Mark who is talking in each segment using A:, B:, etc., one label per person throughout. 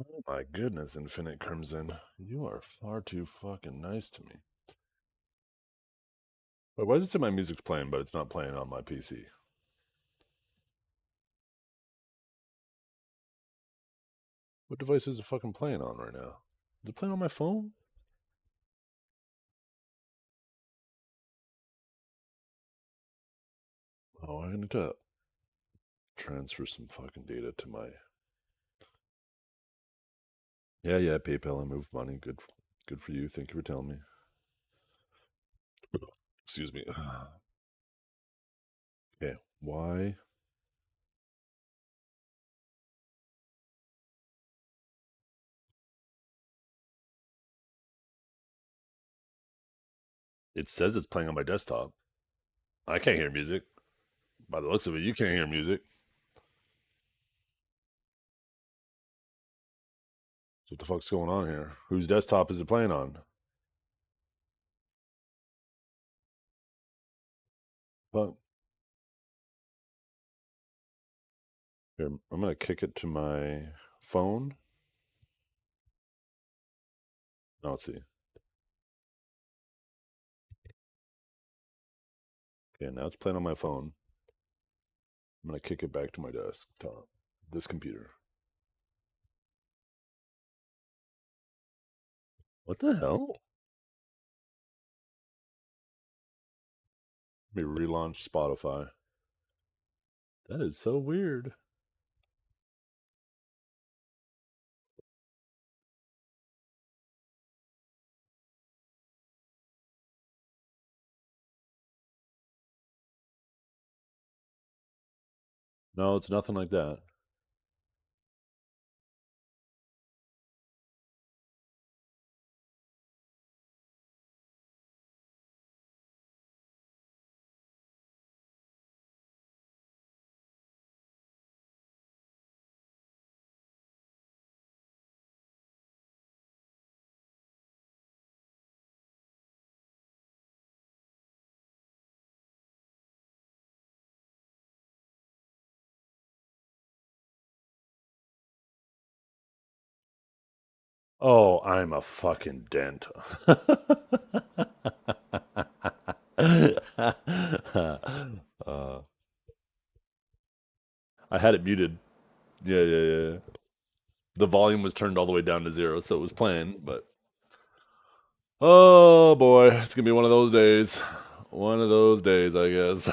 A: Oh my goodness, Infinite Crimson. You are far too fucking nice to me. Wait, why does it say my music's playing, but it's not playing on my PC? What device is it fucking playing on right now? Is it playing on my phone? Oh, I need to transfer some fucking data to my. Yeah, PayPal. I moved money. Good for you. Thank you for telling me. Excuse me. Okay, why? It says it's playing on my desktop. I can't hear music. By the looks of it, you can't hear music. What the fuck's going on here? Whose desktop is it playing on? Fuck. Here, I'm gonna kick it to my phone. Now let's see. Okay, now it's playing on my phone. I'm gonna kick it back to my desktop. This computer. What the hell? Let me relaunch Spotify. That is so weird. No, it's nothing like that. Oh, I'm a fucking dent. uh, I had it muted. Yeah. The volume was turned all the way down to zero, so it was playing. But oh boy, it's gonna be one of those days. One of those days, I guess.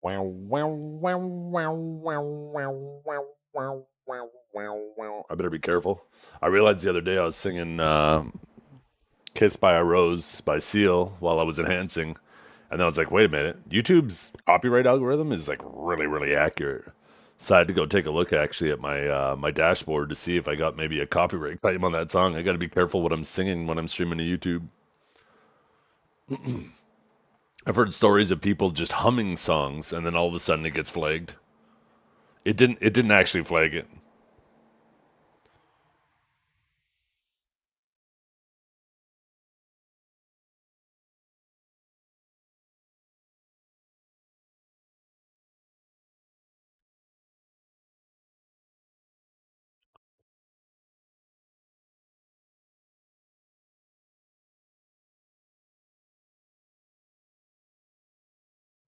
A: Wow, wow, wow, wow, wow, wow, wow, wow, wow, wow. I better be careful. I realized the other day I was singing Kiss by a Rose by Seal while I was enhancing. And then I was like, wait a minute. YouTube's copyright algorithm is like really accurate. So I had to go take a look actually at my dashboard to see if I got maybe a copyright claim on that song. I got to be careful what I'm singing when I'm streaming to YouTube. I've heard stories of people just humming songs and then all of a sudden it gets flagged. It didn't actually flag it.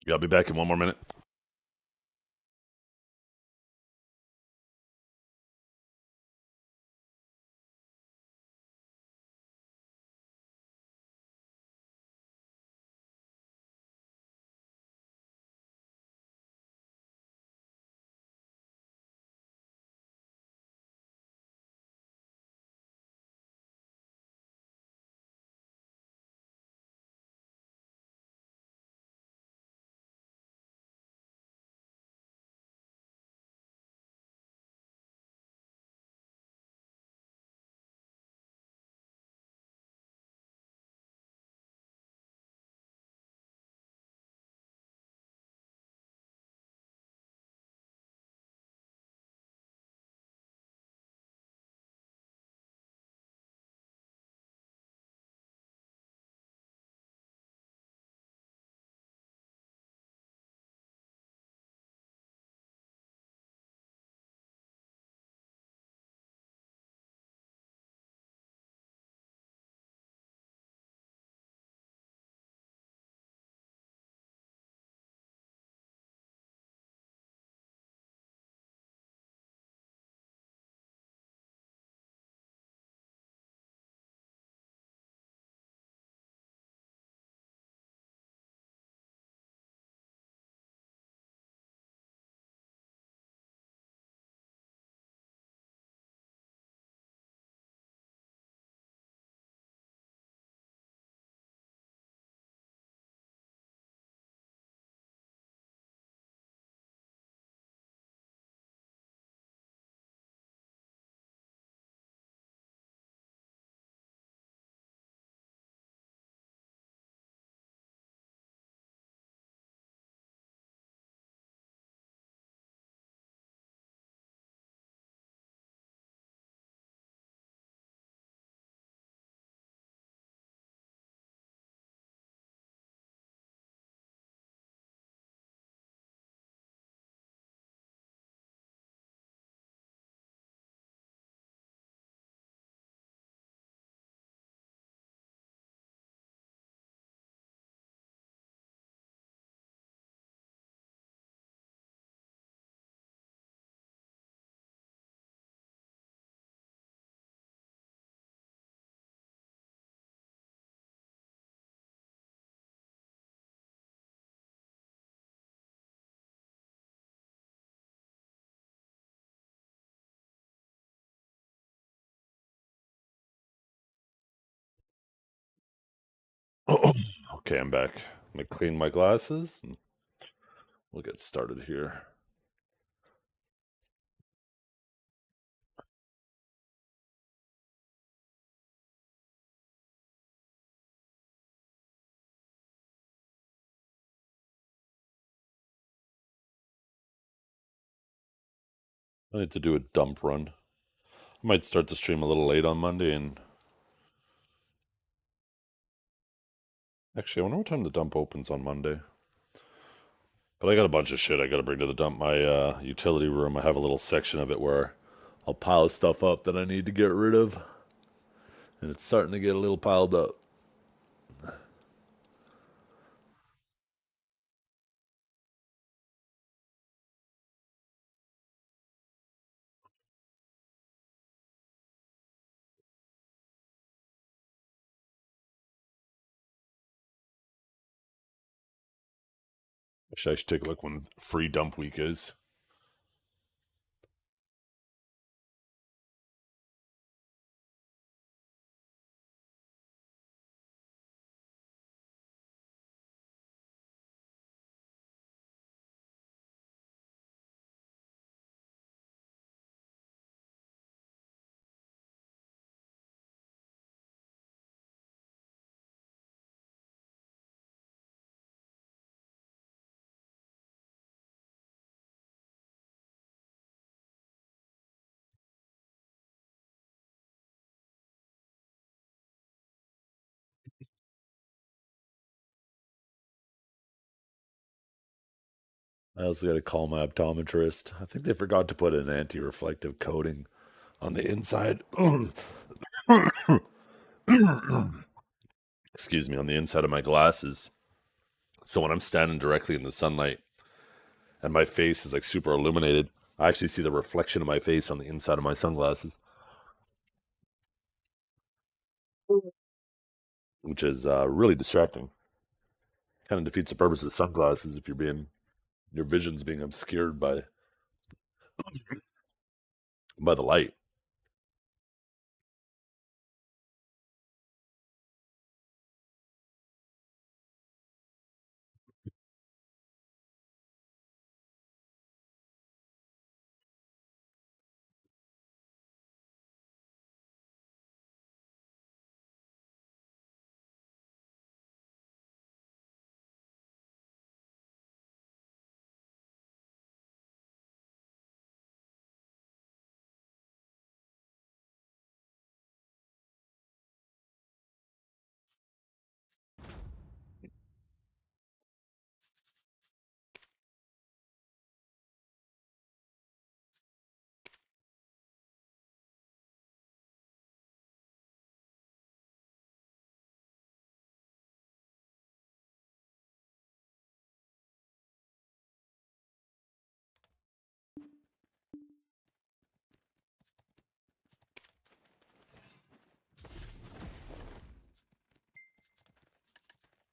A: Yeah, I'll be back in one more minute. Okay, I'm back. Let me clean my glasses and we'll get started here. I need to do a dump run. I might start the stream a little late on Monday and actually, I wonder what time the dump opens on Monday. But I got a bunch of shit I got to bring to the dump. My utility room, I have a little section of it where I'll pile stuff up that I need to get rid of. And it's starting to get a little piled up. Actually, I should take a look when free dump week is. I also got to call my optometrist. I think they forgot to put an anti-reflective coating on the inside. Excuse me, on the inside of my glasses. So when I'm standing directly in the sunlight and my face is like super illuminated, I actually see the reflection of my face on the inside of my sunglasses, which is really distracting. Kind of defeats the purpose of sunglasses if your vision's being obscured by the light.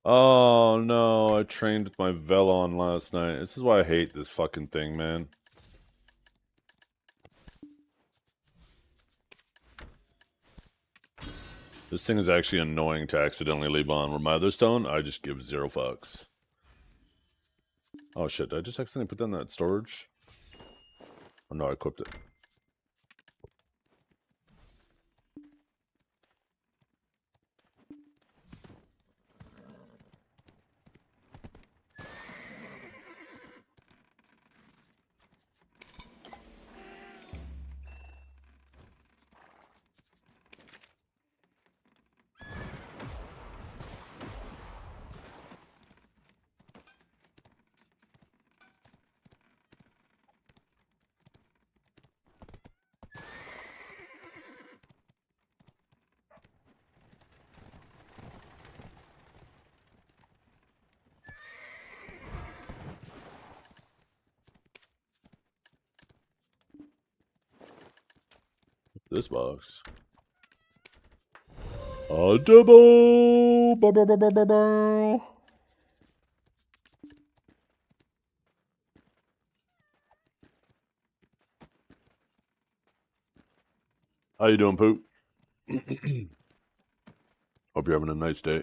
A: Oh no, I trained with my Velon last night. This is why I hate this fucking thing, man. This thing is actually annoying to accidentally leave on. Where my other stone, I just give zero fucks. Oh shit, did I just accidentally put down that storage? Oh no, I equipped it. This box. A double! Bow, bow, bow, bow, bow, bow. How you doing, Poop? Hope you're having a nice day.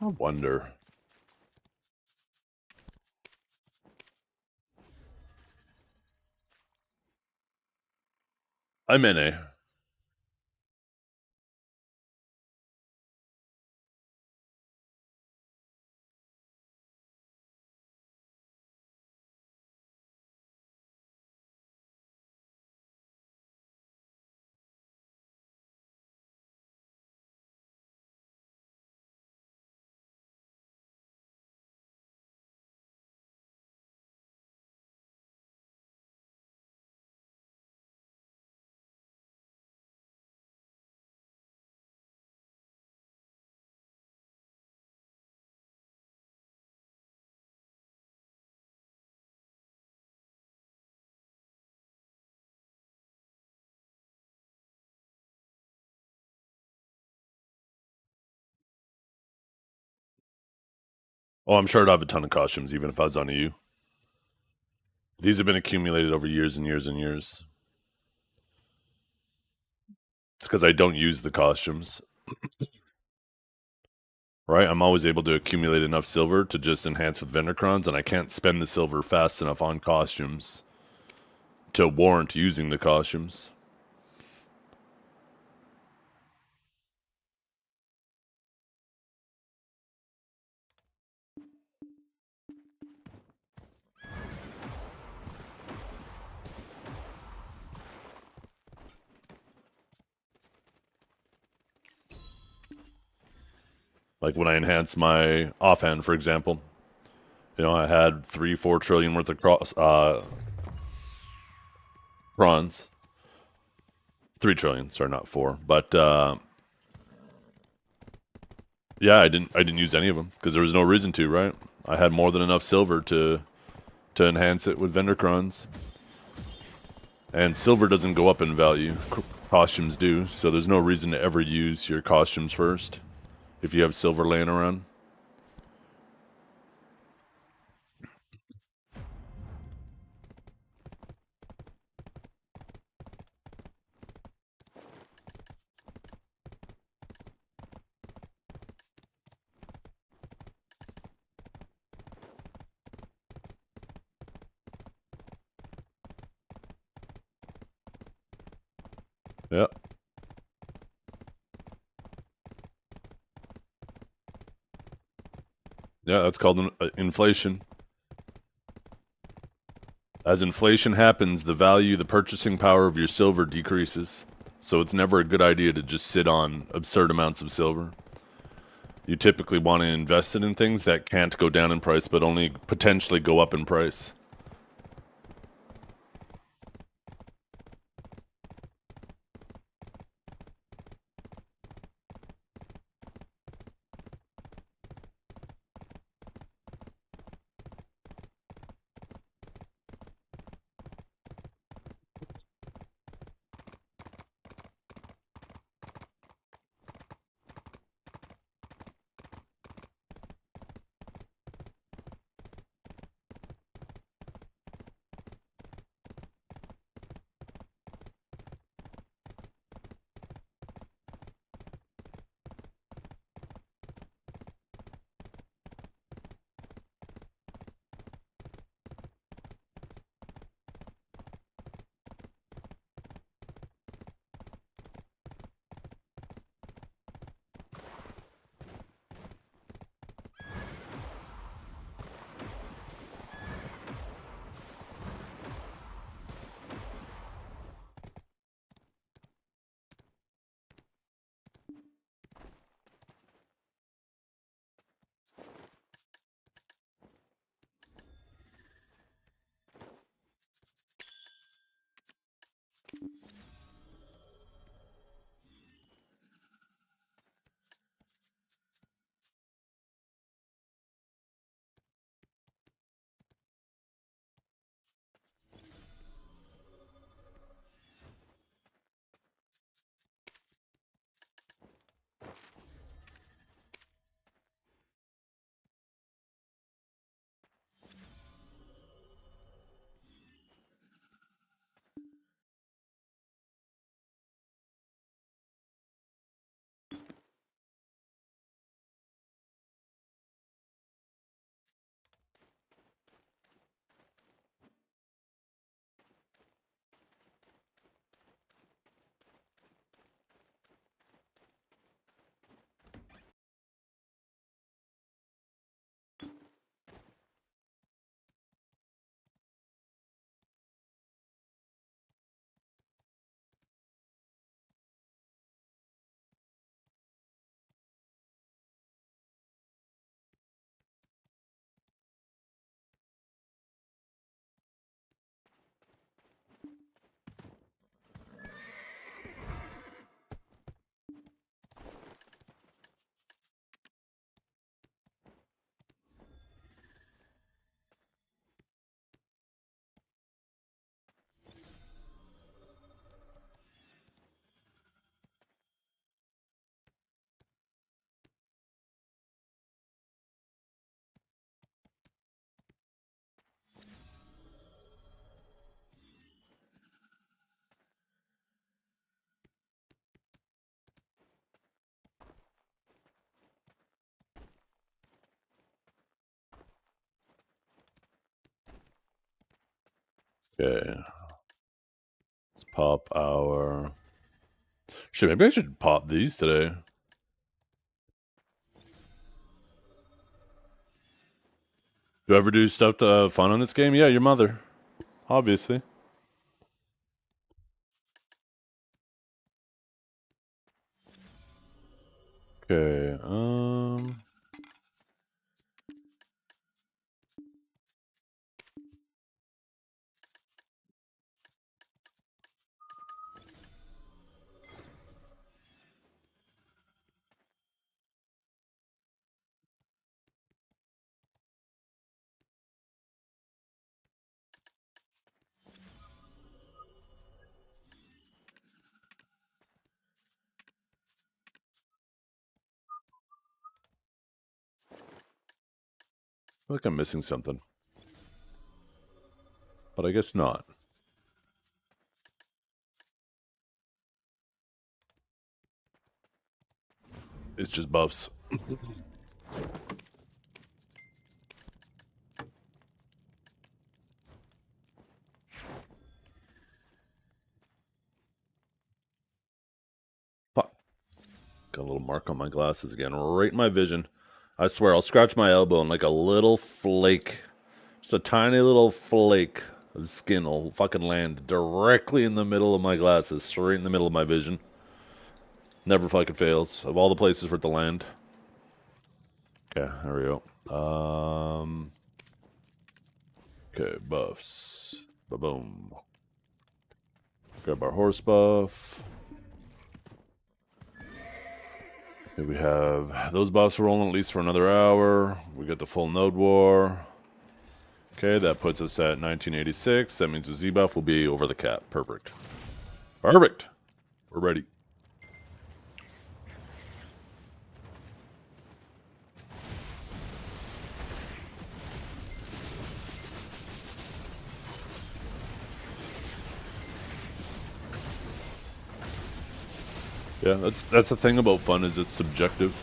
A: I wonder. I'm NA. Oh, I'm sure I'd have a ton of costumes even if I was on EU. These have been accumulated over years and years and years. It's because I don't use the costumes, right? I'm always able to accumulate enough silver to just enhance with vendor crowns, and I can't spend the silver fast enough on costumes to warrant using the costumes. Like when I enhance my offhand, for example, I had 3-4 trillion worth of bronze. 3 trillion, sorry, not four. But yeah, I didn't use any of them because there was no reason to, right? I had more than enough silver to enhance it with vendor crowns. And silver doesn't go up in value. Costumes do, so there's no reason to ever use your costumes first if you have silver laying around. Yeah. Yeah, that's called inflation. As inflation happens, the purchasing power of your silver decreases. So it's never a good idea to just sit on absurd amounts of silver. You typically want to invest it in things that can't go down in price, but only potentially go up in price. Okay. Let's pop our... Shit, maybe I should pop these today. Do you ever do stuff to fun on this game? Yeah, your mother. Obviously. Okay, I feel like I'm missing something. But I guess not. It's just buffs. Fuck. Got a little mark on my glasses again, right in my vision. I swear, I'll scratch my elbow and like a little flake, just a tiny little flake of skin will fucking land directly in the middle of my glasses, straight in the middle of my vision. Never fucking fails. Of all the places for it to land. Okay, there we go. Okay, buffs. Ba-boom. Grab our horse buff. Okay, we have those buffs rolling at least for another hour. We got the full node war. Okay, that puts us at 1986. That means the Z buff will be over the cap. Perfect. Perfect. We're ready. Yeah, that's the thing about fun, is it's subjective.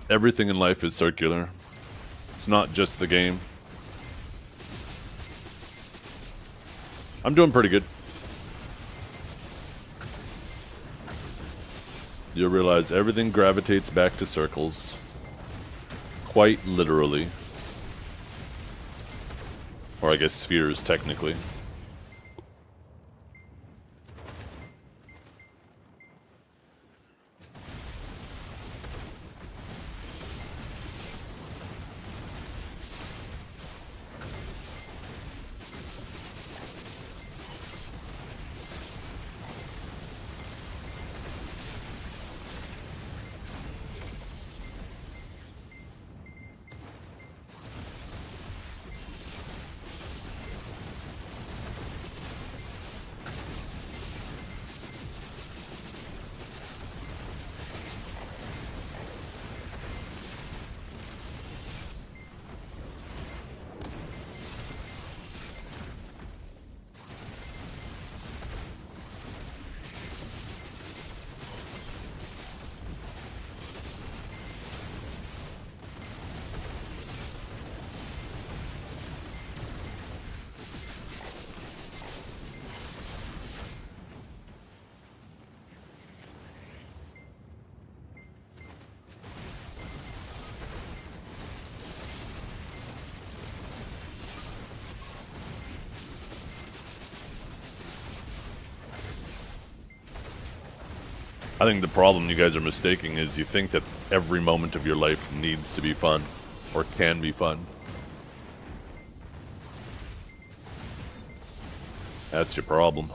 A: Everything in life is circular. It's not just the game. I'm doing pretty good. You'll realize everything gravitates back to circles. Quite literally. Or I guess spheres, technically. I think the problem you guys are mistaking is you think that every moment of your life needs to be fun, or can be fun. That's your problem.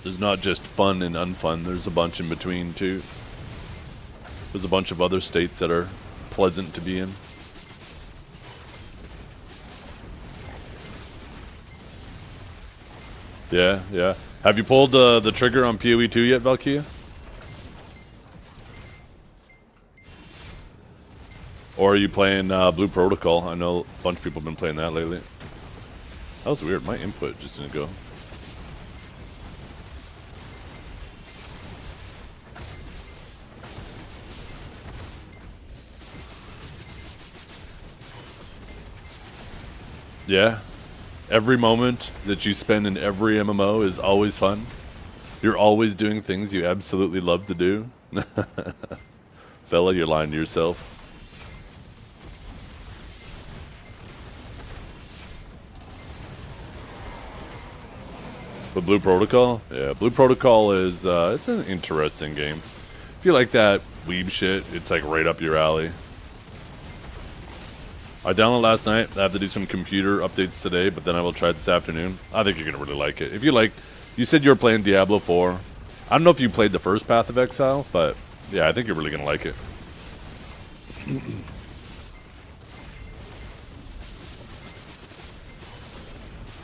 A: There's not just fun and unfun, there's a bunch in between too. There's a bunch of other states that are pleasant to be in. Yeah, yeah. Have you pulled the trigger on PoE 2 yet, Valkyria? Or are you playing Blue Protocol? I know a bunch of people have been playing that lately. That was weird. My input just didn't go. Yeah. Every moment that you spend in every MMO is always fun. You're always doing things you absolutely love to do. Fella, you're lying to yourself. But Blue Protocol? Yeah, Blue Protocol is, it's an interesting game. If you like that weeb shit, it's like right up your alley. I downloaded last night. I have to do some computer updates today, but then I will try it this afternoon. I think you're going to really like it. If you like, you said you were playing Diablo 4. I don't know if you played the first Path of Exile, but yeah, I think you're really going to like it.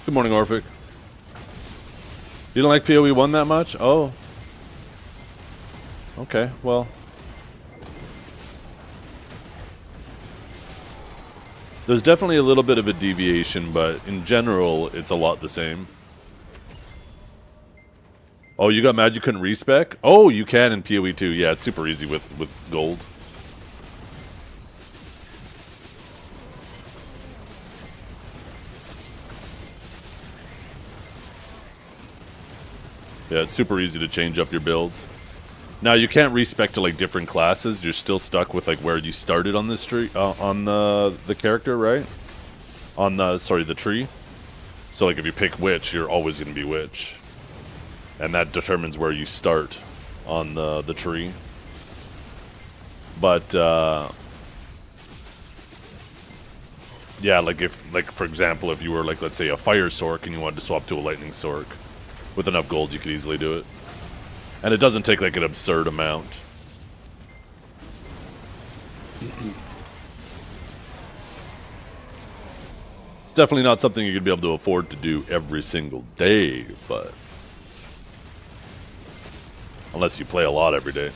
A: Good morning, Orphic. You don't like PoE 1 that much? Oh. Okay, well. There's definitely a little bit of a deviation, but in general, it's a lot the same. Oh, you got mad you couldn't respec? Oh, you can in PoE 2. Yeah, it's super easy with gold. Yeah, it's super easy to change up your build. Now you can't respec to like different classes. You're still stuck with like where you started on this tree, on the character, right? On the the tree. So like if you pick witch, you're always going to be witch, and that determines where you start on the tree. But yeah, like if for example, if you were like, let's say, a fire sork and you wanted to swap to a lightning sork, with enough gold you could easily do it. And it doesn't take like an absurd amount. It's definitely not something you're going to be able to afford to do every single day, but unless you play a lot every day.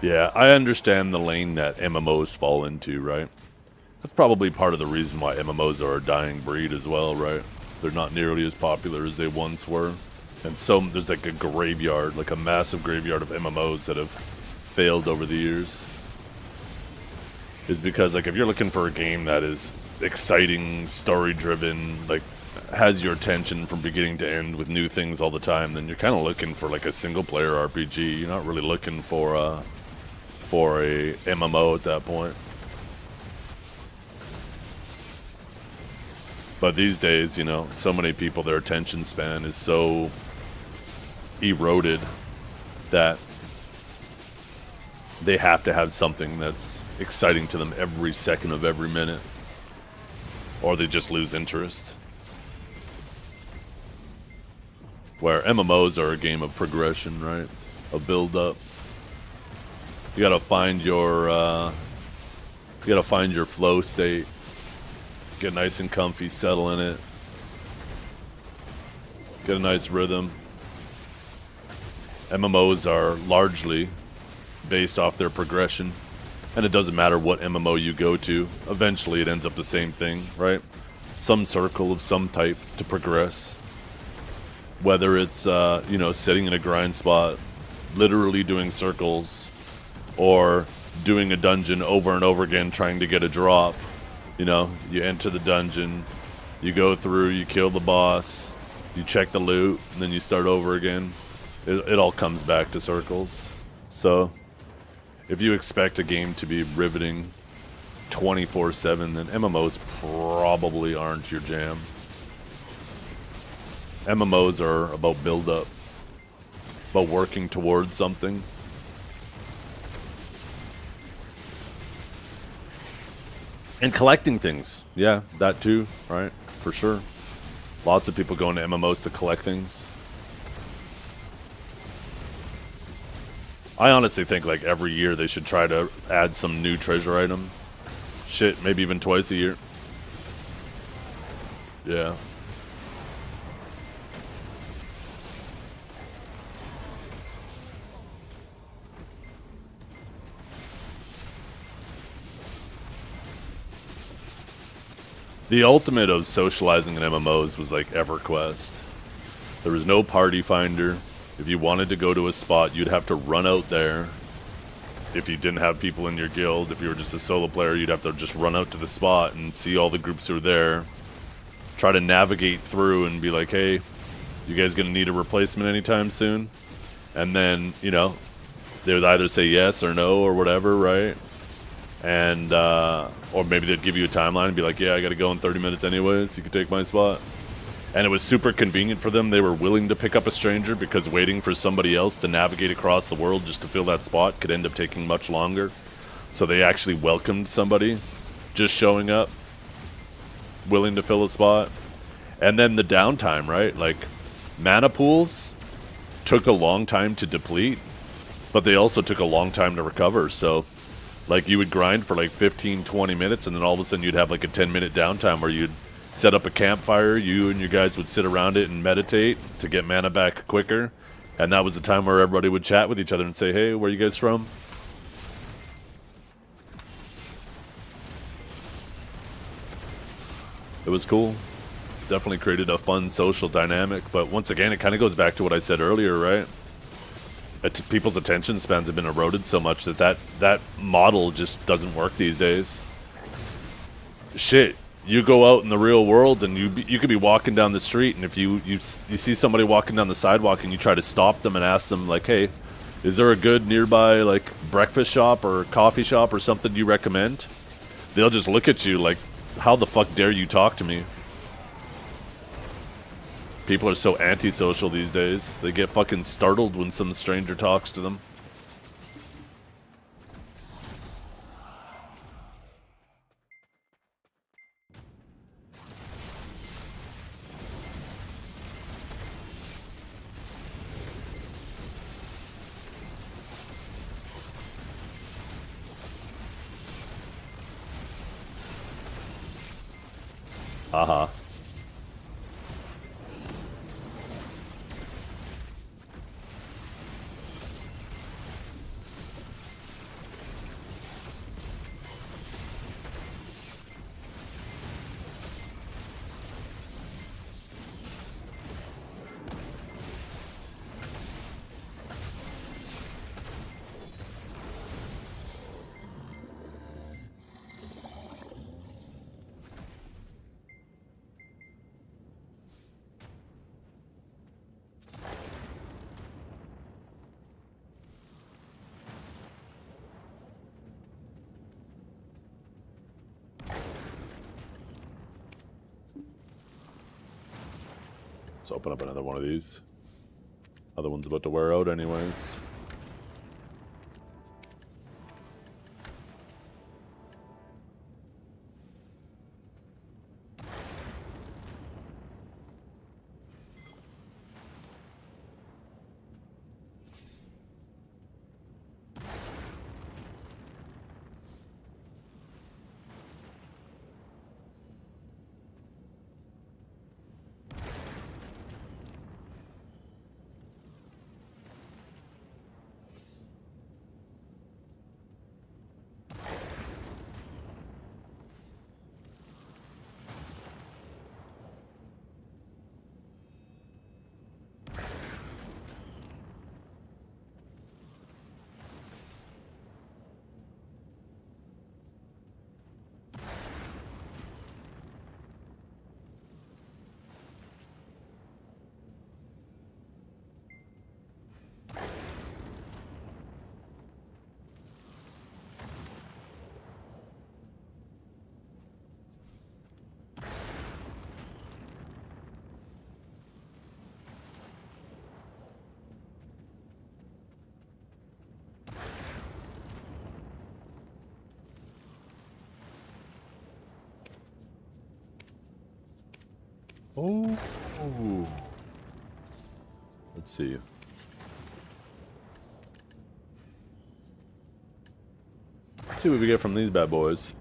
A: Yeah, I understand the lane that MMOs fall into, right? That's probably part of the reason why MMOs are a dying breed as well, right? They're not nearly as popular as they once were. And so there's like a graveyard, like a massive graveyard of MMOs that have failed over the years. Is because like if you're looking for a game that is exciting, story-driven, like has your attention from beginning to end with new things all the time, then you're kind of looking for like a single-player RPG. You're not really looking for a MMO at that point. But these days, you know, so many people, their attention span is so eroded that they have to have something that's exciting to them every second of every minute, or they just lose interest. Where MMOs are a game of progression, right? A build-up. You gotta find your flow state. Get nice and comfy, settle in it. Get a nice rhythm. MMOs are largely based off their progression, and it doesn't matter what MMO you go to. Eventually, it ends up the same thing, right? Some circle of some type to progress. Whether it's you know, sitting in a grind spot, literally doing circles, or doing a dungeon over and over again trying to get a drop. You know, you enter the dungeon, you go through, you kill the boss, you check the loot, and then you start over again. It all comes back to circles. So, if you expect a game to be riveting 24/7, then MMOs probably aren't your jam. MMOs are about build-up, about working towards something. And collecting things. Yeah, that too, right? For sure. Lots of people go into MMOs to collect things. I honestly think like every year they should try to add some new treasure item. Shit, maybe even twice a year. Yeah. The ultimate of socializing in MMOs was like EverQuest. There was no party finder. If you wanted to go to a spot, you'd have to run out there. If you didn't have people in your guild, if you were just a solo player, you'd have to just run out to the spot and see all the groups who are there. Try to navigate through and be like, hey, you guys gonna need a replacement anytime soon? And then, you know, they would either say yes or no or whatever, right? And, or maybe they'd give you a timeline and be like, yeah, I gotta go in 30 minutes anyways, you can take my spot. And it was super convenient for them. They were willing to pick up a stranger because waiting for somebody else to navigate across the world just to fill that spot could end up taking much longer. So they actually welcomed somebody just showing up, willing to fill a spot. And then the downtime, right? Like, mana pools took a long time to deplete, but they also took a long time to recover. So, like, you would grind for like 15, 20 minutes, and then all of a sudden you'd have like a 10-minute downtime where you'd set up a campfire, you and your guys would sit around it and meditate to get mana back quicker. And that was the time where everybody would chat with each other and say, hey, where are you guys from? It was cool. Definitely created a fun social dynamic. But once again, it kind of goes back to what I said earlier, right? People's attention spans have been eroded so much that model just doesn't work these days. Shit. You go out in the real world and you could be walking down the street, and if you see somebody walking down the sidewalk and you try to stop them and ask them like, hey, is there a good nearby like breakfast shop or coffee shop or something you recommend? They'll just look at you like, how the fuck dare you talk to me? People are so antisocial these days. They get fucking startled when some stranger talks to them. Haha. Let's open up another one of these. Other one's about to wear out anyways. Oh. Let's see. See what we get from these bad boys.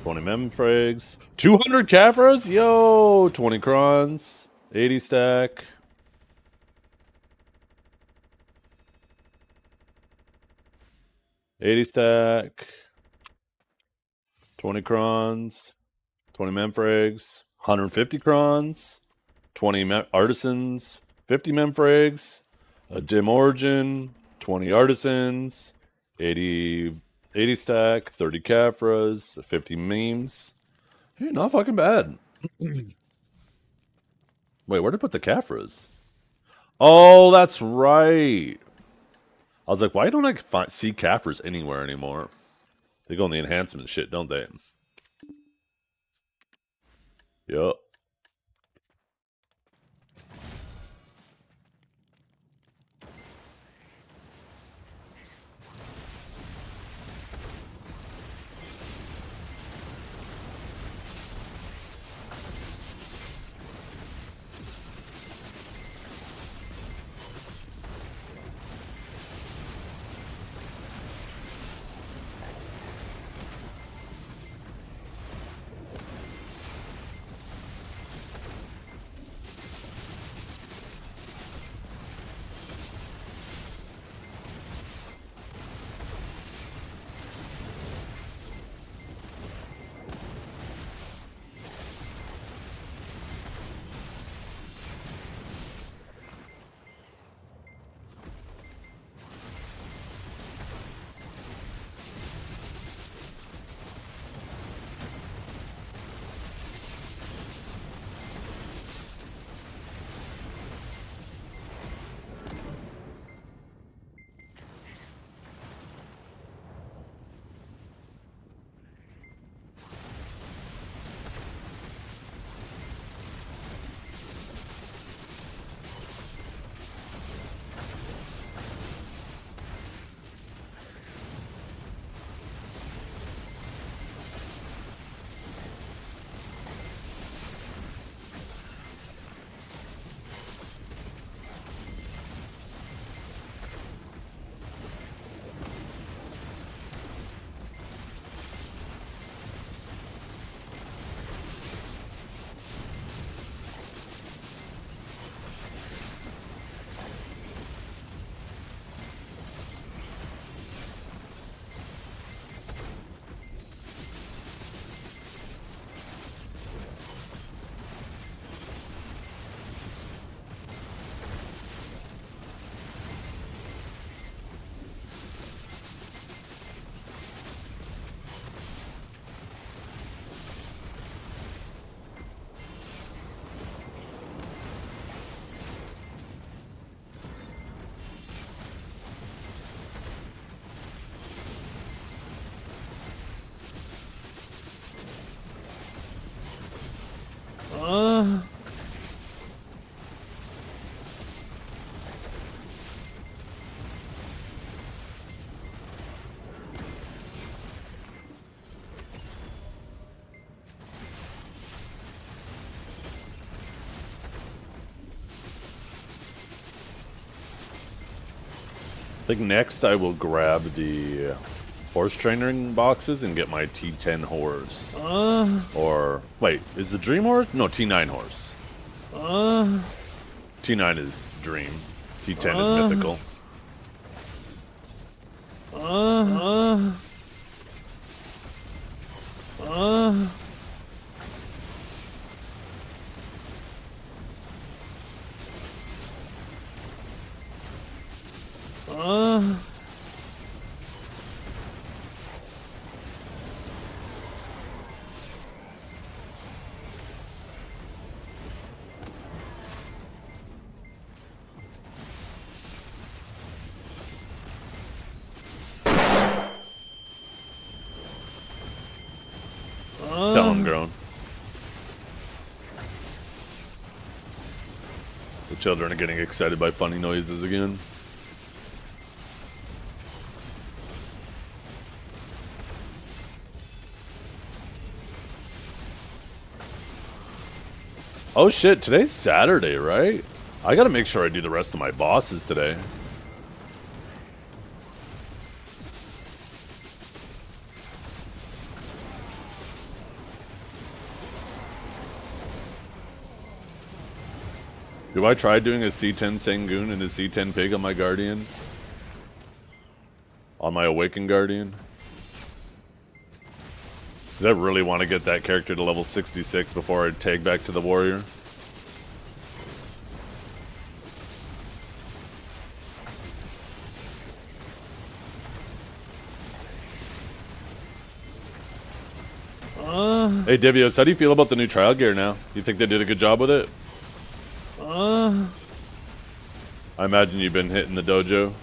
A: $20 memfrags. 200 Caphras? Yo! 20 crons. 80 stack. $80 stack. 20 crons. 20 memfrags. 150 crons. 20 artisans. 50 memfrags. A dim origin. 20 artisans. 80 stack. 30 Caphras. 50 memes. Hey, not fucking bad. Wait, where did I put the Caphras? Oh, that's right. I was like, why don't I see Caphras anywhere anymore? They go in the enhancement shit, don't they? Yup. I think next I will grab the horse training boxes and get my T10 horse. Or, wait, is the Dream horse? No, T9 horse. T9 is Dream. T10 is Mythical. Tell him grown. The children are getting excited by funny noises again. Oh shit, today's Saturday, right? I gotta make sure I do the rest of my bosses today. Do I try doing a C10 Sangoon and a C10 Pig on my Guardian? On my Awakened Guardian? I really want to get that character to level 66 before I tag back to the Warrior. Hey Divios, how do you feel about the new trial gear now? You think they did a good job with it? I imagine you've been hitting the dojo.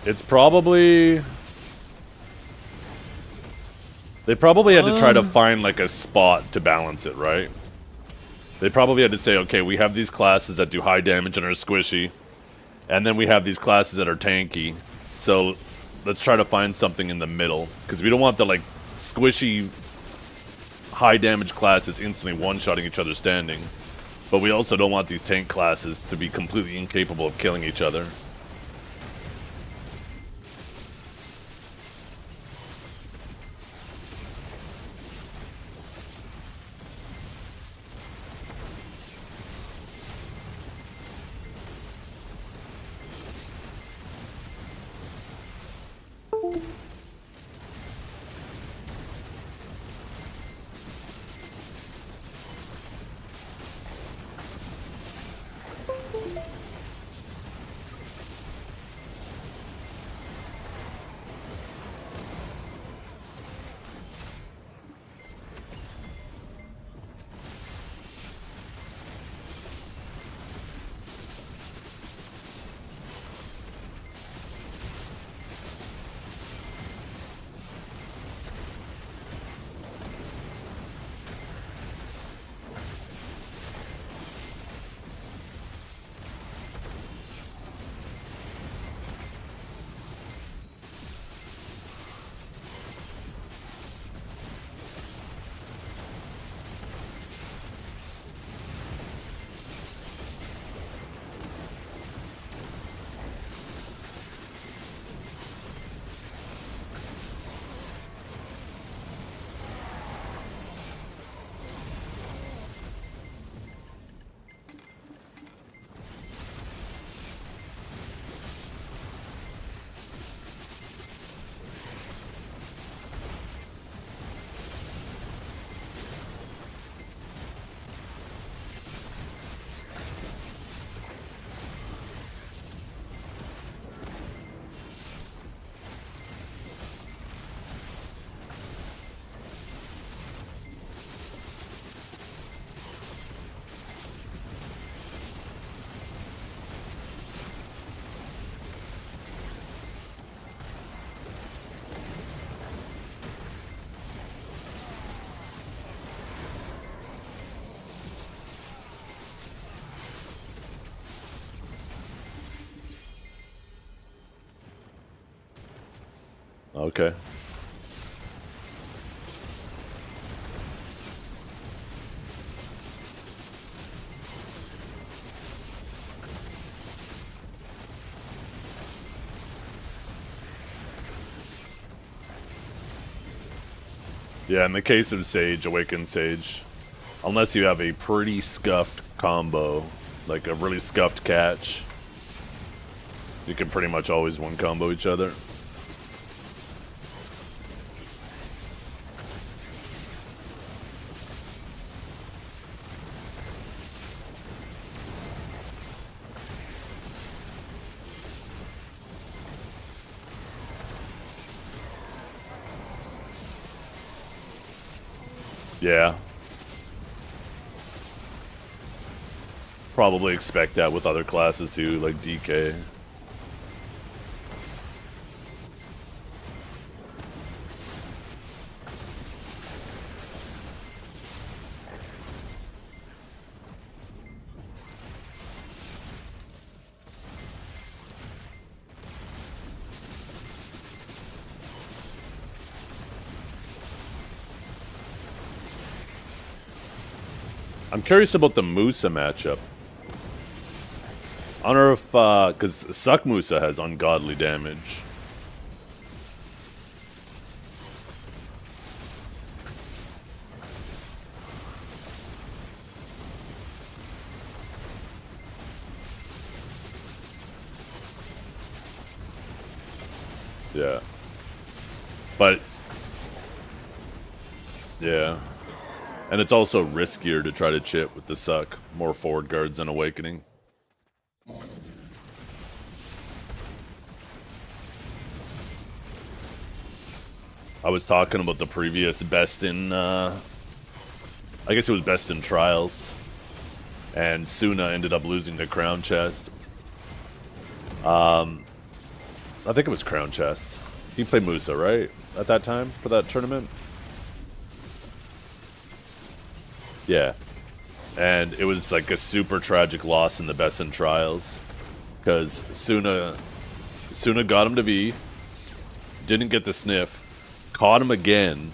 A: It's probably... They probably had to try to find like a spot to balance it, right? They probably had to say, okay, we have these classes that do high damage and are squishy, and then we have these classes that are tanky, so let's try to find something in the middle, because we don't want the like squishy high damage classes instantly one-shotting each other standing, but we also don't want these tank classes to be completely incapable of killing each other. Okay. Yeah, in the case of Sage, Awakened Sage, unless you have a pretty scuffed combo, like a really scuffed catch, you can pretty much always one combo each other. Yeah. Probably expect that with other classes too, like DK. I'm curious about the Musa matchup. I wonder if, because Suck Musa has ungodly damage. Yeah. But, yeah. And it's also riskier to try to chip with the Suck. More forward guards and Awakening. I was talking about the previous best in, I guess it was best in trials. And Suna ended up losing the Crown Chest. I think it was Crown Chest. He played Musa, right? At that time for that tournament? Yeah. And it was like a super tragic loss in the best in trials. Because Suna got him to V. Didn't get the sniff. Caught him again.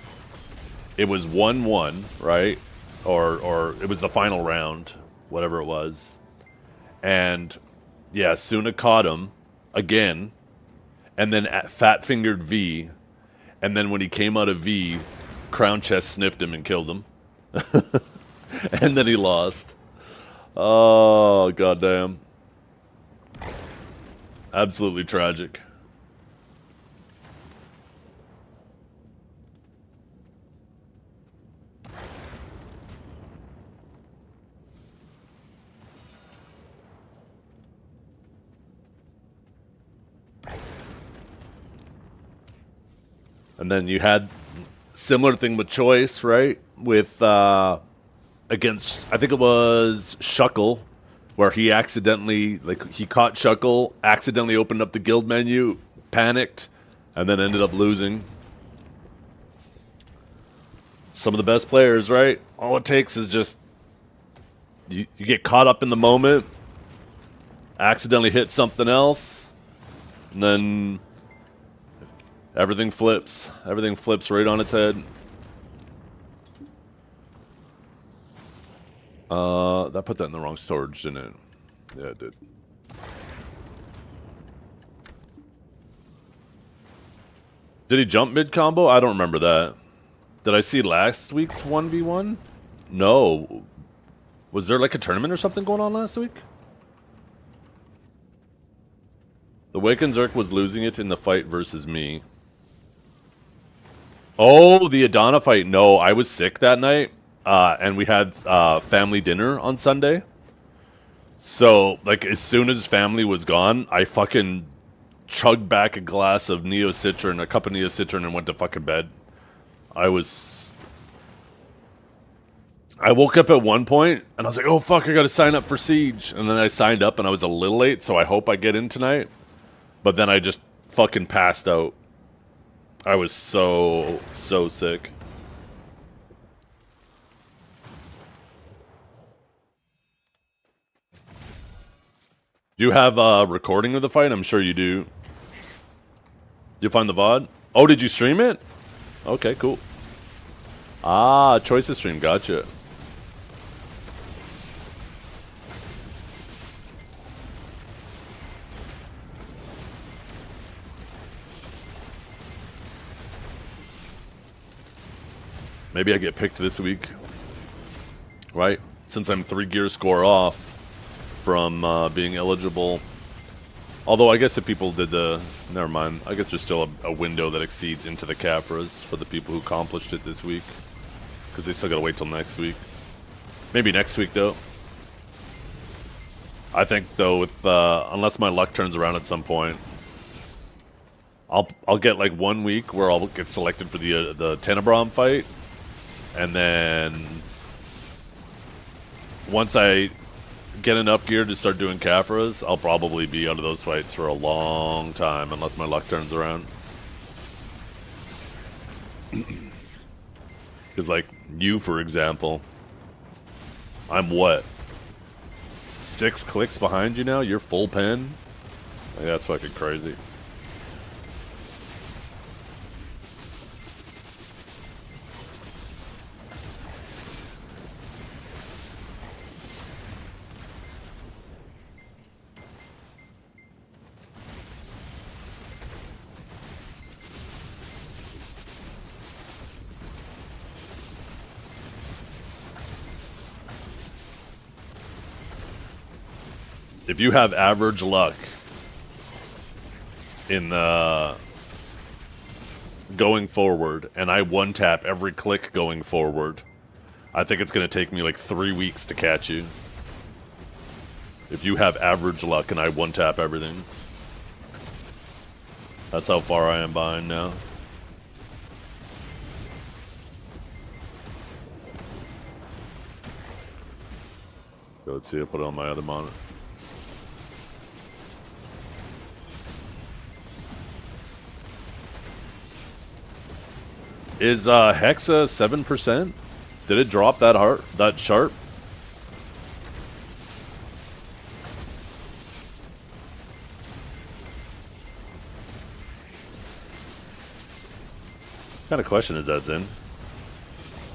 A: It was 1-1, right? Or it was the final round. Whatever it was. And yeah, Suna caught him again. And then fat-fingered V. And then when he came out of V, Crown Chest sniffed him and killed him. And then he lost. Oh, goddamn. Absolutely tragic. And then you had similar thing with Choice, right? With against, I think it was Shuckle, where he accidentally, like, he caught Shuckle, accidentally opened up the guild menu, panicked, and then ended up losing. Some of the best players, right? All it takes is just you get caught up in the moment, accidentally hit something else, and then everything flips. Everything flips right on its head. That put that in the wrong storage, didn't it? Yeah, it did. Did he jump mid-combo? I don't remember that. Did I see last week's 1v1? No. Was there like a tournament or something going on last week? The Waken Zerk was losing it in the fight versus me. Oh, the Adana fight. No, I was sick that night. And we had family dinner on Sunday. So, like, as soon as family was gone, I fucking chugged back a glass of Neo-Citron, a cup of Neo-Citron, and went to fucking bed. I woke up at one point, and I was like, oh, fuck, I gotta sign up for Siege. And then I signed up, and I was a little late, so I hope I get in tonight. But then I just fucking passed out. I was so sick. Do you have a recording of the fight? I'm sure you do. You find the VOD? Oh, did you stream it? Okay, cool. Ah, Choices stream, gotcha. Maybe I get picked this week. Right? Since I'm 3 gear score off from being eligible. Although I guess if people did the... Never mind. I guess there's still a window that exceeds into the Caphras for the people who accomplished it this week. Because they still gotta wait till next week. Maybe next week, though. I think, though, with unless my luck turns around at some point, I'll get like 1 week where I'll get selected for the Tenebron fight. And then once I get enough gear to start doing Caphras, I'll probably be out of those fights for a long time, unless my luck turns around. Because, like, you, for example, I'm what? 6 clicks behind you now? You're full pen? Like, that's fucking crazy. If you have average luck in going forward, and I one-tap every click going forward, I think it's going to take me like 3 weeks to catch you. If you have average luck and I one-tap everything. That's how far I am behind now. Let's see, I'll put it on my other monitor. Is Hexa 7%? Did it drop that hard, that sharp? What kind of question is that, Zin?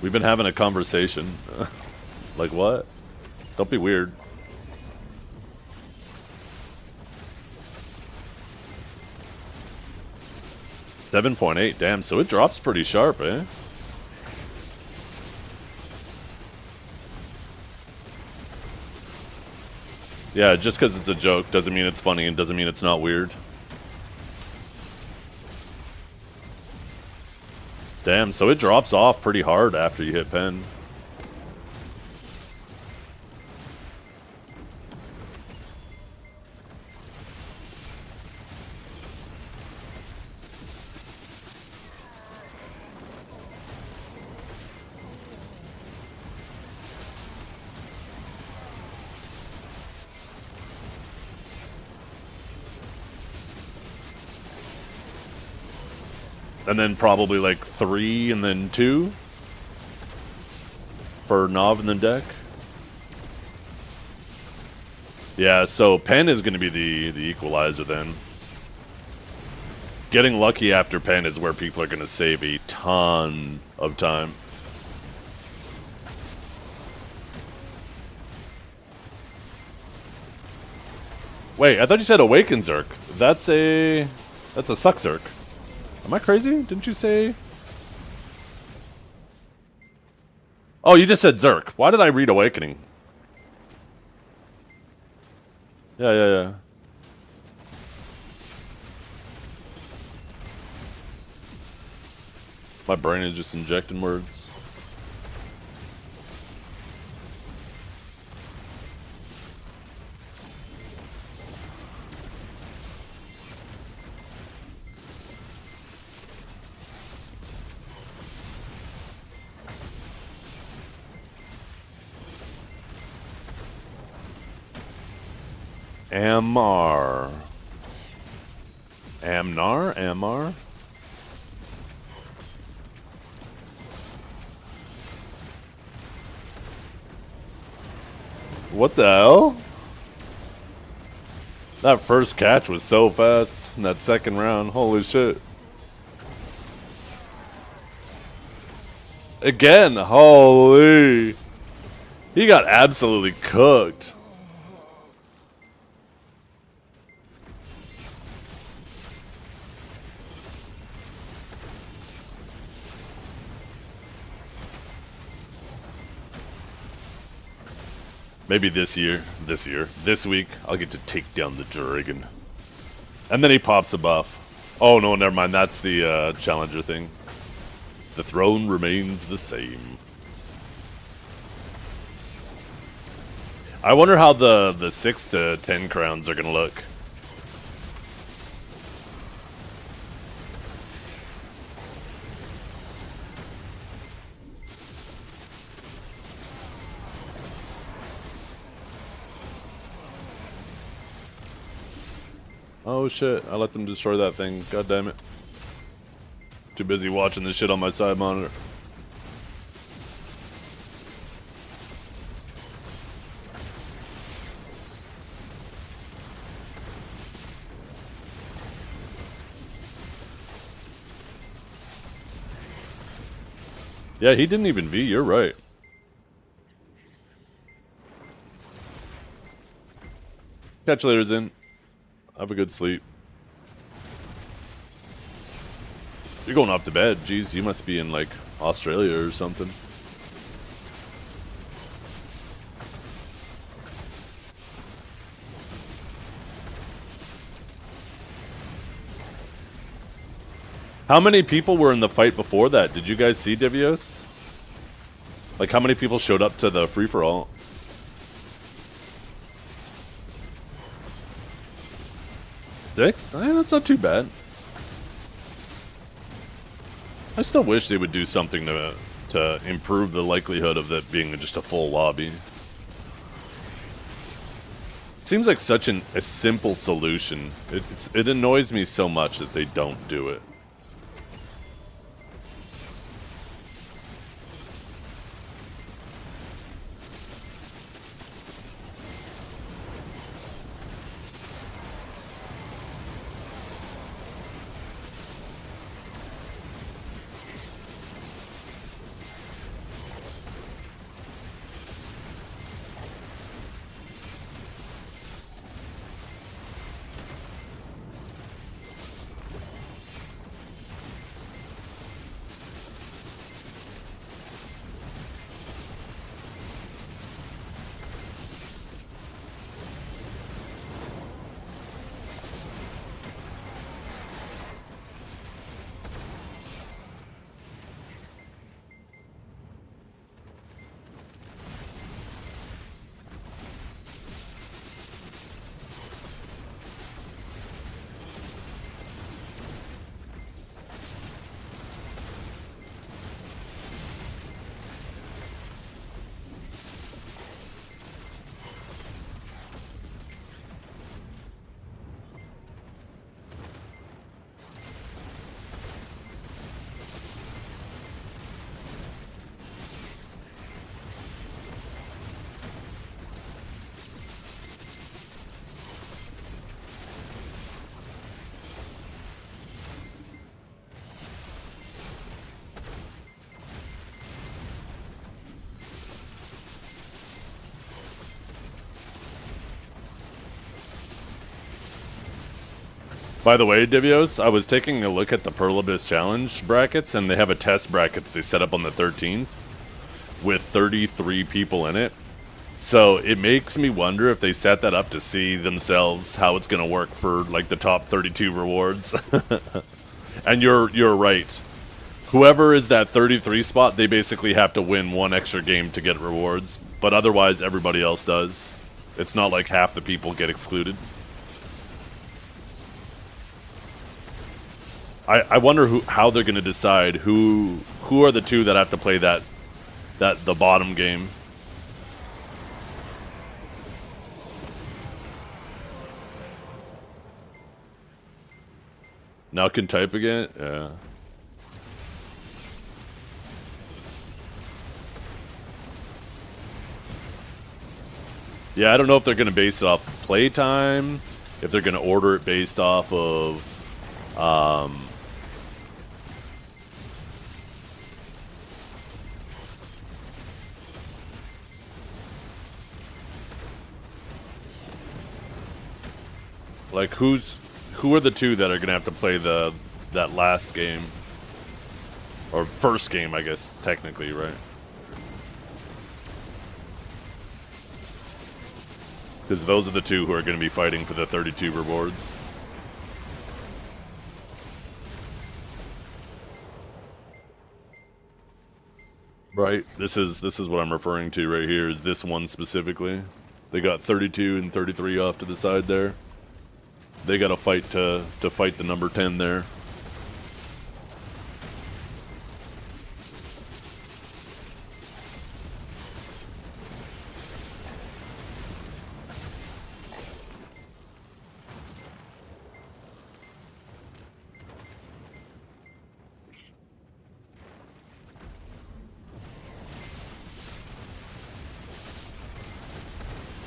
A: We've been having a conversation. Like what? Don't be weird. $7.8, damn, so it drops pretty sharp, eh? Yeah, just because it's a joke doesn't mean it's funny and doesn't mean it's not weird. Damn, so it drops off pretty hard after you hit pen. And then probably like 3 and then 2 per Nov in the deck. Yeah, so pen is going to be the equalizer then. Getting lucky after pen is where people are going to save a ton of time. Wait, I thought you said Awaken Zerk. That's a Suck Zerk. Am I crazy? Didn't you say? Oh, you just said Zerk. Why did I read Awakening? Yeah. My brain is just injecting words. Amar. Amnar? Amar? What the hell? That first catch was so fast in that second round. Holy shit. Again, holy. He got absolutely cooked. Maybe this week, I'll get to take down the dragon. And then he pops a buff. Oh no, never mind, that's the challenger thing. The throne remains the same. I wonder how the 6 to 10 crowns are gonna look. Oh shit, I let them destroy that thing. God damn it. Too busy watching this shit on my side monitor. Yeah, he didn't even V, you're right. Catch you later, Zin. Have a good sleep. You're going off to bed. Jeez, you must be in, like, Australia or something. How many people were in the fight before that? Did you guys see Divios? Like, how many people showed up to the free-for-all? Six? That's not too bad. I still wish they would do something to improve the likelihood of that being just a full lobby. Seems like such a simple solution. It annoys me so much that they don't do it. By the way, Divios, I was taking a look at the Pearl Abyss Challenge brackets, and they have a test bracket that they set up on the 13th with 33 people in it. So it makes me wonder if they set that up to see themselves how it's going to work for like the top 32 rewards. And you're right. Whoever is that 33 spot, they basically have to win one extra game to get rewards, but otherwise everybody else does. It's not like half the people get excluded. I wonder how they're going to decide who are the two that have to play the bottom game. Now can type again? Yeah. Yeah, I don't know if they're going to base it off playtime, if they're going to order it based off of like who are the two that are gonna have to play that last game or first game, I guess technically, right? Because those are the two who are going to be fighting for the 32 rewards. Right. This is what I'm referring to right here. Is this one specifically? They got 32 and 33 off to the side there. They got to fight to fight the number 10 there.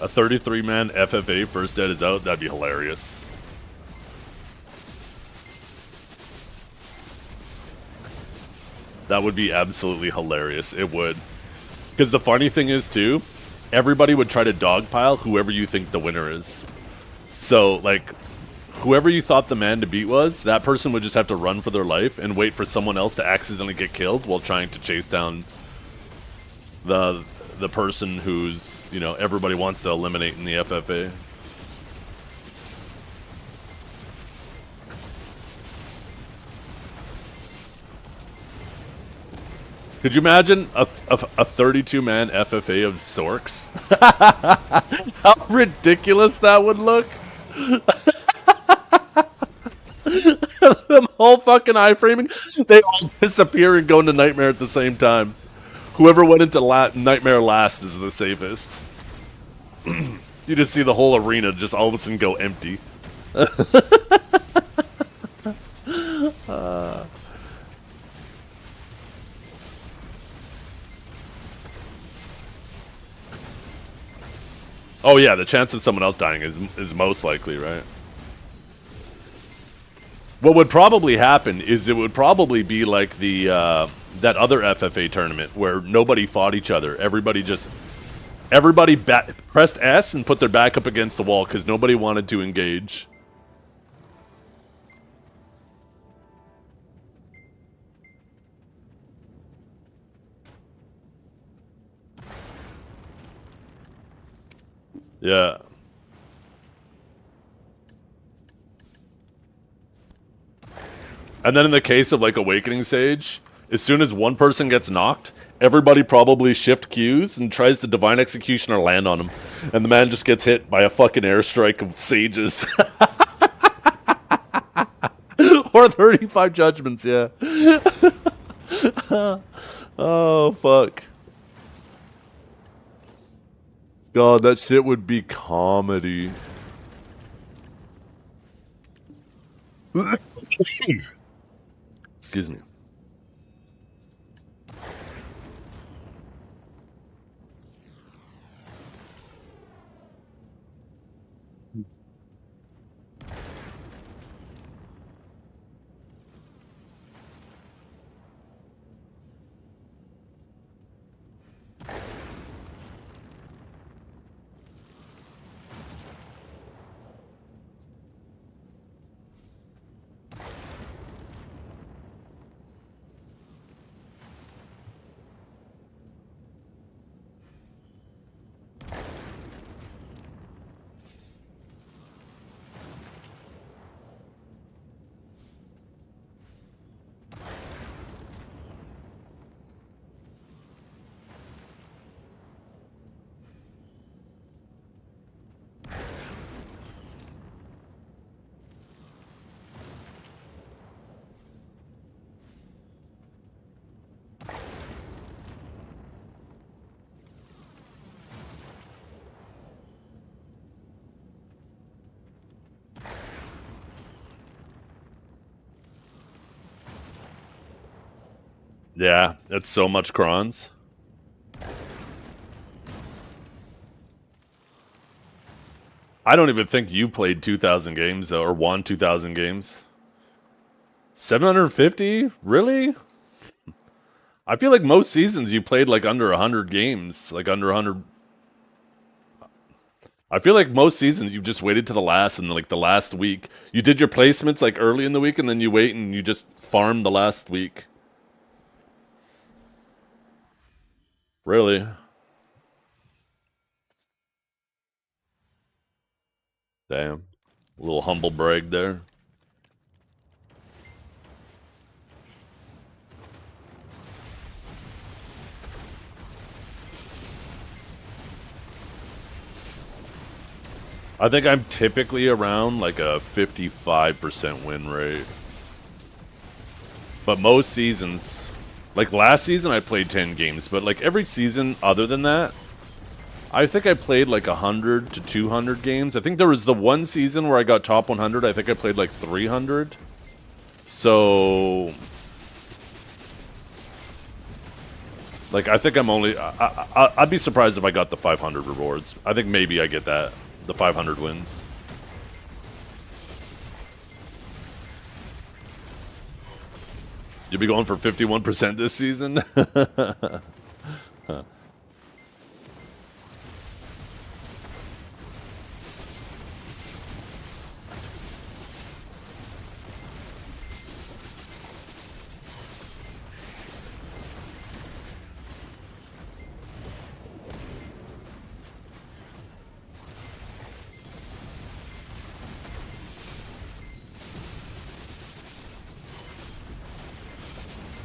A: A 33-man FFA first dead is out. That'd be hilarious. That would be absolutely hilarious. It would. Because the funny thing is, too, everybody would try to dogpile whoever you think the winner is. So, like, whoever you thought the man to beat was, that person would just have to run for their life and wait for someone else to accidentally get killed while trying to chase down the person who's, you know, everybody wants to eliminate in the FFA. Could you imagine a 32-man FFA of Sorks? How ridiculous that would look! Them whole fucking iframing, they all disappear and go into Nightmare at the same time. Whoever went into Nightmare last is the safest. You just see the whole arena just all of a sudden go empty. Oh yeah, the chance of someone else dying is most likely, right? What would probably happen is it would probably be like the that other FFA tournament where nobody fought each other. Everybody pressed S and put their back up against the wall because nobody wanted to engage. Yeah. And then in the case of like Awakening Sage, as soon as one person gets knocked, everybody probably shift Qs and tries to Divine Execution or land on him. And the man just gets hit by a fucking airstrike of sages. Or 35 judgments, yeah. Oh, fuck. God, that shit would be comedy. Excuse me. Yeah, that's so much crons. I don't even think you played 2,000 games, though, or won 2,000 games. 750? Really? I feel like most seasons you played like under 100 games, like under 100. I feel like most seasons you've just waited to the last and like the last week. You did your placements like early in the week and then you wait and you just farm the last week. Really? Damn. A little humble brag there. I think I'm typically around like a 55% win rate. But most seasons, like last season I played 10 games, but like every season other than that, I think I played like 100 to 200 games. I think there was the one season where I got top 100. I think I played like 300. So Like, I think I'm only... I'd be surprised if I got the 500 rewards. I think maybe I get that. The 500 wins. You'll be going for 51% this season? Huh.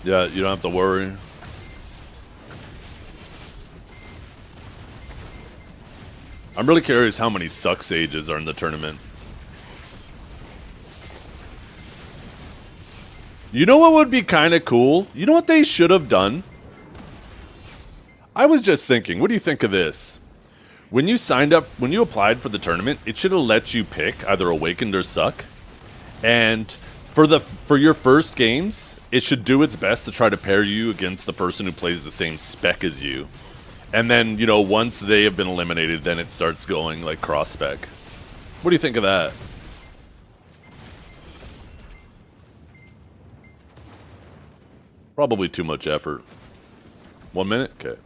A: Yeah, you don't have to worry. I'm really curious how many suck sages are in the tournament. You know what would be kind of cool? You know what they should have done? I was just thinking, what do you think of this? When you signed up, when you applied for the tournament, it should have let you pick either Awakened or Suck. And for your first games, it should do its best to try to pair you against the person who plays the same spec as you. And then, you know, once they have been eliminated, then it starts going like cross-spec. What do you think of that? Probably too much effort. 1 minute? Okay.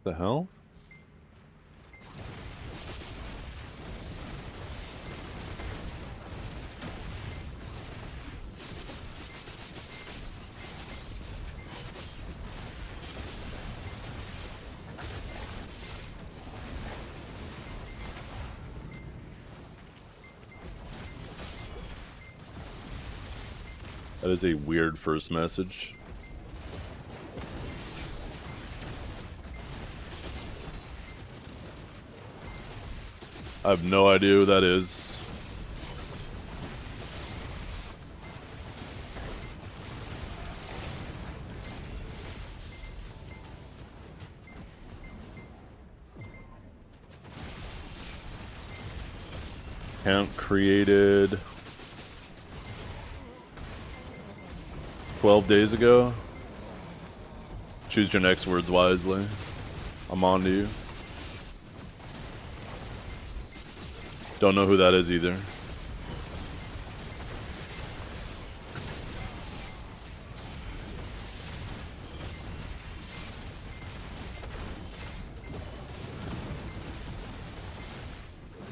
A: The hell? That is a weird first message. I have no idea who that is. Account created 12 days ago. Choose your next words wisely. I'm on to you. Don't know who that is either.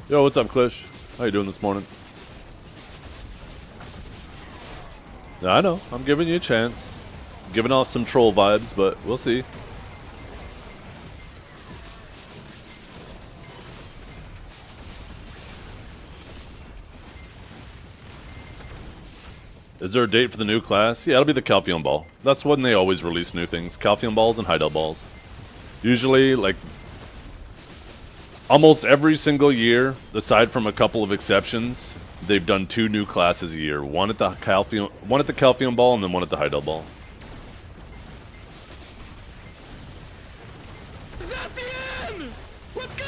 A: Yo, what's up, Klish? How you doing this morning? Yeah, I know. I'm giving you a chance. I'm giving off some troll vibes, but we'll see. Is there a date for the new class? Yeah, it'll be the Calpheon Ball. That's when they always release new things. Calpheon Balls and Hideout Balls. Usually, like, almost every single year, aside from a couple of exceptions, they've done 2 new classes a year. One at the Calpheon Ball and then one at the Hideout Ball.
B: Is that the end? Let's go!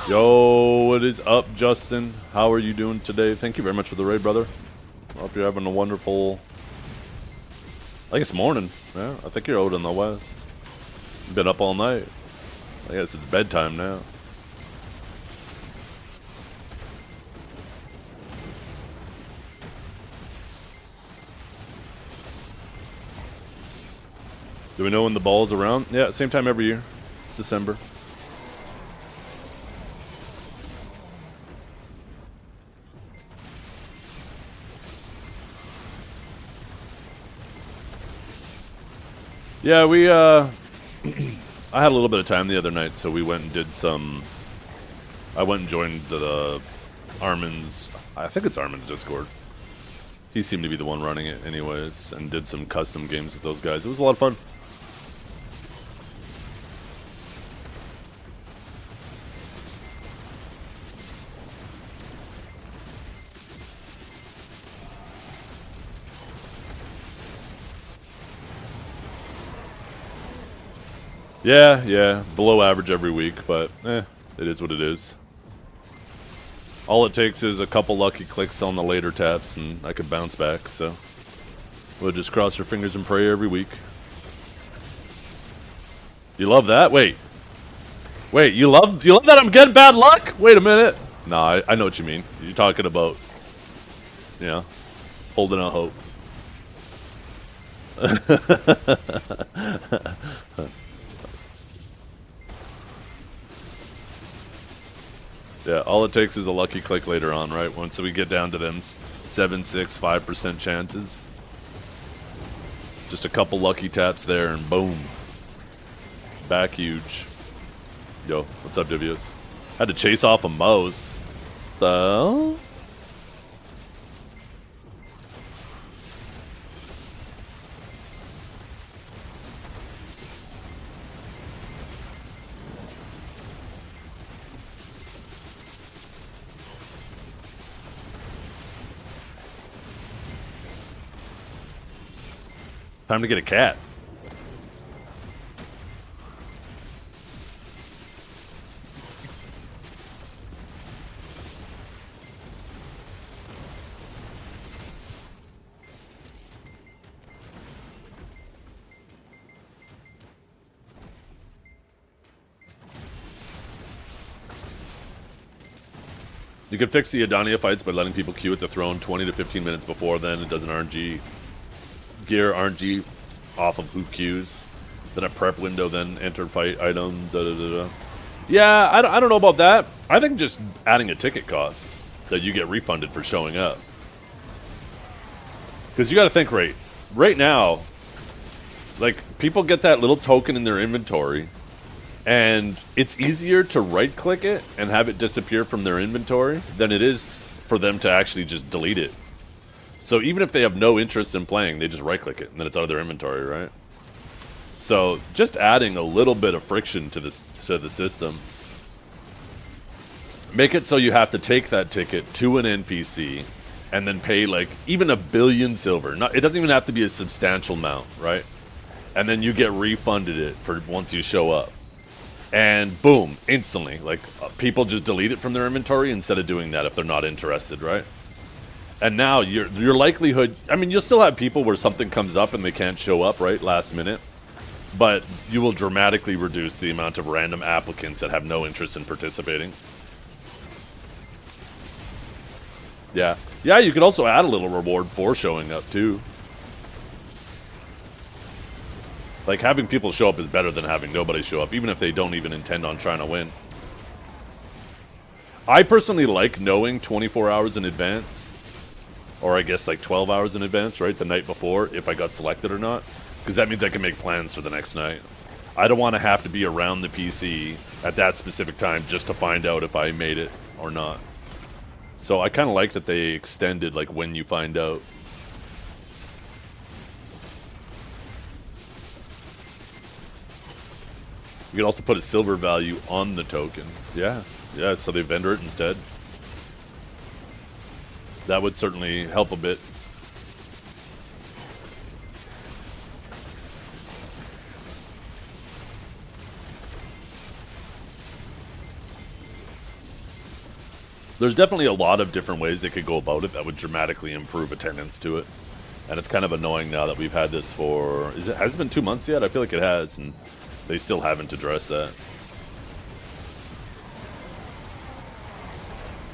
A: Yo, what is up, Justin? How are you doing today? Thank you very much for the raid, brother. I hope you're having a wonderful... I think it's morning. Yeah, I think you're out in the west. Been up all night. I guess it's bedtime now. Do we know when the ball's around? Yeah, same time every year. December. Yeah, we I had a little bit of time the other night, so we went and did some. I went and joined the Armin's. I think it's Armin's Discord. He seemed to be the one running it, anyways, and did some custom games with those guys. It was a lot of fun. Yeah, below average every week, but it is what it is. All it takes is a couple lucky clicks on the later taps, and I could bounce back, so we'll just cross our fingers and pray every week. You love that? Wait, you love that I'm getting bad luck? Wait a minute. Nah, I know what you mean. You're talking about, holding out hope. Yeah, all it takes is a lucky click later on, right? Once we get down to them 7, 6, 5% chances. Just a couple lucky taps there and boom. Back huge. Yo, what's up, Divios? Had to chase off a mouse. The... Time to get a cat. You could fix the Adonia fights by letting people queue at the throne 20 to 15 minutes before then. It does an RNG gear RNG off of who queues. Then a prep window, then enter fight item. Yeah, I don't know about that. I think just adding a ticket cost that you get refunded for showing up. Because you got to think right now, like people get that little token in their inventory. And it's easier to right-click it and have it disappear from their inventory than it is for them to actually just delete it. So even if they have no interest in playing, they just right-click it, and then it's out of their inventory, right? So just adding a little bit of friction to the system. Make it so you have to take that ticket to an NPC and then pay, like, even 1 billion silver. It doesn't even have to be a substantial amount, right? And then you get refunded it for once you show up. And boom, instantly, like people just delete it from their inventory instead of doing that if they're not interested, right? And now your likelihood, I mean, you'll still have people where something comes up and they can't show up, right, last minute. But you will dramatically reduce the amount of random applicants that have no interest in participating. Yeah, you could also add a little reward for showing up too. Like, having people show up is better than having nobody show up, even if they don't even intend on trying to win. I personally like knowing 24 hours in advance, or I guess like 12 hours in advance, right, the night before, if I got selected or not, because that means I can make plans for the next night. I don't want to have to be around the PC at that specific time just to find out if I made it or not. So I kind of like that they extended, like, when you find out. You can also put a silver value on the token. Yeah, so they vendor it instead. That would certainly help a bit. There's definitely a lot of different ways they could go about it that would dramatically improve attendance to it. And it's kind of annoying now that we've had this for... has it been 2 months yet? I feel like it has, and they still haven't addressed that.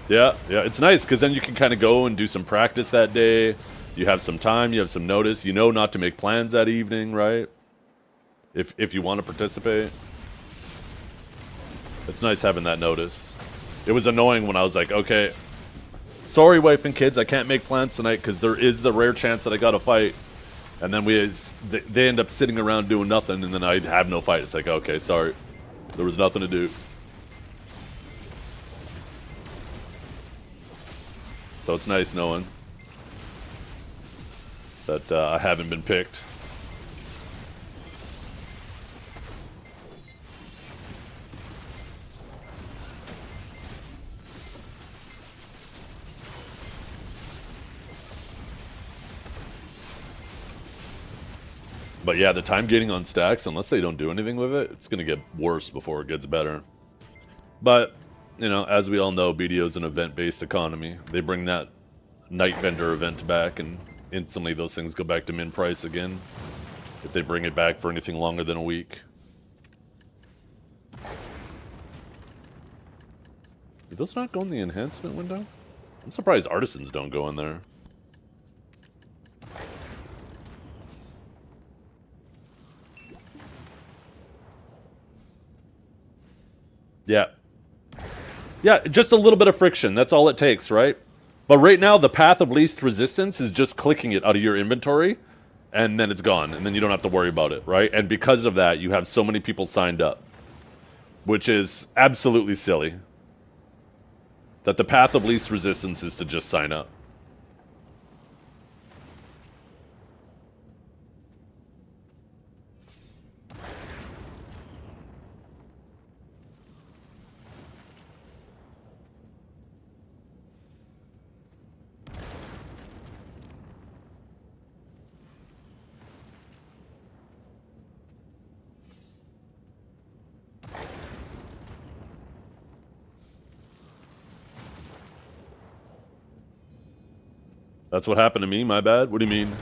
A: Yeah, it's nice, because then you can kind of go and do some practice that day. You have some time, you have some notice. You know not to make plans that evening, right? If you want to participate. It's nice having that notice. It was annoying when I was like, okay, sorry, wife and kids, I can't make plans tonight because there is the rare chance that I got to fight. And then they end up sitting around doing nothing, and then I'd have no fight. It's like, okay, sorry. There was nothing to do. So it's nice knowing that I haven't been picked. But yeah, the time gating on stacks, unless they don't do anything with it, it's going to get worse before it gets better. But, you know, as we all know, BDO is an event-based economy. They bring that night vendor event back, and instantly those things go back to min price again. If they bring it back for anything longer than a week. Do those not go in the enhancement window? I'm surprised artisans don't go in there. Yeah. Yeah, just a little bit of friction. That's all it takes, right? But right now, the path of least resistance is just clicking it out of your inventory, and then it's gone, and then you don't have to worry about it, right? And because of that, you have so many people signed up, which is absolutely silly. That the path of least resistance is to just sign up. That's what happened to me, my bad. What do you mean?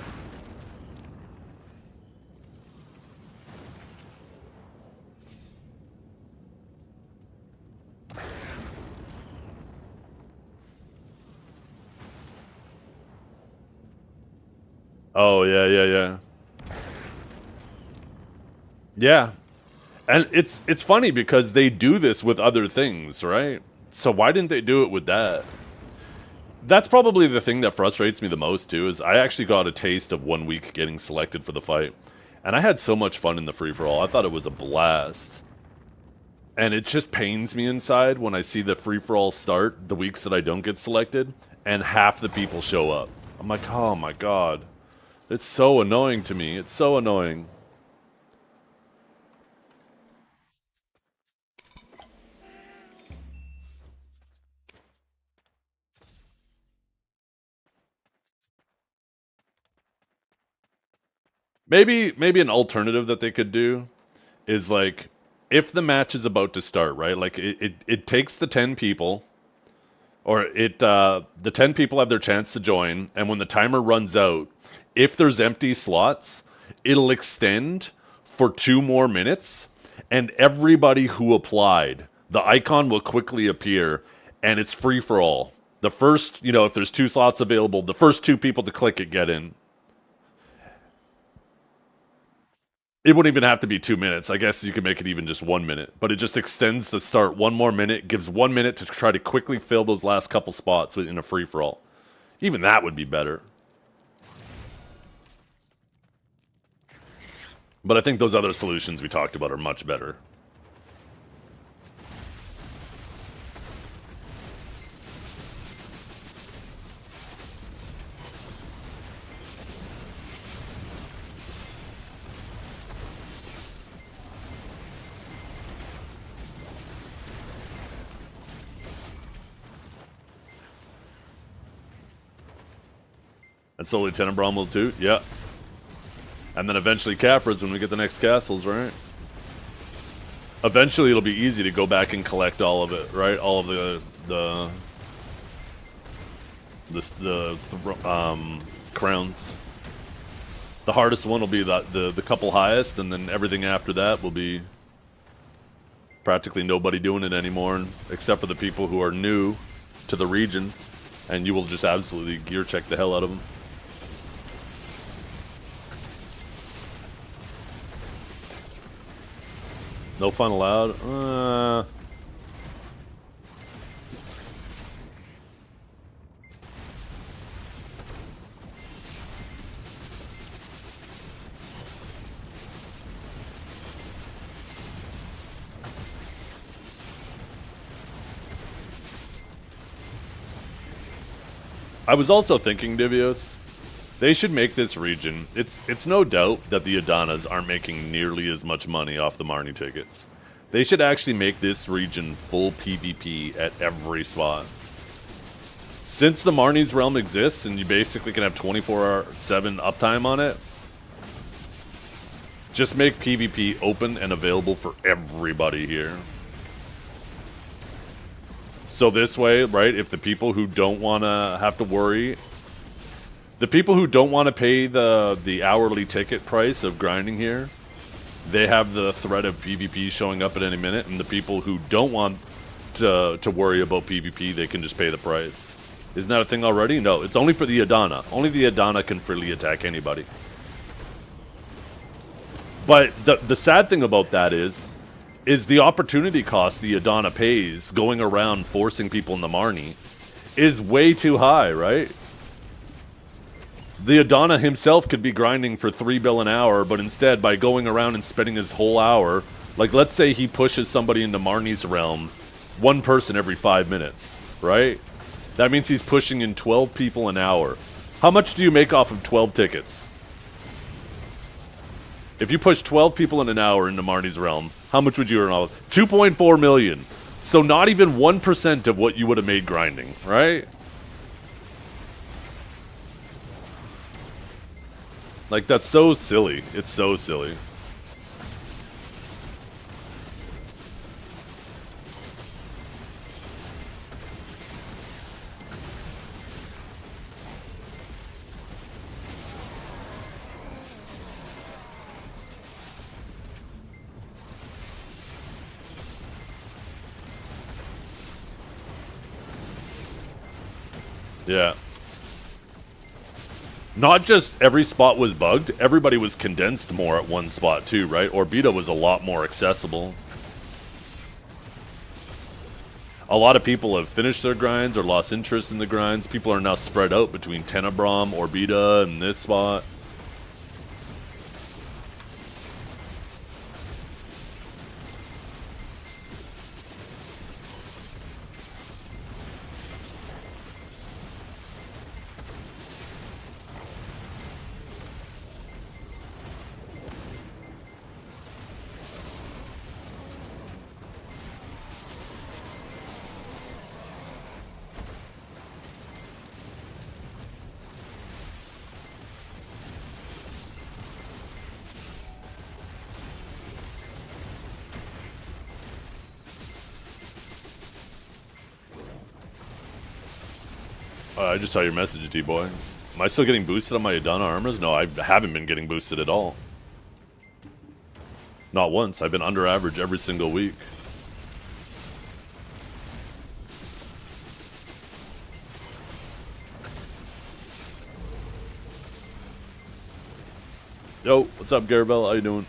A: Oh, yeah. Yeah. And it's funny because they do this with other things, right? So why didn't they do it with that? That's probably the thing that frustrates me the most, too, is I actually got a taste of 1 week getting selected for the fight. And I had so much fun in the free-for-all. I thought it was a blast. And it just pains me inside when I see the free-for-all start the weeks that I don't get selected, and half the people show up. I'm like, oh my god. It's so annoying to me. It's so annoying. Maybe an alternative that they could do is like, if the match is about to start, right? Like it takes the 10 people, or the 10 people have their chance to join, and when the timer runs out, if there's empty slots, it'll extend for 2 more minutes, and everybody who applied, the icon will quickly appear, and it's free for all. The first, if there's 2 slots available, the first 2 people to click it get in. It wouldn't even have to be 2 minutes. I guess you could make it even just 1 minute. But it just extends the start 1 more minute, gives 1 minute to try to quickly fill those last couple spots in a free-for-all. Even that would be better. But I think those other solutions we talked about are much better. And so Lieutenant Bromwell too? Yeah. And then eventually Capras when we get the next castles, right? Eventually it'll be easy to go back and collect all of it, right? All of the crowns. The hardest one will be the couple highest, and then everything after that will be practically nobody doing it anymore, except for the people who are new to the region, and you will just absolutely gear check the hell out of them. No fun allowed? I was also thinking, Divios, they should make this region. It's no doubt that the Adanas aren't making nearly as much money off the Marnie tickets. They should actually make this region full PvP at every spot. Since the Marnie's Realm exists and you basically can have 24/7 uptime on it, just make PvP open and available for everybody here. So this way, right, if the people who don't want to have to worry, the people who don't want to pay the hourly ticket price of grinding here, they have the threat of PvP showing up at any minute, and the people who don't want to worry about PvP, they can just pay the price. Isn't that a thing already? No, it's only for the Adana. Only the Adana can freely attack anybody. But the sad thing about that is the opportunity cost the Adana pays going around forcing people in the Marnie is way too high, right? The Adana himself could be grinding for 3 bill an hour, but instead, by going around and spending his whole hour, like let's say he pushes somebody into Marnie's realm, one person every 5 minutes, right? That means he's pushing in 12 people an hour. How much do you make off of 12 tickets? If you push 12 people in an hour into Marnie's realm, how much would you earn off? 2.4 million. So not even 1% of what you would have made grinding, right? Like, that's so silly. It's so silly. Yeah. Not just every spot was bugged, everybody was condensed more at one spot too, right? Orbita was a lot more accessible. A lot of people have finished their grinds or lost interest in the grinds. People are now spread out between Tenebrom, Orbita, and this spot. I just saw your message, D-Boy. Am I still getting boosted on my Adana armors? No, I haven't been getting boosted at all. Not once. I've been under average every single week. Yo, what's up, Garavel? How you doing?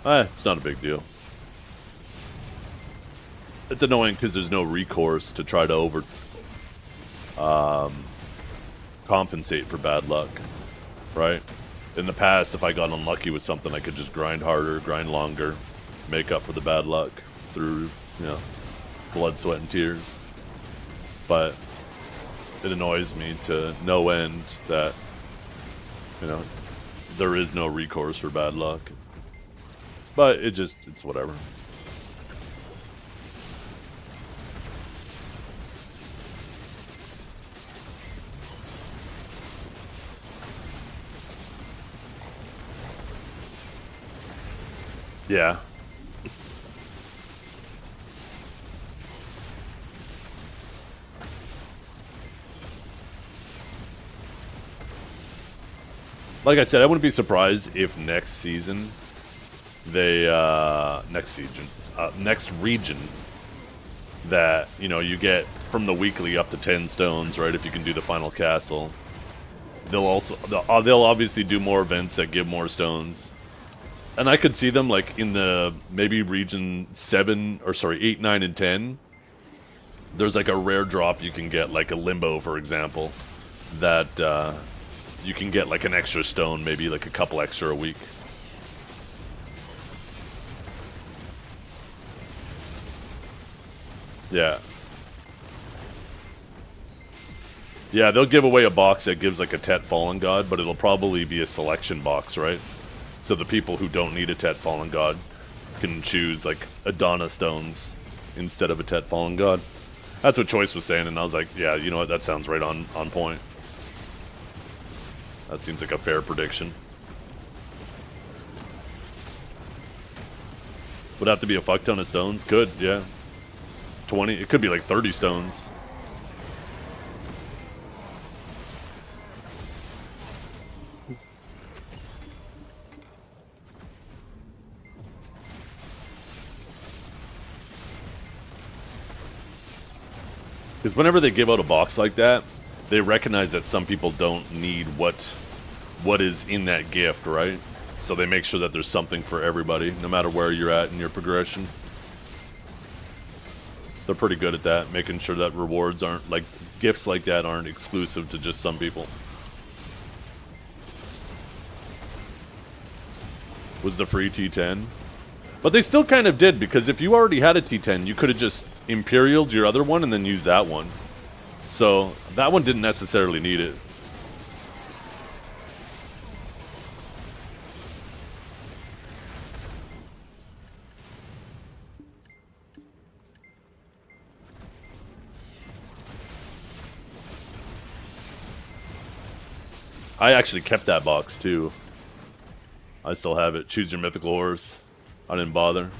A: It's not a big deal. It's annoying because there's no recourse to try to compensate for bad luck, right? In the past, if I got unlucky with something, I could just grind harder, grind longer, make up for the bad luck through, you know, blood, sweat, and tears. But it annoys me to no end that, you know, there is no recourse for bad luck. But it's whatever. Yeah. Like I said, I wouldn't be surprised if next season they next region that, you know, you get from the weekly up to 10 stones, right? If you can do the final castle, they'll obviously do more events that give more stones, and I could see them like in the maybe region 8, 9, and 10. There's like a rare drop you can get, like a limbo, for example, that you can get like an extra stone, maybe like a couple extra a week. Yeah. Yeah, they'll give away a box that gives like a Tet Fallen God, but it'll probably be a selection box, right? So the people who don't need a Tet Fallen God can choose like Adana stones instead of a Tet Fallen God. That's what Choice was saying, and I was like, yeah, you know what, that sounds right on point. That seems like a fair prediction. Would have to be a fuck ton of stones? Could, yeah. 20, it could be like 30 stones. Because whenever they give out a box like that, they recognize that some people don't need what is in that gift, right? So they make sure that there's something for everybody, no matter where you're at in your progression. They're pretty good at that, making sure that rewards aren't, like, gifts like that aren't exclusive to just some people. Was the free T10? But they still kind of did, because if you already had a T10, you could have just Imperialed your other one and then used that one. So that one didn't necessarily need it. I actually kept that box too. I still have it. Choose your mythical horse. I didn't bother.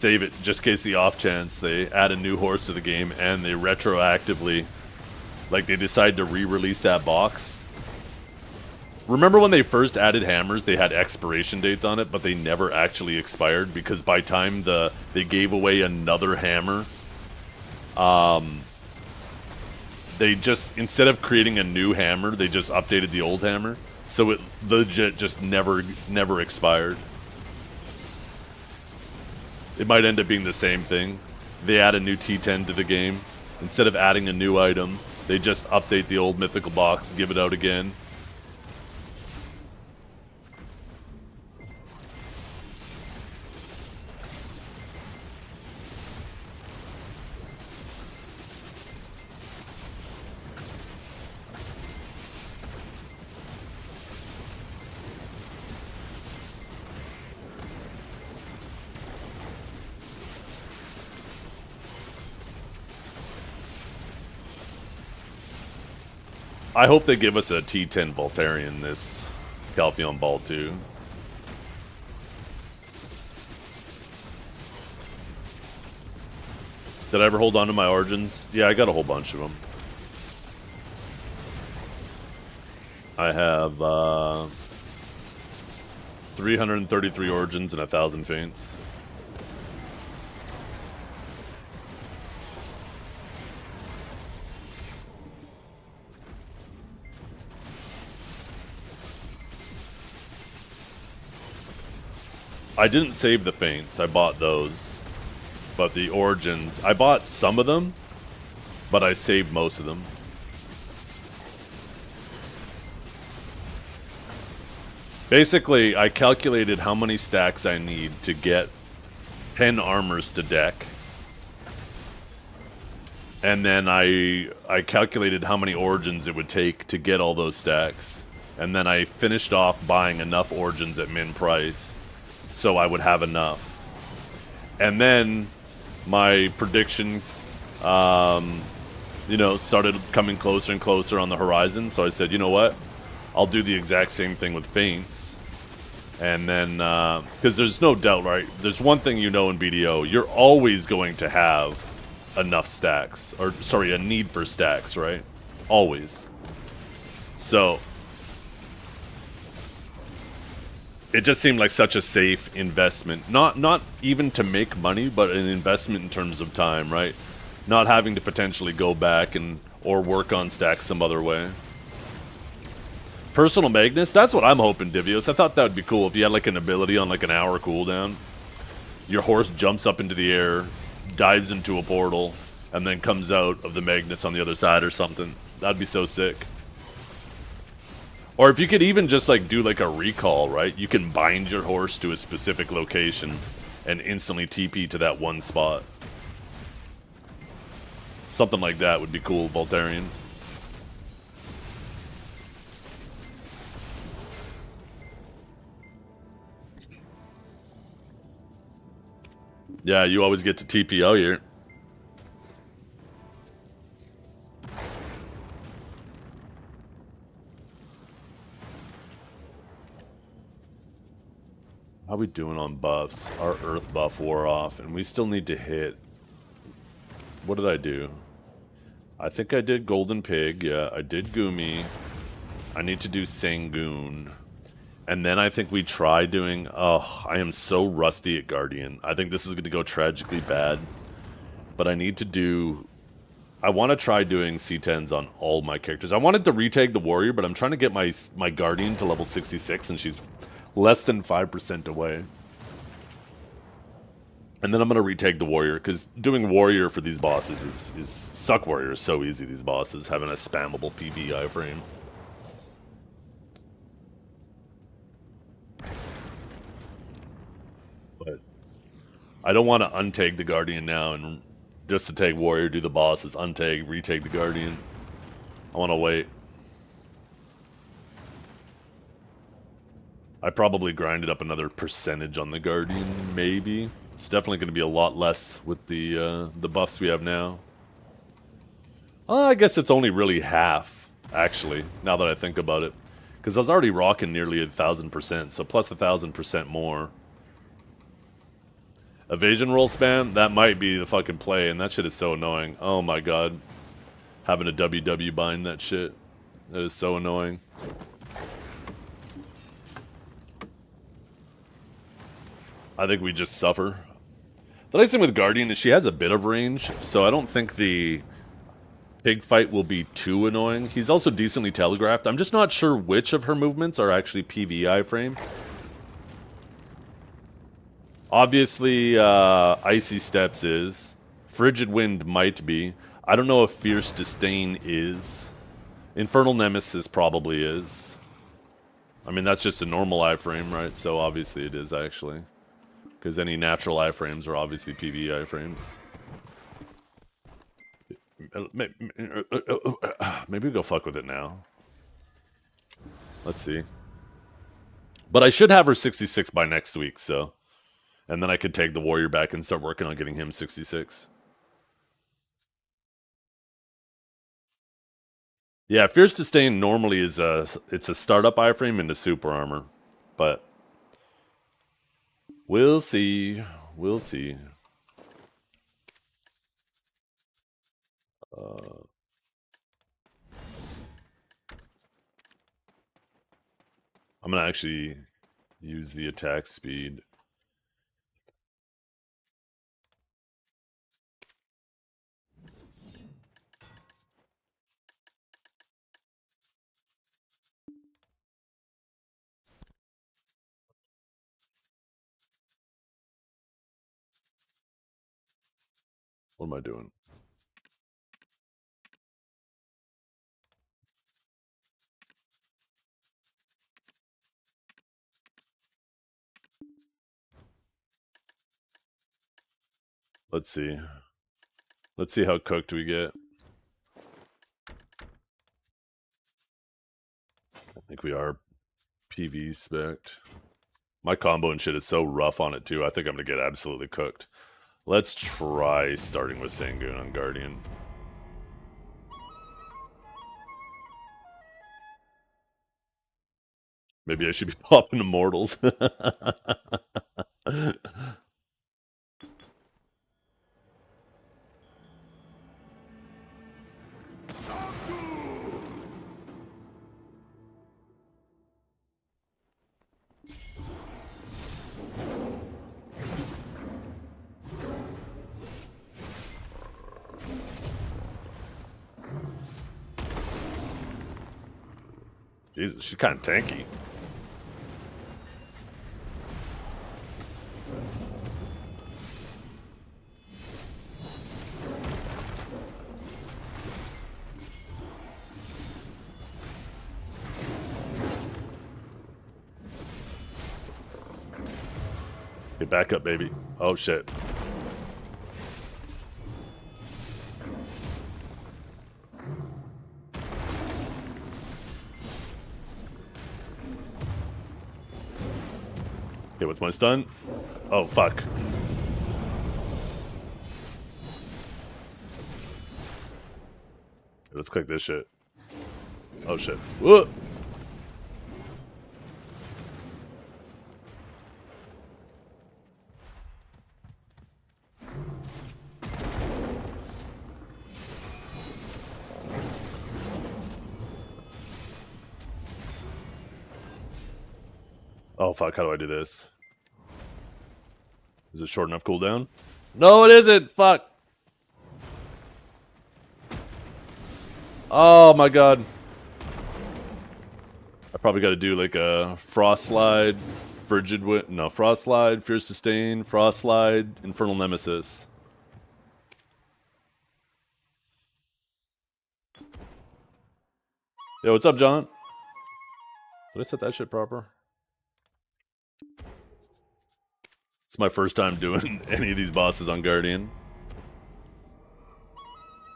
A: David, just in case the off chance they add a new horse to the game and they retroactively, like they decide to re-release that box. Remember when they first added hammers, they had expiration dates on it, but they never actually expired because by time they gave away another hammer, they just, instead of creating a new hammer, they just updated the old hammer. So it legit just never expired. It might end up being the same thing. They add a new T10 to the game. Instead of adding a new item, they just update the old mythical box, give it out again. I hope they give us a T10 Voltarian this Calpheon Ball 2. Did I ever hold on to my Origins? Yeah, I got a whole bunch of them. I have 333 Origins and 1,000 Feints. I didn't save the Feints, I bought those. But the Origins, I bought some of them, but I saved most of them. Basically, I calculated how many stacks I need to get 10 armors to deck. And then I calculated how many Origins it would take to get all those stacks. And then I finished off buying enough Origins at min price so I would have enough. And then my prediction, you know, started coming closer and closer on the horizon. So I said, you know what? I'll do the exact same thing with Feints. And then, because there's no doubt, right? There's one thing you know in BDO, you're always going to have enough stacks. Or, sorry, a need for stacks, right? Always. So it just seemed like such a safe investment. Not even to make money, but an investment in terms of time, right? Not having to potentially go back or work on stacks some other way. Personal Magnus, that's what I'm hoping, Divios. I thought that would be cool if you had like an ability on like an hour cooldown. Your horse jumps up into the air, dives into a portal, and then comes out of the Magnus on the other side or something. That'd be so sick. Or if you could even just like do like a recall, right? You can bind your horse to a specific location and instantly TP to that one spot. Something like that would be cool, Voltarian. Yeah, you always get to TP out here. How we doing on buffs? Our earth buff wore off, and we still need to hit. What did I do? I think I did Golden Pig. Yeah, I did Gumi. I need to do Sangoon. And then I think we try doing... Oh, I am so rusty at Guardian. I think this is going to go tragically bad. But I need to do... I want to try doing C10s on all my characters. I wanted to retag the Warrior, but I'm trying to get my Guardian to level 66, and she's less than 5% away. And then I'm going to retake the Warrior, because doing Warrior for these bosses is... Suck Warrior is so easy, these bosses, having a spammable PV iframe. But I don't want to untag the Guardian now, and just to take Warrior, do the bosses, untag, retake the Guardian. I want to wait. I probably grinded up another percentage on the Guardian, maybe. It's definitely going to be a lot less with the buffs we have now. I guess it's only really half, actually, now that I think about it. Because I was already rocking nearly 1,000%, so plus 1,000% more. Evasion roll spam? That might be the fucking play, and that shit is so annoying. Oh my god. Having a WW bind that shit. That is so annoying. I think we just suffer. The nice thing with Guardian is she has a bit of range, so I don't think the pig fight will be too annoying. He's also decently telegraphed. I'm just not sure which of her movements are actually PV iframe. Obviously, Icy Steps is. Frigid Wind might be. I don't know if Fierce Disdain is. Infernal Nemesis probably is. I mean, that's just a normal iframe, right? So obviously it is, actually. Because any natural iframes are obviously PV iframes. Maybe we go fuck with it now. Let's see. But I should have her 66 by next week, so... And then I could take the Warrior back and start working on getting him 66. Yeah, Fierce Disdain normally is it's a startup iframe into super armor. But we'll see. We'll see. I'm gonna actually use the attack speed. What am I doing? Let's see. Let's see how cooked we get. I think we are PV spec'd. My combo and shit is so rough on it too. I think I'm gonna get absolutely cooked. Let's try starting with Sangoon on Guardian. Maybe I should be popping Immortals. Jesus, she's kind of tanky. Get back up, baby. Oh, shit. Okay, what's my stun? Oh, fuck. Let's click this shit. Oh, shit. Whoa! Oh, fuck. How do I do this? Is it short enough cooldown? No, it isn't! Fuck! Oh, my God. I probably got to do like a Frost Slide, Frigid Wind. No, Frost Slide, Fierce Sustain, Frost Slide, Infernal Nemesis. Yo, what's up, John? Did I set that shit proper? It's my first time doing any of these bosses on Guardian.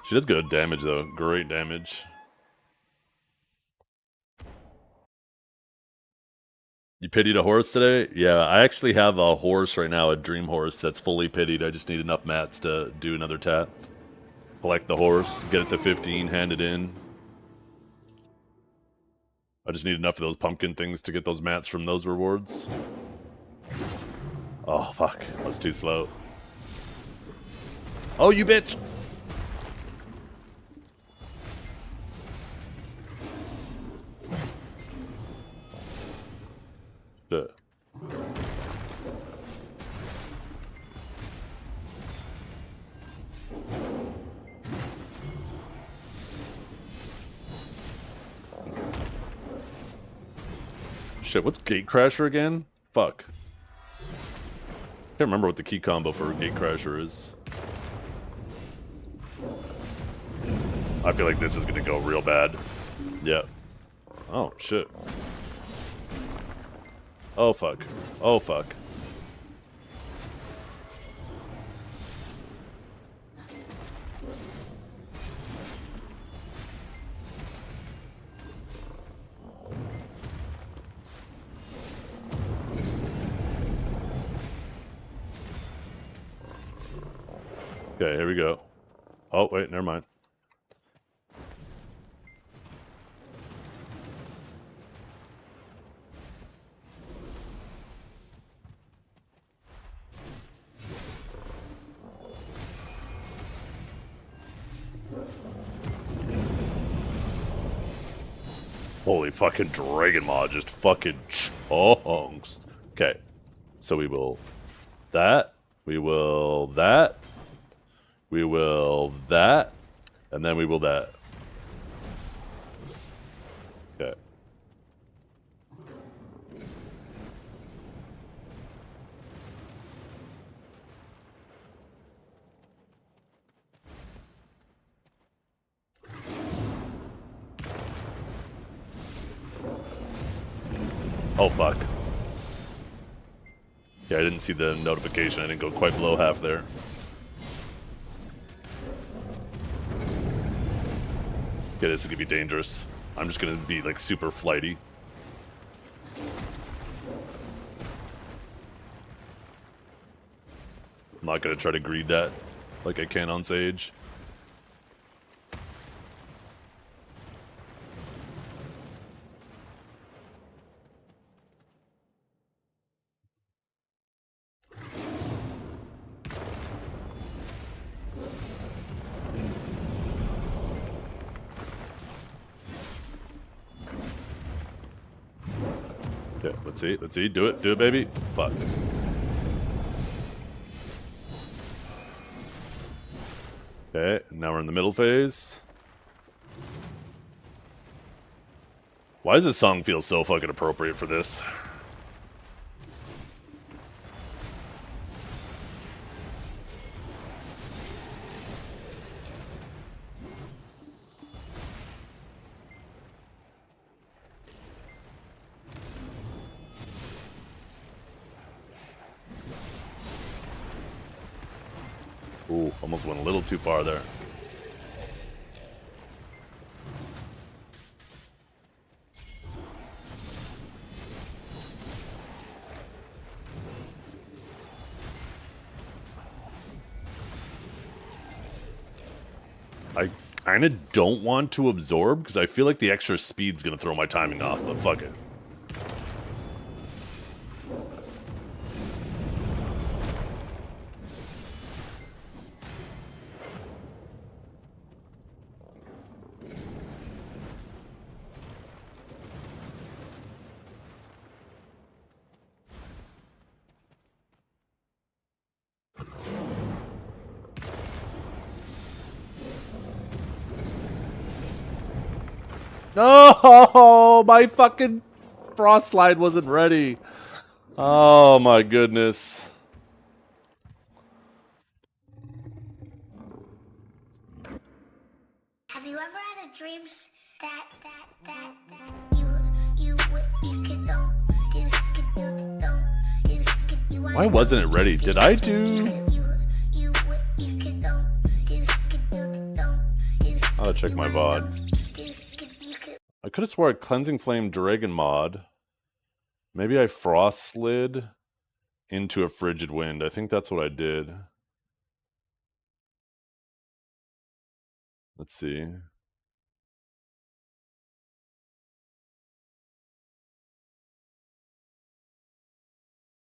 A: She does good damage, though. Great damage. You pitied a horse today? Yeah, I actually have a horse right now, a dream horse that's fully pitied. I just need enough mats to do another tap. Collect the horse, get it to 15, hand it in. I just need enough of those pumpkin things to get those mats from those rewards. Oh, fuck. That's too slow. Oh, you bitch! Shit. Shit, what's Gatecrasher again? Fuck. Can't remember what the key combo for Gatecrasher is. I feel like this is gonna go real bad. Yeah. Oh, shit. Oh, fuck. Oh, fuck. Okay, here we go. Oh, wait, never mind. Holy fucking Dragon Maw, just fucking chunks. Okay, so we will that, we will that, we will that, and then we will that. Okay. Oh, fuck. Yeah, I didn't see the notification. I didn't go quite below half there. Okay, this is gonna be dangerous. I'm just gonna be, like, super flighty. I'm not gonna try to greed that like I can on Sage. Okay, let's see, do it, baby. Fuck. Okay, now we're in the middle phase. Why does this song feel so fucking appropriate for this? Ooh, almost went a little too far there. I kind of don't want to absorb because I feel like the extra speed's going to throw my timing off, but fuck it. No, my fucking frost slide wasn't ready. Oh my goodness.
C: Have you ever had a dream that you could don't you
A: Why wasn't it ready? Did I do? I'll check my VOD. I could have swore I Cleansing Flame Dragon mod. Maybe I frost slid into a Frigid Wind. I think that's what I did. Let's see.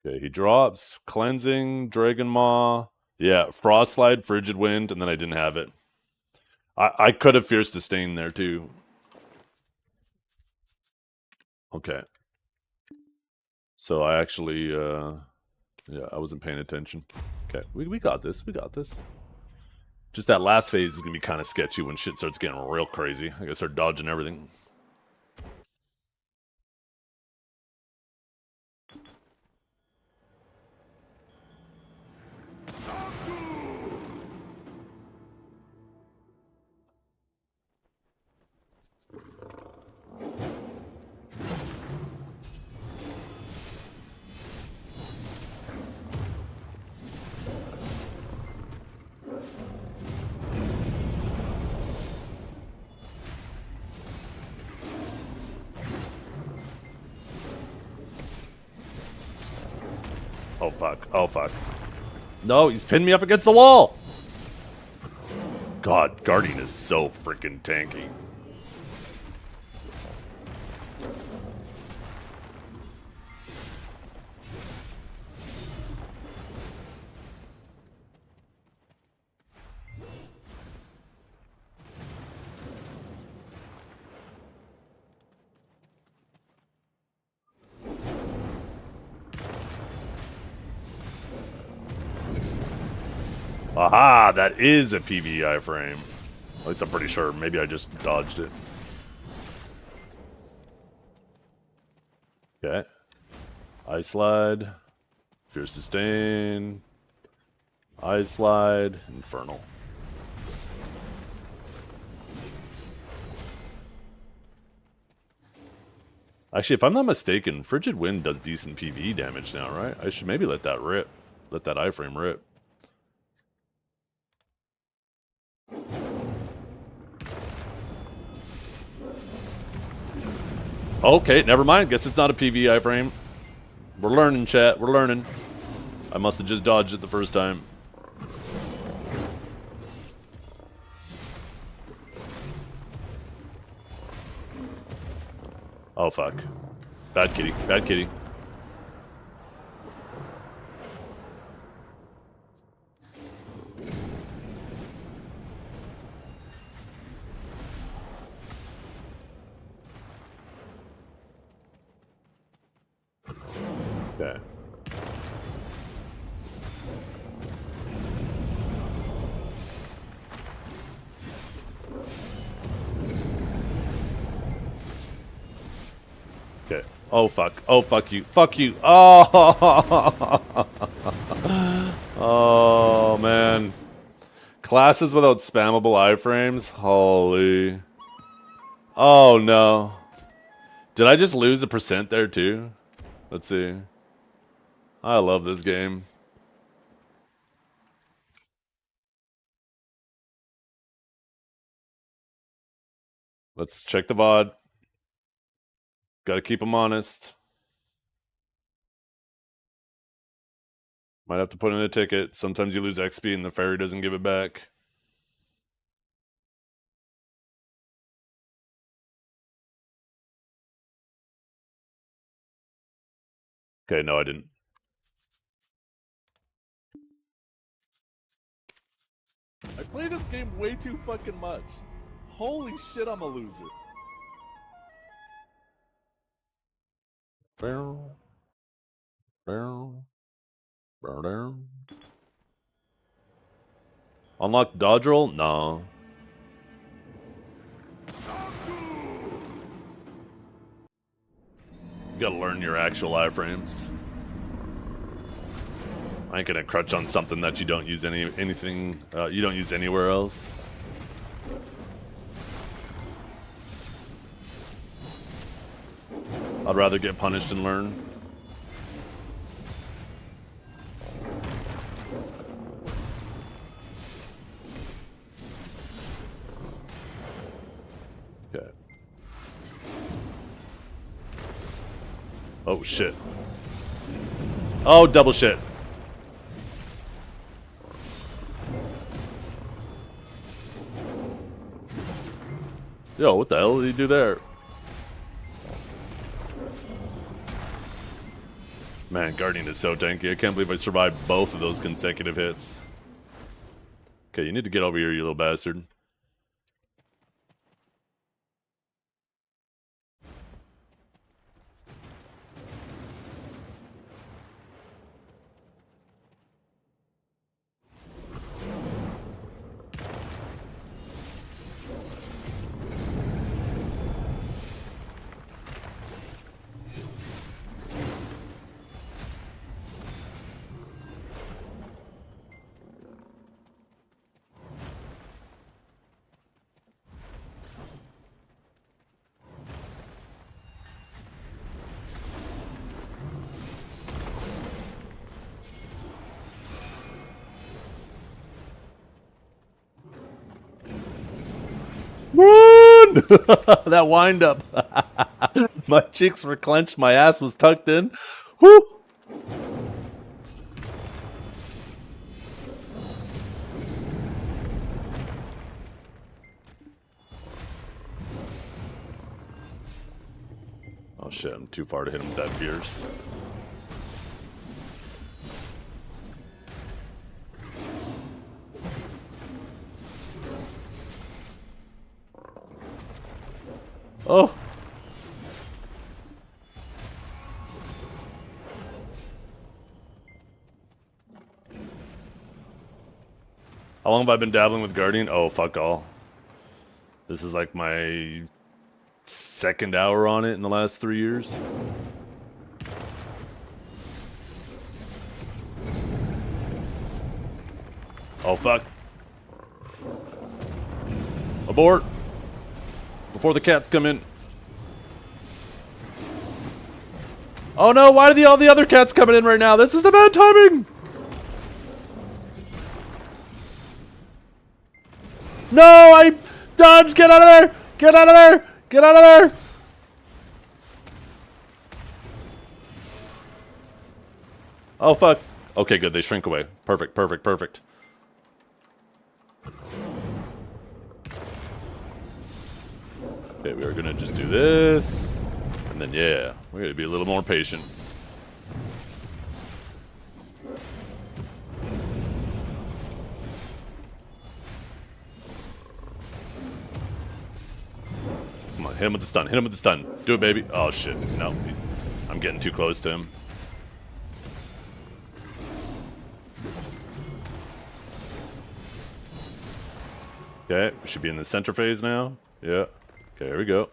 A: Okay, he drops Cleansing, Dragon Maw. Yeah, Frost Slide, Frigid Wind, and then I didn't have it. I could have Fierce Disdain there too. Okay. So I actually, yeah, I wasn't paying attention. Okay, we got this. We got this. Just that last phase is going to be kind of sketchy when shit starts getting real crazy. I gotta start dodging everything. Oh fuck. Oh fuck. No, he's pinned me up against the wall. God, Guardian is so freaking tanky. Aha, that is a PVI frame. At least I'm pretty sure. Maybe I just dodged it. Okay. Ice Slide. Fierce Disdain. Ice Slide. Infernal. Actually, if I'm not mistaken, Frigid Wind does decent PvE damage now, right? I should maybe let that rip. Let that iframe rip. Okay, never mind. Guess it's not a PvE iframe. We're learning, chat. We're learning. I must have just dodged it the first time. Oh, fuck. Bad kitty. Bad kitty. Okay. Okay. Oh, fuck. Oh, fuck you. Fuck you. Oh! Oh, man. Classes without spammable iframes? Holy. Oh, no. Did I just lose a percent there, too? Let's see. I love this game. Let's check the VOD. Gotta keep them honest. Might have to put in a ticket. Sometimes you lose XP and the fairy doesn't give it back. Okay, no, I didn't. I play this game way too fucking much. Holy shit, I'm a loser. Bow. Bow. Bow down. Unlock dodge roll? No. You gotta learn your actual iframes. I ain't gonna crutch on something that you don't use anything you don't use anywhere else. I'd rather get punished and learn. Okay. Oh shit. Oh, double shit. Yo, what the hell did he do there? Man, Guardian is so tanky. I can't believe I survived both of those consecutive hits. Okay, you need to get over here, you little bastard. Run! That wind up. My cheeks were clenched, my ass was tucked in. Whoo! Oh shit, I'm too far to hit him with that fierce. Oh! How long have I been dabbling with Guardian? Oh, fuck all. This is like my second hour on it in the last 3 years. Oh, fuck. Abort! Before the cats come in. Oh no, why are all the other cats coming in right now? This is the bad timing! No, I dodged! Get out of there! Get out of there! Get out of there! Oh fuck. Okay, good, they shrink away. Perfect, perfect, perfect. Okay, we are gonna just do this. And then yeah, we're gonna be a little more patient. Come on, hit him with the stun, hit him with the stun. Do it, baby. Oh shit, no. I'm getting too close to him. Okay, we should be in the center phase now. Yeah. Okay, here we go.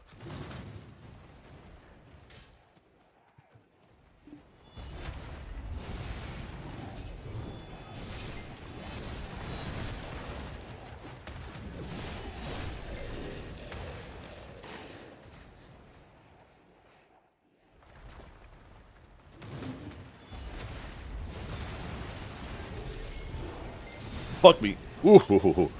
A: Fuck me. Ooh.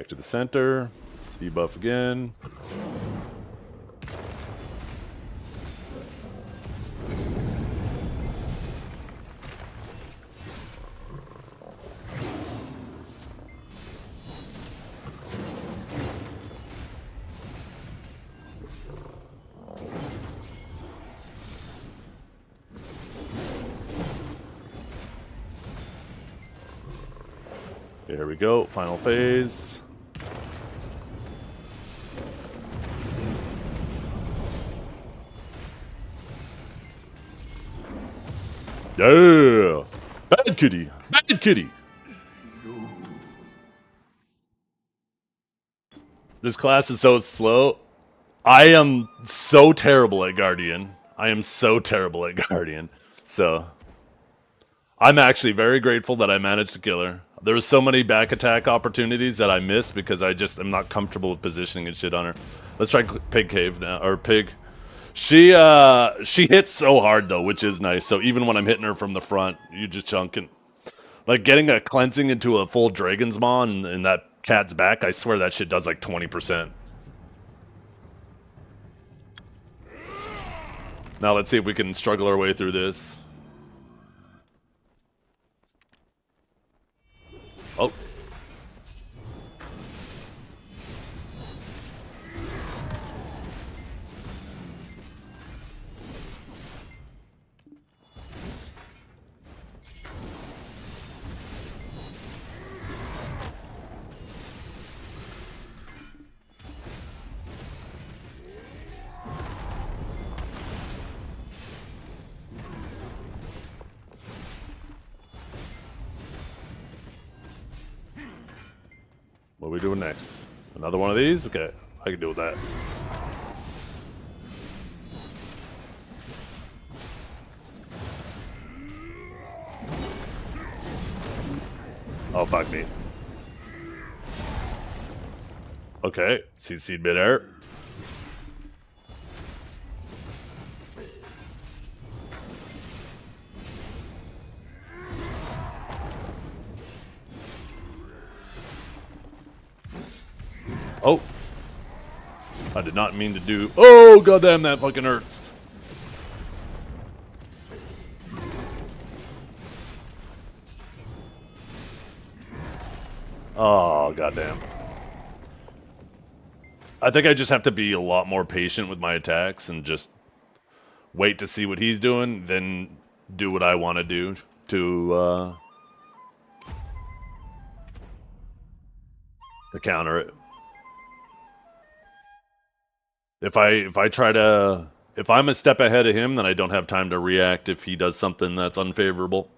A: Back to the center. Let's debuff again. Here we go, final phase. Yeah! Bad kitty! Bad kitty! This class is so slow. I am so terrible at Guardian. I am so terrible at Guardian. So, I'm actually very grateful that I managed to kill her. There were so many back attack opportunities that I missed because I just am not comfortable with positioning and shit on her. Let's try Pig Cave now, or Pig. She hits so hard though, which is nice. So even when I'm hitting her from the front, you just chunking. Like getting a cleansing into a full Dragon's Maw and that cat's back, I swear that shit does like 20%. Now let's see if we can struggle our way through this. Oh. What are we doing next? Another one of these? Okay, I can deal with that. Oh, fuck me. Okay, seed midair. Oh. I did not mean to do... Oh, goddamn, that fucking hurts. Oh, goddamn. I think I just have to be a lot more patient with my attacks and just wait to see what he's doing, then do what I want to do to counter it. If I'm a step ahead of him, then I don't have time to react if he does something that's unfavorable.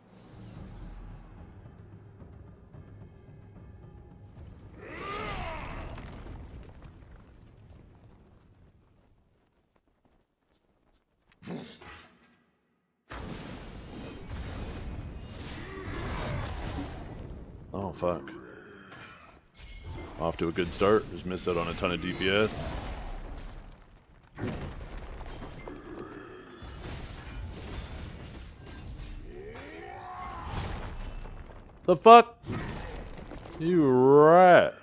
A: Oh, fuck. Off to a good start. Just missed out on a ton of DPS. The fuck? You rat.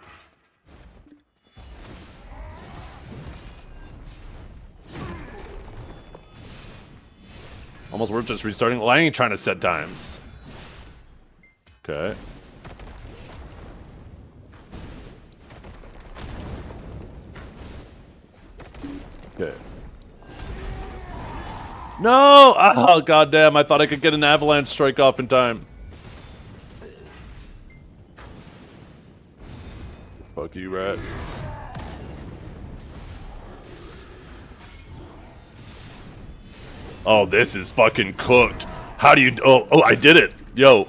A: Almost worth just restarting. Well, I ain't trying to set times. Okay. Okay. No! Oh, goddamn. I thought I could get an avalanche strike off in time. Fuck you, rat. Oh, this is fucking cooked. How do you... Oh, I did it. Yo.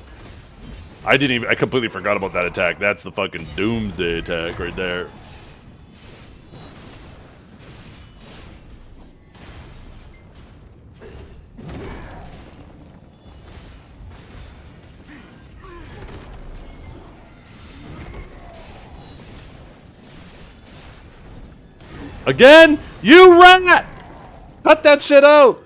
A: I completely forgot about that attack. That's the fucking doomsday attack right there. Again? You rat! Cut that shit out!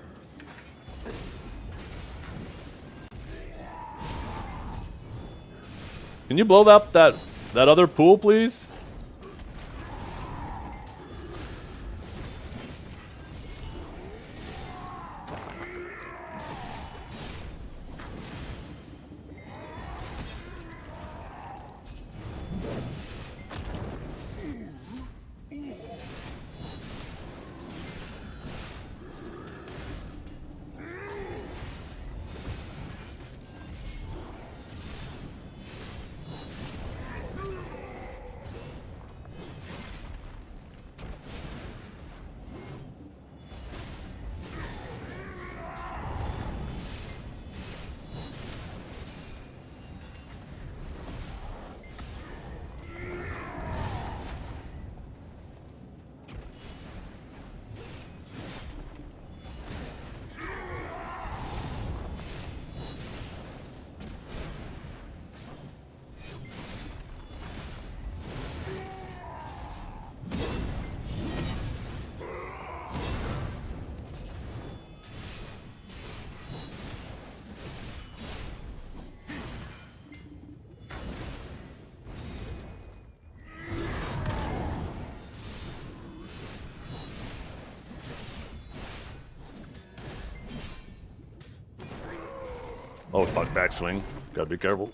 A: Can you blow up that other pool, please? Oh, fuck, backswing. Gotta be careful.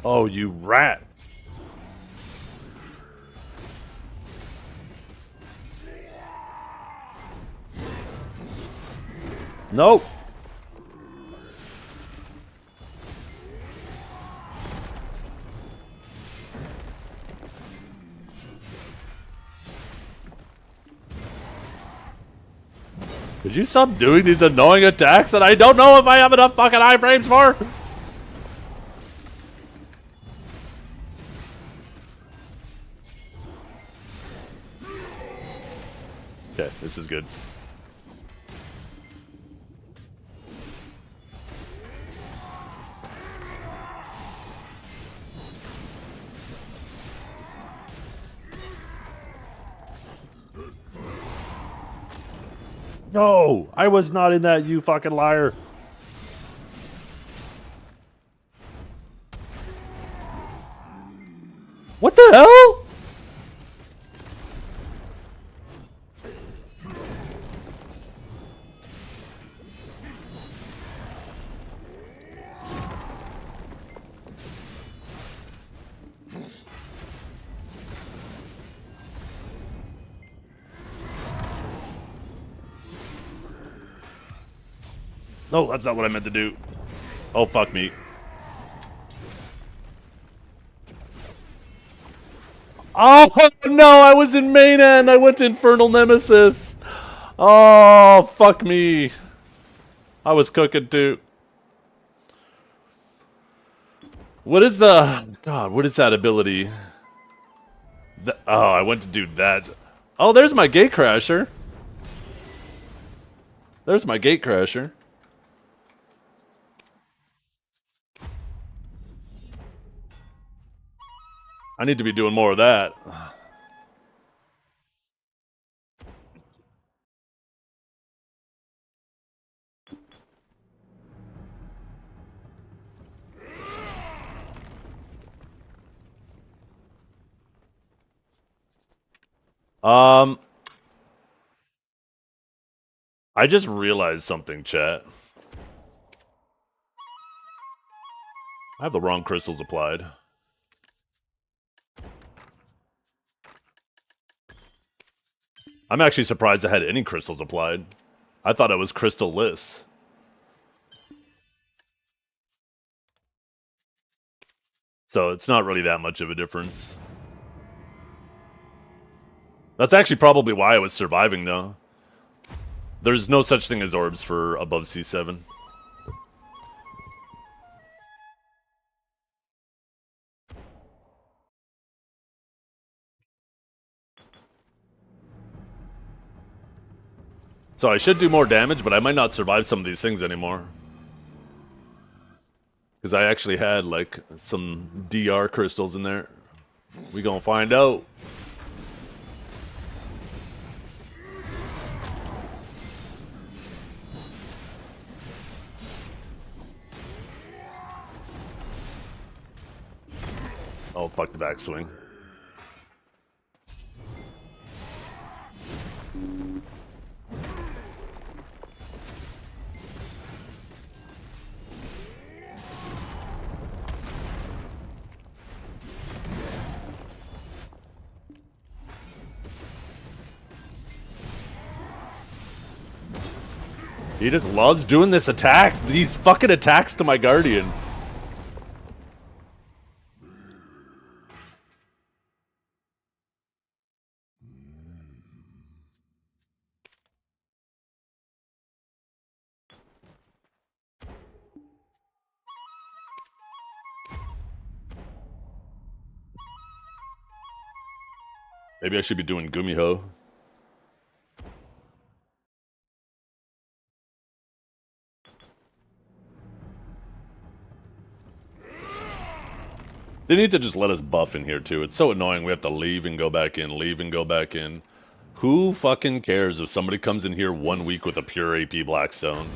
A: Oh, you rat. Nope. Could you stop doing these annoying attacks that I don't know if I have enough fucking iframes for? Okay, this is good. No, I was not in that, you fucking liar. What the hell? No, that's not what I meant to do. Oh, fuck me. Oh, no, I was in main end. I went to Infernal Nemesis. Oh, fuck me. I was cooking too. What is the... God, what is that ability? Oh, I went to do that. Oh, there's my gate crasher. There's my gate crasher. I need to be doing more of that. I just realized something, chat. I have the wrong crystals applied. I'm actually surprised I had any crystals applied. I thought it was crystal-less. So it's not really that much of a difference. That's actually probably why I was surviving, though. There's no such thing as orbs for above C7. So I should do more damage, but I might not survive some of these things anymore. Because I actually had, like, some DR crystals in there. We gonna find out. Oh, fuck the backswing. He just loves doing this attack. These fucking attacks to my Guardian. Maybe I should be doing Gumiho. They need to just let us buff in here, too. It's so annoying we have to leave and go back in, leave and go back in. Who fucking cares if somebody comes in here 1 week with a pure AP Blackstone?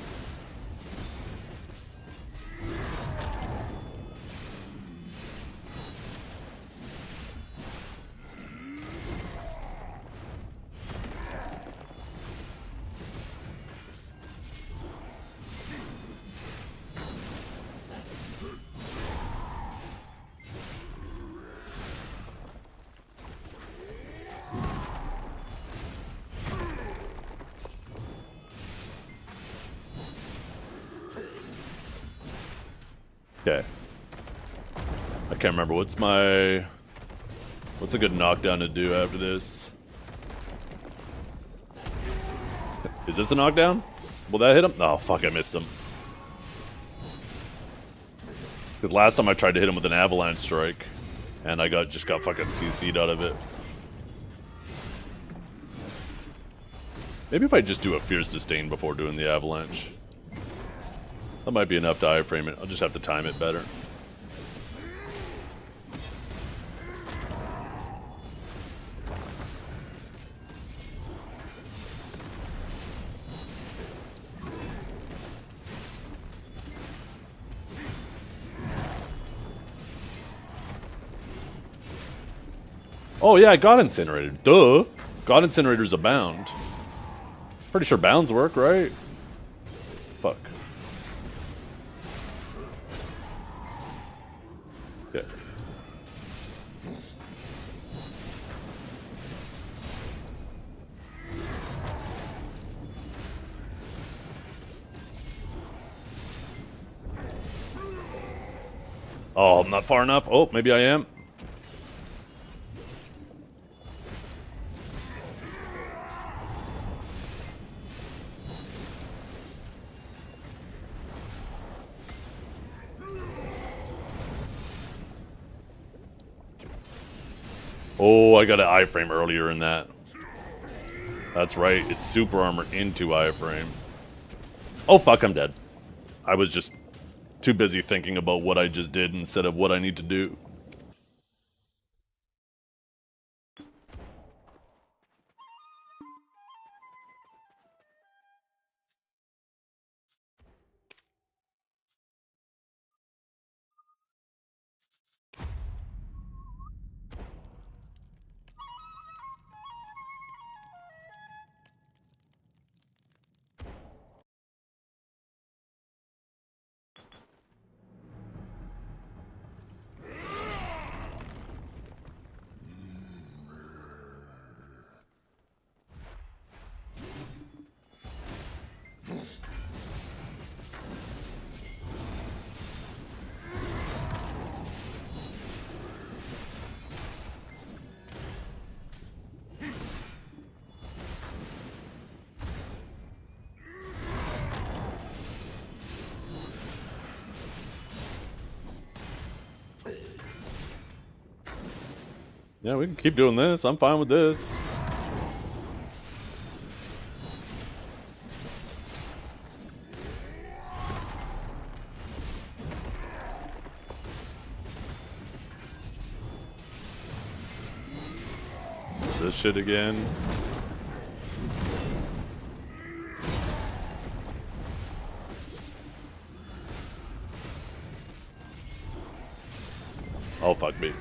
A: Okay. I can't remember. What's a good knockdown to do after this? Is this a knockdown? Will that hit him? Oh, fuck, I missed him. Because last time I tried to hit him with an avalanche strike, and I just got fucking CC'd out of it. Maybe if I just do a Fierce Disdain before doing the avalanche. That might be enough to iframe it. I'll just have to time it better. Oh yeah, I got incinerated. Duh. God incinerators abound. Pretty sure bounds work, right? Fuck. Yeah. Oh, I'm not far enough. Oh, maybe I am. Oh, I got an iframe earlier in that. That's right. It's super armor into iframe. Oh, fuck, I'm dead. I was just too busy thinking about what I just did instead of what I need to do. Yeah, we can keep doing this. I'm fine with this. This shit again. Oh, fuck me.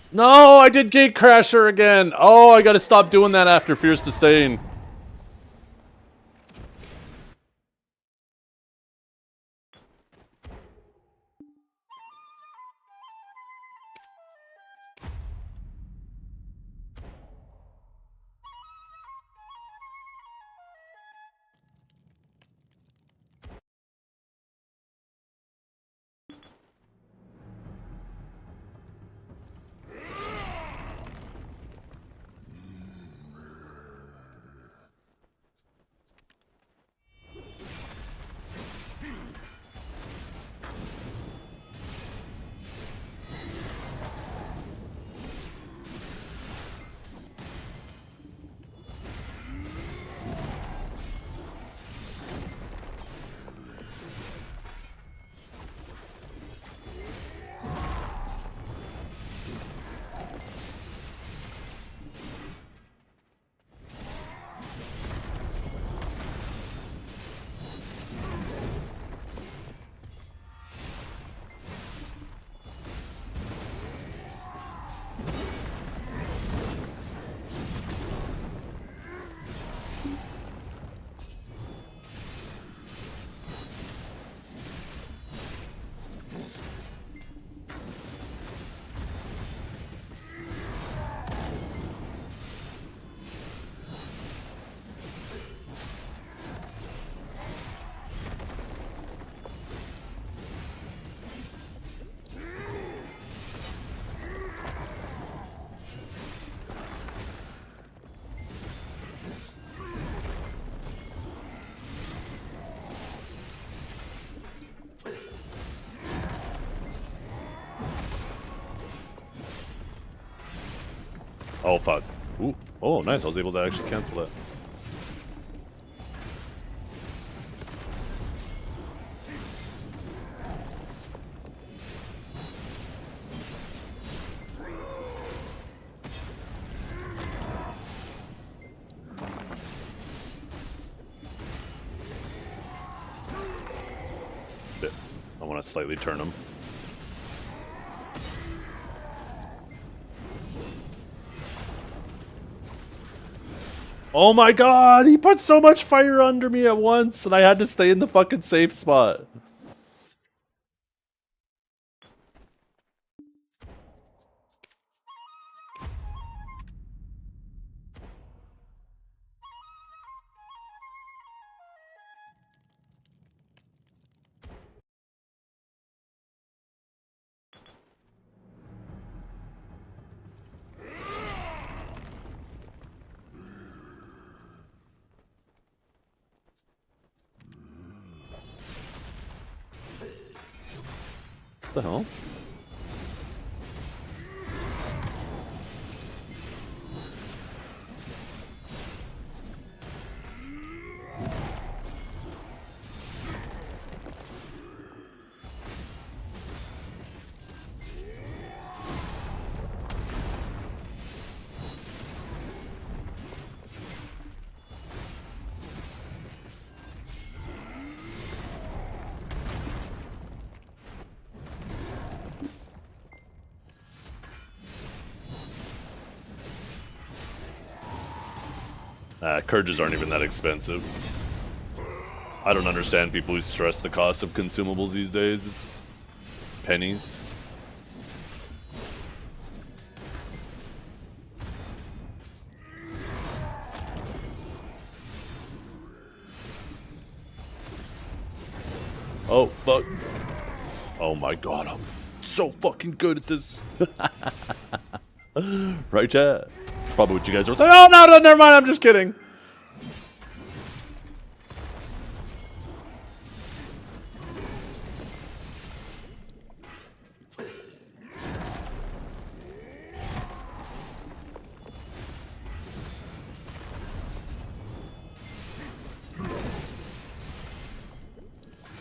A: No, I did Gate Crasher again. Oh, I gotta stop doing that after Fierce Disdain. Oh, fuck. Ooh. Oh, nice. I was able to actually cancel that. I want to slightly turn him. Oh my god, he put so much fire under me at once, and I had to stay in the fucking safe spot. What the hell? Courages aren't even that expensive. I don't understand people who stress the cost of consumables these days. It's pennies. Oh, fuck. Oh my god, I'm so fucking good at this. Right, chat? That's probably what you guys are saying. Oh, no, no, never mind. I'm just kidding.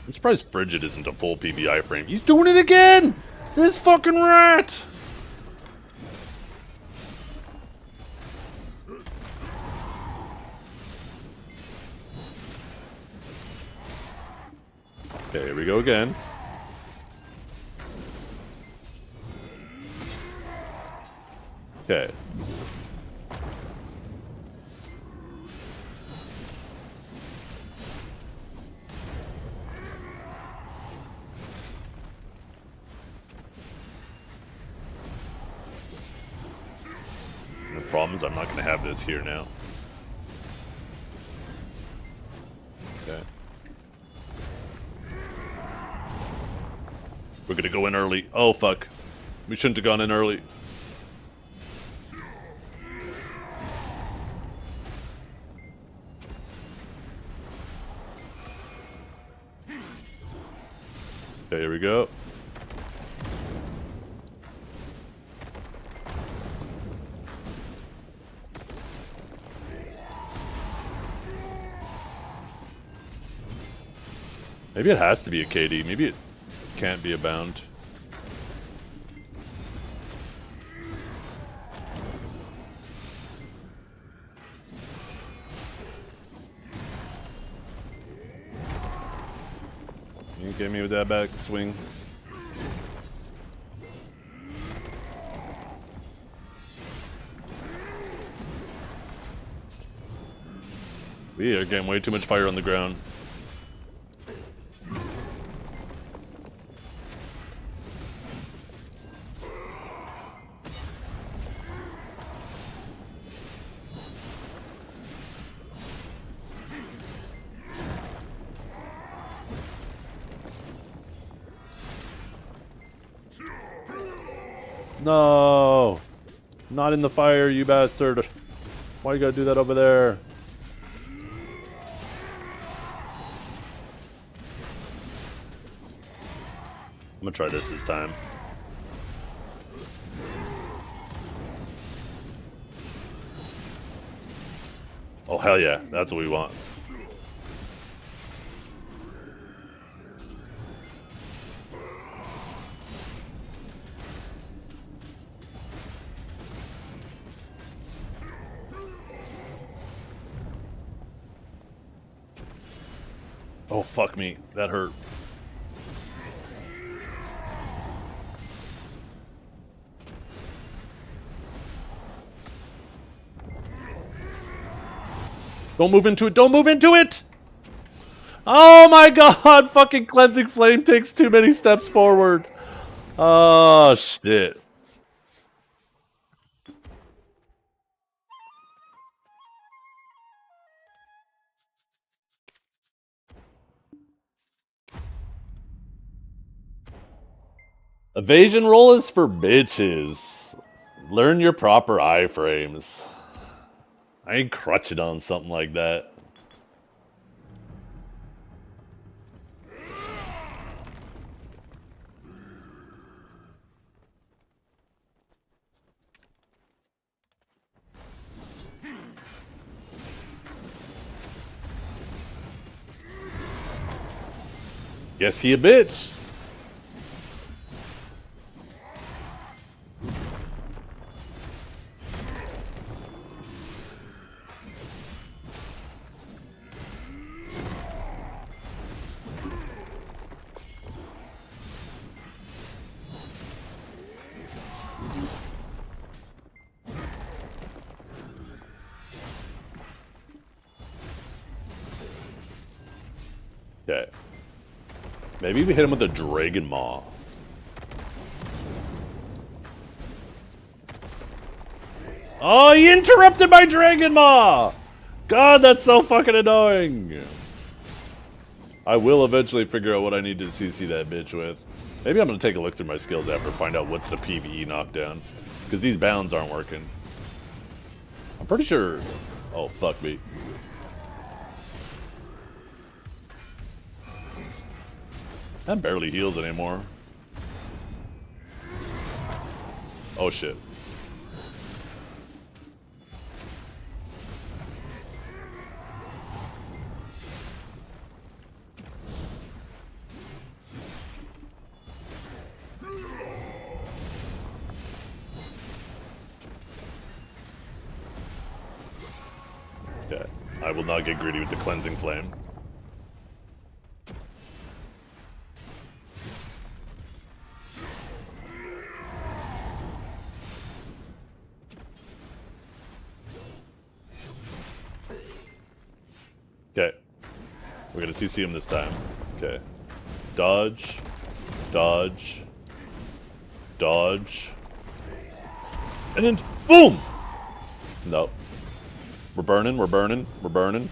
A: I'm surprised Frigid isn't a full PVI frame. He's doing it again! This fucking rat! Okay, here we go again. Okay. The problem is I'm not going to have this here now. Okay. We're going to go in early. Oh, fuck. We shouldn't have gone in early. Okay, here we go. Maybe it has to be a KD. Maybe it can't be a bound. You get me with that back swing. We are getting way too much fire on the ground. No! Not in the fire, you bastard. Why you gotta do that over there? I'm gonna try this time. hell yeah. That's what we want. Oh, fuck me. That hurt. Don't move into it. Don't move into it! Oh my god! Fucking Cleansing Flame takes too many steps forward. Oh, shit. Evasion roll is for bitches. Learn your proper iframes. I ain't crutching on something like that. Guess he a bitch. Okay. Maybe we hit him with a Dragon Maw. Oh, he interrupted my Dragon Maw! God, that's so fucking annoying. I will eventually figure out what I need to CC that bitch with. Maybe I'm gonna take a look through my skills after and find out what's the PvE knockdown. Because these bounds aren't working. I'm pretty sure... Oh, fuck me. That barely heals anymore. Oh shit. Okay. I will not get greedy with the Cleansing Flame. Okay. We're gonna CC him this time. Okay. Dodge. Dodge. Dodge. And then boom! Nope. We're burning, we're burning, we're burning.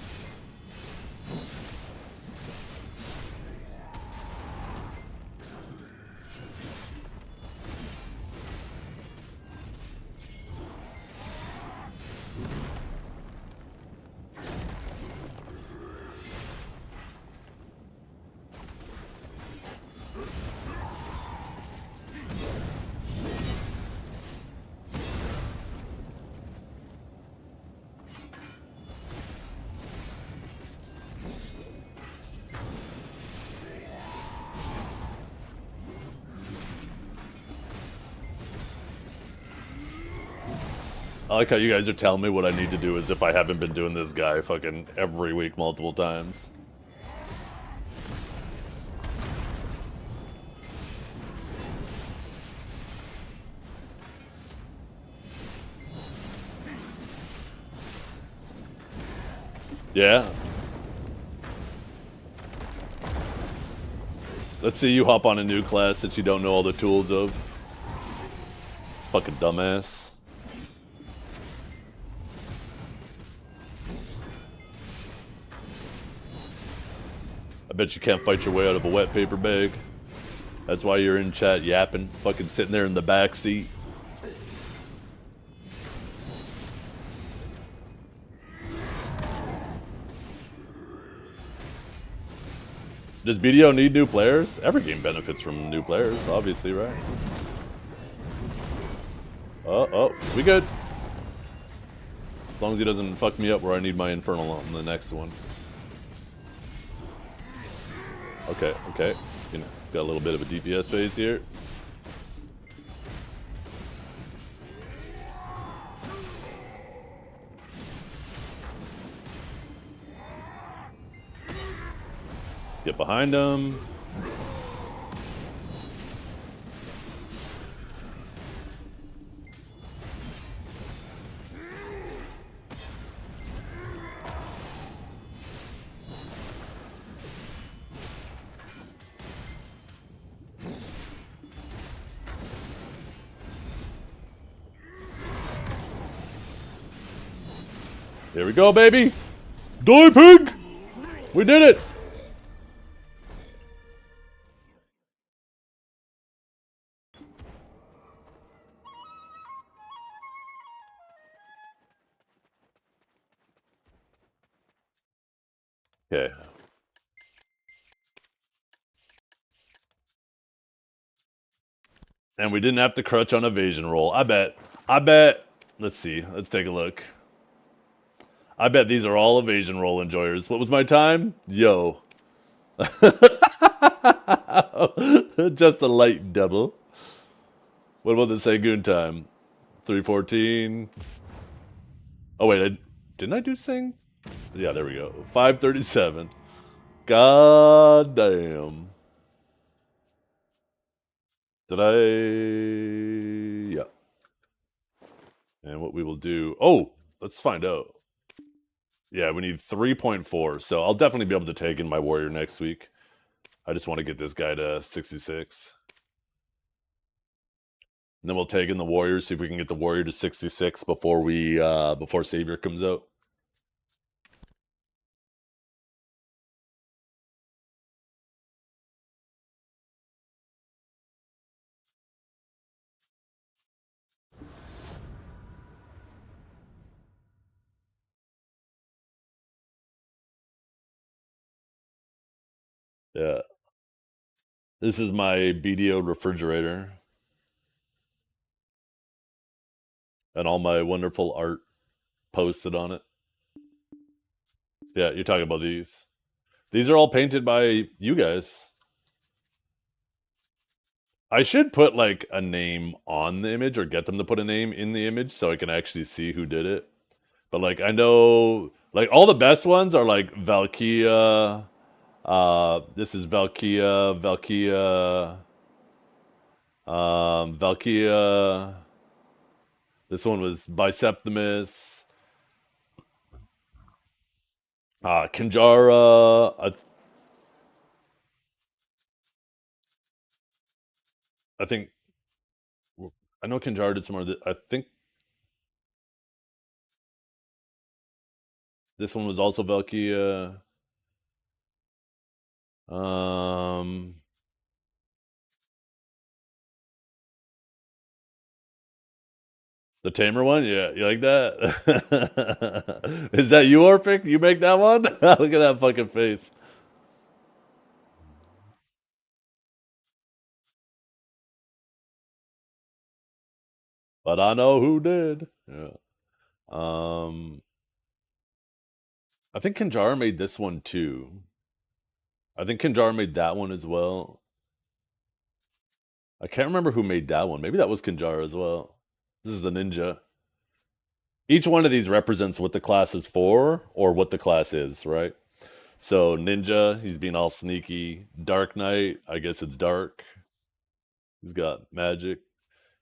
A: I like how you guys are telling me what I need to do as if I haven't been doing this guy fucking every week multiple times. Yeah. Let's see you hop on a new class that you don't know all the tools of. Fucking dumbass. I bet you can't fight your way out of a wet paper bag. That's why you're in chat yapping, fucking sitting there in the back seat. Does BDO need new players? Every game benefits from new players, obviously, right? Oh, we good. As long as he doesn't fuck me up where I need my Infernal on the next one. Okay, okay. You know, got a little bit of a DPS phase here. Get behind him. Here we go, baby! Die, pig! We did it! Okay. And we didn't have to crutch on evasion roll. I bet. Let's see. Let's take a look. I bet these are all evasion roll enjoyers. What was my time? Yo. Just a light double. What about the Sagoon time? 314. Oh, wait. Didn't I do Sing? Yeah, there we go. 537. God damn. Did I? Yeah. And what we will do... Oh, let's find out. Yeah, we need 3.4. So I'll definitely be able to take in my warrior next week. I just want to get this guy to 66. And then we'll take in the warrior, see if we can get the warrior to 66 before before Savior comes out. Yeah. This is my BDO refrigerator. And all my wonderful art posted on it. Yeah, you're talking about these. These are all painted by you guys. I should put like a name on the image or get them to put a name in the image so I can actually see who did it. But like I know like all the best ones are like Valkia. This is Valkia. Valkia. This one was Biceptimus. Kinjara. I think I know Kinjara did some more. I think this one was also Valkia. Um, the Tamer one, yeah, you like that? Is that you, Orphic? You make that one? Look at that fucking face. But I know who did. Yeah. Um, I think Kinjara made this one too. I think Kinjara made that one as well. I can't remember who made that one. Maybe that was Kinjara as well. This is the ninja. Each one of these represents what the class is for or what the class is, right? So ninja, he's being all sneaky. Dark Knight, I guess it's dark. He's got magic.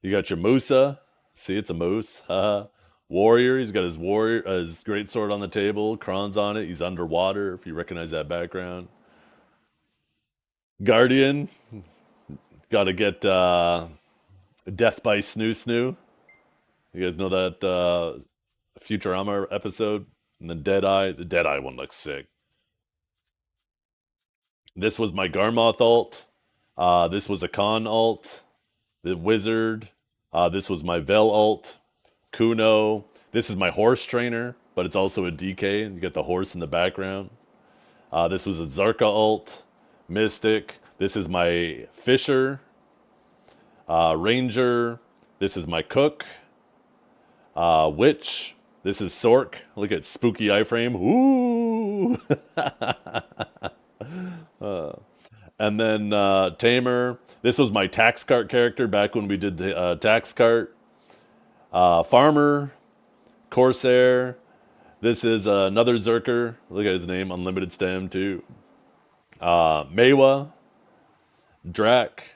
A: You got your Musa. See, it's a moose. Warrior, he's got his great sword on the table. Kron's on it. He's underwater. If you recognize that background. Guardian, got to get death by snoo snoo. You guys know that Futurama episode? And then Deadeye. The Deadeye one looks sick. This was my Garmoth ult. This was a Khan ult. The Wizard. This was my Vel ult. Kuno. This is my horse trainer, but it's also a DK. You get the horse in the background. This was a Zarka ult. Mystic. This is my Fisher. Ranger. This is my Cook. Witch. This is Sork. Look at spooky iframe. Ooh. And then Tamer. This was my tax cart character back when we did the tax cart. Farmer, Corsair. This is another Zerker. Look at his name, Unlimited Stem too. Mewa, Drac.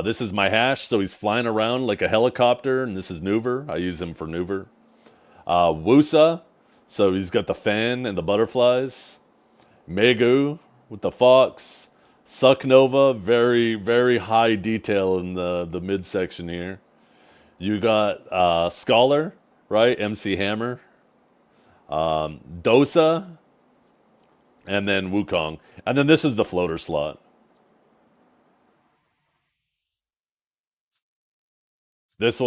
A: This is my hash, so he's flying around like a helicopter, and this is Nuver. I use him for Nuver. Wusa, so he's got the fan and the butterflies. Megu with the fox. Sucknova, very, very high detail in the midsection here. You got Scholar, right? MC Hammer. Dosa, and then Wukong. And then this is the floater slot. This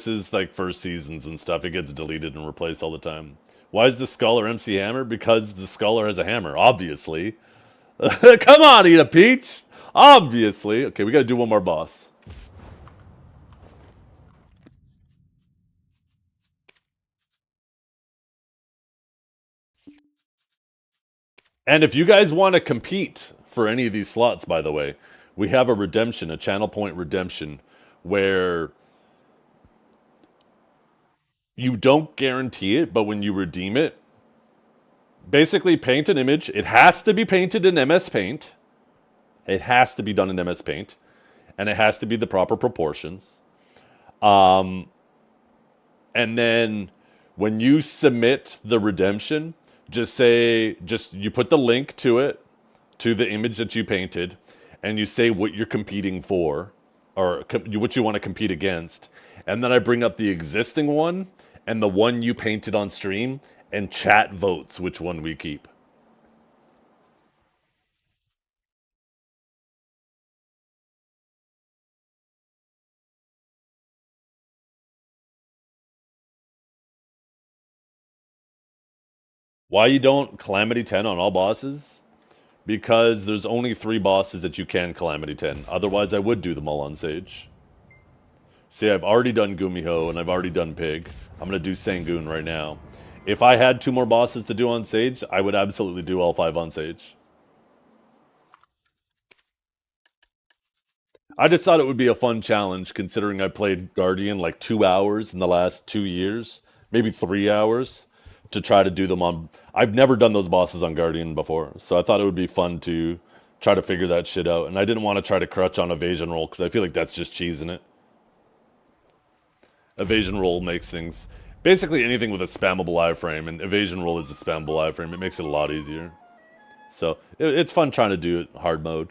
A: is like for seasons and stuff. It gets deleted and replaced all the time. Why is the Scholar MC Hammer? Because the Scholar has a hammer, obviously. Come on, eat a peach! Obviously. Okay, we gotta do one more boss. And if you guys want to compete for any of these slots, by the way, we have a redemption, a channel point redemption, where you don't guarantee it, but when you redeem it, basically paint an image. It has to be painted in MS Paint. It has to be done in MS Paint. And it has to be the proper proportions. And then when you submit the redemption, just you put the link to it, to the image that you painted, and you say what you're competing for, or what you want to compete against. And then I bring up the existing one and the one you painted on stream, and chat votes which one we keep. Why you don't Calamity 10 on all bosses? Because there's only 3 bosses that you can Calamity 10. Otherwise, I would do them all on Sage. See, I've already done Gumiho and I've already done Pig. I'm going to do Sangoon right now. If I had 2 more bosses to do on Sage, I would absolutely do all 5 on Sage. I just thought it would be a fun challenge considering I played Guardian like 2 hours in the last 2 years, maybe 3 hours, to try to do them on. I've never done those bosses on Guardian before, so I thought it would be fun to try to figure that shit out. And I didn't want to try to crutch on evasion roll because I feel like that's just cheesing it. Evasion roll makes things basically anything with a spammable iframe, and evasion roll is a spammable iframe. It makes it a lot easier. So it's fun trying to do it hard mode.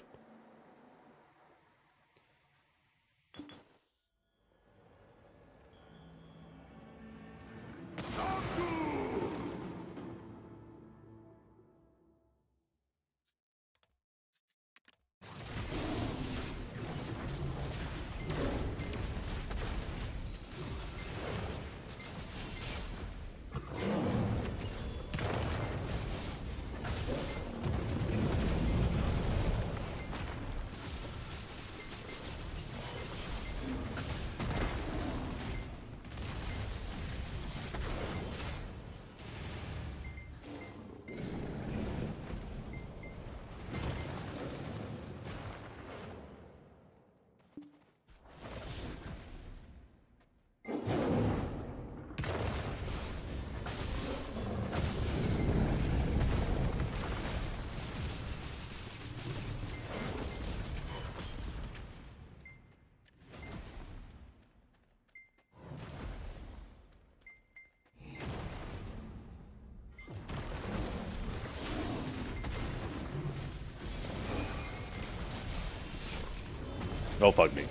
A: Oh, fuck me.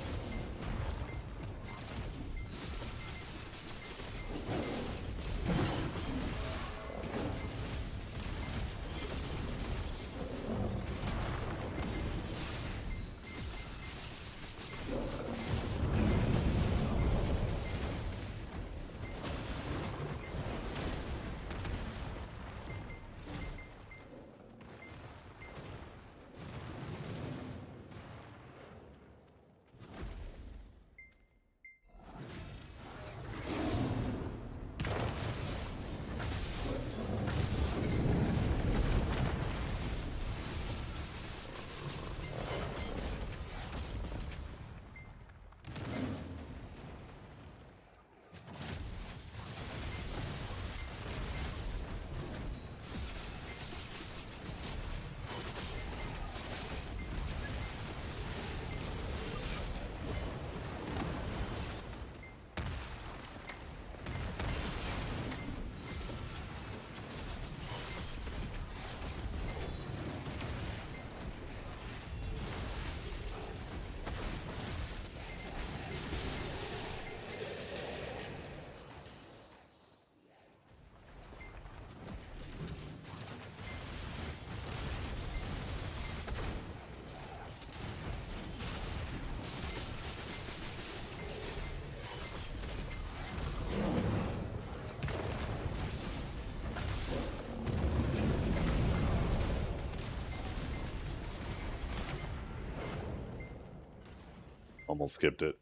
A: Almost skipped it.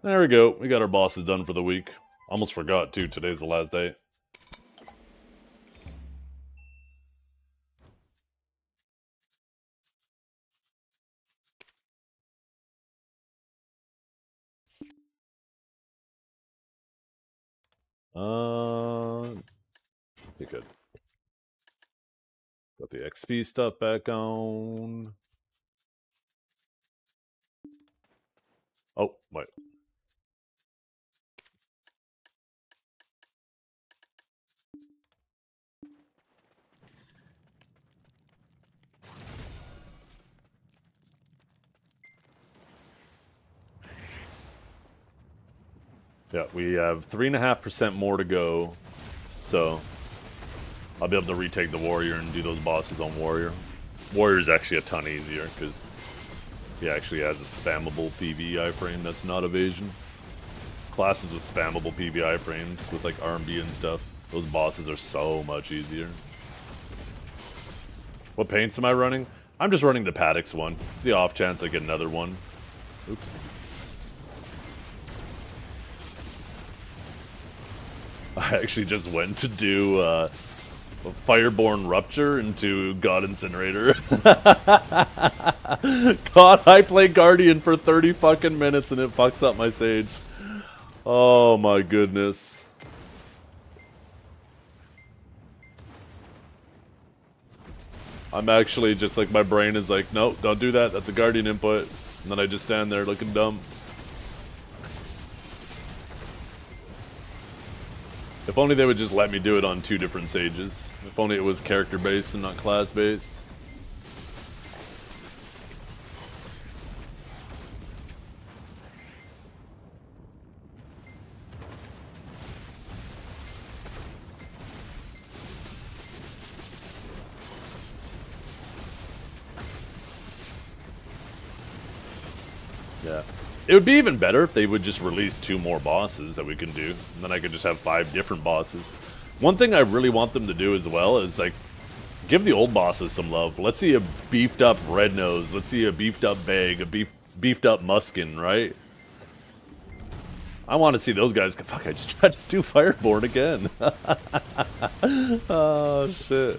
A: There we go. We got our bosses done for the week. Almost forgot, too. Today's the last day. Be good. Got the XP stuff back on. Oh, wait. Yeah, we have 3.5% more to go. So, I'll be able to retake the warrior and do those bosses on warrior. Warrior's actually a ton easier, because he actually has a spammable PvE iframe that's not evasion. Classes with spammable PvE iframes with like RMB and stuff, those bosses are so much easier. What paints am I running? I'm just running the Paddocks one. The off chance I get another one. Oops. I actually just went to do Fireborn Rupture into God Incinerator. God, I play Guardian for 30 fucking minutes and it fucks up my Sage. Oh my goodness. I'm actually just like, my brain is like, no, don't do that, that's a Guardian input. And then I just stand there looking dumb. If only they would just let me do it on 2 different Sages. If only it was character-based and not class-based. Yeah. It would be even better if they would just release 2 more bosses that we can do. And then I could just have 5 different bosses. One thing I really want them to do as well is, like, give the old bosses some love. Let's see a beefed up Red Nose. Let's see a beefed up Bag, a beefed up Muskin, right? I want to see those guys. Fuck, I just tried to do Fireborn again. Oh, shit.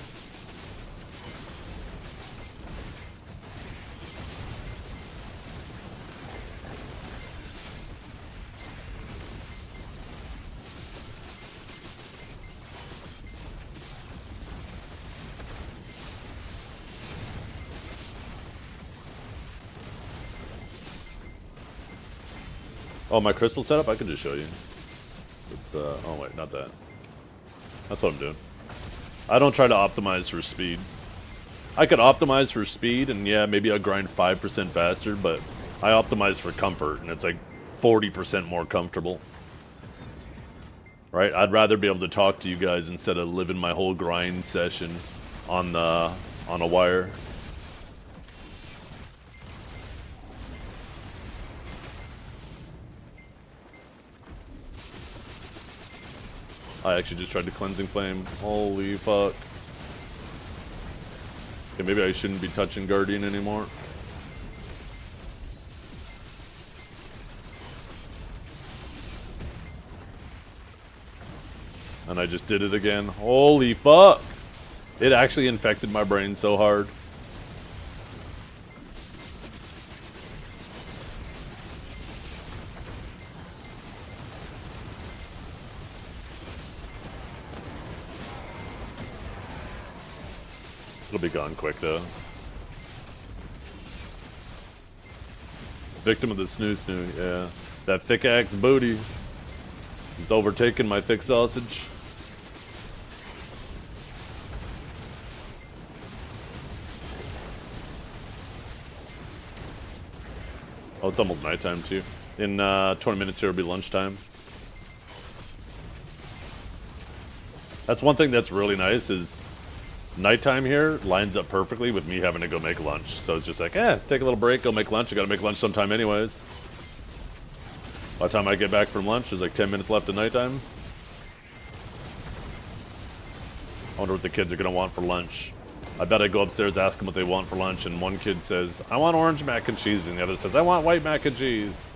A: Oh, my crystal setup? I can just show you. It's, oh wait, not that. That's what I'm doing. I don't try to optimize for speed. I could optimize for speed, and yeah, maybe I'll grind 5% faster, but I optimize for comfort, and it's like 40% more comfortable. Right? I'd rather be able to talk to you guys instead of living my whole grind session on a wire. I actually just tried to Cleansing Flame. Holy fuck. Okay, maybe I shouldn't be touching Guardian anymore. And I just did it again. Holy fuck! It actually infected my brain so hard. It'll be gone quick, though. Victim of the snoo, yeah. That thick axe booty. He's overtaken my thick sausage. Oh, it's almost nighttime too. In 20 minutes here will be lunchtime. That's one thing that's really nice is nighttime here lines up perfectly with me having to go make lunch. So it's just like, take a little break, go make lunch. I gotta make lunch sometime anyways. By the time I get back from lunch, there's like 10 minutes left of nighttime. I wonder what the kids are gonna want for lunch. I bet I go upstairs, ask them what they want for lunch, and one kid says, I want orange mac and cheese, and the other says, I want white mac and cheese.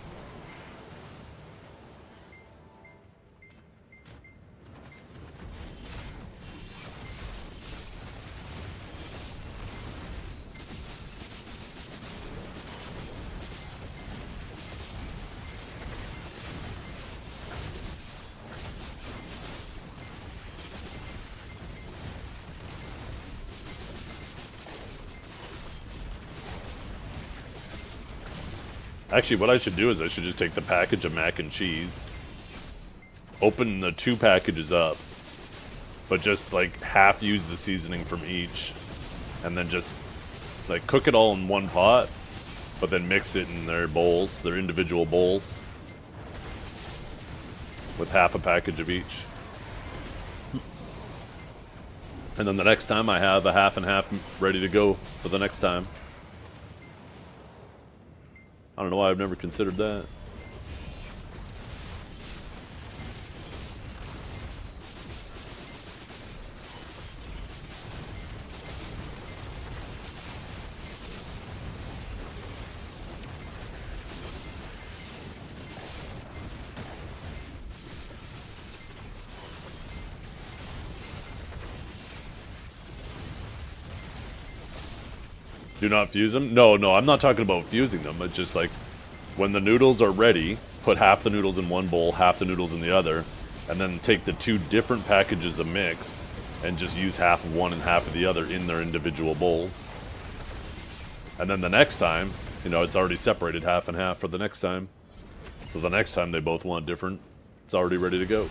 A: Actually, what I should do is I should just take the package of mac and cheese, open the 2 packages up, but just like half use the seasoning from each, and then just like cook it all in one pot, but then mix it in their bowls, their individual bowls, with half a package of each. And then the next time I have a half and half ready to go for the next time. I don't know why I've never considered that. Do not fuse them? No, I'm not talking about fusing them. It's just like when the noodles are ready, put half the noodles in one bowl, half the noodles in the other, and then take the 2 different packages of mix and just use half of one and half of the other in their individual bowls. And then the next time, you know, it's already separated half and half for the next time. So the next time they both want different, it's already ready to go.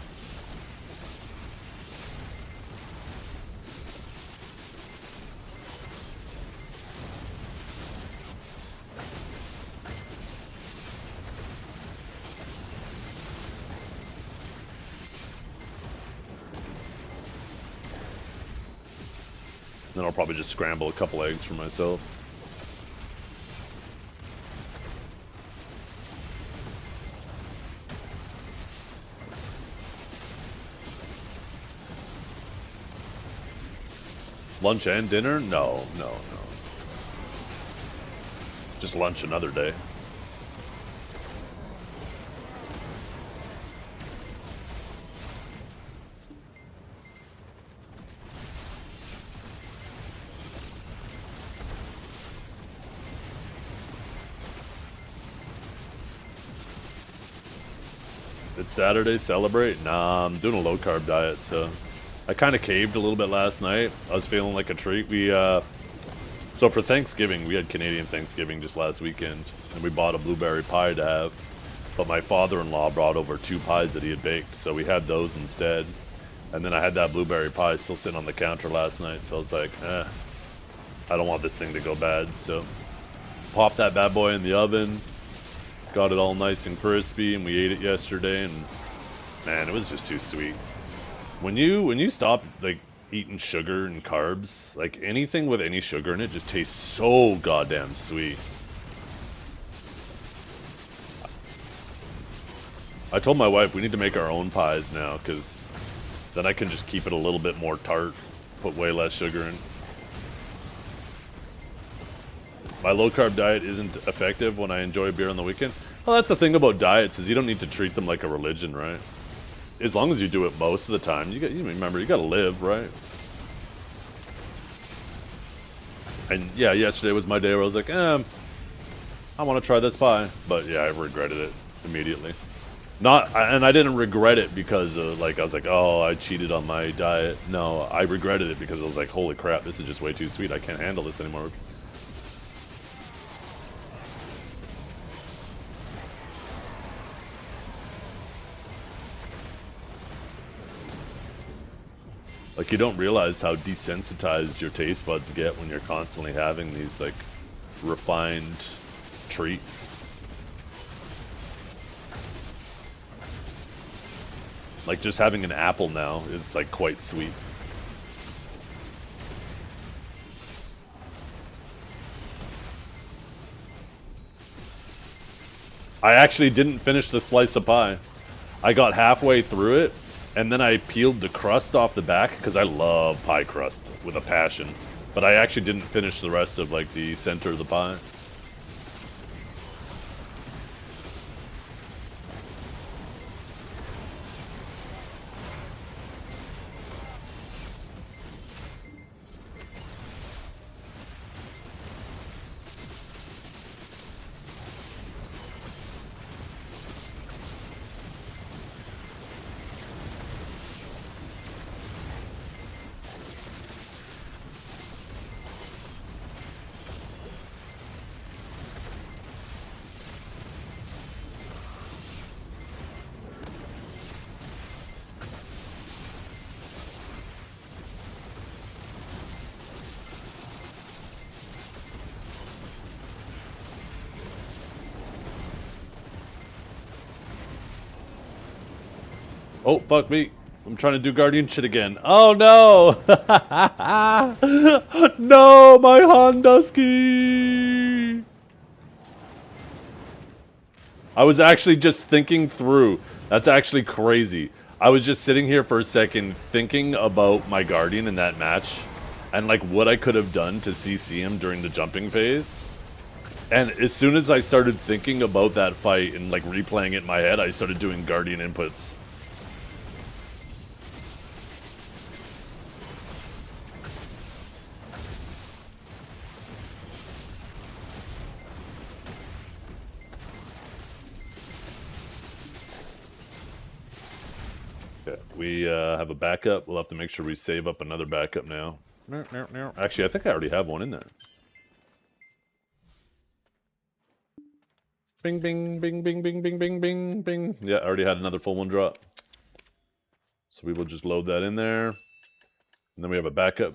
A: Then I'll probably just scramble a couple eggs for myself. Lunch and dinner? No. Just lunch another day. It's Saturday, celebrate? Nah, I'm doing a low carb diet, so I kind of caved a little bit last night. I was feeling like a treat. So for Thanksgiving, we had Canadian Thanksgiving just last weekend, and we bought a blueberry pie to have. But my father-in-law brought over 2 pies that he had baked, so we had those instead. And then I had that blueberry pie still sitting on the counter last night, so I was like, I don't want this thing to go bad. So popped that bad boy in the oven, got it all nice and crispy, and we ate it yesterday, and man, it was just too sweet. When you stop like eating sugar and carbs, like anything with any sugar in it just tastes so goddamn sweet. I told my wife we need to make our own pies now, because then I can just keep it a little bit more tart, put way less sugar in. My low carb diet isn't effective when I enjoy beer on the weekend. Well, that's the thing about diets, is you don't need to treat them like a religion, right? As long as you do it most of the time, you remember, you gotta live, right? And yeah, yesterday was my day where I was like, I want to try this pie. But yeah, I regretted it immediately. And I didn't regret it because of, like, I was like, oh, I cheated on my diet. No, I regretted it because I was like, holy crap, this is just way too sweet. I can't handle this anymore. Like, you don't realize how desensitized your taste buds get when you're constantly having these, like, refined treats. Like, just having an apple now is, like, quite sweet. I actually didn't finish the slice of pie. I got halfway through it, and then I peeled the crust off the back, because I love pie crust with a passion. But I actually didn't finish the rest of, like, the center of the pie. Oh, fuck me. I'm trying to do Guardian shit again. Oh, no! No, my Hondusky! I was actually just thinking through. That's actually crazy. I was just sitting here for a second thinking about my Guardian in that match and, like, what I could have done to CC him during the jumping phase. And as soon as I started thinking about that fight and, like, replaying it in my head, I started doing Guardian inputs. Okay, we have a backup. We'll have to make sure we save up another backup now. Actually, I think I already have one in there. Bing, bing, bing, bing, bing, bing, bing, bing, bing. Yeah, I already had another full one drop. So we will just load that in there. And then we have a backup.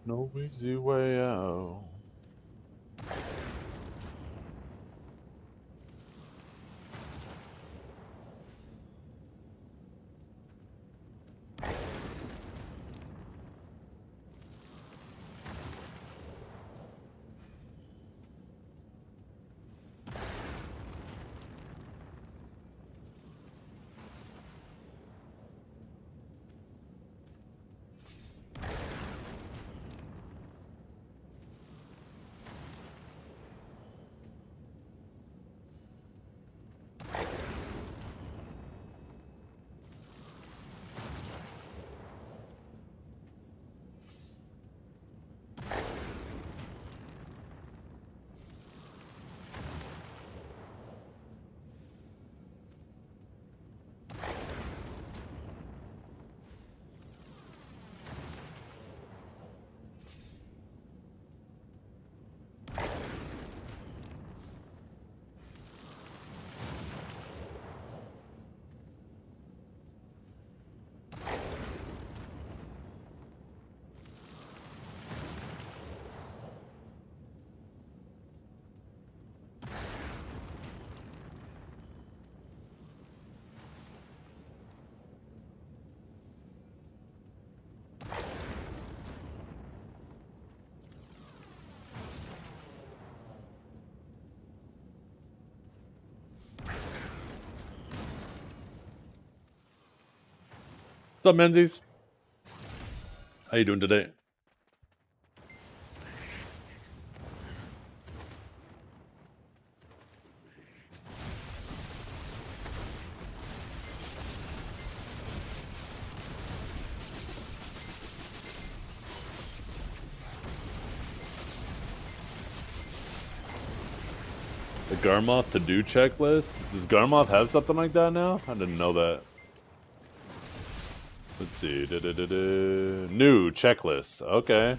A: No easy way out. What's up, Menzies? How you doing today? The Garmoth to-do checklist? Does Garmoth have something like that now? I didn't know that. Let's see. New checklist. Okay.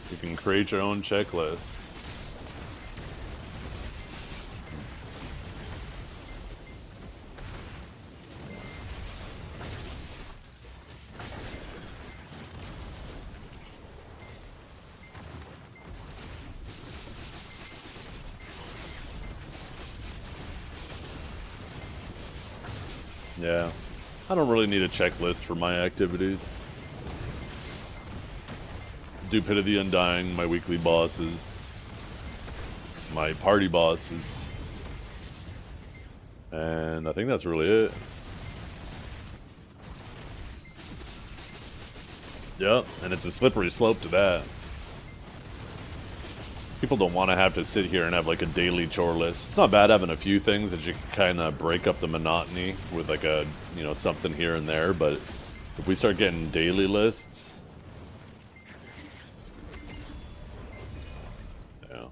A: You can create your own checklist. Yeah. I don't really need a checklist for my activities. Do Pit of the Undying, my weekly bosses, my party bosses. And I think that's really it. Yep, and it's a slippery slope to that. People don't want to have to sit here and have like a daily chore list. It's not bad having a few things that you can kind of break up the monotony with like a, you know, something here and there, but if we start getting daily lists, yeah.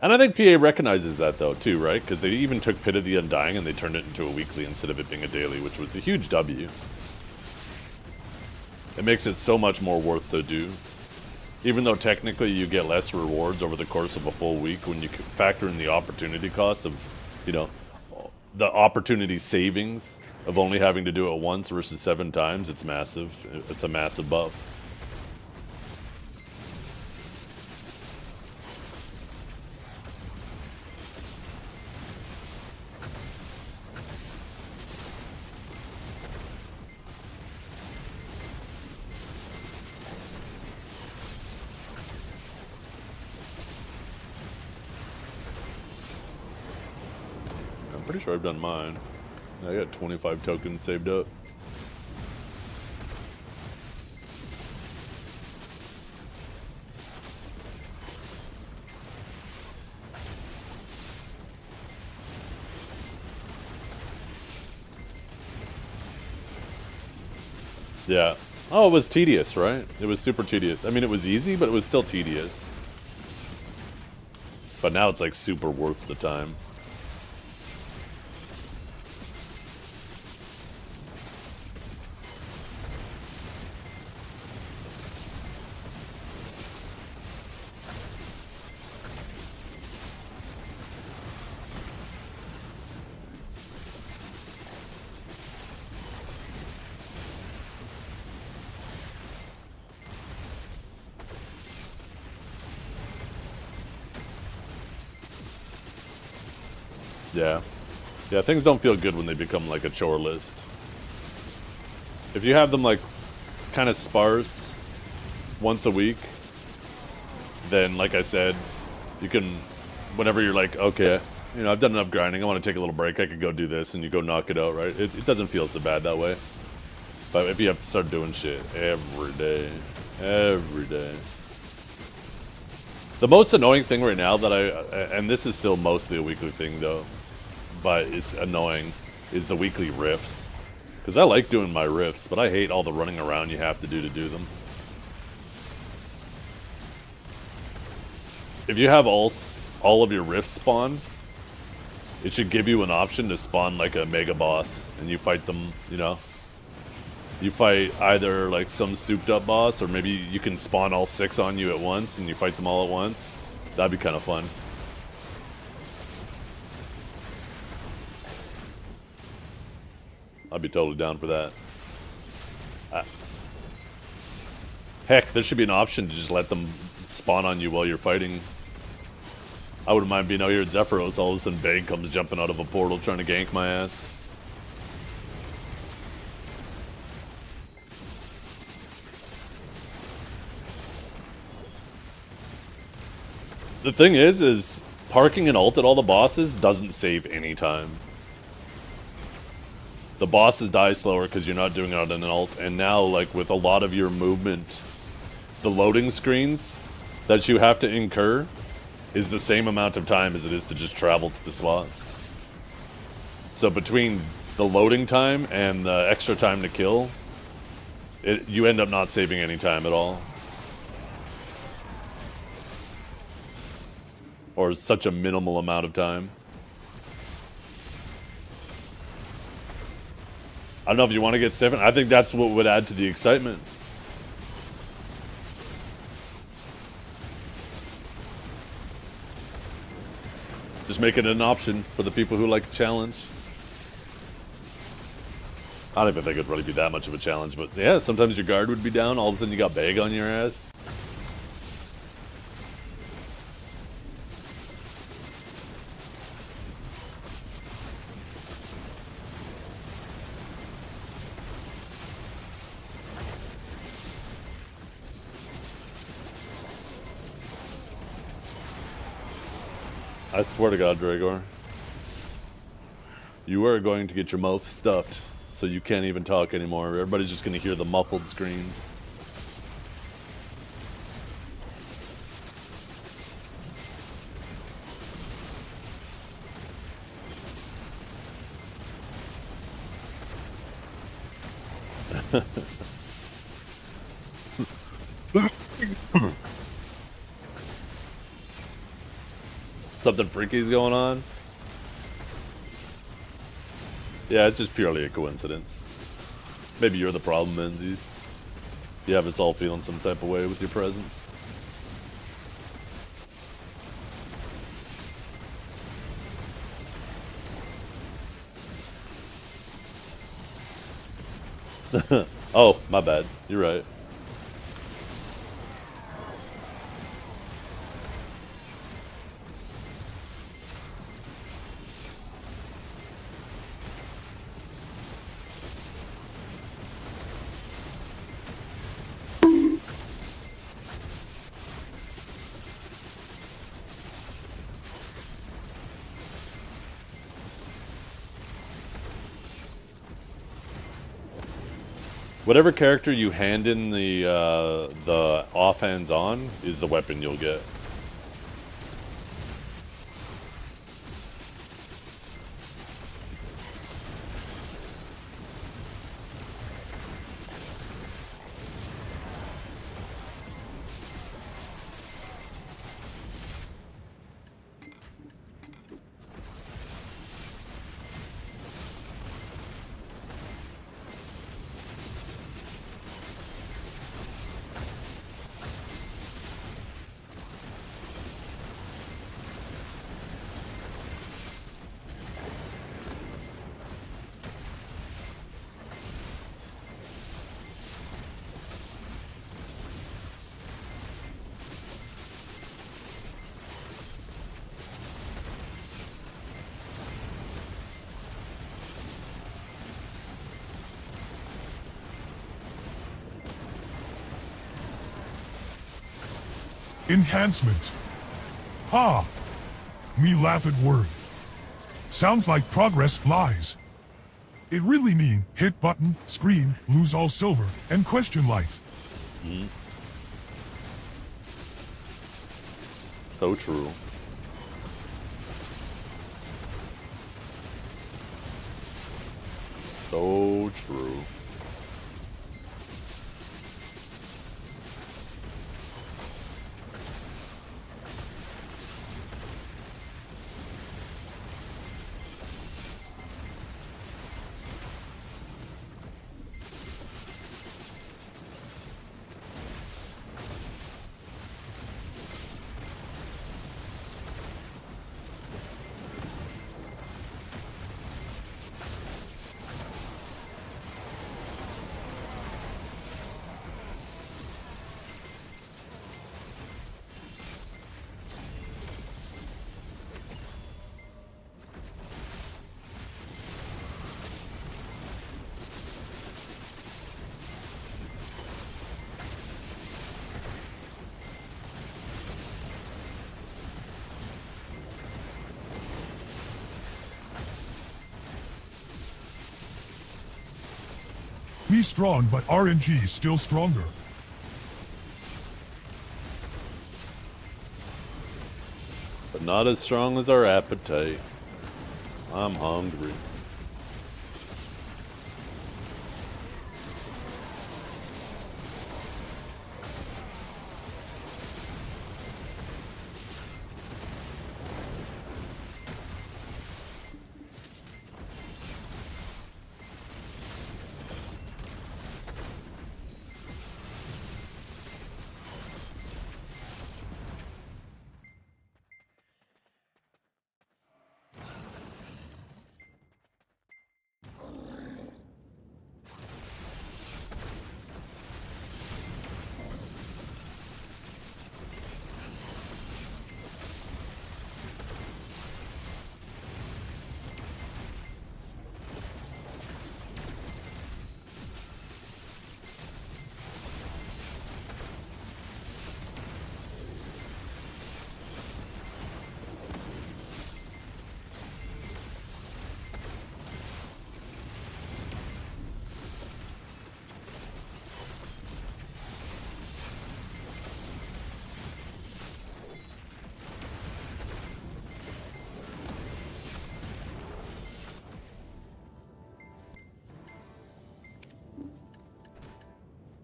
A: And I think PA recognizes that though too, right? Because they even took Pit of the Undying and they turned it into a weekly instead of it being a daily, which was a huge W. It makes it so much more worth to do. Even though technically you get less rewards over the course of a full week, when you factor in the opportunity costs of, you know, the opportunity savings of only having to do it once versus 7 times, it's massive. It's a massive buff. I'm pretty sure I've done mine. I got 25 tokens saved up. Yeah. Oh, it was tedious, right? It was super tedious. I mean, it was easy, but it was still tedious. But now it's like super worth the time. Yeah. Yeah, things don't feel good when they become like a chore list. If you have them like kind of sparse once a week, then like I said, you can, whenever you're like, okay, you know, I've done enough grinding, I want to take a little break, I could go do this, and you go knock it out, right? It doesn't feel so bad that way. But if you have to start doing shit every day, the most annoying thing right now that and this is still mostly a weekly thing though, but it's annoying, is the weekly riffs. Because I like doing my riffs, but I hate all the running around you have to do them. If you have all of your riffs spawn, it should give you an option to spawn like a mega boss, and you fight them, you know? You fight either like some souped up boss, or maybe you can spawn all 6 on you at once, and you fight them all at once. That'd be kind of fun. I'd be totally down for that. Heck, there should be an option to just let them spawn on you while you're fighting. I wouldn't mind being out here at Zephyros, all of a sudden Bang comes jumping out of a portal trying to gank my ass. The thing is parking an ult at all the bosses doesn't save any time. The bosses die slower because you're not doing it on an ult, and now, like, with a lot of your movement, the loading screens that you have to incur is the same amount of time as it is to just travel to the slots. So between the loading time and the extra time to kill, you end up not saving any time at all. Or such a minimal amount of time. I don't know if you want to get 7. I think that's what would add to the excitement. Just make it an option for the people who like a challenge. I don't even think it'd really be that much of a challenge, but yeah, sometimes your guard would be down, all of a sudden you got bag on your ass. I swear to God, Dragor, you are going to get your mouth stuffed so you can't even talk anymore. Everybody's just going to hear the muffled screams. Something freaky's going on? Yeah, it's just purely a coincidence. Maybe you're the problem, Menzies. You have us all feeling some type of way with your presence. Oh, my bad. You're right. Whatever character you hand in the offhands on is the weapon you'll get.
D: Enhancement. Ha! Me laugh at word. Sounds like progress lies. It really mean hit button, screen, lose all silver, and question life.
A: So true. So true.
D: Me strong, but RNG still stronger.
A: But not as strong as our appetite. I'm hungry.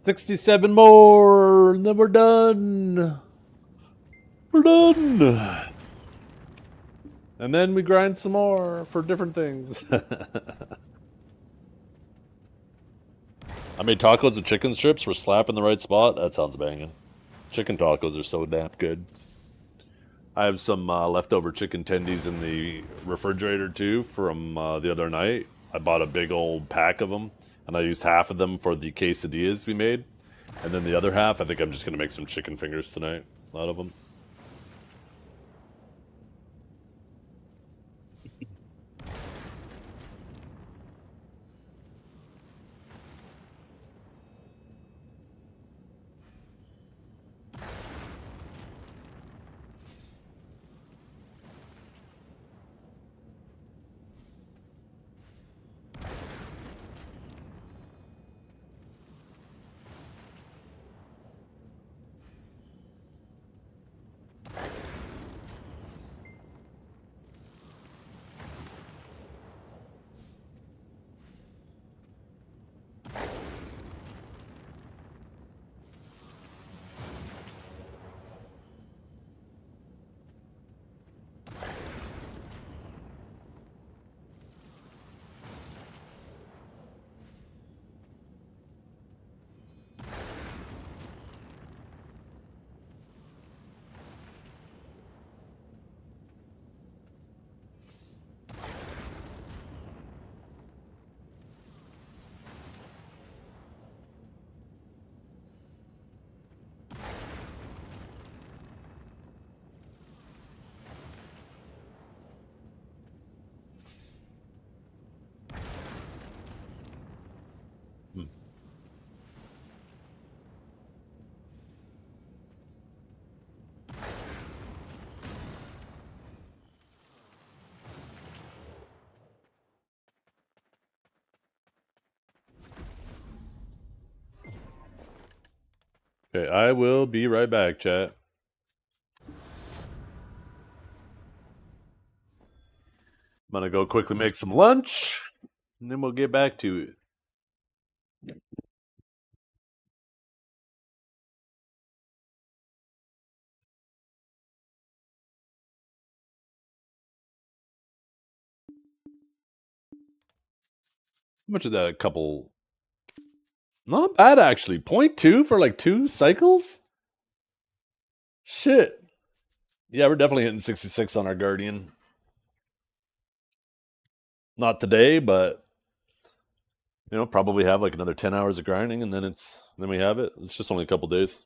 A: $67 more, and then we're done. We're done. And then we grind some more for different things. I made tacos with chicken strips for slap in the right spot. That sounds banging. Chicken tacos are so damn good. I have some leftover chicken tendies in the refrigerator too from the other night. I bought a big old pack of them, and I used half of them for the quesadillas we made. And then the other half, I think I'm just going to make some chicken fingers tonight out of them. Hmm. Okay, I will be right back, chat. I'm gonna go quickly make some lunch, and then we'll get back to it. How much of that? A couple. Not bad actually. 0.2 for like 2 cycles. Shit. Yeah, we're definitely hitting 66 on our Guardian. Not today, but probably have like another 10 hours of grinding, and then we have it. It's just only a couple days.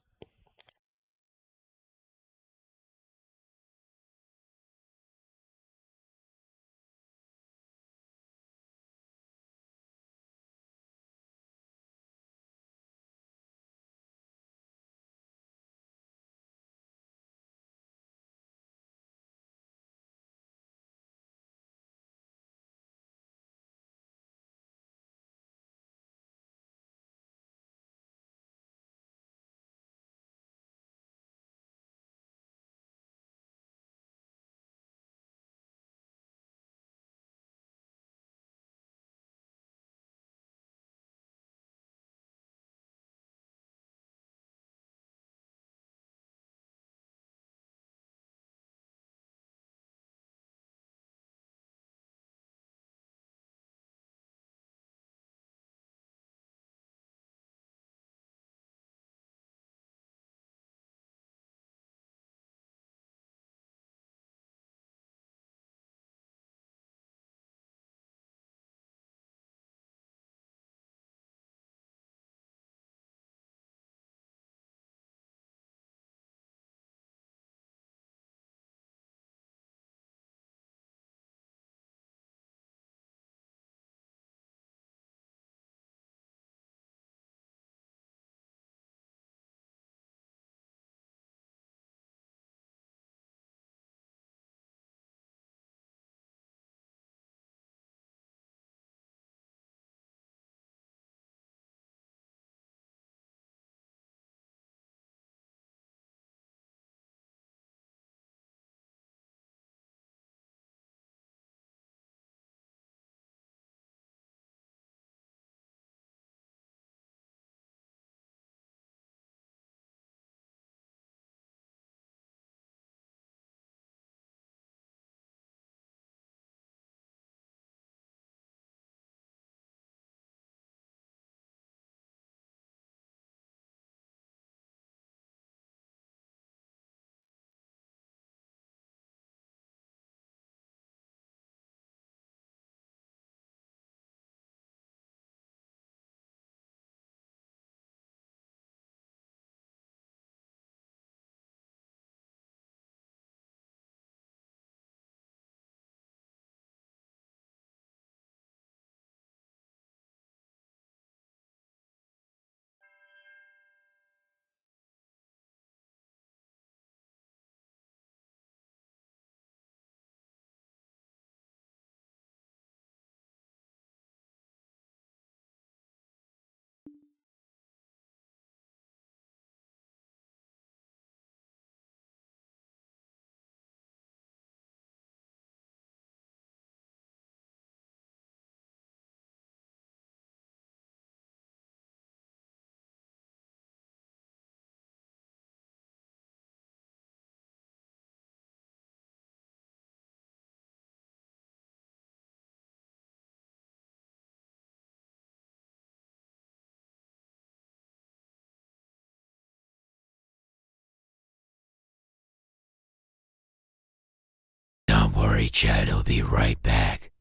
E: worry, Chad. I'll be right back.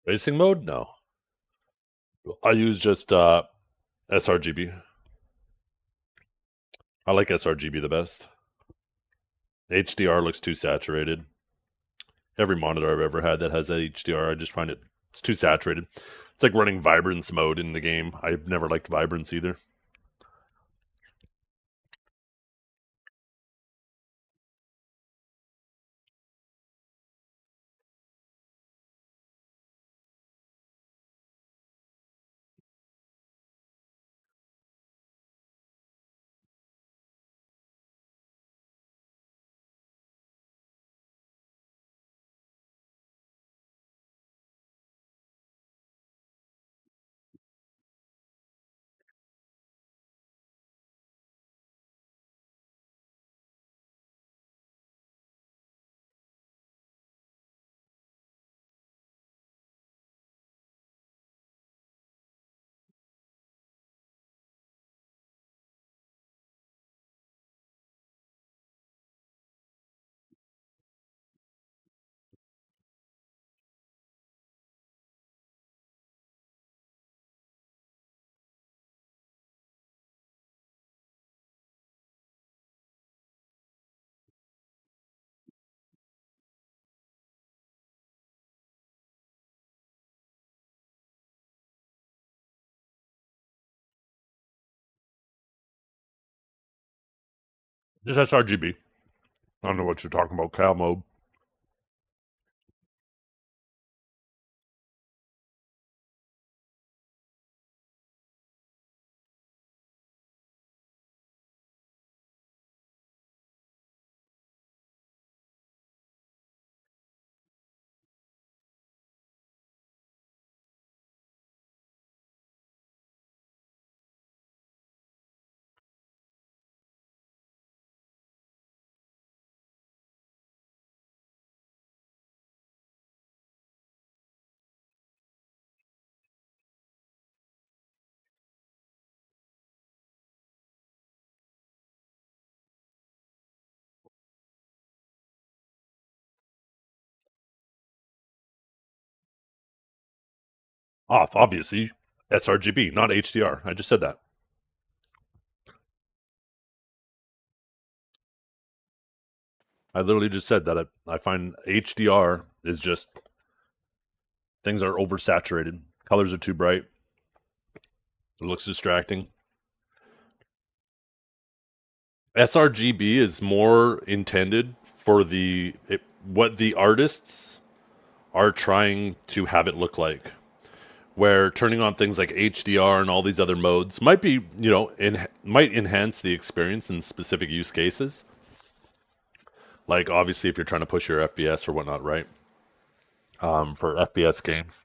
A: Racing mode? No. I use just sRGB. I like sRGB the best. HDR looks too saturated. Every monitor I've ever had that has that HDR, I just find it's too saturated. It's like running vibrance mode in the game. I've never liked vibrance either. Just sRGB. I don't know what you're talking about. Cal mode. Off, obviously. sRGB, not HDR. I just said that. I literally just said that I find HDR is just things are oversaturated. Colors are too bright. It looks distracting. sRGB is more intended for what the artists are trying to have it look like. Where turning on things like HDR and all these other modes might be, might enhance the experience in specific use cases. Like obviously, if you're trying to push your FPS or whatnot, right? For FPS games.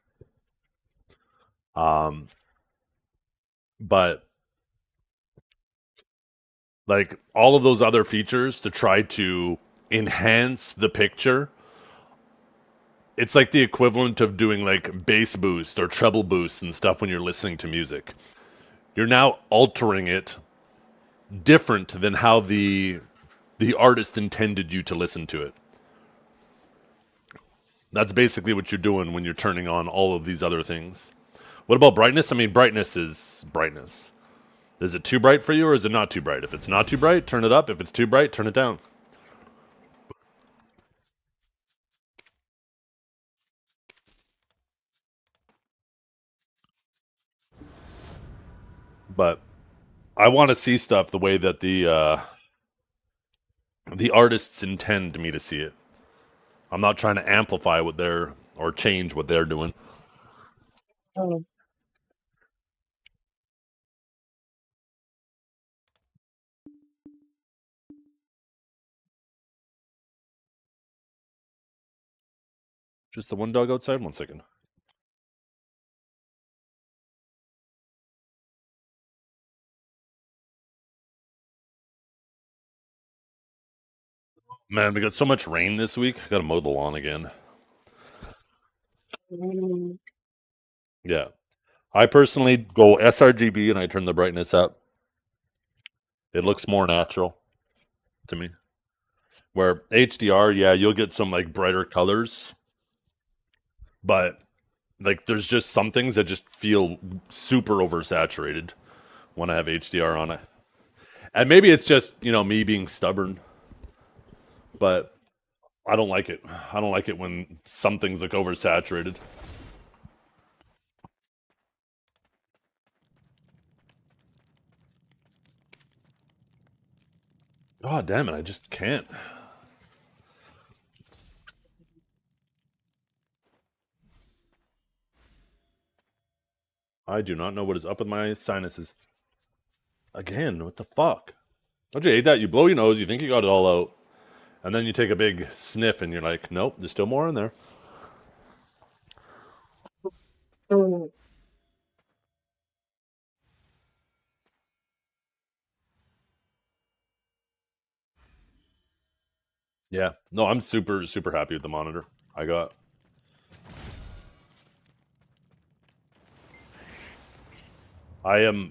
A: But like all of those other features to try to enhance the picture, it's like the equivalent of doing like bass boost or treble boost and stuff when you're listening to music. You're now altering it different than how the artist intended you to listen to it. That's basically what you're doing when you're turning on all of these other things. What about brightness? I mean, brightness is brightness. Is it too bright for you or is it not too bright? If it's not too bright, turn it up. If it's too bright, turn it down. But I want to see stuff the way that the artists intend me to see it. I'm not trying to amplify or change what they're doing. Just the one dog outside? 1 second. Man, we got so much rain this week. I gotta mow the lawn again. Yeah. I personally go sRGB and I turn the brightness up. It looks more natural to me. Where HDR, yeah, you'll get some like brighter colors, but like there's just some things that just feel super oversaturated when I have HDR on it. And maybe it's just, me being stubborn, but I don't like it. I don't like it when some things look oversaturated. God damn it, I just can't. I do not know what is up with my sinuses. Again, what the fuck? Don't you hate that? You blow your nose, you think you got it all out, and then you take a big sniff and you're like, nope, there's still more in there. Yeah. No, I'm super, super happy with the monitor I got. I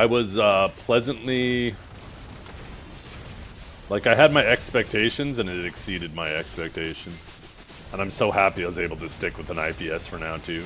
A: was pleasantly, like, I had my expectations and it exceeded my expectations. And I'm so happy I was able to stick with an IPS for now, too.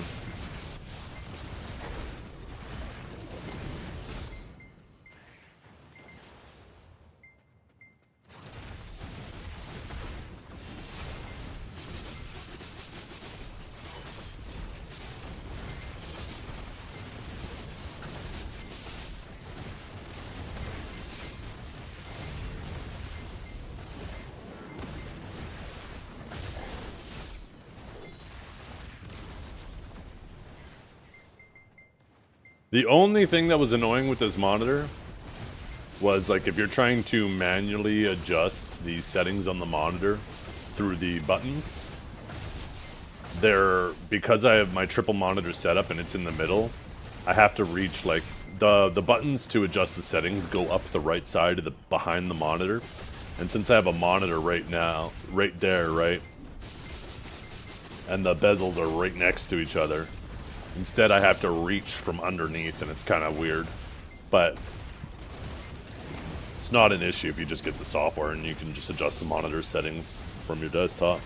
A: The only thing that was annoying with this monitor was, like, if you're trying to manually adjust the settings on the monitor through the buttons, because I have my triple monitor setup and it's in the middle, I have to reach, like, the buttons to adjust the settings go up the right side of the behind the monitor. And since I have a monitor right now, right there, right? And the bezels are right next to each other. Instead, I have to reach from underneath, and it's kind of weird. But it's not an issue if you just get the software and you can just adjust the monitor settings from your desktop.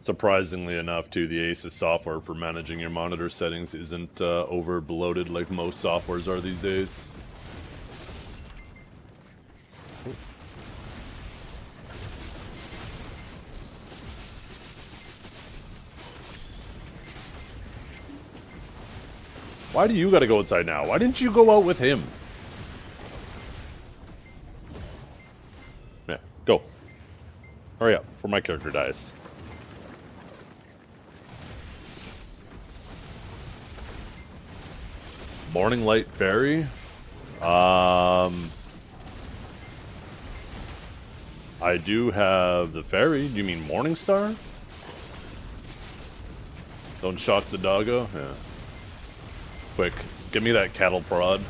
A: Surprisingly enough, too, the Asus software for managing your monitor settings isn't over bloated like most softwares are these days. Why do you gotta go outside now? Why didn't you go out with him? Yeah, go. Hurry up, before my character dies. Morning Light Fairy? I do have the fairy. Do you mean Morning Star? Don't shock the doggo? Yeah. Quick, give me that cattle prod.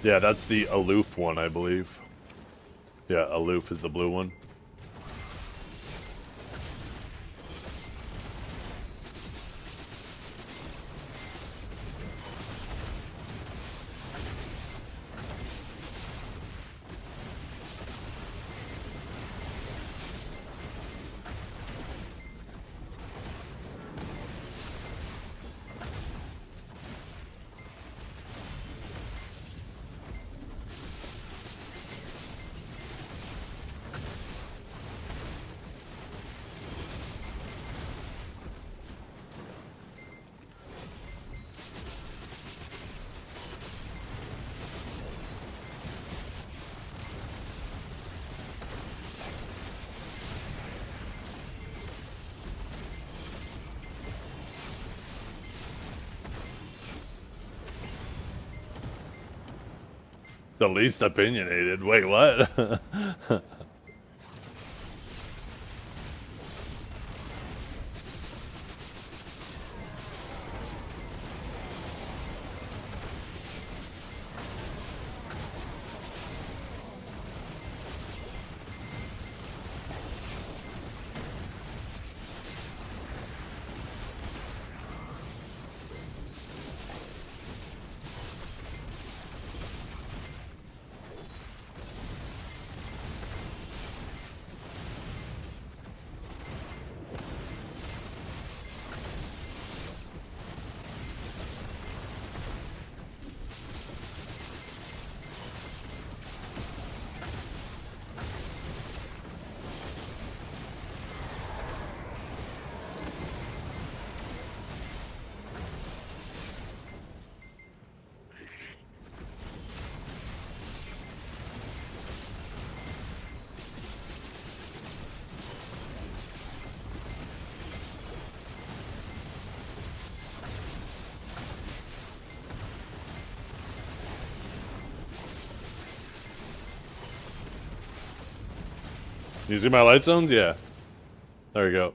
A: Yeah, that's the aloof one, I believe. Yeah, aloof is the blue one. The least opinionated. Wait, what? You see my light zones? Yeah. There we go.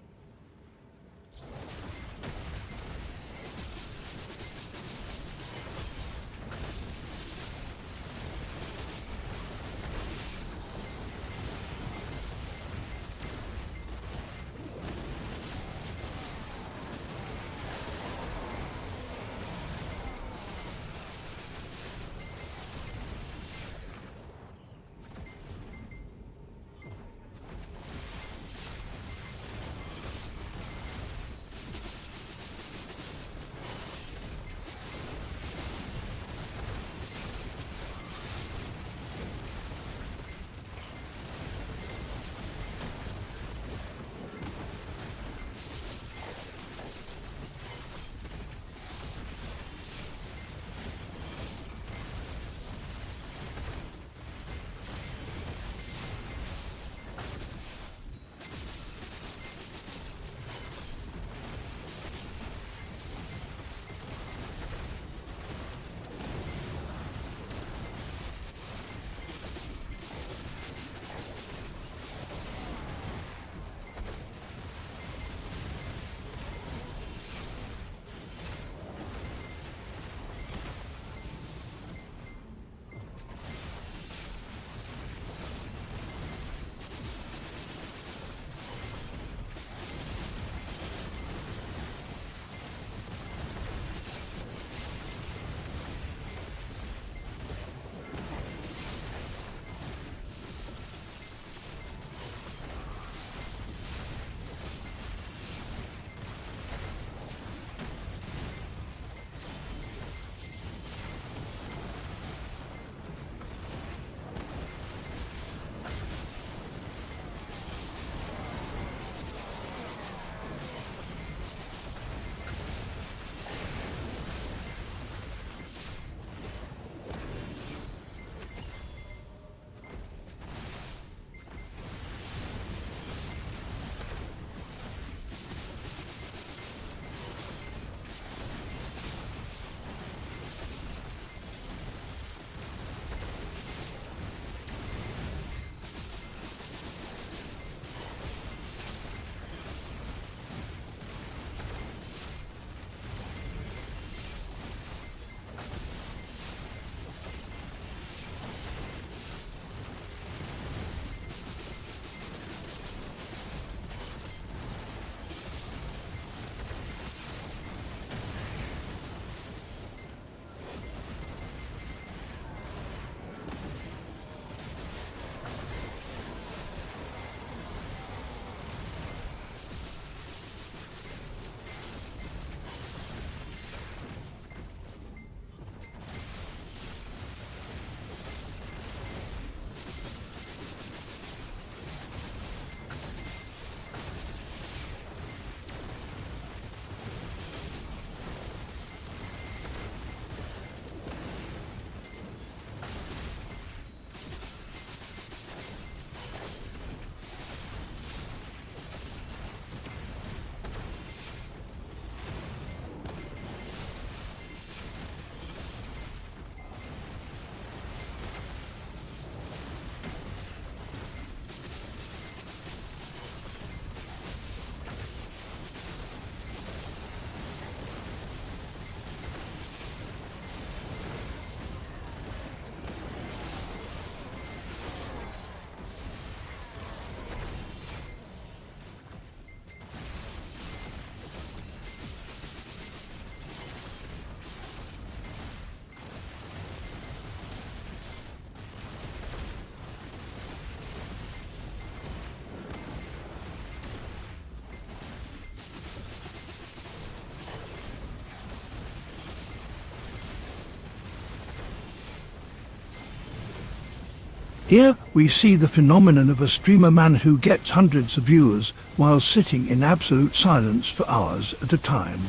F: Here we see the phenomenon of a streamer man who gets hundreds of viewers while sitting in absolute silence for hours at a time.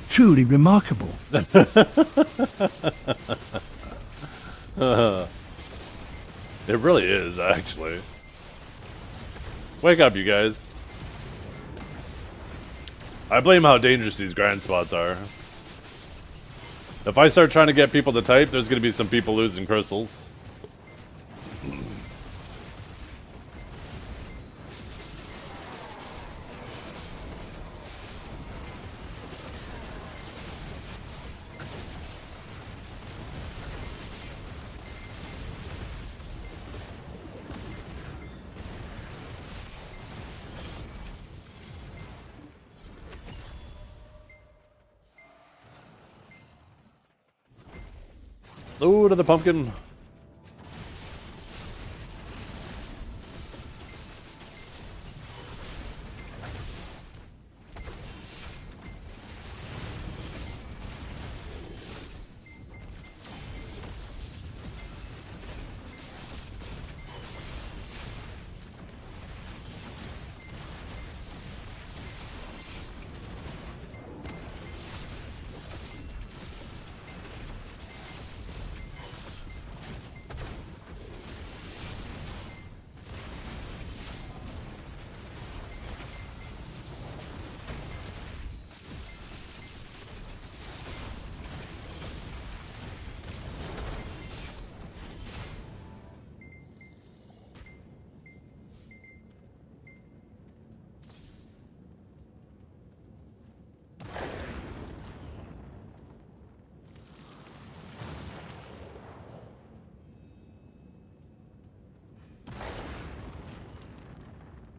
F: Truly remarkable.
A: It really is, actually. Wake up, you guys. I blame how dangerous these grind spots are. If I start trying to get people to type, there's going to be some people losing crystals. Ooh, to the pumpkin.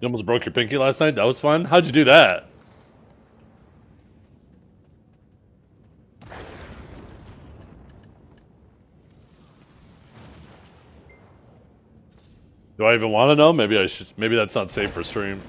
A: You almost broke your pinky last night? That was fun? How'd you do that? Do I even want to know? Maybe I should. Maybe that's not safe for stream.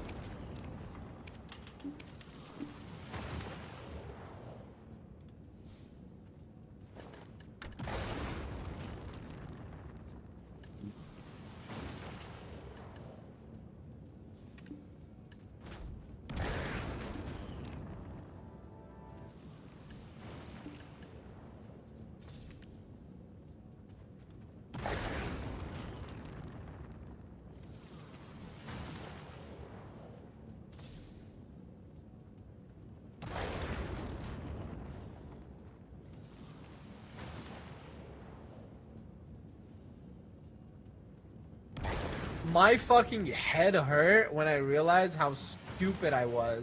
G: My fucking head hurt when I realized how stupid I was.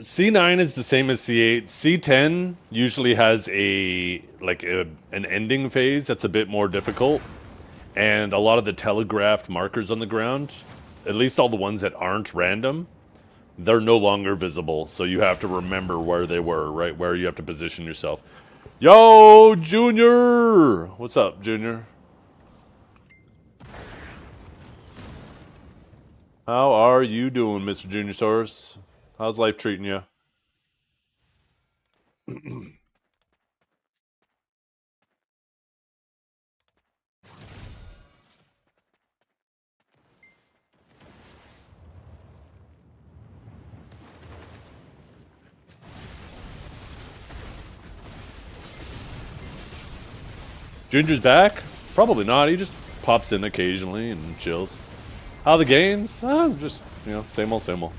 A: C9 is the same as C8. C10 usually has an ending phase that's a bit more difficult, and a lot of the telegraphed markers on the ground, at least all the ones that aren't random, they're no longer visible. So you have to remember where they were, right? Where you have to position yourself. Yo, Junior! What's up, Junior? How are you doing, Mr. Junior Source? How's life treating you? Junior's back? Probably not. He just pops in occasionally and chills. How the gains? Just, same old, same old.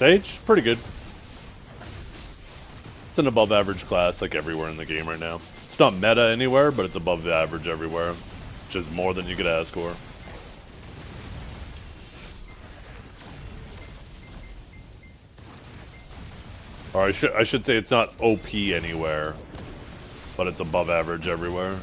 A: Sage, pretty good. It's an above average class like everywhere in the game right now. It's not meta anywhere, but it's above the average everywhere, which is more than you could ask for. Or I should say it's not OP anywhere, but it's above average everywhere.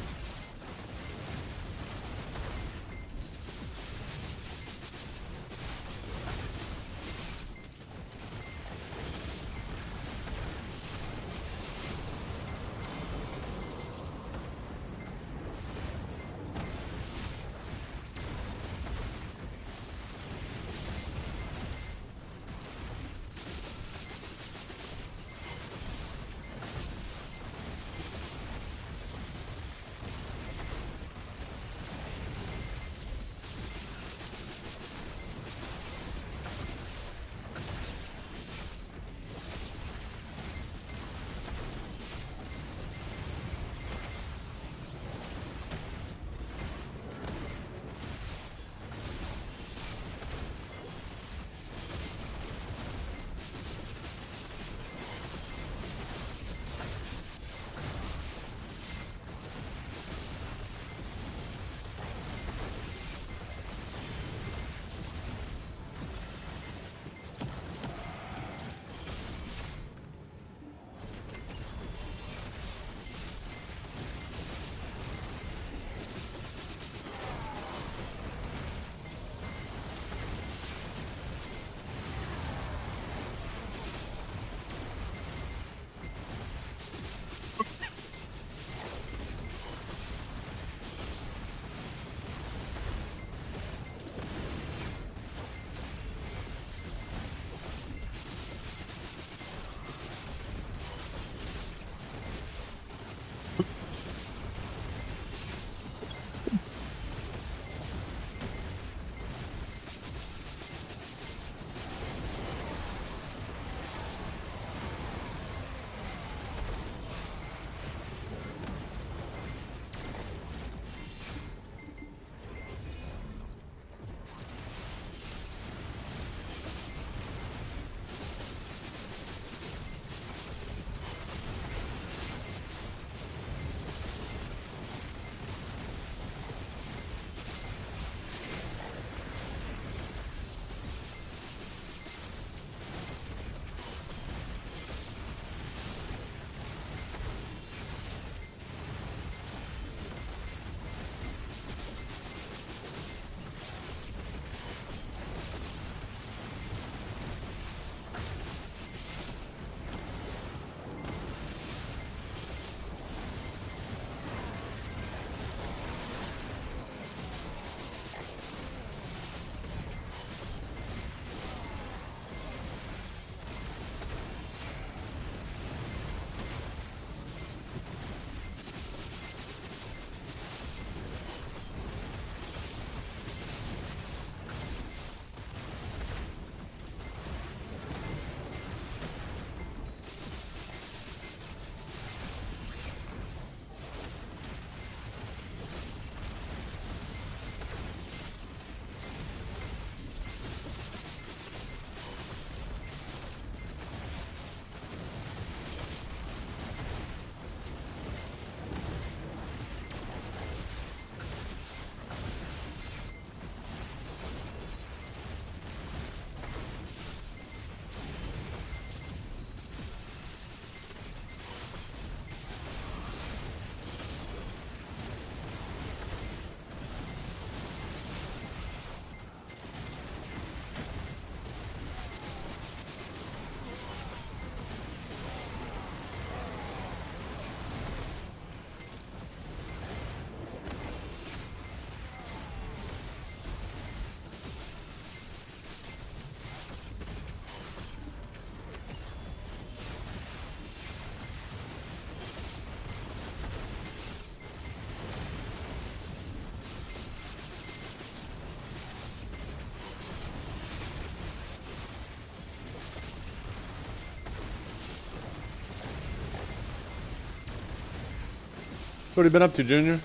A: What have you been up to, Junior?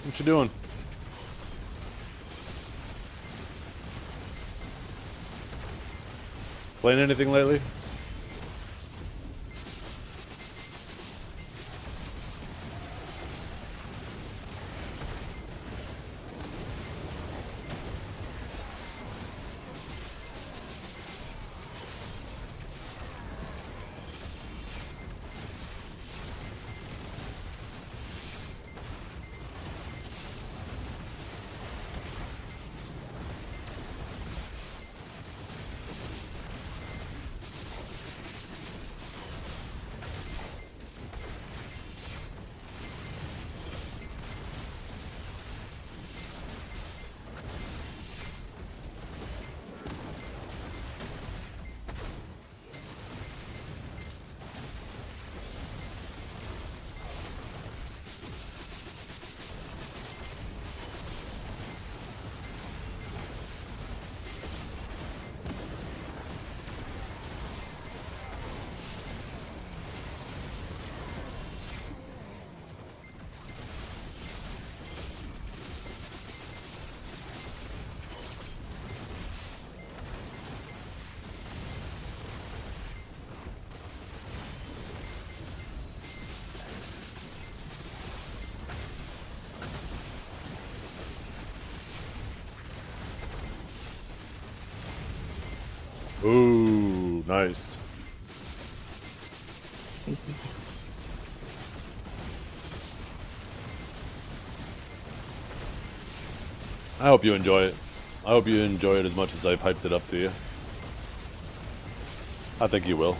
A: What you doing? Playing anything lately? Ooh, nice. I hope you enjoy it. I hope you enjoy it as much as I've hyped it up to you. I think you will.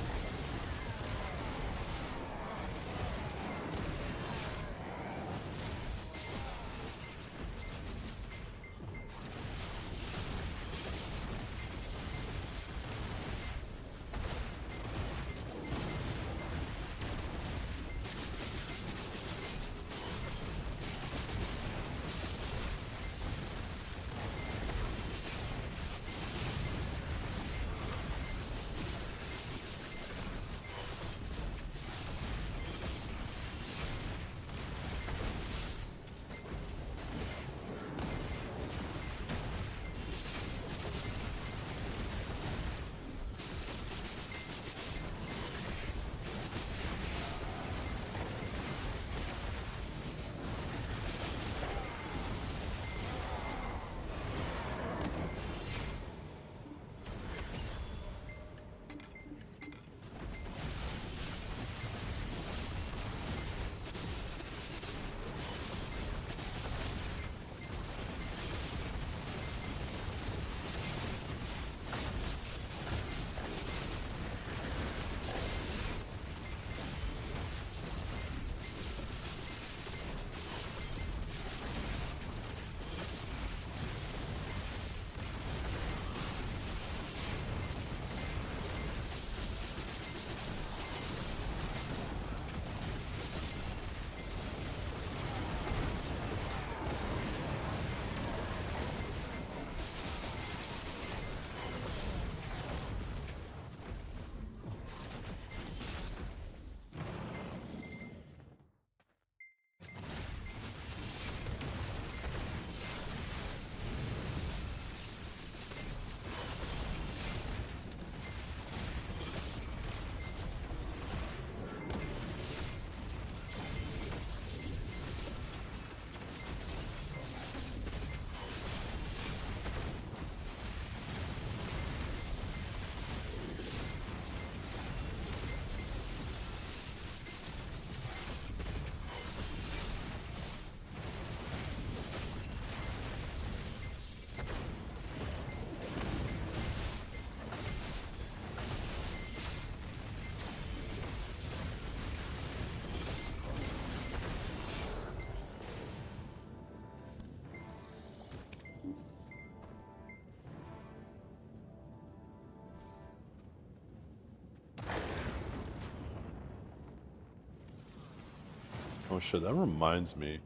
A: Oh shit, that reminds me.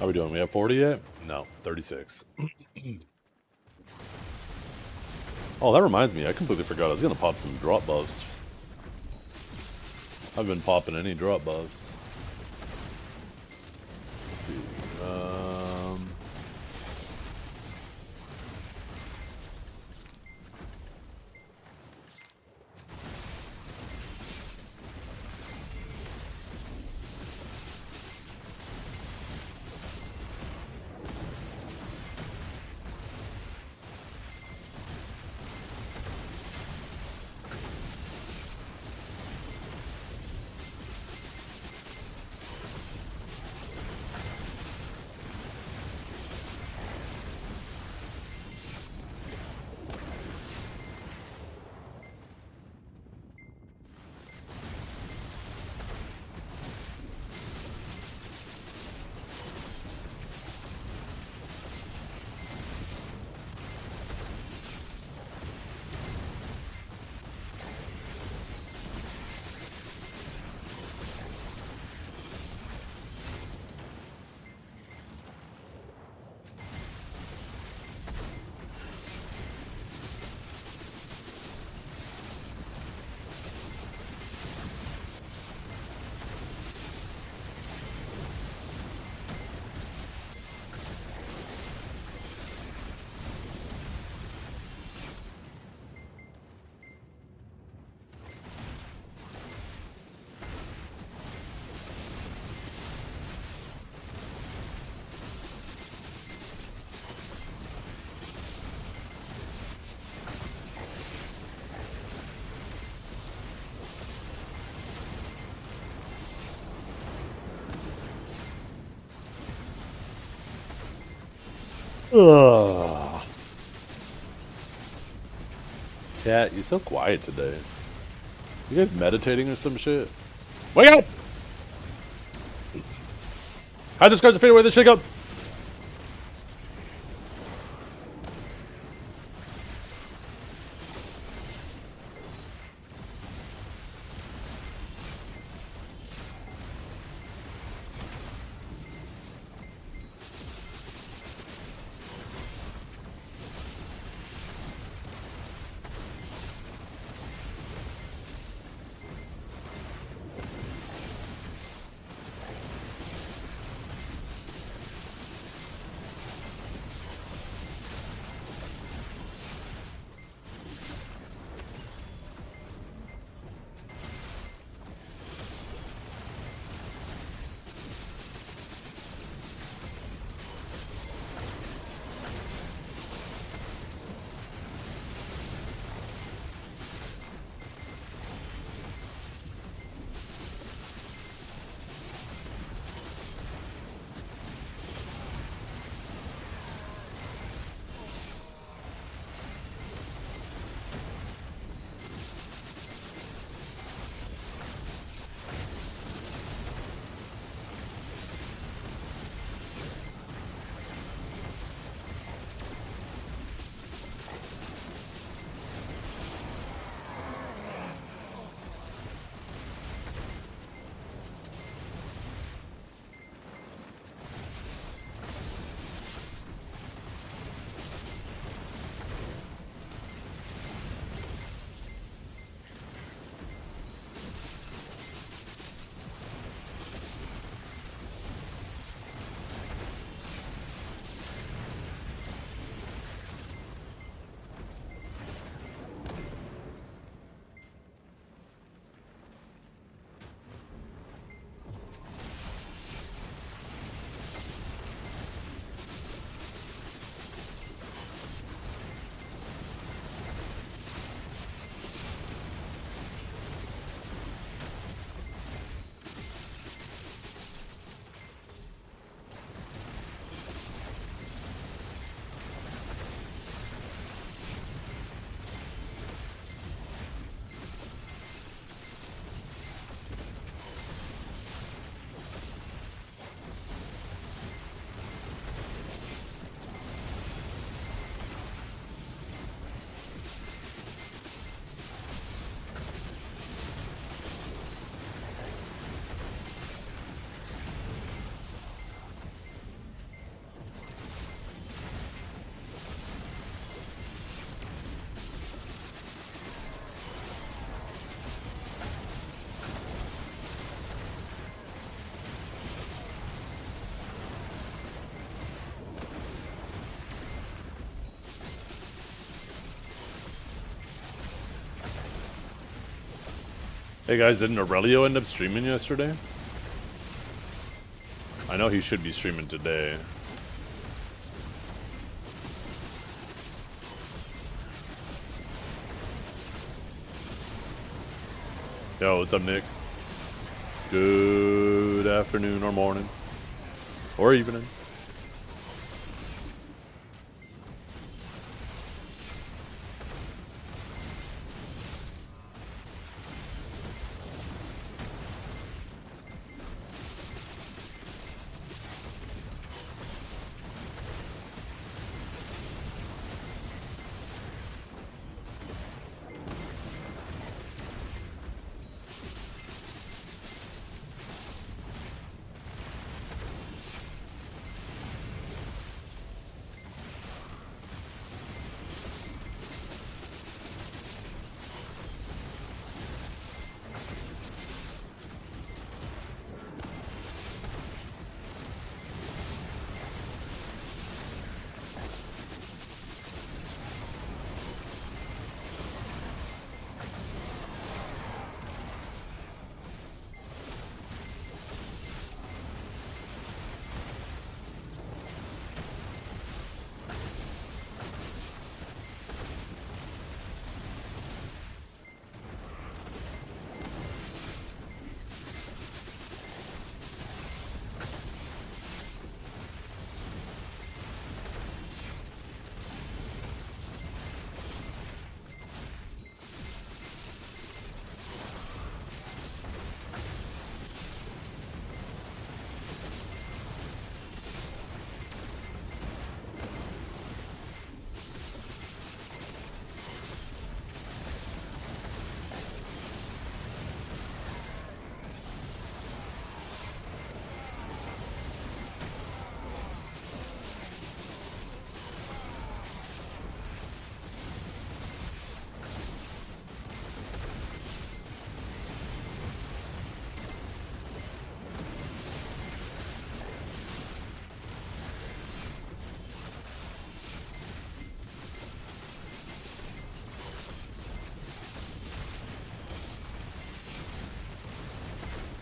A: How we doing? We have 40 yet? No, 36. Oh, that reminds me. I completely forgot. I was gonna pop some drop buffs. I've been popping any drop buffs. Let's see. Ugh. Cat, you're so quiet today. You guys meditating or some shit? Wake up! I discard the speed away the shake up! Hey guys, didn't Aurelio end up streaming yesterday? I know he should be streaming today. Yo, what's up, Nick? Good afternoon or morning. Or evening.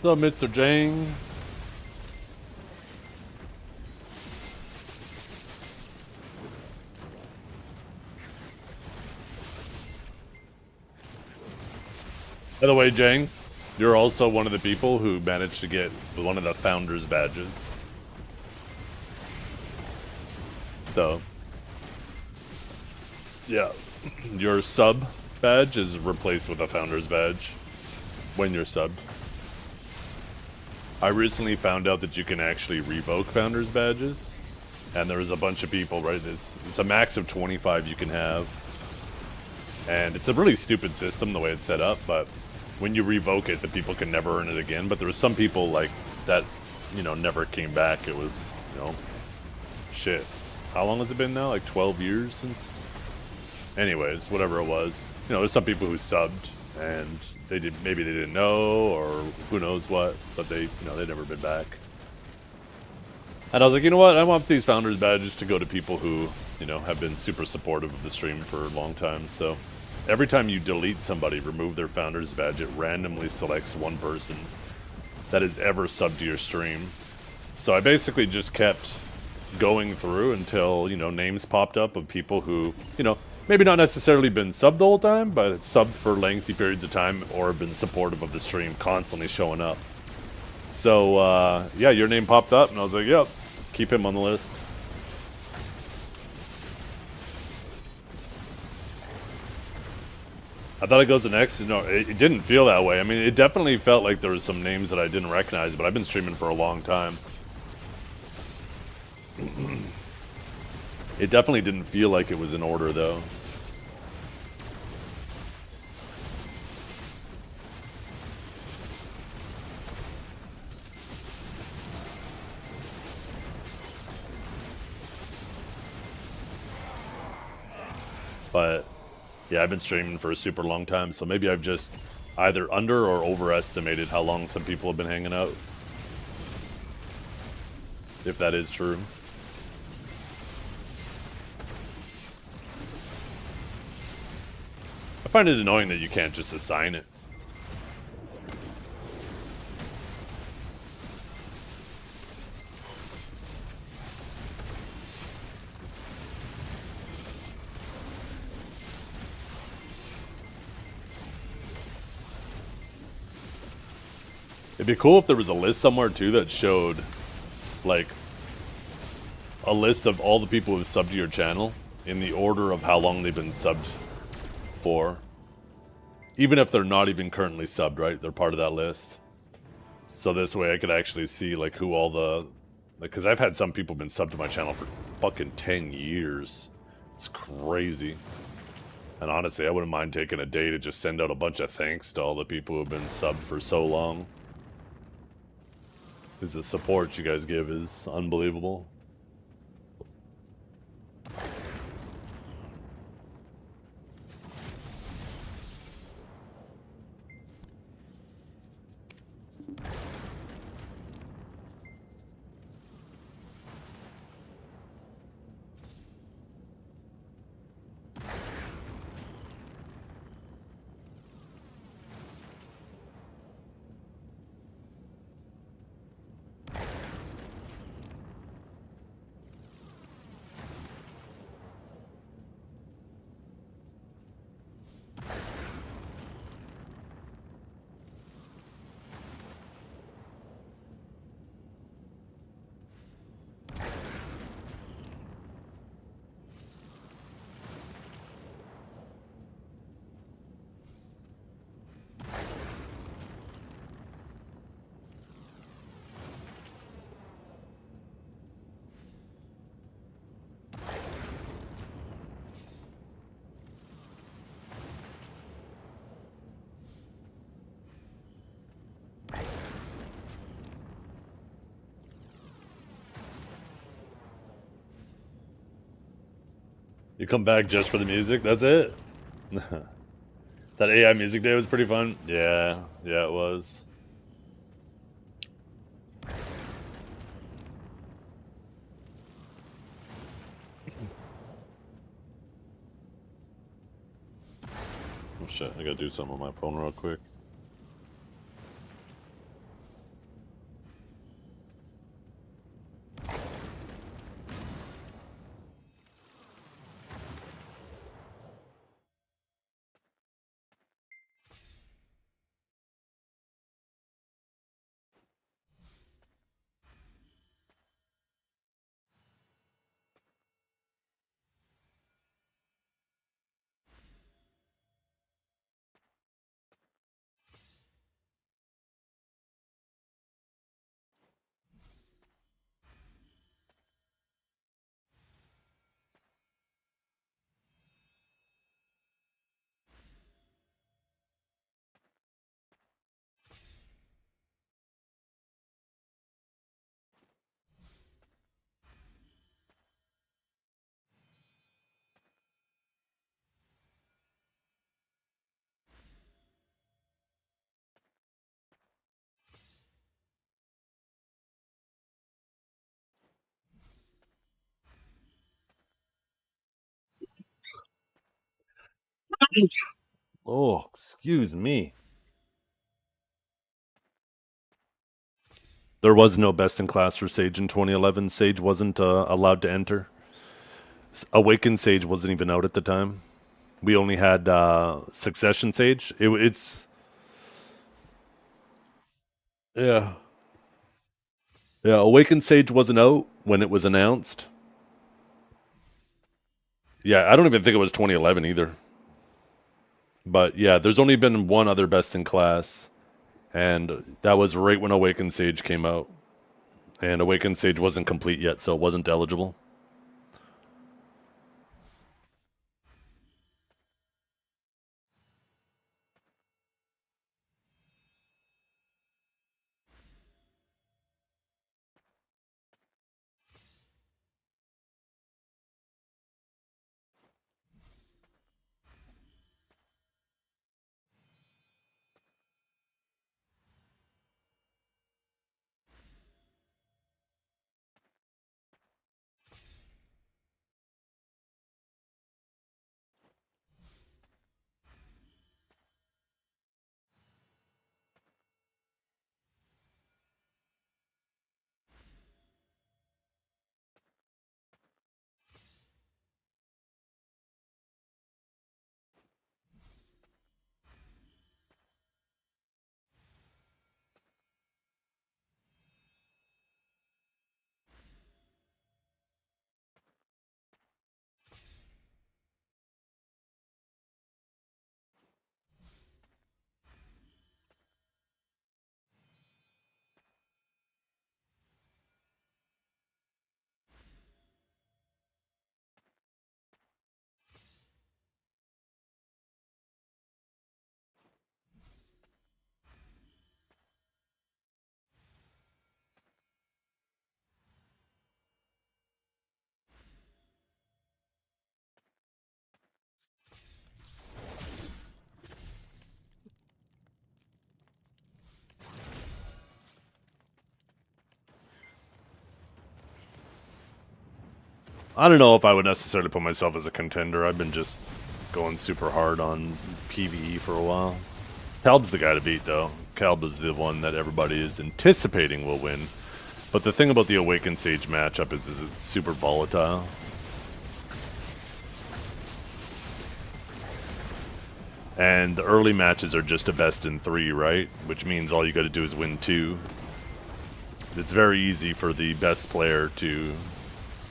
A: What's up, Mr. Jang? By the way, Jang, you're also one of the people who managed to get one of the founders badges. So, yeah, your sub badge is replaced with a founder's badge when you're subbed. I recently found out that you can actually revoke founders badges, and there was a bunch of people, right? It's a max of 25 you can have, and it's a really stupid system the way it's set up, but when you revoke it, the people can never earn it again. But there was some people like that, you know, never came back. It was, you know, shit. How long has it been now? Like 12 years since? Anyways, whatever it was. You know, there's some people who subbed and maybe they didn't know, or who knows what, but they'd never been back. And I was like, you know what? I want these founders badges to go to people who, you know, have been super supportive of the stream for a long time. So every time you delete somebody, remove their founders badge, it randomly selects one person that has ever subbed to your stream. So I basically just kept going through until, you know, names popped up of people who, you know, maybe not necessarily been subbed the whole time, but it's subbed for lengthy periods of time or have been supportive of the stream, constantly showing up. So, yeah, your name popped up, and I was like, yep, keep him on the list. I thought it goes to next. No, it didn't feel that way. I mean, it definitely felt like there was some names that I didn't recognize, but I've been streaming for a long time. It definitely didn't feel like it was in order, though. But yeah, I've been streaming for a super long time, so maybe I've just either under or overestimated how long some people have been hanging out. If that is true. I find it annoying that you can't just assign it. It'd be cool if there was a list somewhere too that showed, like, a list of all the people who've subbed to your channel in the order of how long they've been subbed for. Even if they're not even currently subbed, right? They're part of that list. So this way I could actually see, like, who all the... Because I've had some people been subbed to my channel for fucking 10 years. It's crazy. And honestly, I wouldn't mind taking a day to just send out a bunch of thanks to all the people who have been subbed for so long. Because the support you guys give is unbelievable. You come back just for the music? That's it? That AI music day was pretty fun. Yeah, it was. Oh shit, I gotta do something on my phone real quick. Oh, excuse me. There was no best in class for Sage in 2011. Sage wasn't allowed to enter. Awakened Sage wasn't even out at the time. We only had Succession Sage. It's yeah, yeah. Awakened Sage wasn't out when it was announced. Yeah, I don't even think it was 2011 either. But yeah, there's only been one other best in class, and that was right when Awakened Sage came out. And Awakened Sage wasn't complete yet, so it wasn't eligible. I don't know if I would necessarily put myself as a contender. I've been just going super hard on PvE for a while. Kalb's the guy to beat, though. Kalb is the one that everybody is anticipating will win. But the thing about the Awakened Sage matchup is it's super volatile. And the early matches are just a best in 3, right? Which means all you gotta do is win 2. It's very easy for the best player to,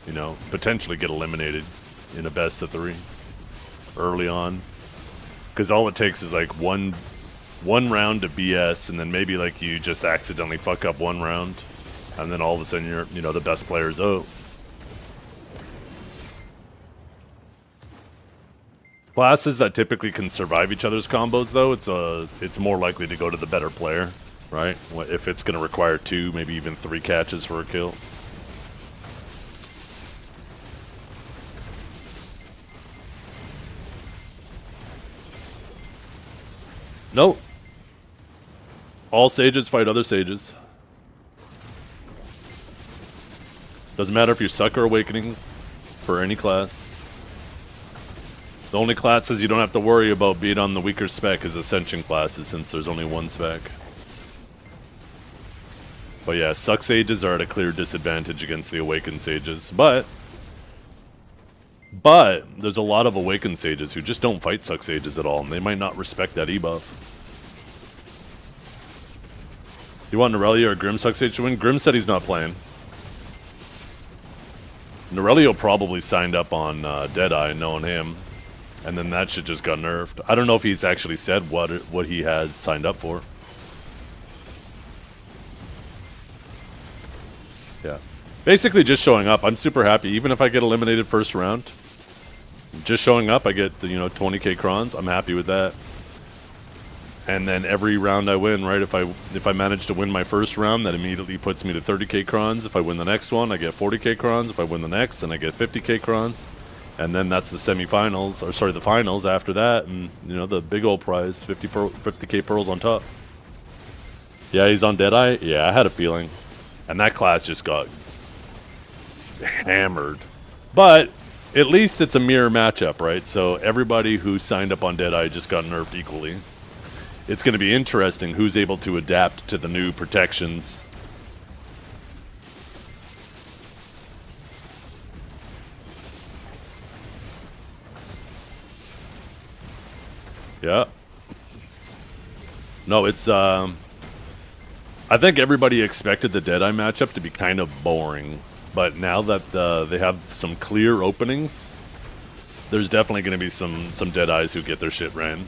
A: you know, potentially get eliminated in a best of 3 early on. Because all it takes is like one round to BS, and then maybe like you just accidentally fuck up one round, and then all of a sudden you're, you know, the best player's out. Classes that typically can survive each other's combos, though, it's more likely to go to the better player, right? If it's going to require 2, maybe even 3 catches for a kill. Nope. All sages fight other sages. Doesn't matter if you suck or awakening for any class. The only classes you don't have to worry about being on the weaker spec is Ascension classes, since there's only 1 spec. But yeah, suck sages are at a clear disadvantage against the awakened sages. But there's a lot of awakened sages who just don't fight suck sages at all, and they might not respect that e-buff. You want Norellia or Grim suck sage to win? Grim said he's not playing. Norelio probably signed up on Deadeye, knowing him. And then that shit just got nerfed. I don't know if he's actually said what he has signed up for. Yeah. Basically just showing up. I'm super happy. Even if I get eliminated first round, just showing up, I get, you know, 20k crons. I'm happy with that. And then every round I win, right? If I manage to win my first round, that immediately puts me to 30k crons. If I win the next one, I get 40k crons. If I win the next, then I get 50k crons. And then that's the semifinals, or sorry, the finals after that, and you know, the big old prize, 50k pearls on top. Yeah, he's on Deadeye. Yeah, I had a feeling, and that class just got hammered. But at least it's a mirror matchup, right? So everybody who signed up on Deadeye just got nerfed equally. It's going to be interesting who's able to adapt to the new protections. Yeah. No, it's, I think everybody expected the Deadeye matchup to be kind of boring. But now that they have some clear openings, there's definitely going to be some Deadeyes who get their shit ran.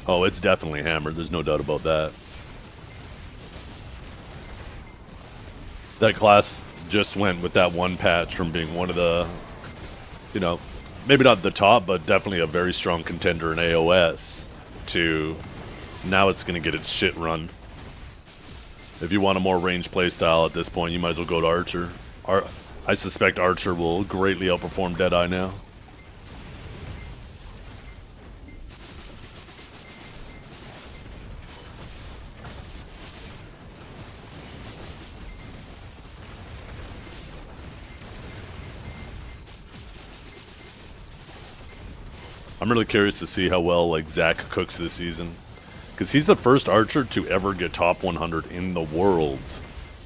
A: Oh, it's definitely hammered. There's no doubt about that. That class just went with that one patch from being one of the, you know, maybe not the top, but definitely a very strong contender in AOS to now it's going to get its shit run. If you want a more ranged playstyle at this point, you might as well go to Archer. I suspect Archer will greatly outperform Deadeye now. I'm really curious to see how well like Zach cooks this season, because he's the first Archer to ever get top 100 in the world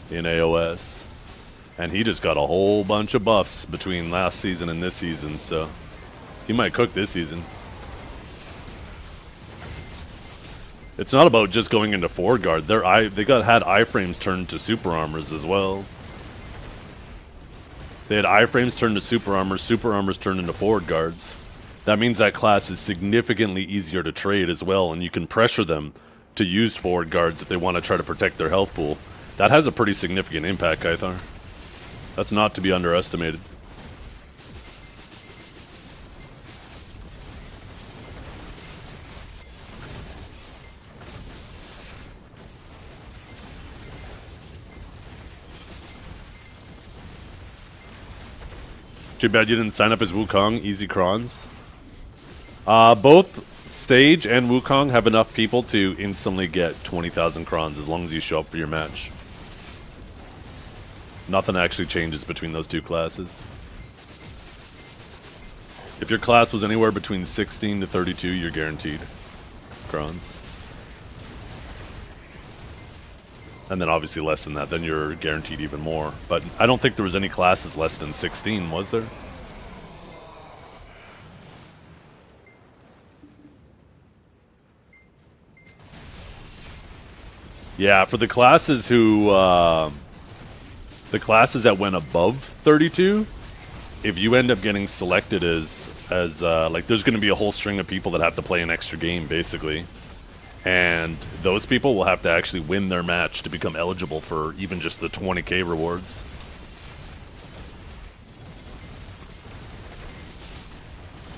A: in AOS, and he just got a whole bunch of buffs between last season and this season, so he might cook this season. It's not about just going into forward guard. They had iframes turned to super armors as well. They had iframes turned to super armors turned into forward guards. That means that class is significantly easier to trade as well, and you can pressure them to use forward guards if they want to try to protect their health pool. That has a pretty significant impact, Kythar. That's not to be underestimated. Too bad you didn't sign up as Wukong, easy crons. Both Stage and Wukong have enough people to instantly get 20,000 crons as long as you show up for your match. Nothing actually changes between those two classes. If your class was anywhere between 16 to 32, you're guaranteed crons. And then obviously less than that, then you're guaranteed even more. But I don't think there was any classes less than 16, was there? Yeah, for the classes who, the classes that went above 32, if you end up getting selected as like, there's going to be a whole string of people that have to play an extra game, basically. And those people will have to actually win their match to become eligible for even just the 20k rewards.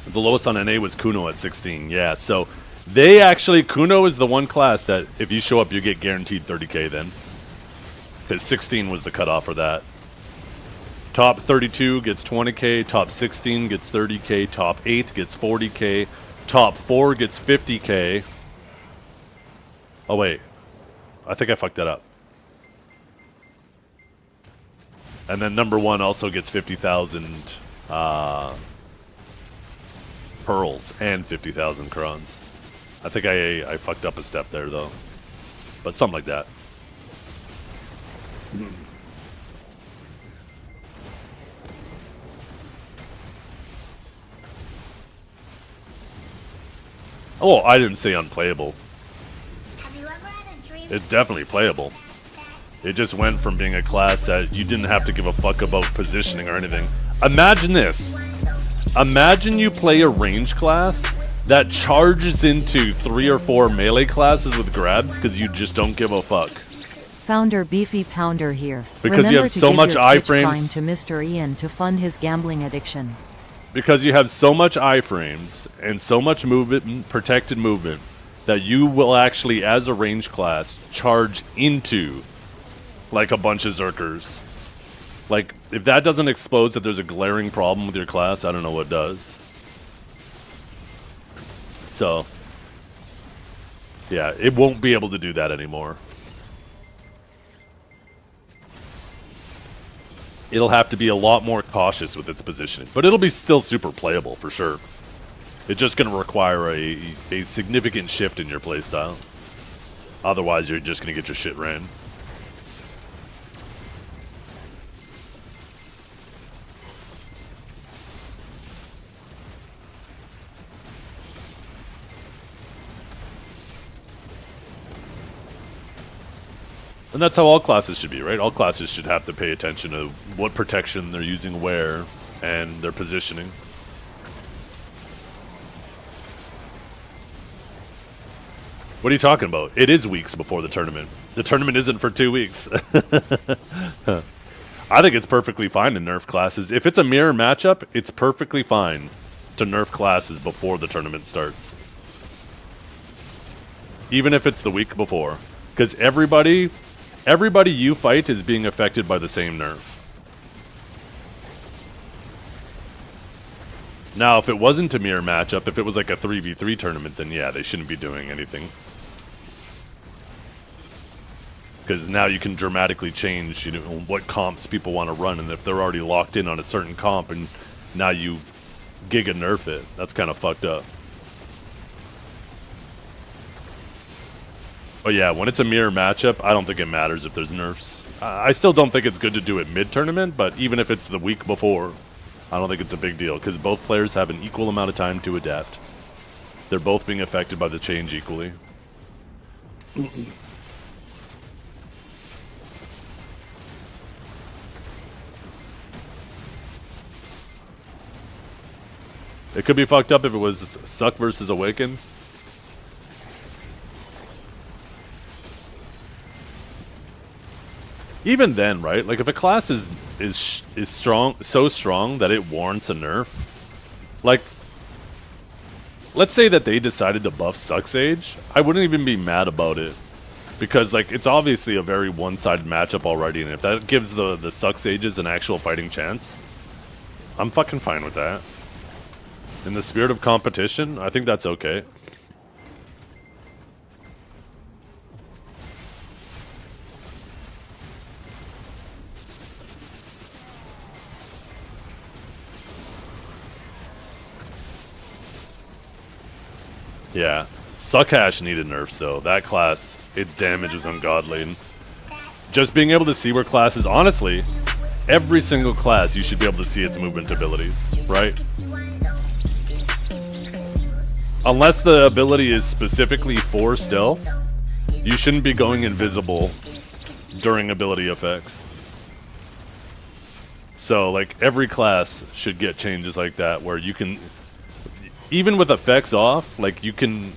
A: The lowest on NA was Kuno at 16, yeah, so they actually, Kuno is the one class that if you show up, you get guaranteed 30k then. Because 16 was the cutoff for that. Top 32 gets 20k, top 16 gets 30k, top 8 gets 40k, top 4 gets 50k. Oh wait, I think I fucked that up. And then number 1 also gets 50,000 pearls and 50,000 crons. I think I fucked up a step there though, but something like that. Oh, I didn't say unplayable.
C: Have you ever had a dream?
A: It's definitely playable. It just went from being a class that you didn't have to give a fuck about positioning or anything. Imagine this. Imagine you play a range class that charges into 3 or 4 melee classes with grabs because you just don't give a fuck.
H: Founder Beefy Pounder here.
A: Because you have so much iframes
H: to Mr. Ian to fund his gambling addiction.
A: Because you have so much iframes and so much movement, protected movement, that you will actually, as a range class, charge into like a bunch of Zerkers. Like, if that doesn't expose that there's a glaring problem with your class, I don't know what does. So, yeah, it won't be able to do that anymore. It'll have to be a lot more cautious with its positioning. But it'll be still super playable, for sure. It's just going to require a significant shift in your playstyle. Otherwise, you're just going to get your shit ran. And that's how all classes should be, right? All classes should have to pay attention to what protection they're using where and their positioning. What are you talking about? It is weeks before the tournament. The tournament isn't for 2 weeks. I think it's perfectly fine to nerf classes. If it's a mirror matchup, it's perfectly fine to nerf classes before the tournament starts. Even if it's the week before. Because everybody you fight is being affected by the same nerf. Now, if it wasn't a mirror matchup, if it was like a 3v3 tournament, then yeah, they shouldn't be doing anything. Because now you can dramatically change, you know, what comps people want to run, and if they're already locked in on a certain comp, and now you giga nerf it, that's kind of fucked up. But yeah, when it's a mirror matchup, I don't think it matters if there's nerfs. I still don't think it's good to do it mid-tournament, but even if it's the week before, I don't think it's a big deal, because both players have an equal amount of time to adapt. They're both being affected by the change equally. It could be fucked up if it was Suck versus Awaken. Even then, right? Like, if a class is strong, so strong that it warrants a nerf, like, let's say that they decided to buff Suck Sage, I wouldn't even be mad about it, because like it's obviously a very one-sided matchup already, and if that gives the Suck Sages an actual fighting chance, I'm fucking fine with that. In the spirit of competition, I think that's okay. Yeah. Suckash needed nerfs, though. That class, its damage was ungodly. And just being able to see where classes, honestly, every single class, you should be able to see its movement abilities, right? Unless the ability is specifically for stealth, you shouldn't be going invisible during ability effects. So, like, every class should get changes like that, where you can, even with effects off, like, you can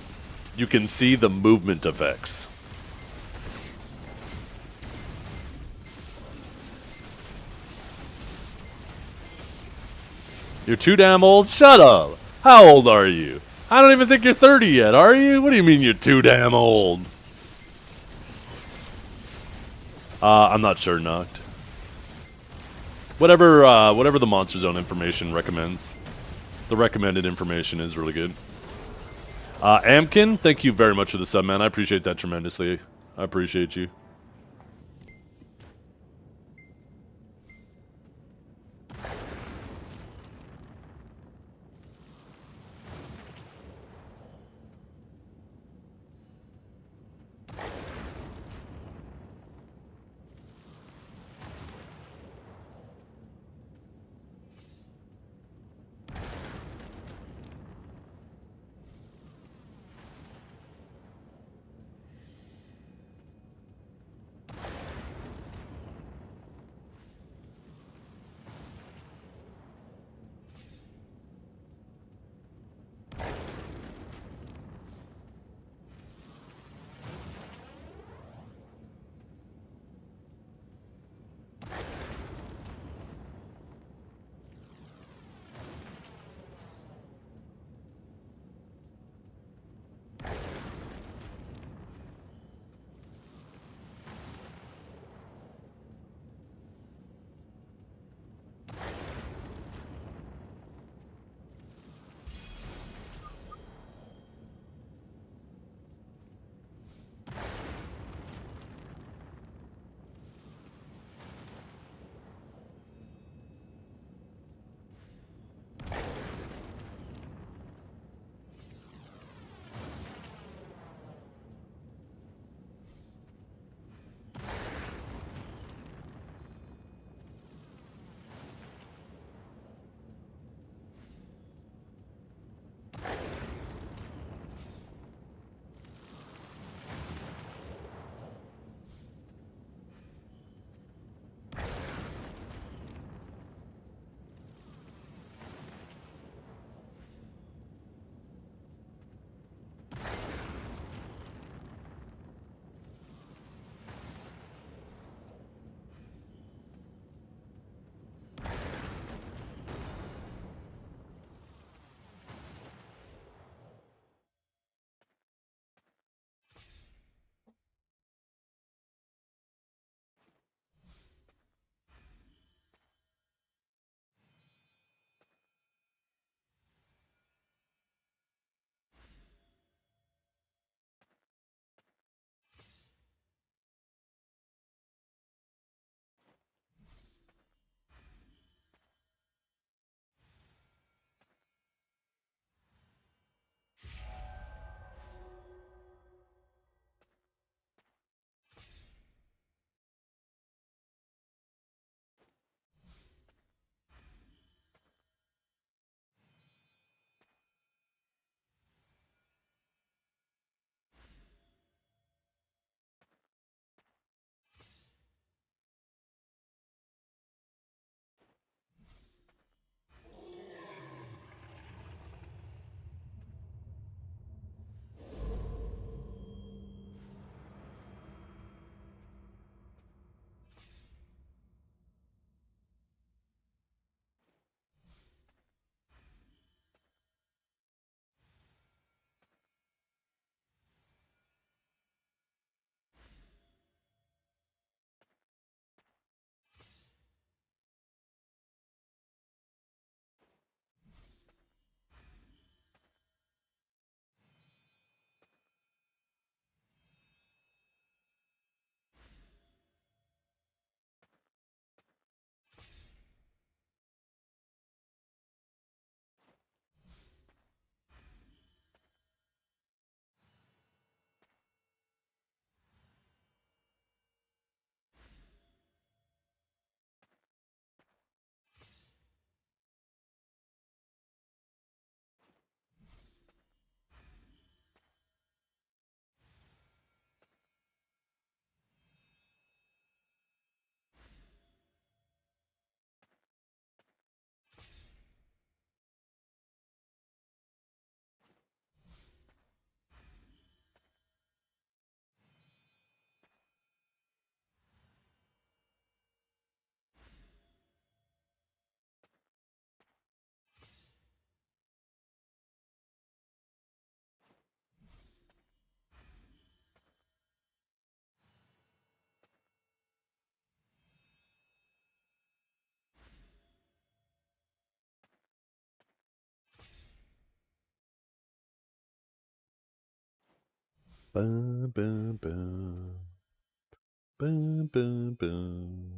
A: see the movement effects. You're too damn old? Shut up! How old are you? I don't even think you're 30 yet, are you? What do you mean you're too damn old? I'm not sure, Noct. Whatever the Monster Zone information recommends. The recommended information is really good. Amkin, thank you very much for the sub, man. I appreciate that tremendously. I appreciate you. Bum, bum, bum. Bum, bum, bum.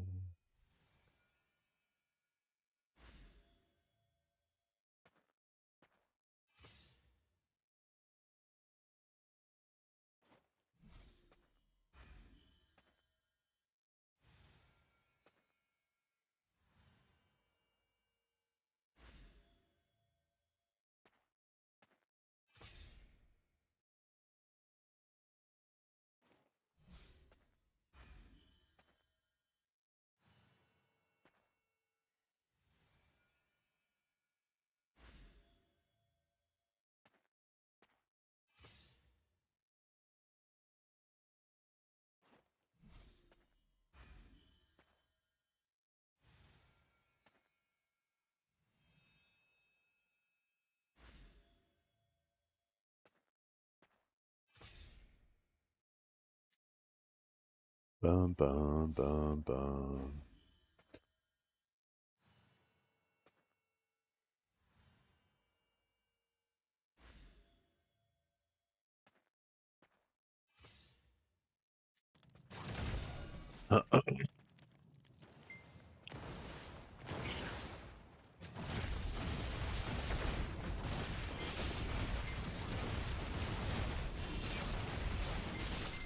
A: Bum, bum, bum, bum.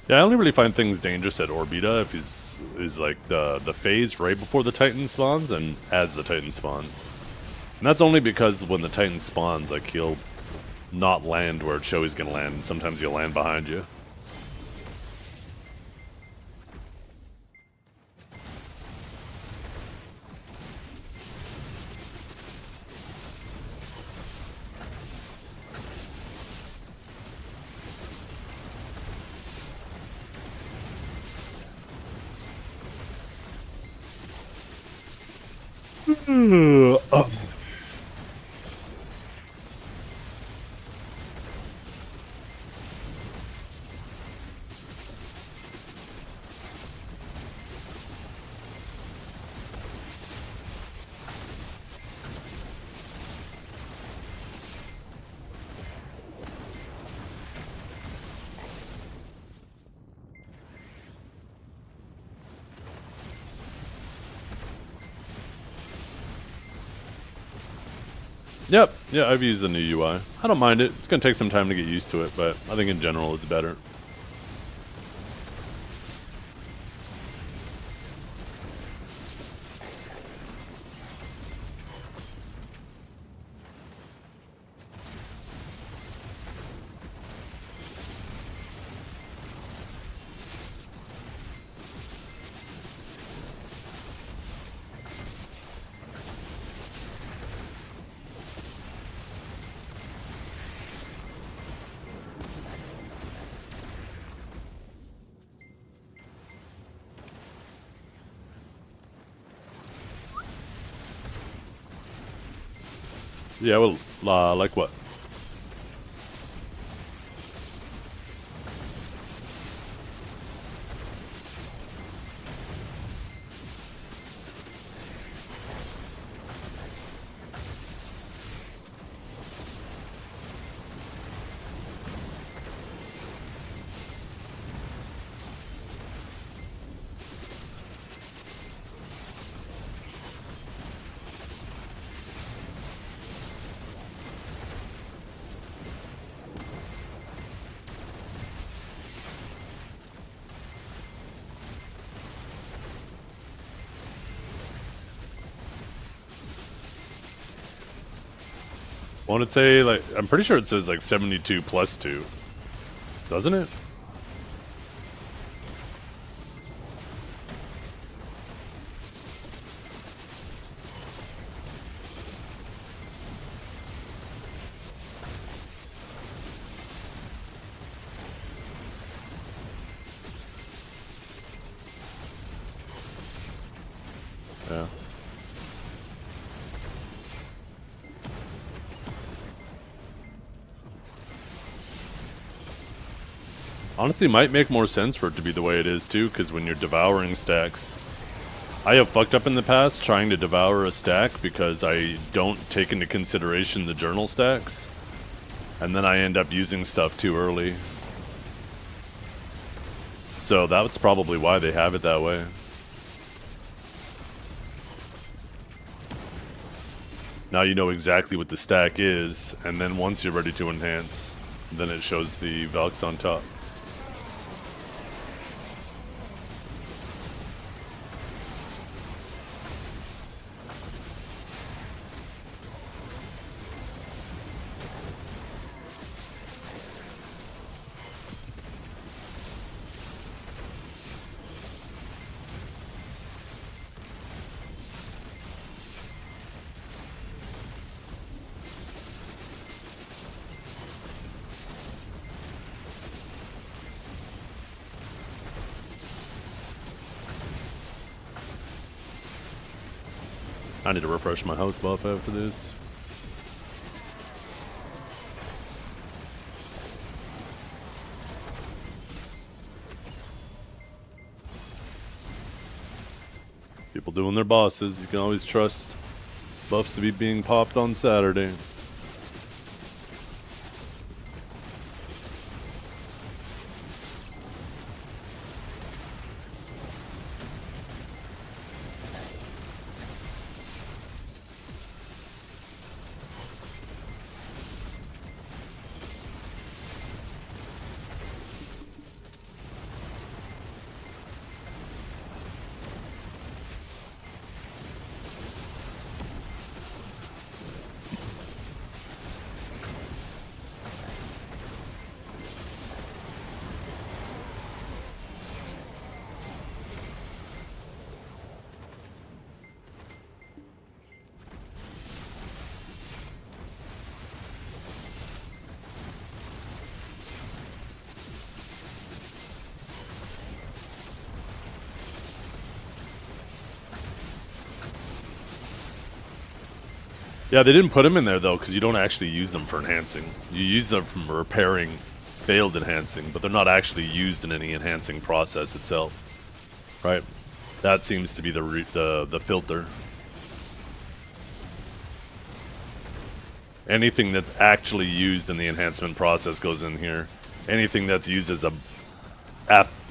A: Yeah, I only really find things dangerous at Orbita if he's like the phase right before the Titan spawns and as the Titan spawns. And that's only because when the Titan spawns, like he'll not land where it shows he's gonna land, and sometimes he'll land behind you. Yep, yeah, I've used the new UI. I don't mind it. It's gonna take some time to get used to it, but I think in general it's better. Yeah, well, like what? Won't it say, like, I'm pretty sure it says, like, 72 plus 2. Doesn't it? Yeah. Honestly, might make more sense for it to be the way it is, too, because when you're devouring stacks... I have fucked up in the past trying to devour a stack because I don't take into consideration the journal stacks. And then I end up using stuff too early. So that's probably why they have it that way. Now you know exactly what the stack is, and then once you're ready to enhance, then it shows the Velx on top. I need to refresh my house buff after this. People doing their bosses, you can always trust buffs to be being popped on Saturday. Yeah, they didn't put them in there though, because you don't actually use them for enhancing. You use them for repairing failed enhancing, but they're not actually used in any enhancing process itself, right? That seems to be the filter. Anything that's actually used in the enhancement process goes in here. Anything that's used as a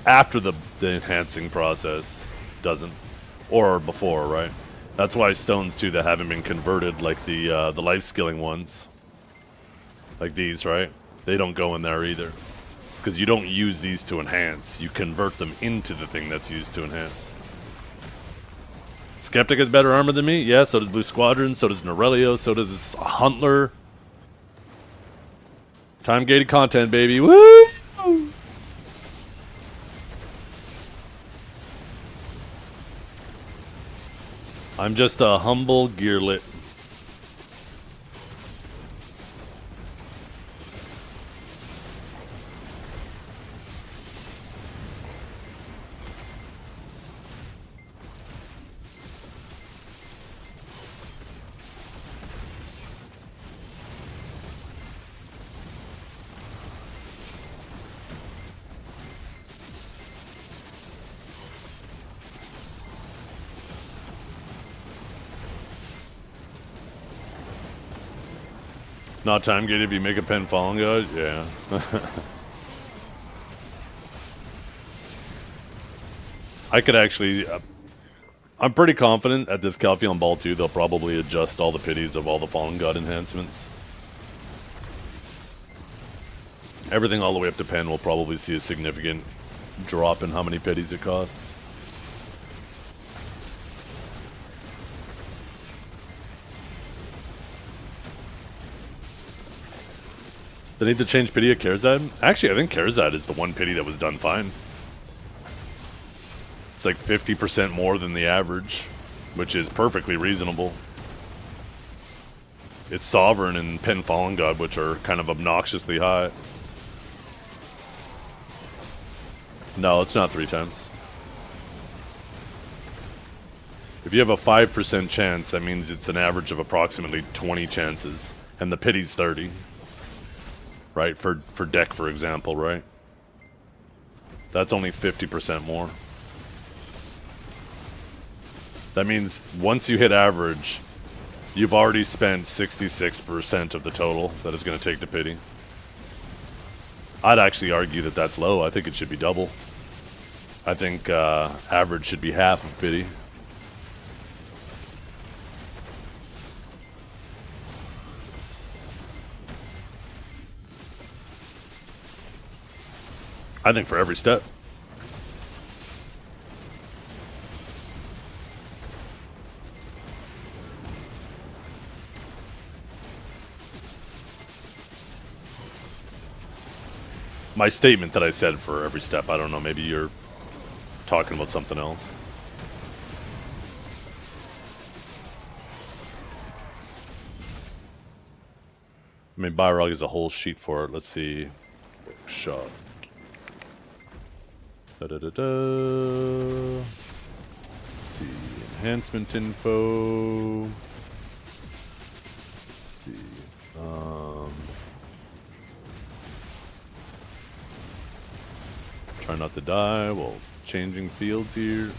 A: after the enhancing process doesn't, or before, right? That's why stones too that haven't been converted, like the life skilling ones, like these, right? They don't go in there either, because you don't use these to enhance. You convert them into the thing that's used to enhance. Skeptic has better armor than me. Yeah, so does Blue Squadron. So does Norelio. So does Huntler. Time gated content, baby. Woo! I'm just a humble gearlet. Not time gated if you make a pen falling guide? Yeah. I could actually... I'm pretty confident at this Calpheon Ball 2 they'll probably adjust all the pities of all the Fallen God enhancements. Everything all the way up to pen will probably see a significant drop in how many pities it costs. They need to change pity at Kerzad? Actually, I think Kerzad is the one pity that was done fine. It's like 50% more than the average, which is perfectly reasonable. It's Sovereign and Pen Fallen God, which are kind of obnoxiously high. No, it's not 3 times. If you have a 5% chance, that means it's an average of approximately 20 chances, and the pity's 30. Right, for deck, for example, right? That's only 50% more. That means once you hit average, you've already spent 66% of the total that is going to take to pity. I'd actually argue that that's low. I think it should be double. I think average should be half of pity. I think for every step. My statement that I said for every step, I don't know, maybe you're talking about something else. I mean, Byrog is a whole sheet for it. Let's see. Workshop. Da-da-da-da. Let's see. Enhancement info. Let's see. Try not to die while changing fields here.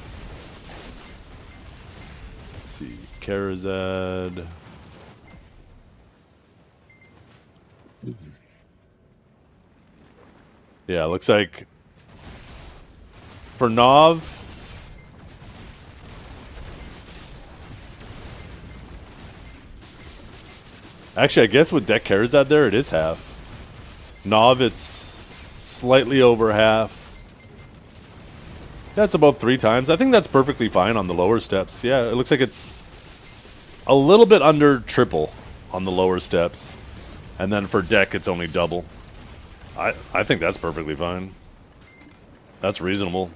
A: Let's see. Karazad. Yeah, looks like for Nov, actually, I guess with deck Karazad there, it is half. Nov, it's slightly over half. That's about 3 times. I think that's perfectly fine on the lower steps. Yeah, it looks like it's a little bit under triple on the lower steps. And then for deck, it's only double. I think that's perfectly fine. That's reasonable.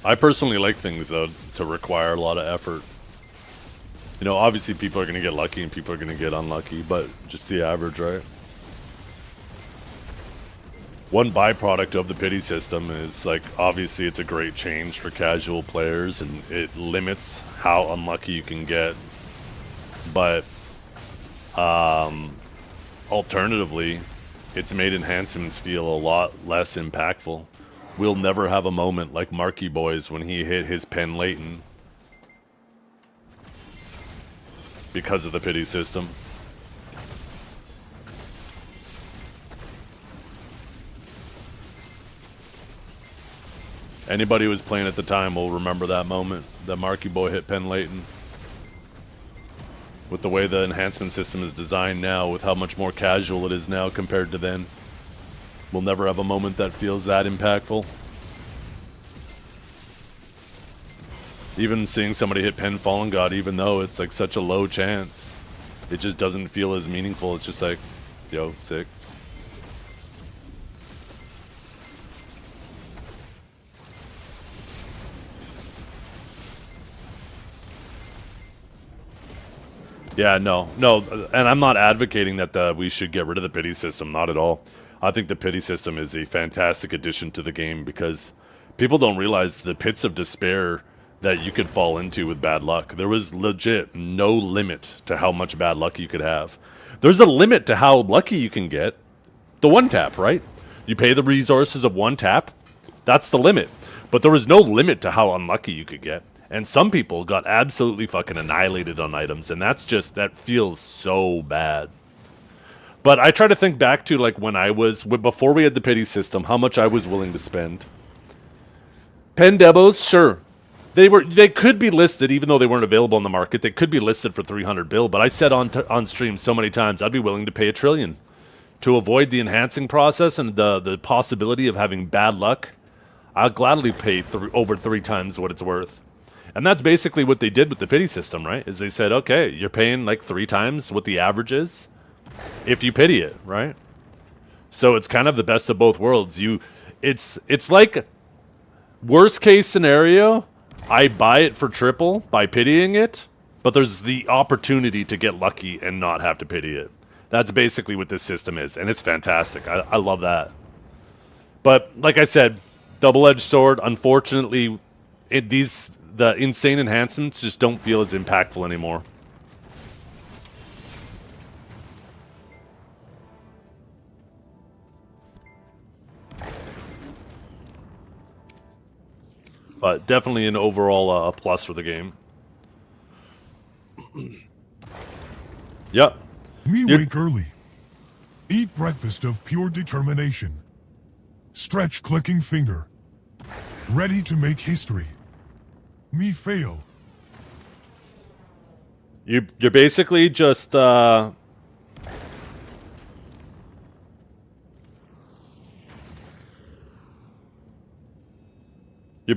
A: I personally like things, though, to require a lot of effort. You know, obviously people are going to get lucky and people are going to get unlucky, but just the average, right? One byproduct of the pity system is, like, obviously it's a great change for casual players and it limits how unlucky you can get. But, alternatively, it's made enhancements feel a lot less impactful. We'll never have a moment like Marky Boy's when he hit his pen Leighton because of the pity system. Anybody who was playing at the time will remember that moment that Marky Boy hit pen Leighton. With the way the enhancement system is designed now, with how much more casual it is now compared to then, we'll never have a moment that feels that impactful. Even seeing somebody hit pen Fallen God, even though it's like such a low chance, it just doesn't feel as meaningful. It's just like, yo, sick. Yeah, no, and I'm not advocating that we should get rid of the pity system, not at all. I think the pity system is a fantastic addition to the game because people don't realize the pits of despair that you could fall into with bad luck. There was legit no limit to how much bad luck you could have. There's a limit to how lucky you can get. The one tap, right? You pay the resources of one tap. That's the limit. But there was no limit to how unlucky you could get. And some people got absolutely fucking annihilated on items, and that feels so bad. But I try to think back to like before we had the pity system, how much I was willing to spend. Pen Debos, sure. They could be listed, even though they weren't available on the market. They could be listed for 300 bill, but I said on stream so many times, I'd be willing to pay $1 trillion. To avoid the enhancing process and the possibility of having bad luck, I'll gladly pay over 3 times what it's worth. And that's basically what they did with the pity system, right? Is they said, okay, you're paying like 3 times what the average is if you pity it, right? So it's kind of the best of both worlds. It's like worst case scenario, I buy it for triple by pitying it, but there's the opportunity to get lucky and not have to pity it. That's basically what this system is, and it's fantastic. I love that. But like I said, double-edged sword. Unfortunately, the insane enhancements just don't feel as impactful anymore. But definitely an overall plus for the game. Yep.
D: Me wake early. Eat breakfast of pure determination. Stretch clicking finger. Ready to make history. Me fail.
A: You're basically just you're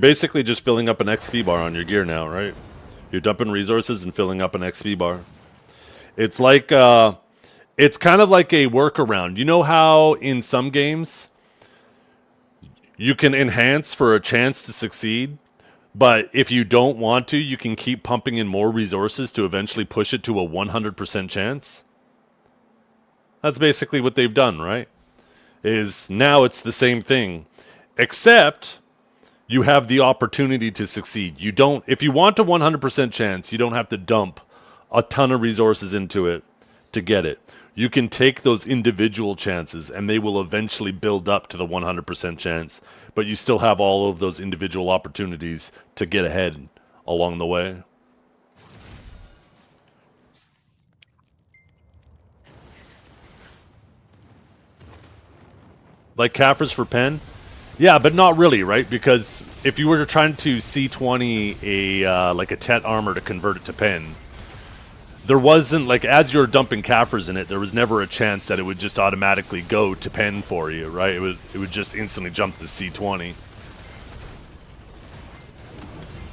A: basically just filling up an XP bar on your gear now, right? You're dumping resources and filling up an XP bar. It's like it's kind of like a workaround. You know how in some games you can enhance for a chance to succeed, but if you don't want to, you can keep pumping in more resources to eventually push it to a 100% chance? That's basically what they've done, right? Is now it's the same thing, except you have the opportunity to succeed. You don't, if you want a 100% chance, you don't have to dump a ton of resources into it to get it. You can take those individual chances and they will eventually build up to the 100% chance, but you still have all of those individual opportunities to get ahead along the way. Like Caffers for pen? Yeah, but not really, right? Because if you were trying to C20 a like a Tet armor to convert it to pen, there wasn't, like, as you're dumping Caffers in it, there was never a chance that it would just automatically go to pen for you, right? It would just instantly jump to C20.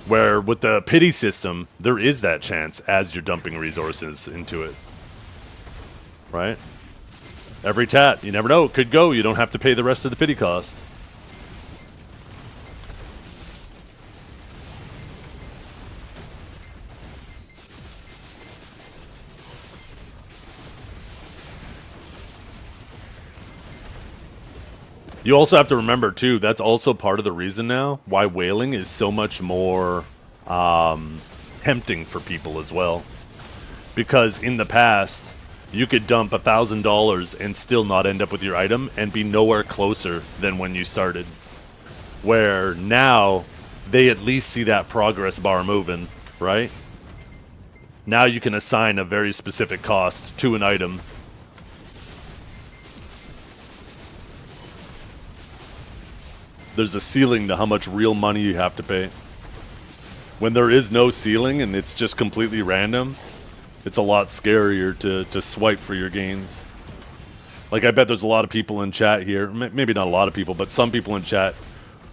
A: Where with the pity system, there is that chance as you're dumping resources into it, right? Every tat, you never know, it could go. You don't have to pay the rest of the pity cost. You also have to remember, too, that's also part of the reason now why whaling is so much more tempting for people as well. Because in the past, you could dump $1,000 and still not end up with your item and be nowhere closer than when you started. Where now, they at least see that progress bar moving, right? Now you can assign a very specific cost to an item. There's a ceiling to how much real money you have to pay. When there is no ceiling and it's just completely random, it's a lot scarier to swipe for your gains. Like, I bet there's a lot of people in chat here, maybe not a lot of people, but some people in chat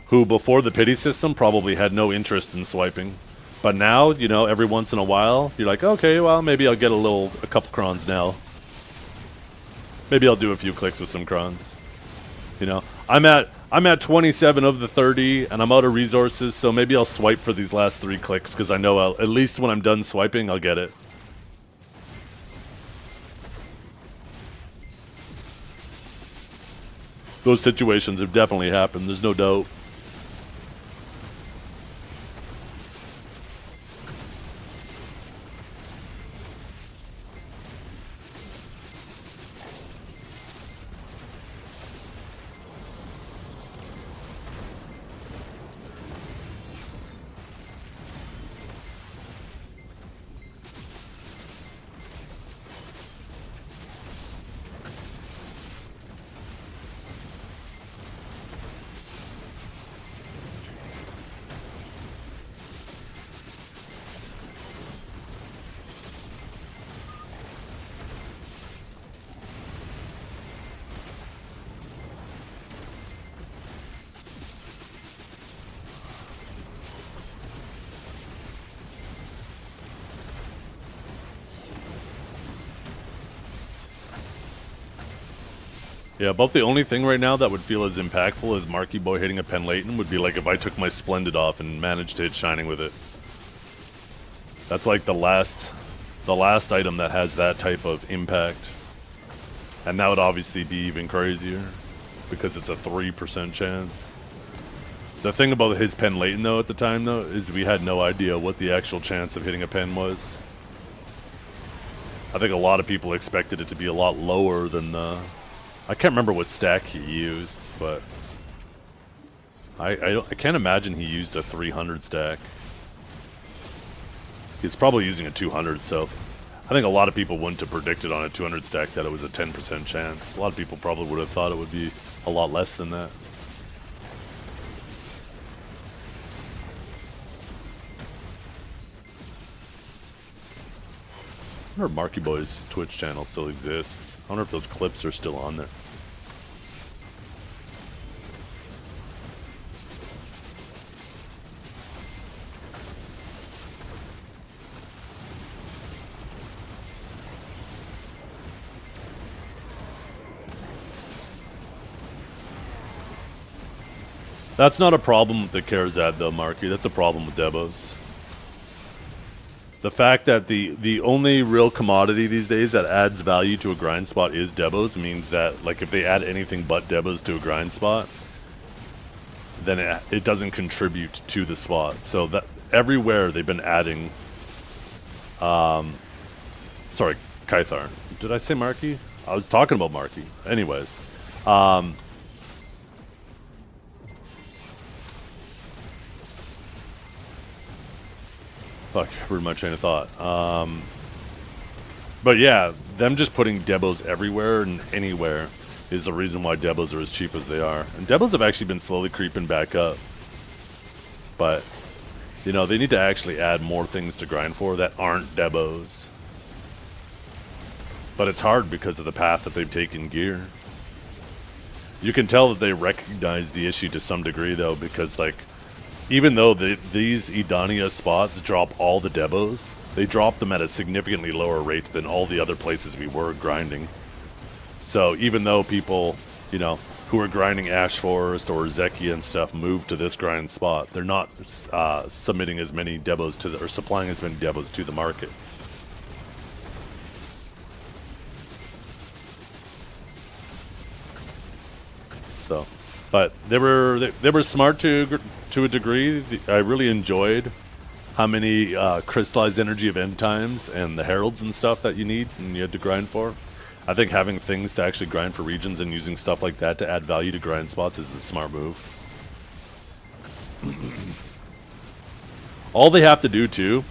A: who before the pity system probably had no interest in swiping. But now, you know, every once in a while, you're like, okay, well, maybe I'll get a couple crons now. Maybe I'll do a few clicks with some crons. You know, I'm at 27 of the 30, and I'm out of resources, so maybe I'll swipe for these last 3 clicks, because I know at least when I'm done swiping, I'll get it. Those situations have definitely happened, there's no doubt. Yeah, about the only thing right now that would feel as impactful as Marky Boy hitting a pen Leighton would be like if I took my Splendid off and managed to hit Shining with it. That's like the last item that has that type of impact. And that would obviously be even crazier because it's a 3% chance. The thing about his pen Leighton though at the time though is we had no idea what the actual chance of hitting a pen was. I think a lot of people expected it to be a lot lower than I can't remember what stack he used, but I can't imagine he used a 300 stack. He's probably using a 200, so I think a lot of people wouldn't have predicted on a 200 stack that it was a 10% chance. A lot of people probably would have thought it would be a lot less than that. I wonder if Marky Boy's Twitch channel still exists. I wonder if those clips are still on there. That's not a problem with the Karazad though, Marky. That's a problem with Debos. The fact that the only real commodity these days that adds value to a grind spot is Debos means that, like, if they add anything but Debos to a grind spot, then it doesn't contribute to the spot. So that everywhere they've been adding, sorry, Kythar. Did I say Marky? I was talking about Marky. Anyways, fuck, ruined my train of thought. But yeah, them just putting Debos everywhere and anywhere is the reason why Debos are as cheap as they are. And Debos have actually been slowly creeping back up. But, you know, they need to actually add more things to grind for that aren't Debos. But it's hard because of the path that they've taken gear. You can tell that they recognize the issue to some degree, though, because, like, even though these Idania spots drop all the Debos, they drop them at a significantly lower rate than all the other places we were grinding. So even though people, you know, who are grinding Ash Forest or Zekia and stuff move to this grind spot, they're not submitting as many Debos to or supplying as many Debos to the market. So, but they were smart to a degree. I really enjoyed how many crystallized energy of end times and the heralds and stuff that you need and you had to grind for. I think having things to actually grind for regions and using stuff like that to add value to grind spots is a smart move. All they have to do too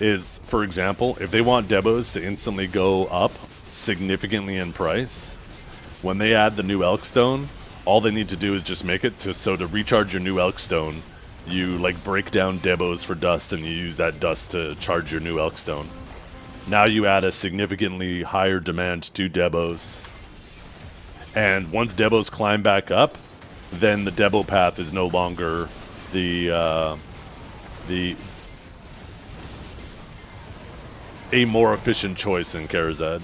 A: is, for example, if they want Debos to instantly go up significantly in price, when they add the new Elkstone, all they need to do is just make it so to recharge your new Elkstone, you like break down Debos for dust and you use that dust to charge your new Elkstone. Now you add a significantly higher demand to Debos. And once Debos climb back up, then the Debo path is no longer a more efficient choice in Karazad.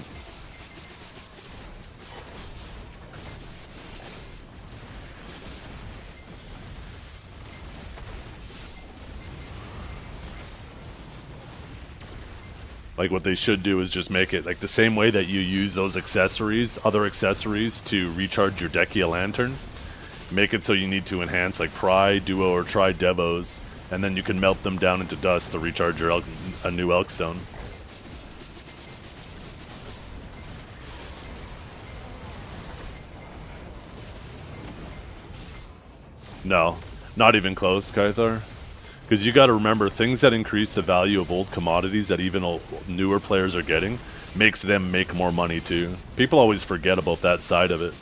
A: Like, what they should do is just make it like the same way that you use those accessories, other accessories, to recharge your Dekia Lantern. Make it so you need to enhance like Pry, Duo, or Tri Debos, and then you can melt them down into dust to recharge your a new Elkstone. No, not even close, Kythar. Because you got to remember, things that increase the value of old commodities that even newer players are getting makes them make more money too. People always forget about that side of it.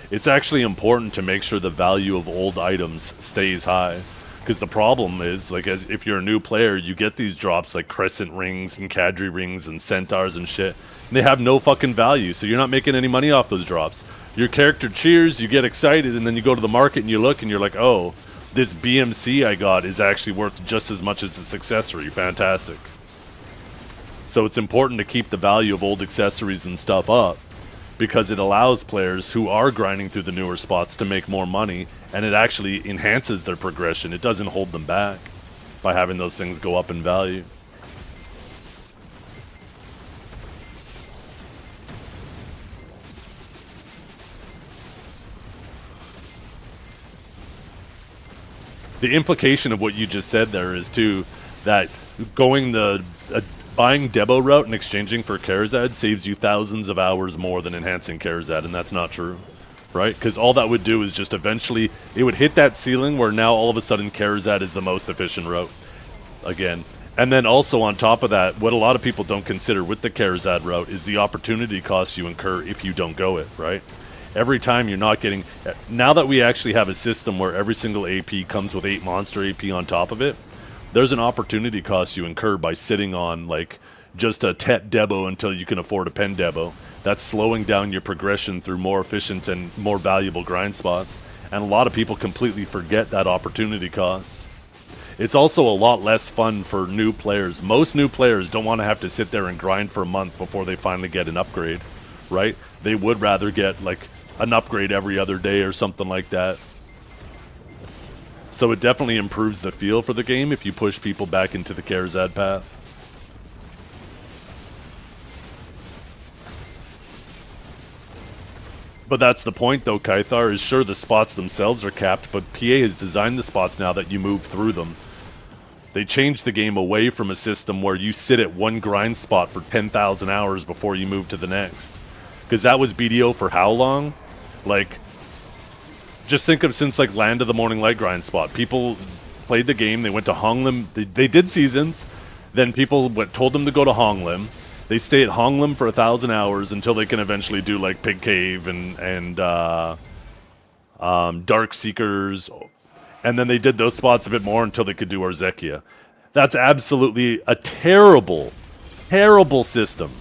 A: It's actually important to make sure the value of old items stays high. Because the problem is, like, as if you're a new player, you get these drops like Crescent Rings and Cadre Rings and Centaurs and shit. And they have no fucking value, so you're not making any money off those drops. Your character cheers, you get excited, and then you go to the market and you look and you're like, oh, this BMC I got is actually worth just as much as this accessory. Fantastic. So it's important to keep the value of old accessories and stuff up, because it allows players who are grinding through the newer spots to make more money, and it actually enhances their progression. It doesn't hold them back by having those things go up in value. The implication of what you just said there is too that going the buying Debo route and exchanging for Karazad saves you thousands of hours more than enhancing Karazad, and that's not true. right? Because all that would do is just eventually it would hit that ceiling where now all of a sudden Karazad is the most efficient route again. And then also on top of that, what a lot of people don't consider with the Karazad route is the opportunity cost you incur if you don't go it, right? Every time you're not getting... Now that we actually have a system where every single AP comes with 8 monster AP on top of it, there's an opportunity cost you incur by sitting on, like, just a Tet Debo until you can afford a Pen Debo. That's slowing down your progression through more efficient and more valuable grind spots. And a lot of people completely forget that opportunity cost. It's also a lot less fun for new players. Most new players don't want to have to sit there and grind for a month before they finally get an upgrade, right? They would rather get, like, an upgrade every other day or something like that. So it definitely improves the feel for the game if you push people back into the Karazad path. But that's the point, though, Kythar, is sure the spots themselves are capped, but PA has designed the spots now that you move through them. They changed the game away from a system where you sit at one grind spot for 10,000 hours before you move to the next. Because that was BDO for how long? Like, just think of since, like, Land of the Morning Light grind spot. People played the game, they went to Honglim, they did seasons, then people told them to go to Honglim. They stay at Honglim for 1,000 hours until they can eventually do, like, Pig Cave and Dark Seekers. And then they did those spots a bit more until they could do Arzekia. That's absolutely a terrible, terrible system.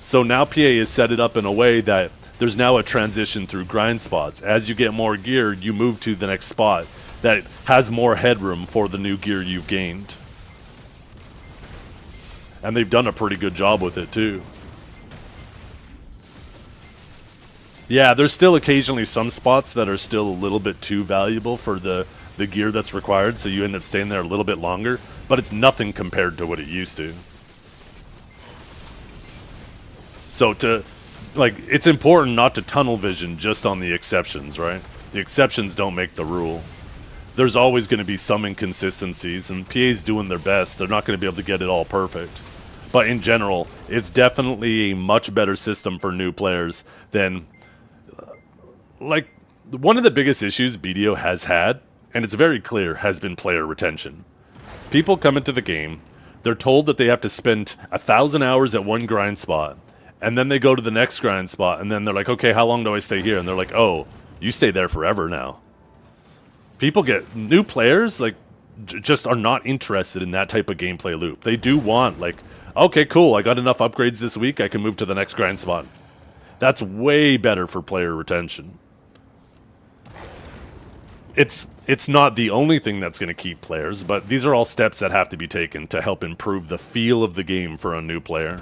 A: So now PA has set it up in a way that there's now a transition through grind spots. As you get more gear, you move to the next spot that has more headroom for the new gear you've gained. And they've done a pretty good job with it, too. Yeah, there's still occasionally some spots that are still a little bit too valuable for the gear that's required, so you end up staying there a little bit longer, but it's nothing compared to what it used to. So it's important not to tunnel vision just on the exceptions, right? The exceptions don't make the rule. There's always going to be some inconsistencies, and PA's doing their best. They're not going to be able to get it all perfect. But in general, it's definitely a much better system for new players than... like, one of the biggest issues BDO has had, and it's very clear, has been player retention. People come into the game, they're told that they have to spend 1,000 hours at one grind spot, and then they go to the next grind spot, and then they're like, okay, how long do I stay here? And they're like, oh, you stay there forever now. People get... new players, like, just are not interested in that type of gameplay loop. They do want, like, okay, cool, I got enough upgrades this week, I can move to the next grind spot. That's way better for player retention. It's not the only thing that's going to keep players, but these are all steps that have to be taken to help improve the feel of the game for a new player.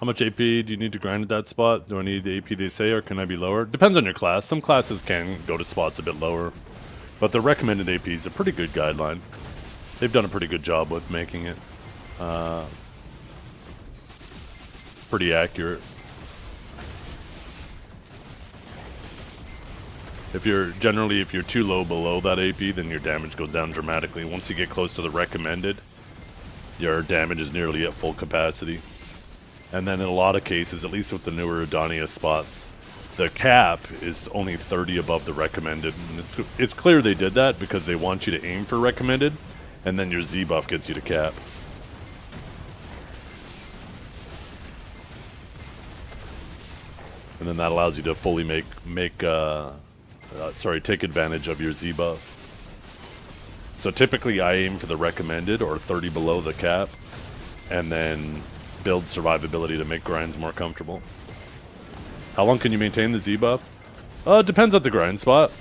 A: How much AP do you need to grind at that spot? Do I need the AP they say, or can I be lower? Depends on your class. Some classes can go to spots a bit lower, but the recommended AP is a pretty good guideline. They've done a pretty good job with making it pretty accurate. If you're too low below that AP, then your damage goes down dramatically. Once you get close to the recommended, your damage is nearly at full capacity. And then in a lot of cases, at least with the newer Adonia spots, the cap is only 30 above the recommended. And it's clear they did that because they want you to aim for recommended, and then your Z buff gets you to cap. And then that allows you to fully take advantage of your Z buff. So typically I aim for the recommended or 30 below the cap, and then build survivability to make grinds more comfortable. How long can you maintain the Z buff? It depends on the grind spot.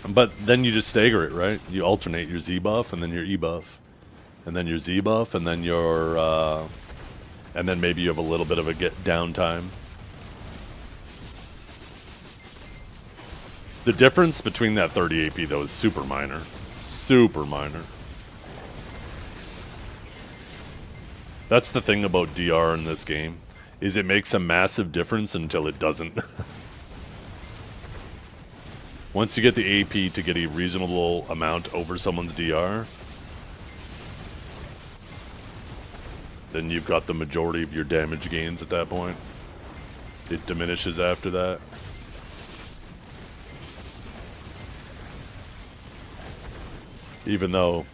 A: But then you just stagger it, right? You alternate your Z buff and then your E buff. And then your Z buff and then your... and then maybe you have a little bit of a downtime. The difference between that 30 AP though is super minor. Super minor. That's the thing about DR in this game, is it makes a massive difference until it doesn't. Once you get the AP to get a reasonable amount over someone's DR, then you've got the majority of your damage gains at that point. It diminishes after that. Even though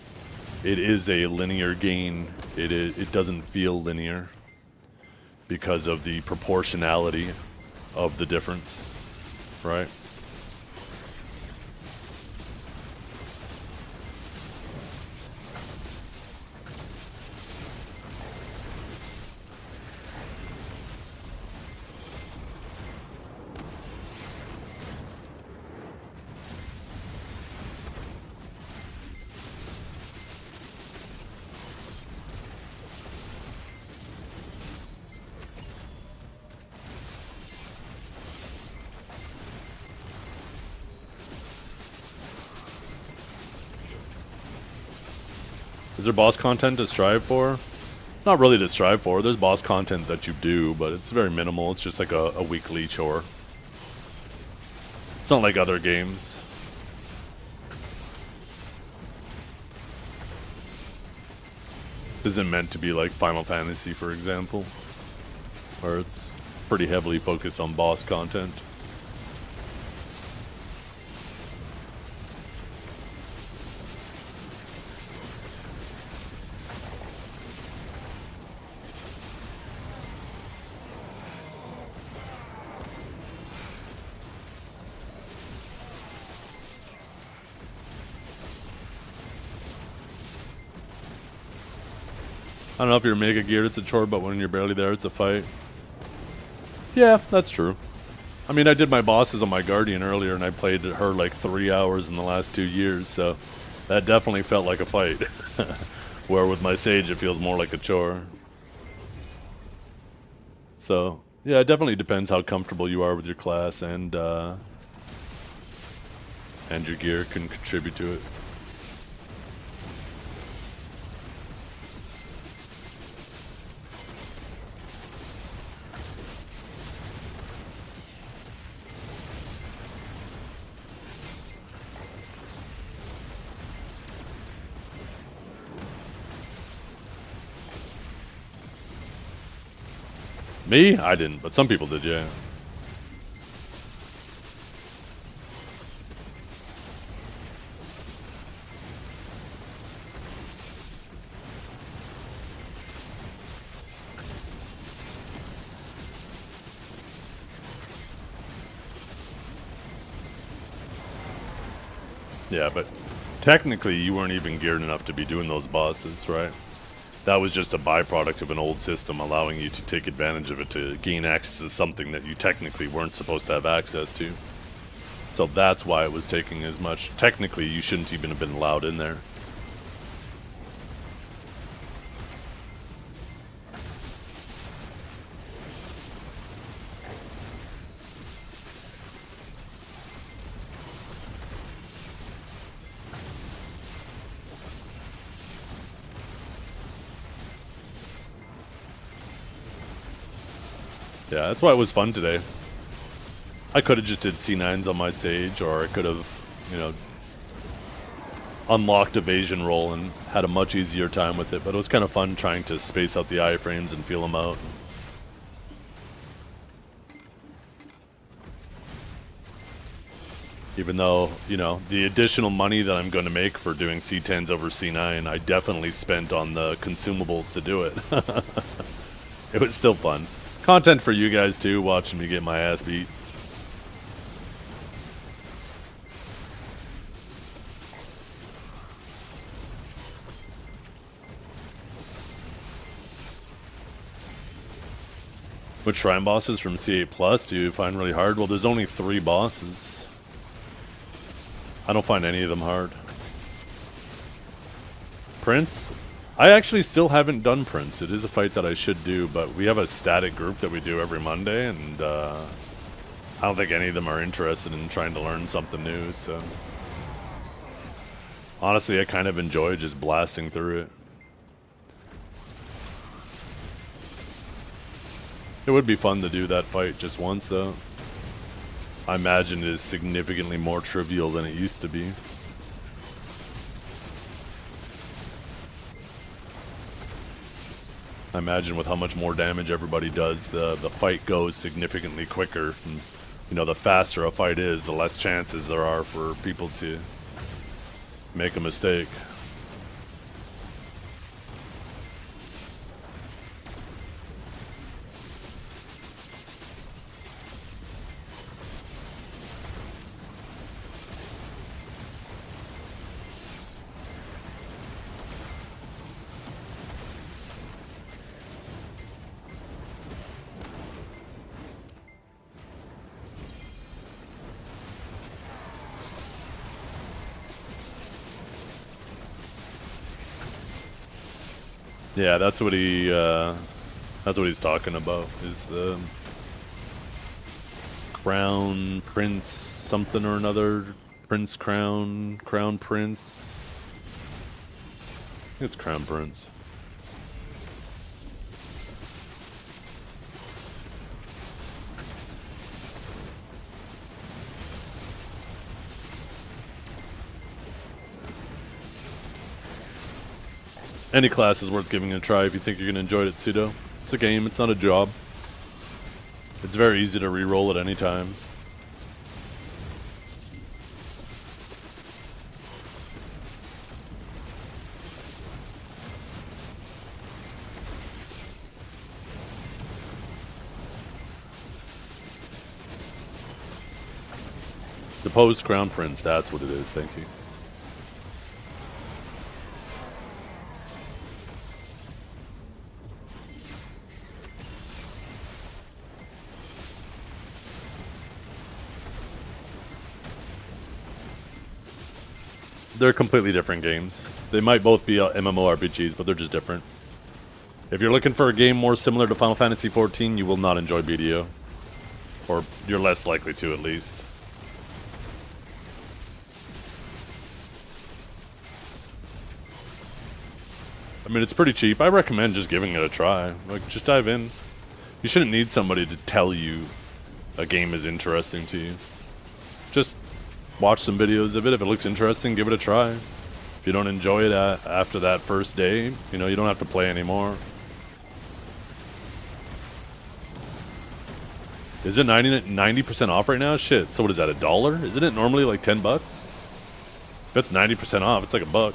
A: it is a linear gain, it doesn't feel linear because of the proportionality of the difference, right? Is there boss content to strive for? Not really to strive for. There's boss content that you do, but it's very minimal. It's just like a weekly chore. It's not like other games. It isn't meant to be like Final Fantasy, for example, where it's pretty heavily focused on boss content. I don't know if you're mega geared, it's a chore, but when you're barely there, it's a fight. Yeah, that's true. I mean, I did my bosses on my Guardian earlier, and I played her like 3 hours in the last 2 years, so that definitely felt like a fight. Where with my Sage, it feels more like a chore. So, yeah, it definitely depends how comfortable you are with your class, and your gear can contribute to it. Me? I didn't, but some people did, yeah. Yeah, but technically you weren't even geared enough to be doing those bosses, right? That was just a byproduct of an old system allowing you to take advantage of it to gain access to something that you technically weren't supposed to have access to. So that's why it was taking as much. Technically, you shouldn't even have been allowed in there. Yeah, that's why it was fun today. I could have just did C9s on my Sage, or I could have, you know, unlocked evasion roll and had a much easier time with it. But it was kind of fun trying to space out the iframes and feel them out. Even though, you know, the additional money that I'm going to make for doing C10s over C9, I definitely spent on the consumables to do it. It was still fun. Content for you guys too, watching me get my ass beat. Which shrine bosses from C8 Plus do you find really hard? Well, there's only 3 bosses. I don't find any of them hard. Prince? I actually still haven't done Prince. It is a fight that I should do, but we have a static group that we do every Monday, and I don't think any of them are interested in trying to learn something new, so... Honestly, I kind of enjoy just blasting through it. It would be fun to do that fight just once, though. I imagine it is significantly more trivial than it used to be. I imagine with how much more damage everybody does, the fight goes significantly quicker. And, you know, the faster a fight is, the less chances there are for people to make a mistake. Yeah, that's what he's talking about, is the Crown Prince something or another. Prince Crown Prince. I think it's Crown Prince. Any class is worth giving it a try if you think you're going to enjoy it at Pseudo. It's a game, it's not a job. It's very easy to re-roll at any time. Deposed Crown Prince, that's what it is, thank you. They're completely different games. They might both be MMORPGs, but they're just different. If you're looking for a game more similar to Final Fantasy XIV, you will not enjoy BDO. Or you're less likely to, at least. I mean, it's pretty cheap. I recommend just giving it a try. Like, just dive in. You shouldn't need somebody to tell you a game is interesting to you. Just watch some videos of it. If it looks interesting, give it a try. If you don't enjoy it after that first day, you know, you don't have to play anymore. Is it 90% off right now? Shit, so what is that, $1? Isn't it normally like 10 bucks? If it's 90% off, it's like $1.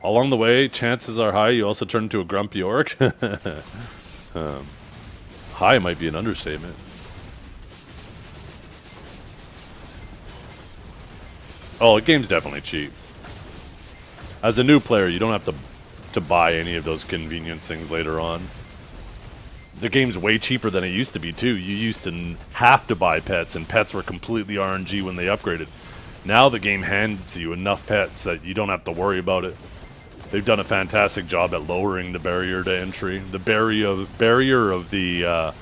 A: Along the way, chances are high you also turn into a grumpy orc. High might be an understatement. Oh, the game's definitely cheap. As a new player, you don't have to buy any of those convenience things later on. The game's way cheaper than it used to be, too. You used to have to buy pets, and pets were completely RNG when they upgraded. Now the game hands you enough pets that you don't have to worry about it. They've done a fantastic job at lowering the barrier to entry. The barrier of the,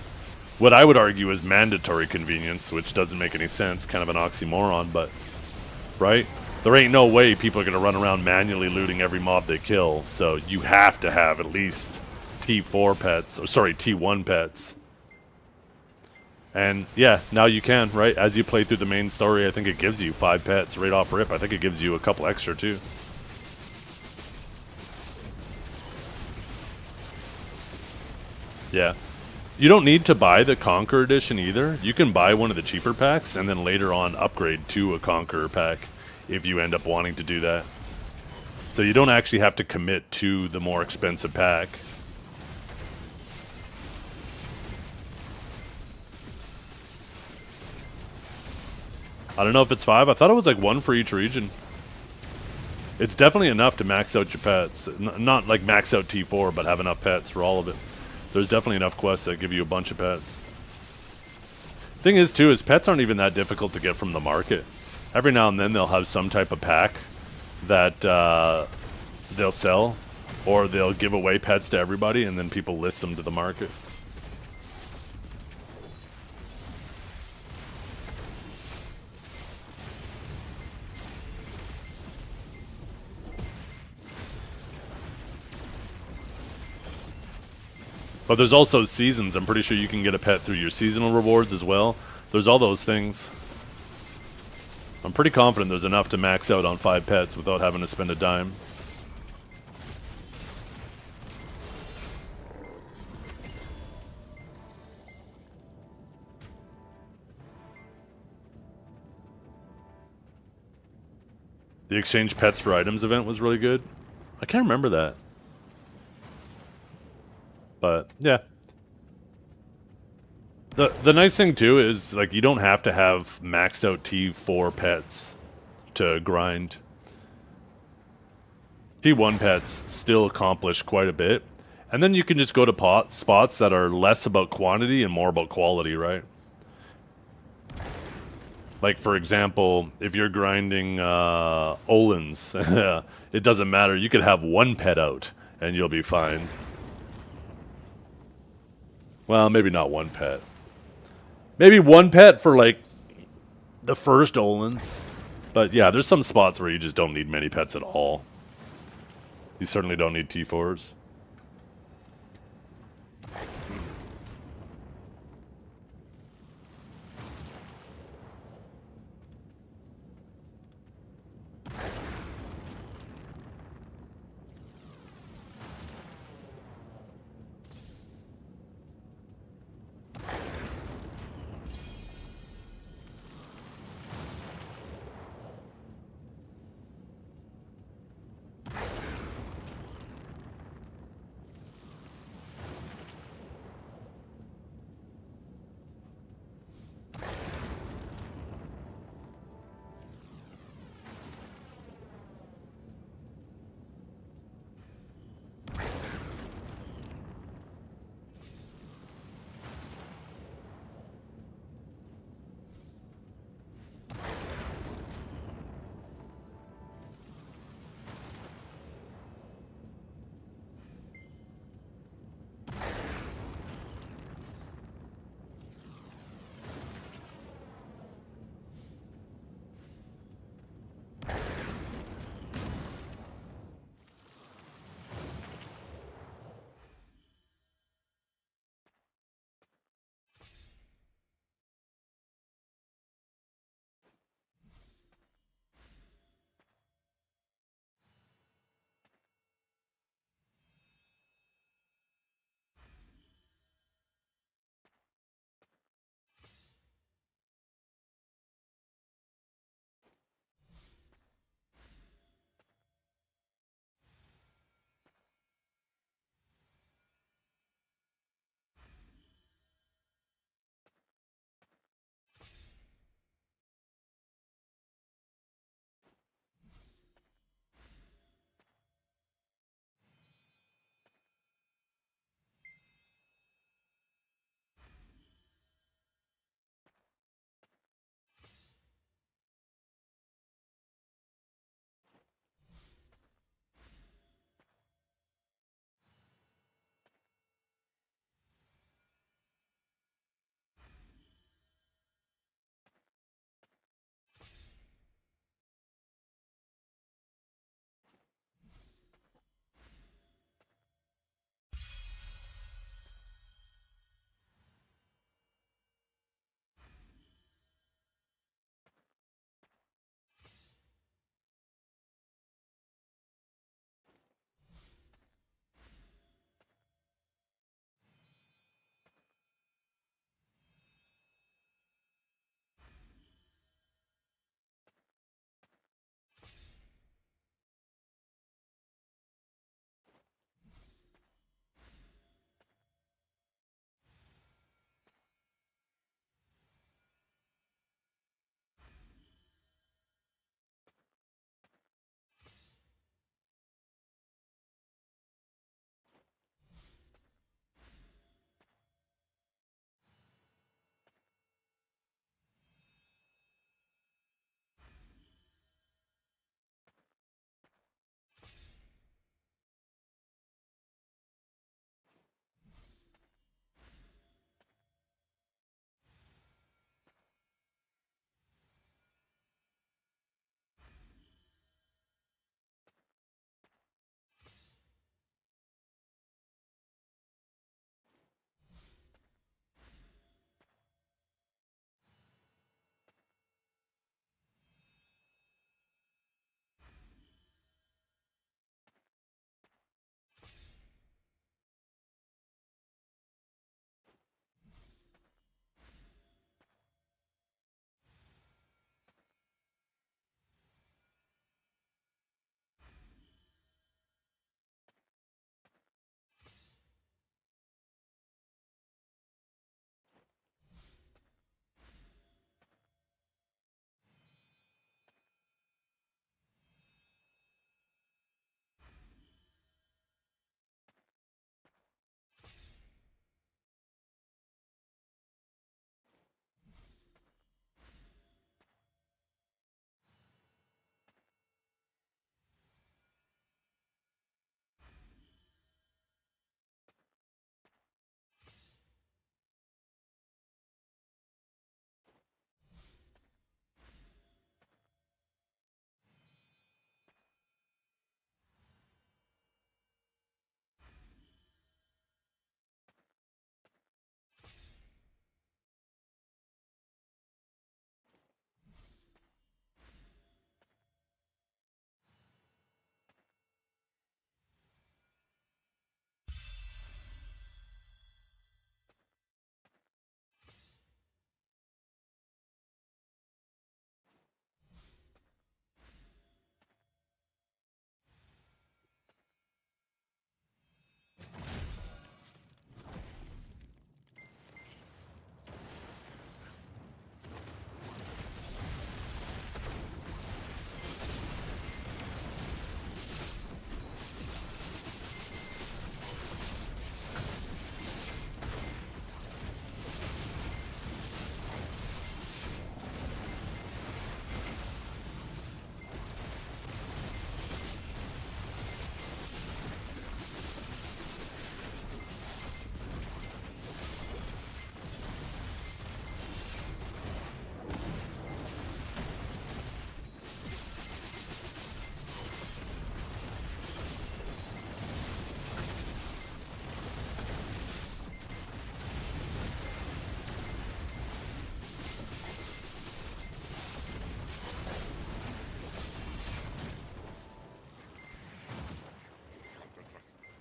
A: what I would argue is mandatory convenience, which doesn't make any sense, kind of an oxymoron, but... Right? There ain't no way people are going to run around manually looting every mob they kill, so you have to have at least T4 pets, or sorry, T1 pets. And yeah, now you can, right? As you play through the main story, I think it gives you 5 pets right off rip. I think it gives you a couple extra too. Yeah. You don't need to buy the Conqueror Edition either. You can buy one of the cheaper packs and then later on upgrade to a Conqueror pack if you end up wanting to do that. So you don't actually have to commit to the more expensive pack. I don't know if it's 5. I thought it was like 1 for each region. It's definitely enough to max out your pets. Not like max out T4, but have enough pets for all of it. There's definitely enough quests that give you a bunch of pets. Thing is, too, is pets aren't even that difficult to get from the market. Every now and then they'll have some type of pack that they'll sell, or they'll give away pets to everybody, and then people list them to the market. But there's also seasons. I'm pretty sure you can get a pet through your seasonal rewards as well. There's all those things. I'm pretty confident there's enough to max out on 5 pets without having to spend a dime. The exchange pets for items event was really good. I can't remember that. But yeah. The nice thing too is like you don't have to have maxed out T4 pets to grind. T1 pets still accomplish quite a bit. And then you can just go to spots that are less about quantity and more about quality, right? Like, for example, if you're grinding Olins, it doesn't matter. You could have 1 pet out and you'll be fine. Well, maybe not 1 pet. Maybe 1 pet for, like, the first Olins. But, yeah, there's some spots where you just don't need many pets at all. You certainly don't need T4s.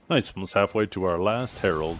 A: Nice, almost halfway to our last Herald.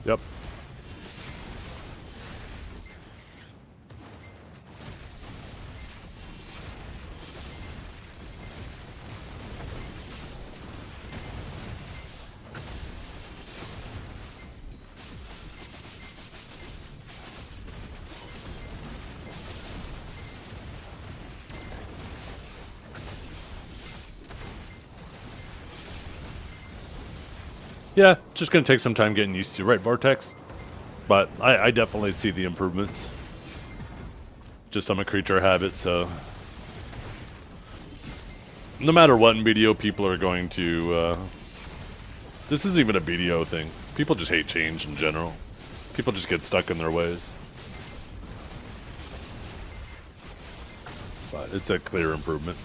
A: Yep. Yeah, just gonna take some time getting used to, right, Vortex? But I definitely see the improvements. Just I'm a creature of habit, so no matter what in BDO, people are going to. This isn't even a BDO thing. People just hate change in general. People just get stuck in their ways. But it's a clear improvement.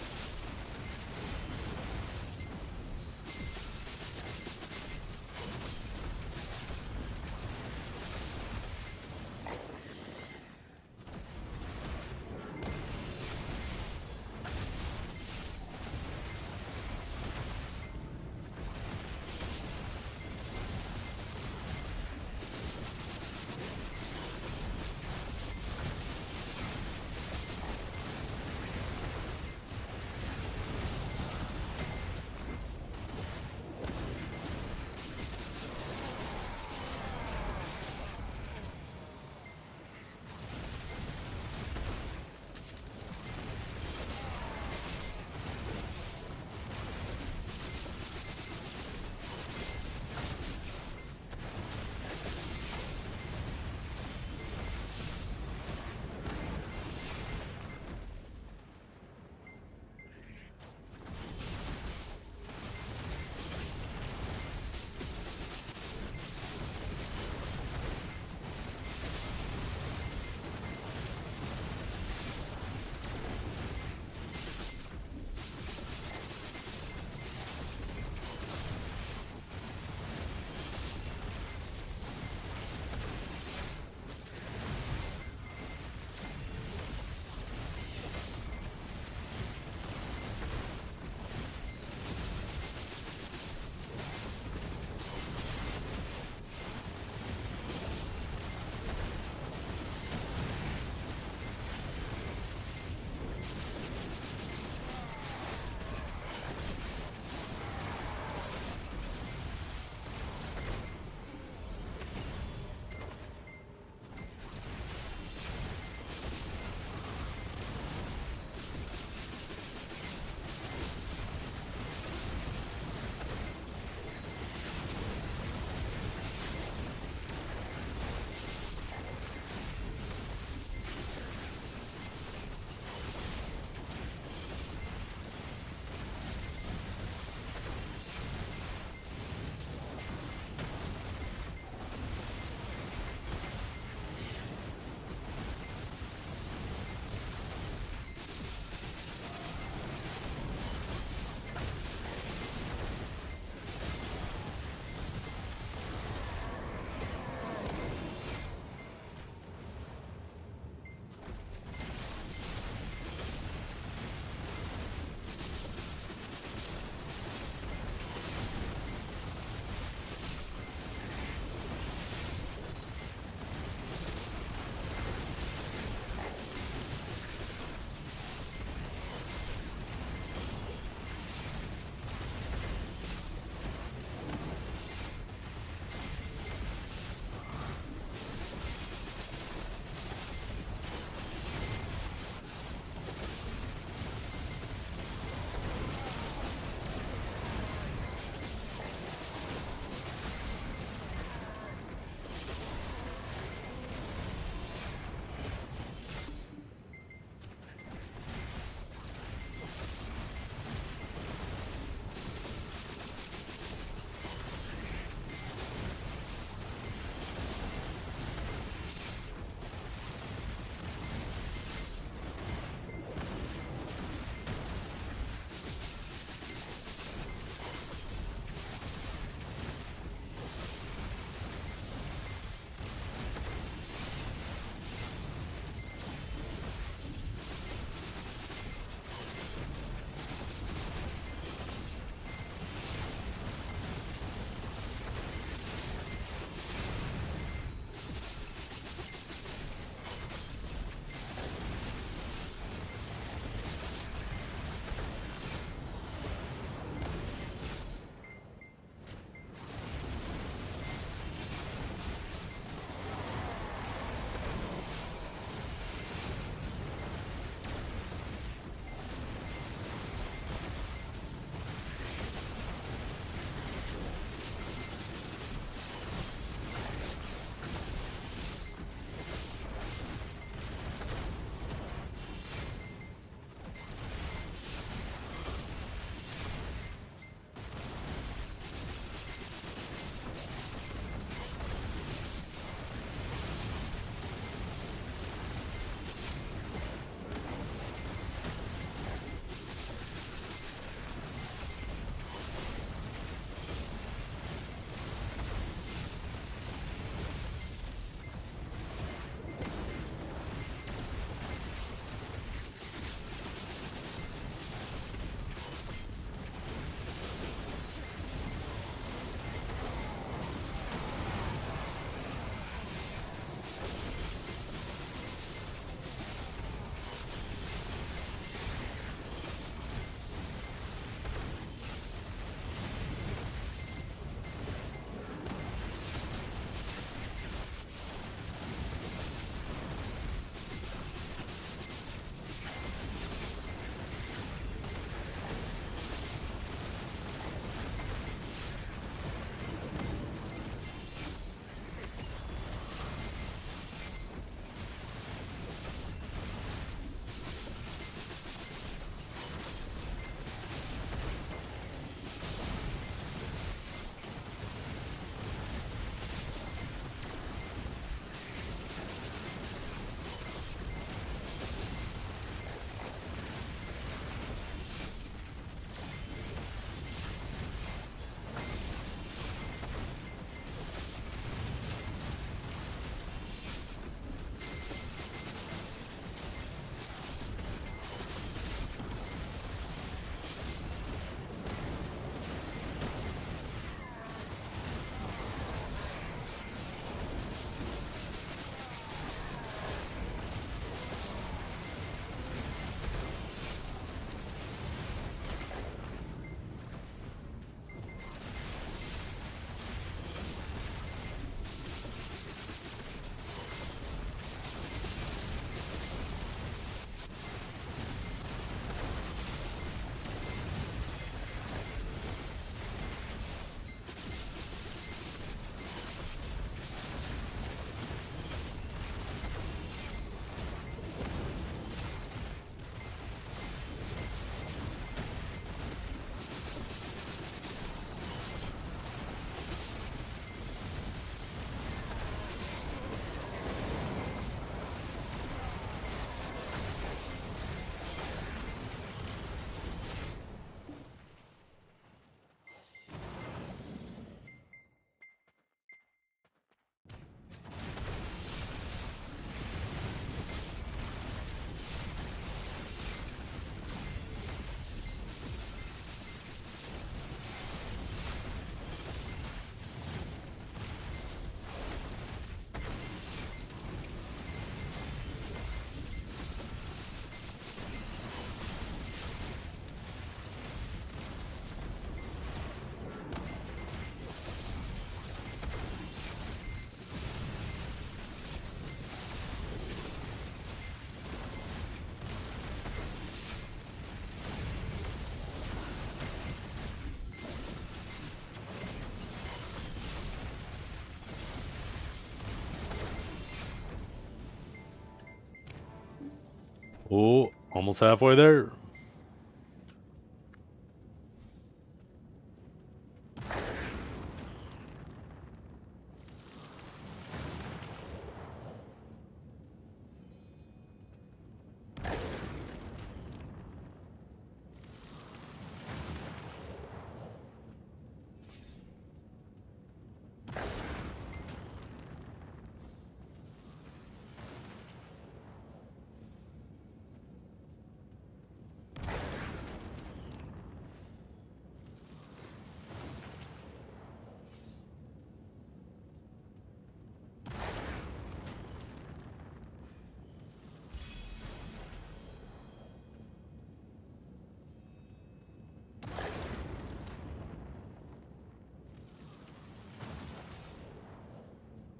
A: Almost halfway there.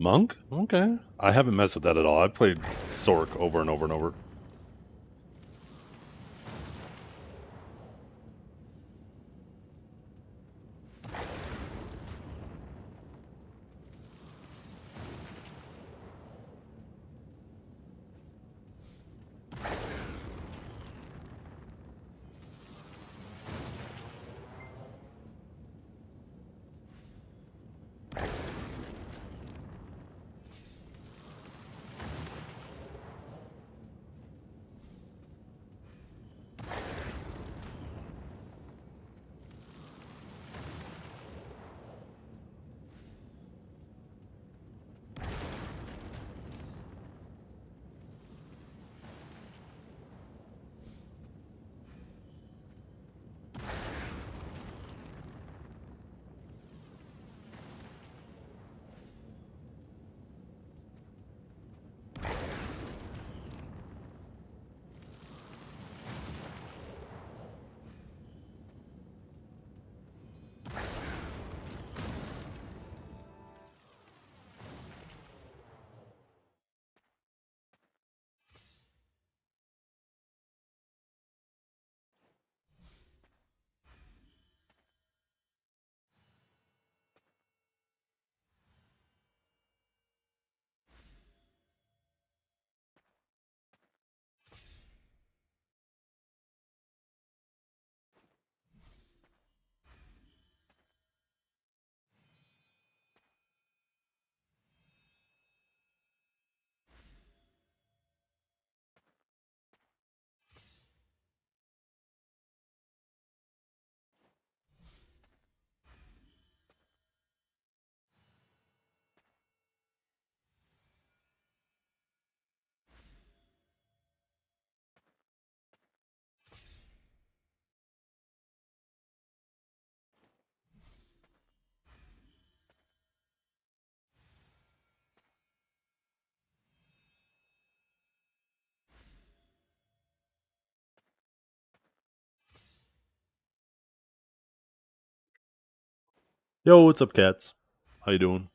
A: Monk? Okay. I haven't messed with that at all. I've played Sork over and over and over. Yo, what's up, cats? How you doing?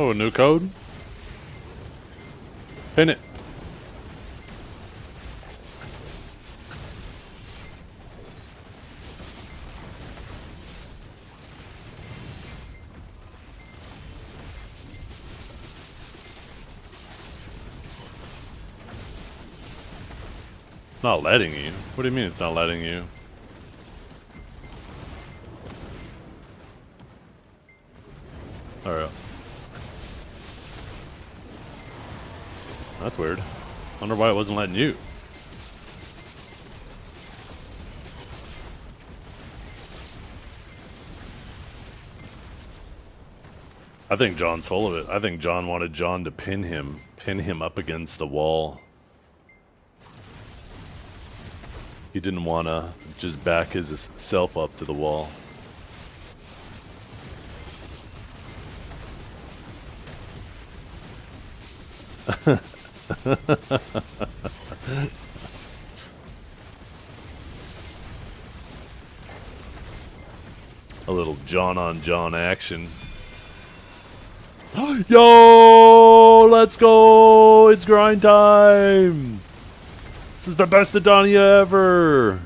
A: Oh, a new code? Pin it. Not letting you? What do you mean it's not letting you? Alright. That's weird. Wonder why it wasn't letting you. I think John's full of it. I think John wanted John to pin him up against the wall. He didn't want to just back his self up to the wall. A little John on John action. Yo, let's go! It's grind time! This is the best Adonia ever!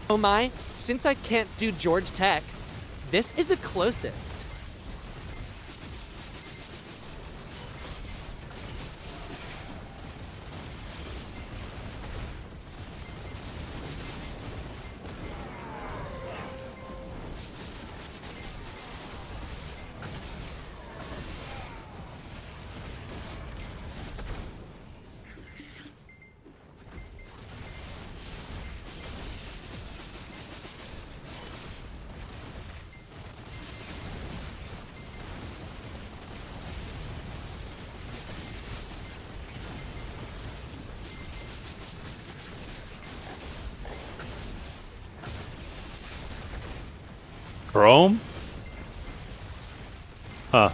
B: Oh my, since I can't do George Tech, this is the closest.
A: Chrome? Huh.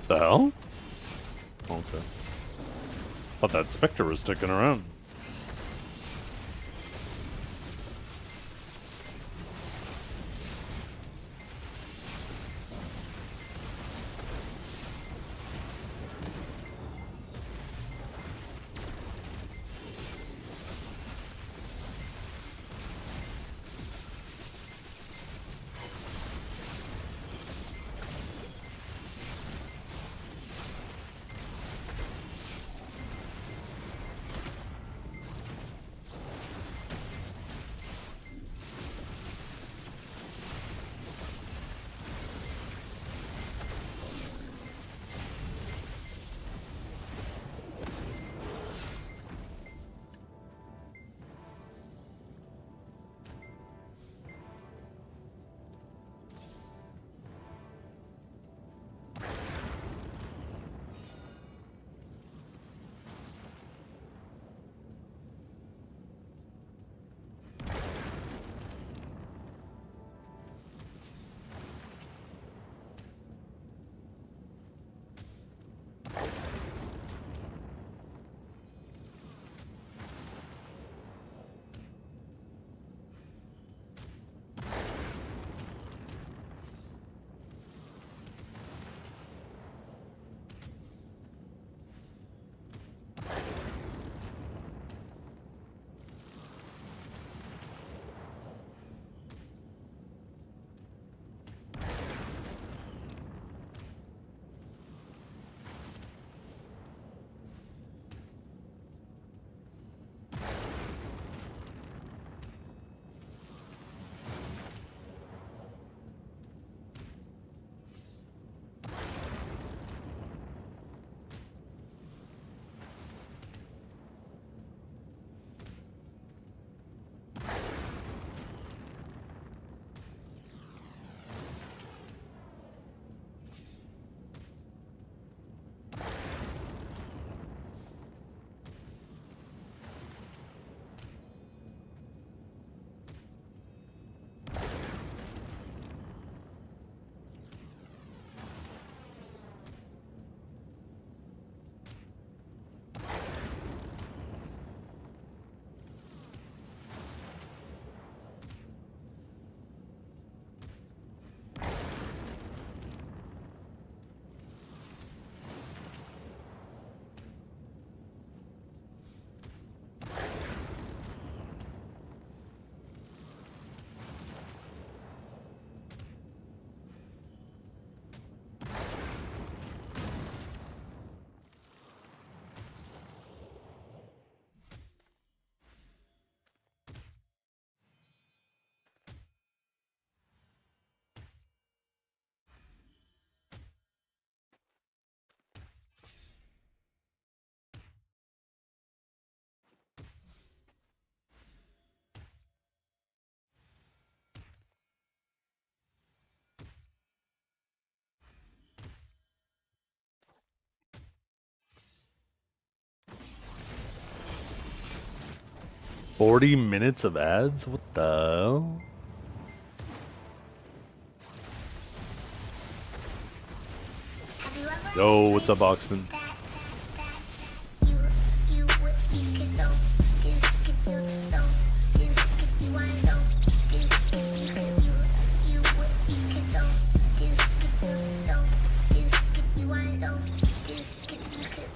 A: The hell? Okay. Thought that Spectre was sticking around. $40 minutes of ads? What the hell?
C: Have you ever
A: Yo, what's up, Oxman?
C: you could know this could you know this could you wanna know this could you could you could know this could you know this could you wanna know this could you could.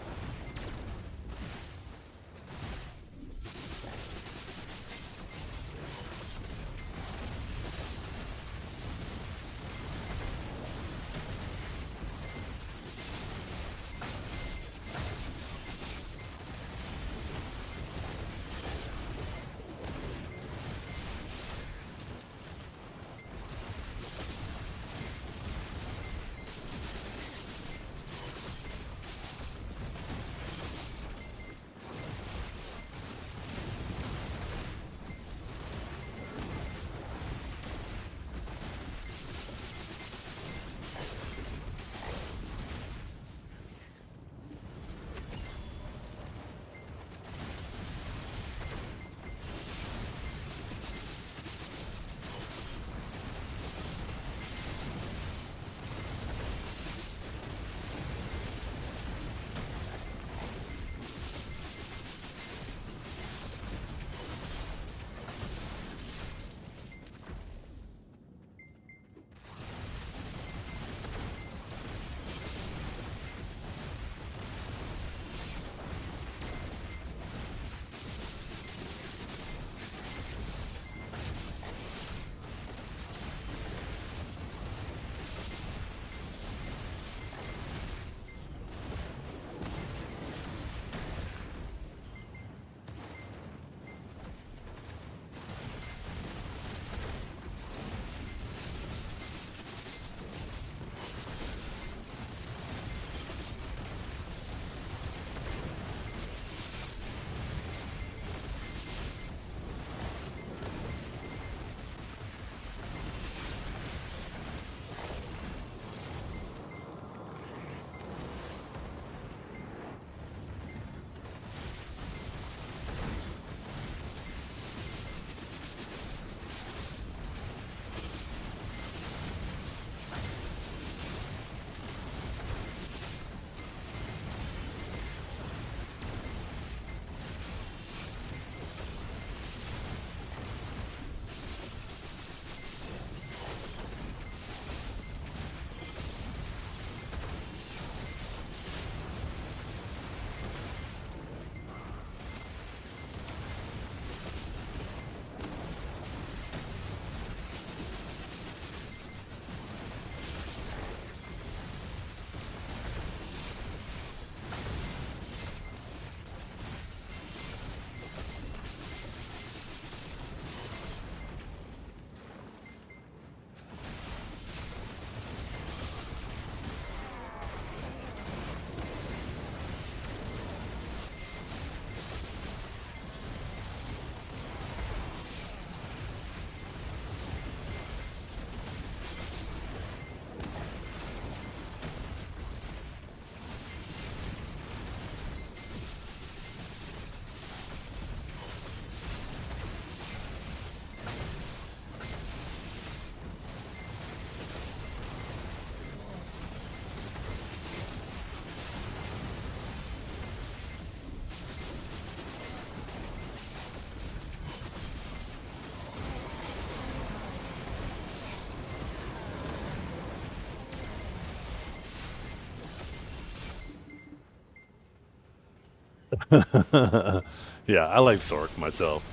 A: Yeah, I like Sork myself.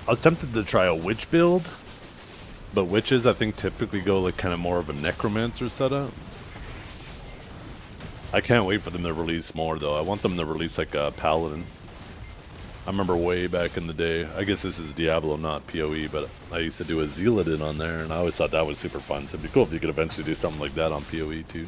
A: I was tempted to try a witch build, but witches I think typically go like kind of more of a necromancer setup. I can't wait for them to release more though. I want them to release like a paladin. I remember way back in the day, I guess this is Diablo, not PoE, but I used to do a Zealotin on there, and I always thought that was super fun. So it'd be cool if you could eventually do something like that on PoE too.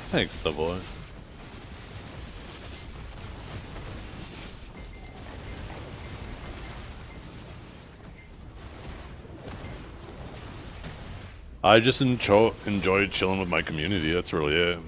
A: Thanks, the boy. I just enjoy chilling with my community. That's really it.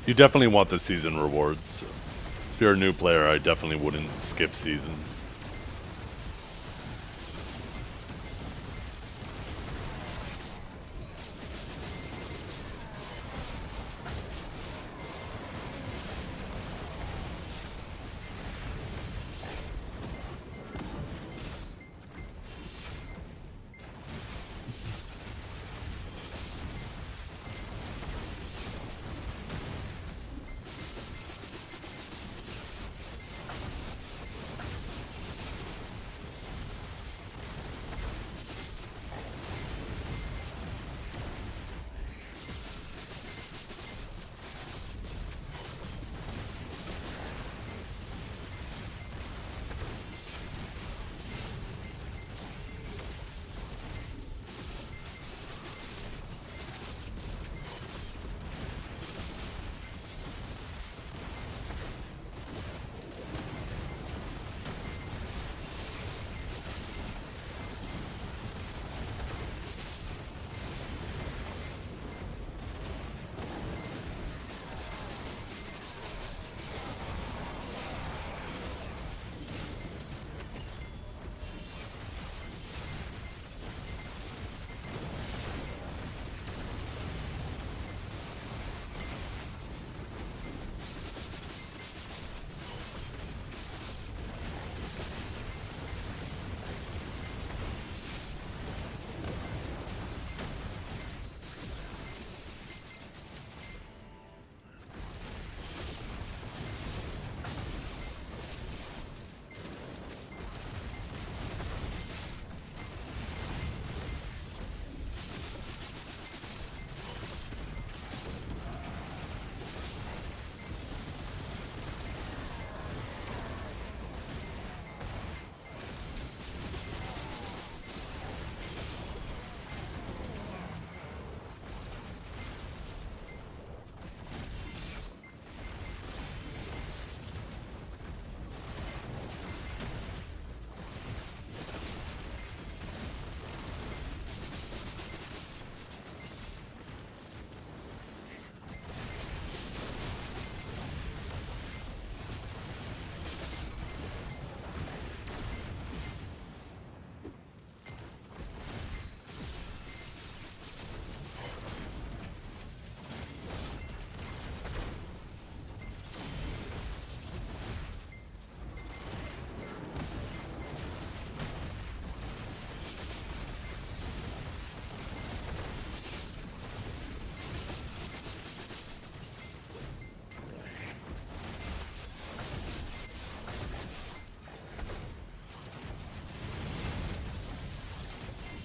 A: You definitely want the season rewards. If you're a new player, I definitely wouldn't skip seasons.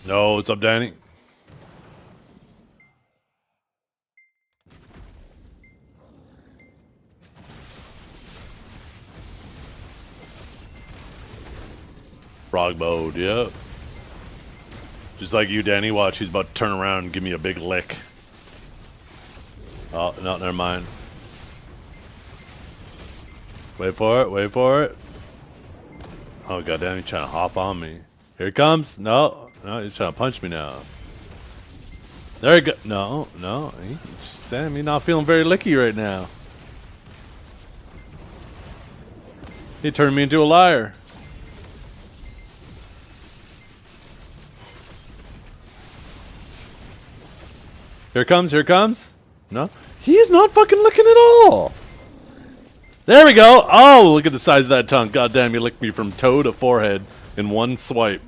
A: No, what's up, Danny? Frog mode, yep. Just like you, Danny. Watch, he's about to turn around and give me a big lick. Oh, no, never mind. Wait for it, wait for it. Oh, goddamn, he's trying to hop on me. Here he comes. No, no, he's trying to punch me now. There he go. No, no. Damn, he's not feeling very licky right now. He turned me into a liar. Here it comes, here it comes. No, he is not fucking licking at all. There we go. Oh, look at the size of that tongue. God damn, he licked me from toe to forehead in one swipe.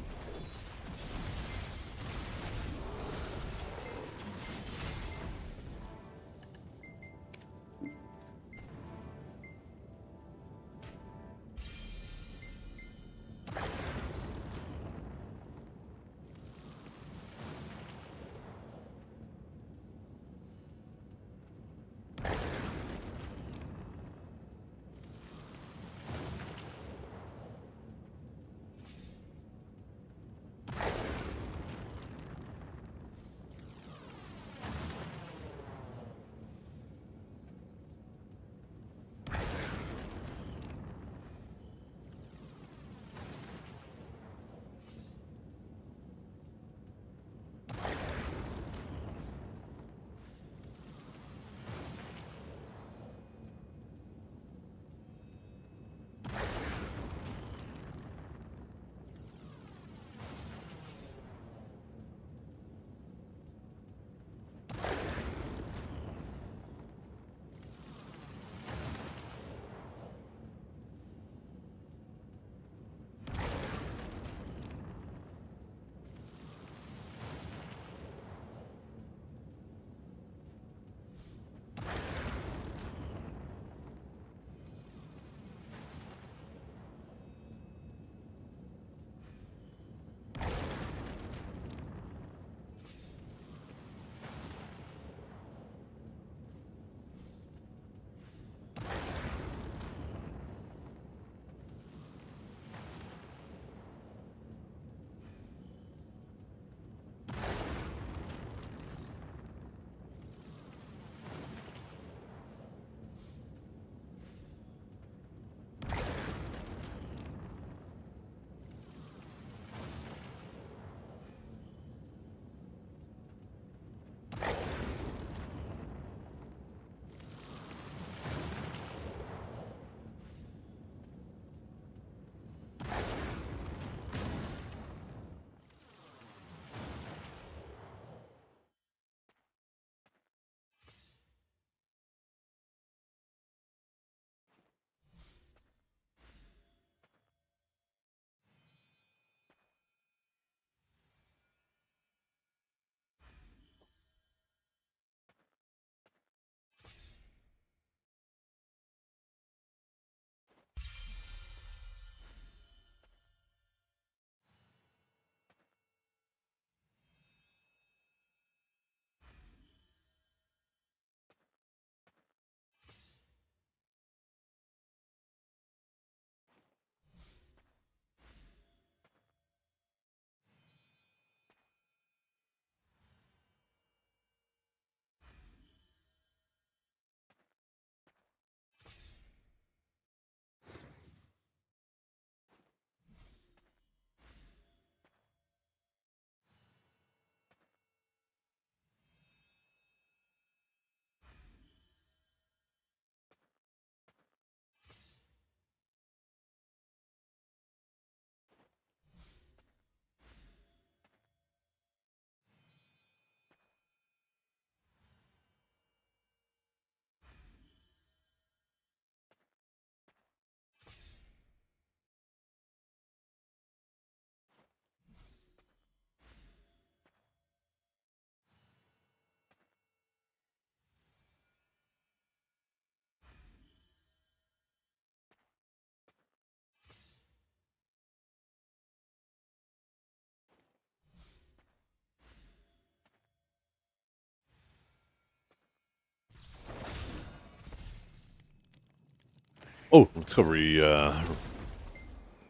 A: Oh, let's go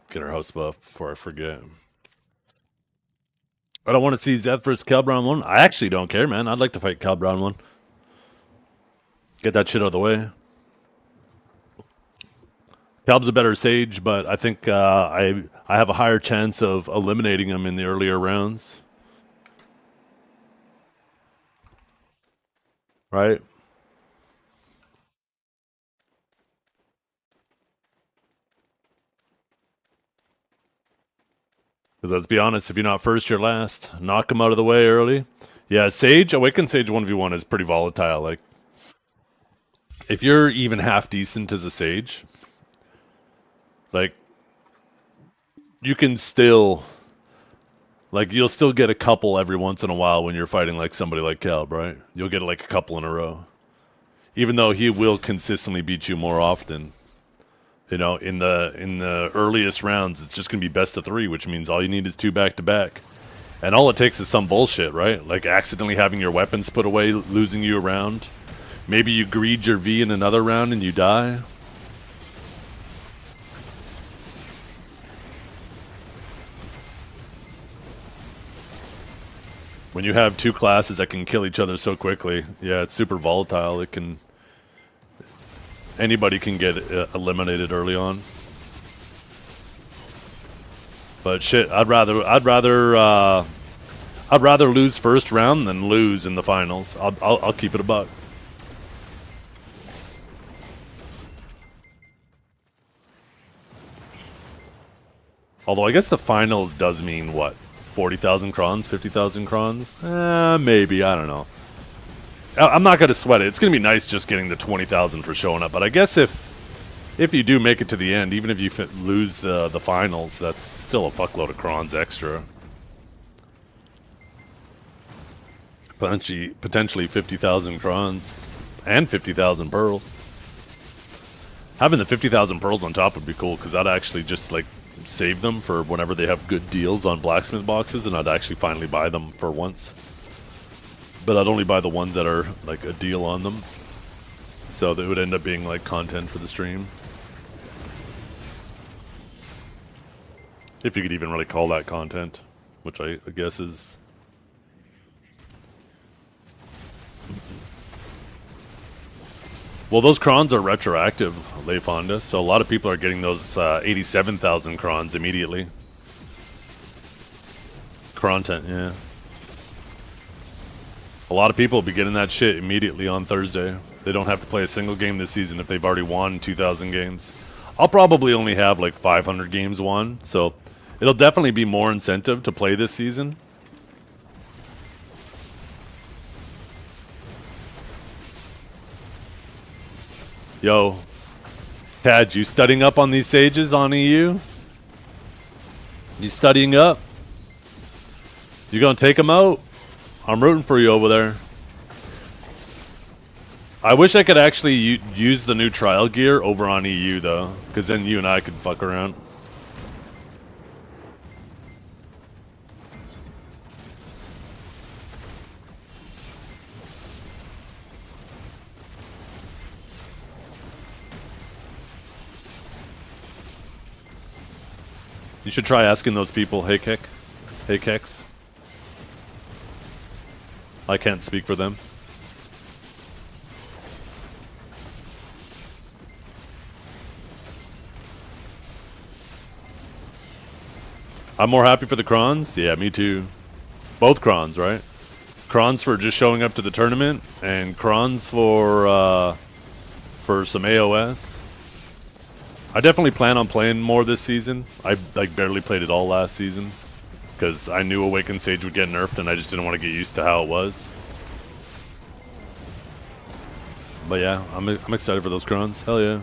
A: get our house buff before I forget. I don't want to see Death versus Cal Brown 1. I actually don't care, man. I'd like to fight Cal Brown 1. Get that shit out of the way. Calb's a better Sage, but I think I have a higher chance of eliminating him in the earlier rounds. Right? Because let's be honest, if you're not first, you're last. Knock him out of the way early. Yeah, Sage, Awakened Sage 1v1 is pretty volatile. Like, if you're even half decent as a Sage, like, you can still, like, you'll still get a couple every once in a while when you're fighting, like, somebody like Calb, right? You'll get, like, a couple in a row. Even though he will consistently beat you more often. You know, in the earliest rounds, it's just going to be best of 3, which means all you need is 2 back-to-back. And all it takes is some bullshit, right? Like accidentally having your weapons put away, losing you a round. Maybe you greed your V in another round and you die. When you have 2 classes that can kill each other so quickly, yeah, it's super volatile. It can... Anybody can get eliminated early on. But shit, I'd rather lose first round than lose in the finals. I'll keep it a buck. Although I guess the finals does mean what? 40,000 crons, 50,000 crons? Maybe, I don't know. I'm not going to sweat it. It's going to be nice just getting the 20,000 for showing up. But I guess if you do make it to the end, even if you lose the finals, that's still a fuckload of crons extra. Potentially 50,000 crons and 50,000 pearls. Having the 50,000 pearls on top would be cool because I'd actually just like save them for whenever they have good deals on blacksmith boxes, and I'd actually finally buy them for once. But I'd only buy the ones that are like a deal on them. So that would end up being like content for the stream. If you could even really call that content, which I guess is... Well, those crons are retroactive, Leifonda, so a lot of people are getting those 87,000 crons immediately. Content, yeah. A lot of people will be getting that shit immediately on Thursday. They don't have to play a single game this season if they've already won 2,000 games. I'll probably only have like 500 games won, so it'll definitely be more incentive to play this season. Yo, Tad, you studying up on these sages on EU? You studying up? You gonna take them out? I'm rooting for you over there. I wish I could actually use the new trial gear over on EU, though. Because then you and I could fuck around. You should try asking those people, hey, Kick. Hey, Kex. I can't speak for them. I'm more happy for the crons. Yeah, me too. Both crons, right? Crons for just showing up to the tournament, and crons for some AOS. I definitely plan on playing more this season. I like barely played it all last season because I knew Awakened Sage would get nerfed, and I just didn't want to get used to how it was. But yeah, I'm excited for those crons. Hell yeah.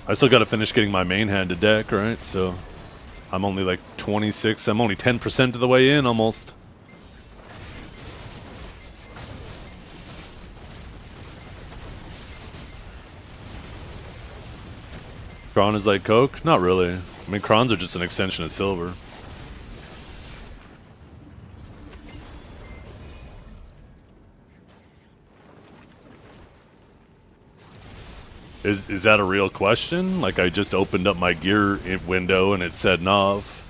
A: I still got to finish getting my main handed deck, right? So I'm only like 26. I'm only 10% of the way in almost. Cron is like Coke? Not really. I mean, crons are just an extension of silver. Is that a real question? Like I just opened up my gear window and it said Nav.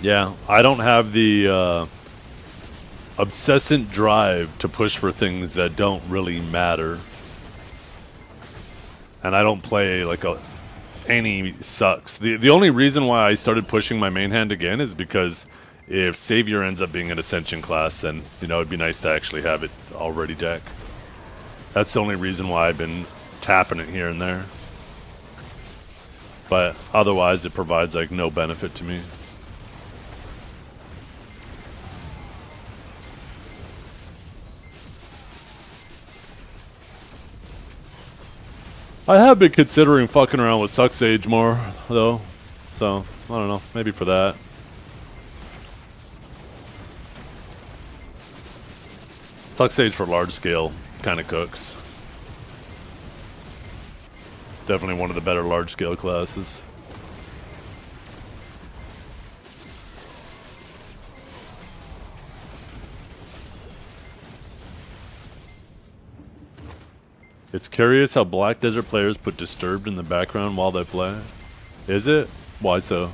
A: Yeah, I don't have the obsessant drive to push for things that don't really matter. And I don't play like any sucks. The only reason why I started pushing my main hand again is because if Savior ends up being an Ascension class, then, you know, it'd be nice to actually have it already deck. That's the only reason why I've been tapping it here and there. But otherwise, it provides like no benefit to me. I have been considering fucking around with Suck Sage more, though. So, I don't know. Maybe for that. Suck Sage for large scale kind of cooks. Definitely one of the better large scale classes. It's curious how Black Desert players put Disturbed in the background while they play. Is it? Why so?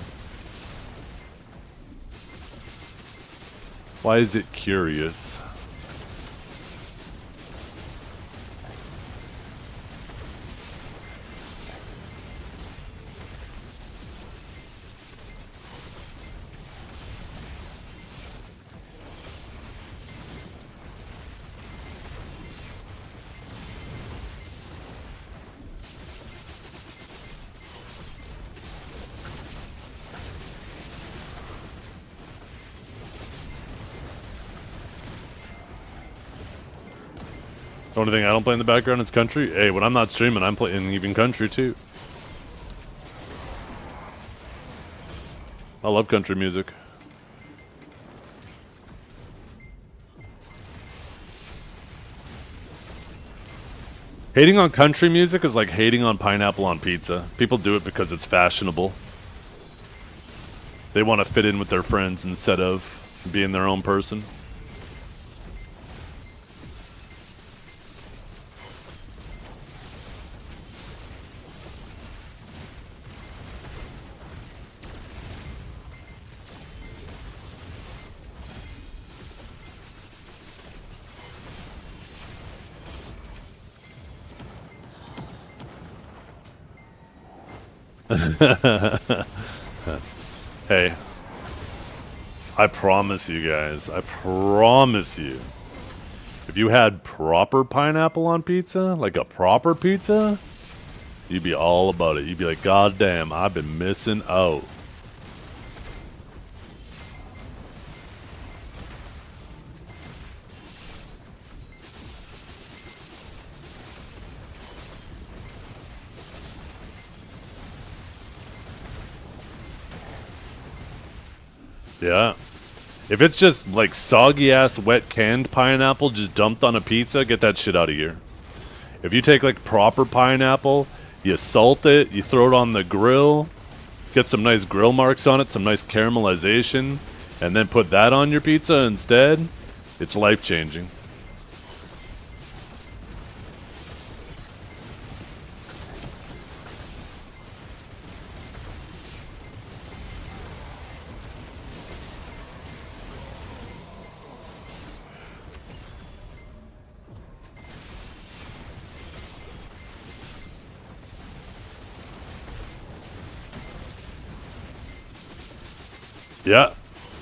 A: Why is it curious? The only thing I don't play in the background is country. Hey, when I'm not streaming, I'm playing even country too. I love country music. Hating on country music is like hating on pineapple on pizza. People do it because it's fashionable. They want to fit in with their friends instead of being their own person. Hey, I promise you guys, I promise you, if you had proper pineapple on pizza, like a proper pizza, you'd be all about it. You'd be like, God damn, I've been missing out. Yeah. If it's just like soggy ass wet canned pineapple just dumped on a pizza, get that shit out of here. If you take like proper pineapple, you salt it, you throw it on the grill, get some nice grill marks on it, some nice caramelization, and then put that on your pizza instead, it's life changing.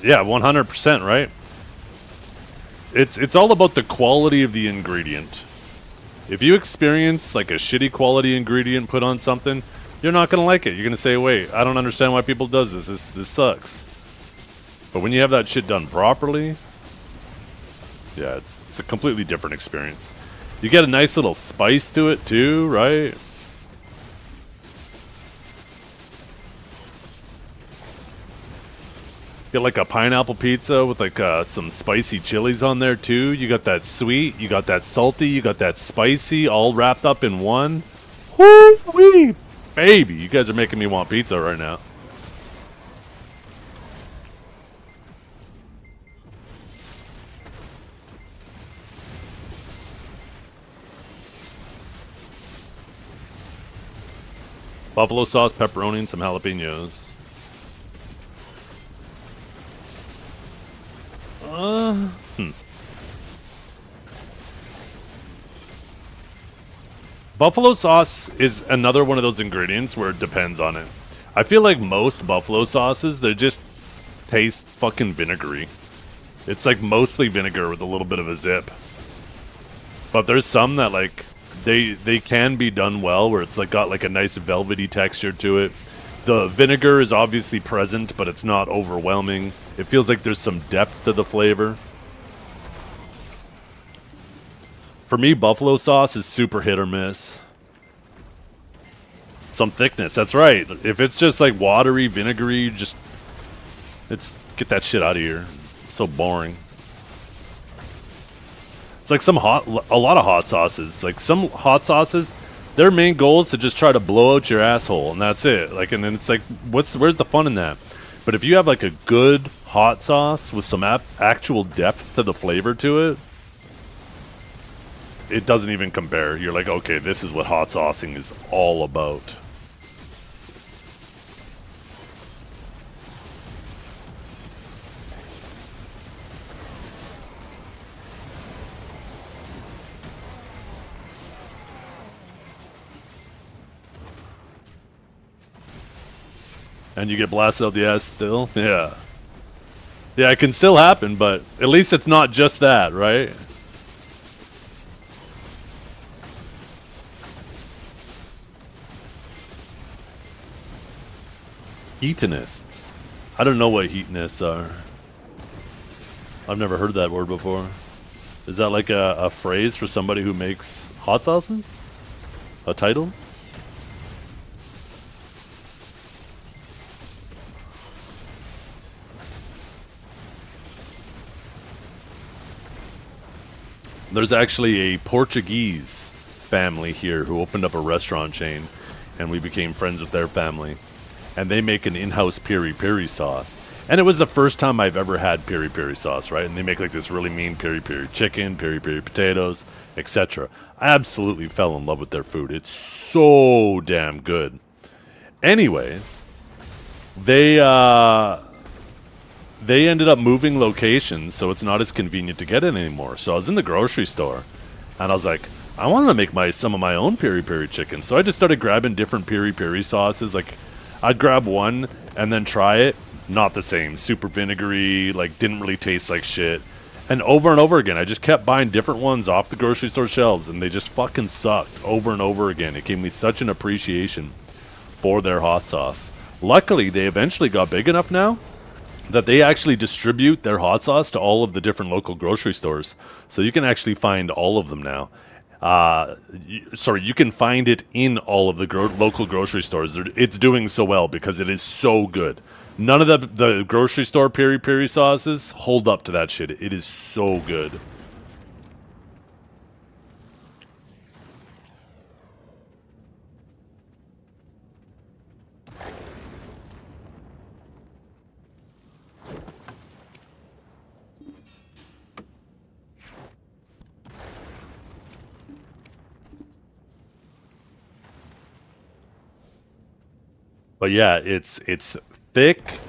A: Yeah, 100%, right? It's all about the quality of the ingredient. If you experience like a shitty quality ingredient put on something, you're not gonna like it. You're gonna say, "Wait, I don't understand why people does this. This sucks." But when you have that shit done properly, yeah, it's a completely different experience. You get a nice little spice to it too, right? Get like a pineapple pizza with like some spicy chilies on there too. You got that sweet, you got that salty, you got that spicy, all wrapped up in one. Woo-wee! Baby, you guys are making me want pizza right now. Buffalo sauce, pepperoni, and some jalapenos. Buffalo sauce is another one of those ingredients where it depends on it. I feel like most buffalo sauces, they just taste fucking vinegary. It's like mostly vinegar with a little bit of a zip. But there's some that like they can be done well where it's like got like a nice velvety texture to it. The vinegar is obviously present, but it's not overwhelming. It feels like there's some depth to the flavor. For me, buffalo sauce is super hit or miss. Some thickness, that's right. If it's just like watery, vinegary, just get that shit out of here. It's so boring. It's like a lot of hot sauces. Like some hot sauces, their main goal is to just try to blow out your asshole, and that's it. Like, and then it's like, where's the fun in that? But if you have like a good hot sauce with some actual depth to the flavor to it, it doesn't even compare. You're like, okay, this is what hot saucing is all about. And you get blasted out the ass still? Yeah. Yeah, it can still happen, but at least it's not just that, right? Heatinists. I don't know what heatinists are. I've never heard that word before. Is that like a phrase for somebody who makes hot sauces? A title? There's actually a Portuguese family here who opened up a restaurant chain, and we became friends with their family. And they make an in-house piri-piri sauce. And it was the first time I've ever had piri-piri sauce, right? And they make like this really mean piri-piri chicken, piri-piri potatoes, etc. I absolutely fell in love with their food. It's so damn good. Anyways, they ended up moving locations, so it's not as convenient to get it anymore. So I was in the grocery store, and I was like, I want to make some of my own piri-piri chicken. So I just started grabbing different piri-piri sauces. Like, I'd grab one and then try it. Not the same. Super vinegary, like, didn't really taste like shit. And over again, I just kept buying different ones off the grocery store shelves, and they just fucking sucked over and over again. It gave me such an appreciation for their hot sauce. Luckily, they eventually got big enough now that they actually distribute their hot sauce to all of the different local grocery stores. So you can actually find all of them now. You can find it in all of the local grocery stores. It's doing so well because it is so good. None of the grocery store piri-piri sauces hold up to that shit. It is so good. But yeah, it's thick.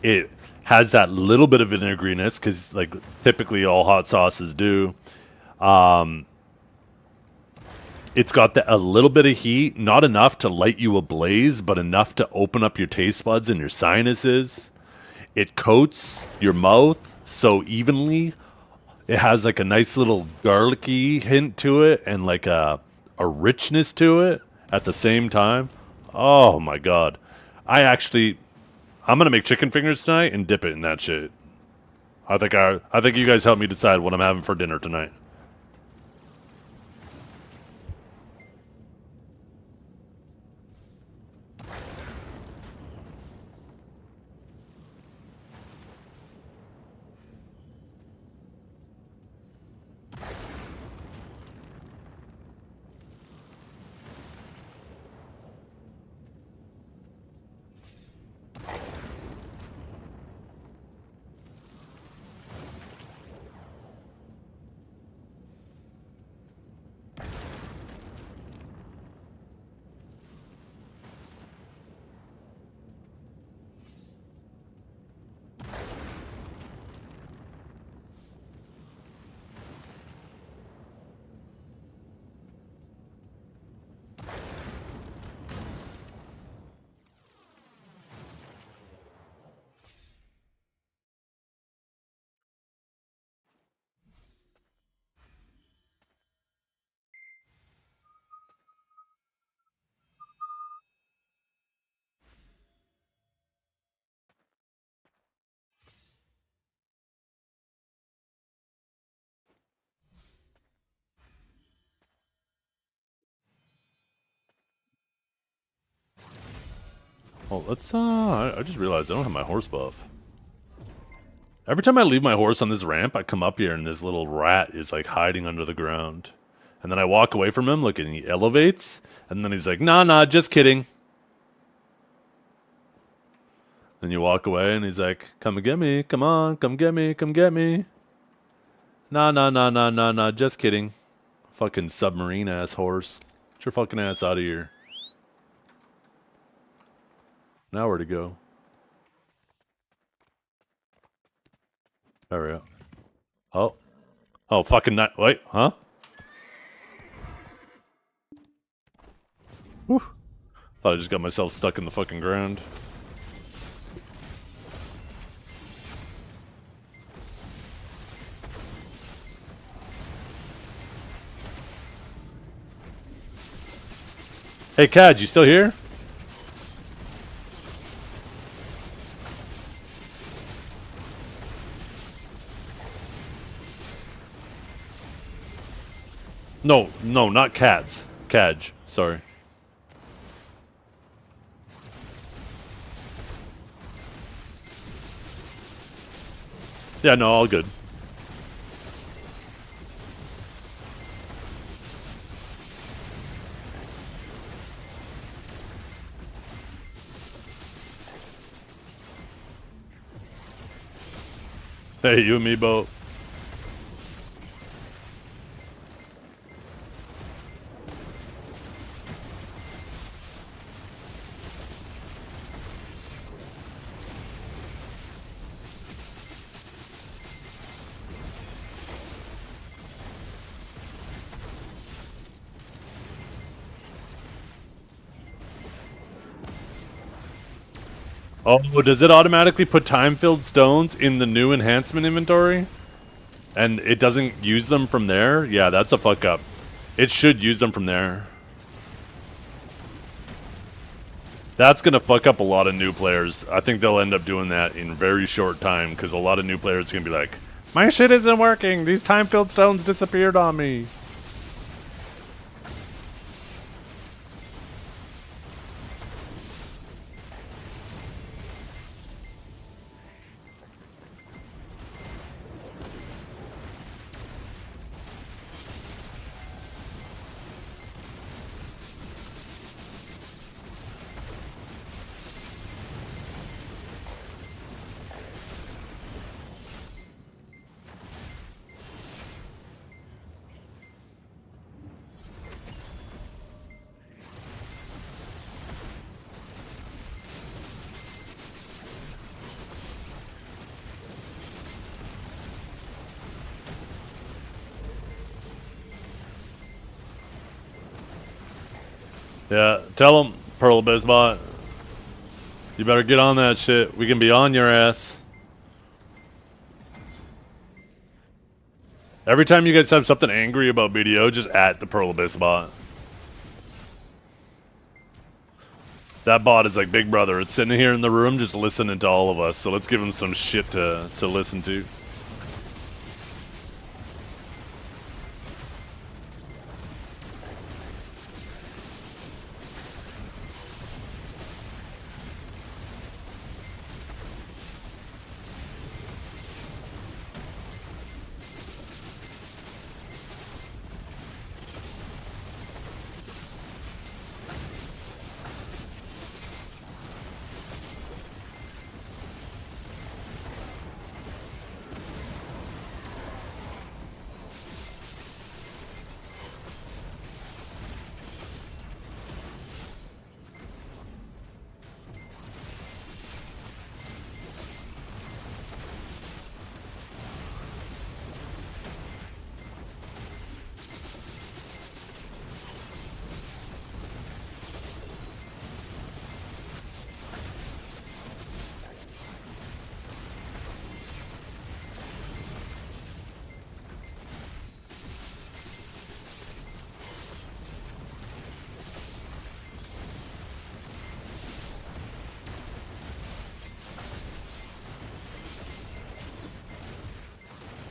A: It has that little bit of vinegriness because, like, typically all hot sauces do. It's got a little bit of heat, not enough to light you ablaze, but enough to open up your taste buds and your sinuses. It coats your mouth so evenly. It has like a nice little garlicky hint to it and like a richness to it at the same time. Oh my god. I'm gonna make chicken fingers tonight and dip it in that shit. I think you guys help me decide what I'm having for dinner tonight. Oh, let's, I just realized I don't have my horse buff. Every time I leave my horse on this ramp, I come up here and this little rat is like hiding under the ground. And then I walk away from him, look, and he elevates, and then he's like, nah, just kidding. Then you walk away and he's like, come and get me, come on, come get me, come get me. Nah, just kidding. Fucking submarine ass horse. Get your fucking ass out of here. Now where to go? There we go. Oh, fucking not. Wait, huh? Whew. Thought I just got myself stuck in the fucking ground. Hey, Cad, you still here? No, not cats. Cadge, sorry. Yeah, no, all good. Hey, you and me both. Oh, does it automatically put time-filled stones in the new enhancement inventory? And it doesn't use them from there? Yeah, that's a fuck up. It should use them from there. That's gonna fuck up a lot of new players. I think they'll end up doing that in very short time, because a lot of new players are gonna be like, my shit isn't working! These time-filled stones disappeared on me! Yeah, tell them, Pearl Bisbot. You better get on that shit. We can be on your ass. Every time you guys have something angry about BDO, just at the Pearl Abyss bot. That bot is like Big Brother. It's sitting here in the room just listening to all of us. So let's give him some shit to listen to.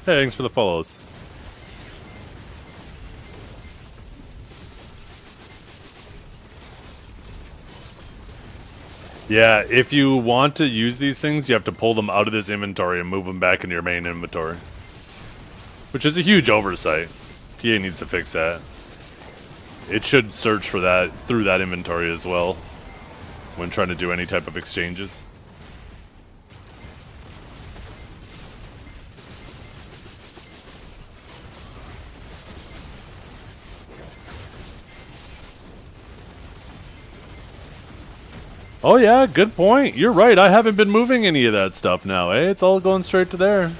A: Hey, thanks for the follows. Yeah, if you want to use these things, you have to pull them out of this inventory and move them back into your main inventory. Which is a huge oversight. PA needs to fix that. It should search for that through that inventory as well when trying to do any type of exchanges. Oh yeah, good point. You're right. I haven't been moving any of that stuff now, eh? It's all going straight to there.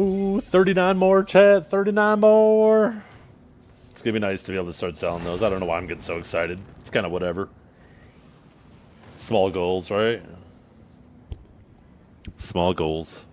A: Ooh, 39 more, chat. 39 more. It's gonna be nice to be able to start selling those. I don't know why I'm getting so excited. It's kind of whatever. Small goals, right? Small goals.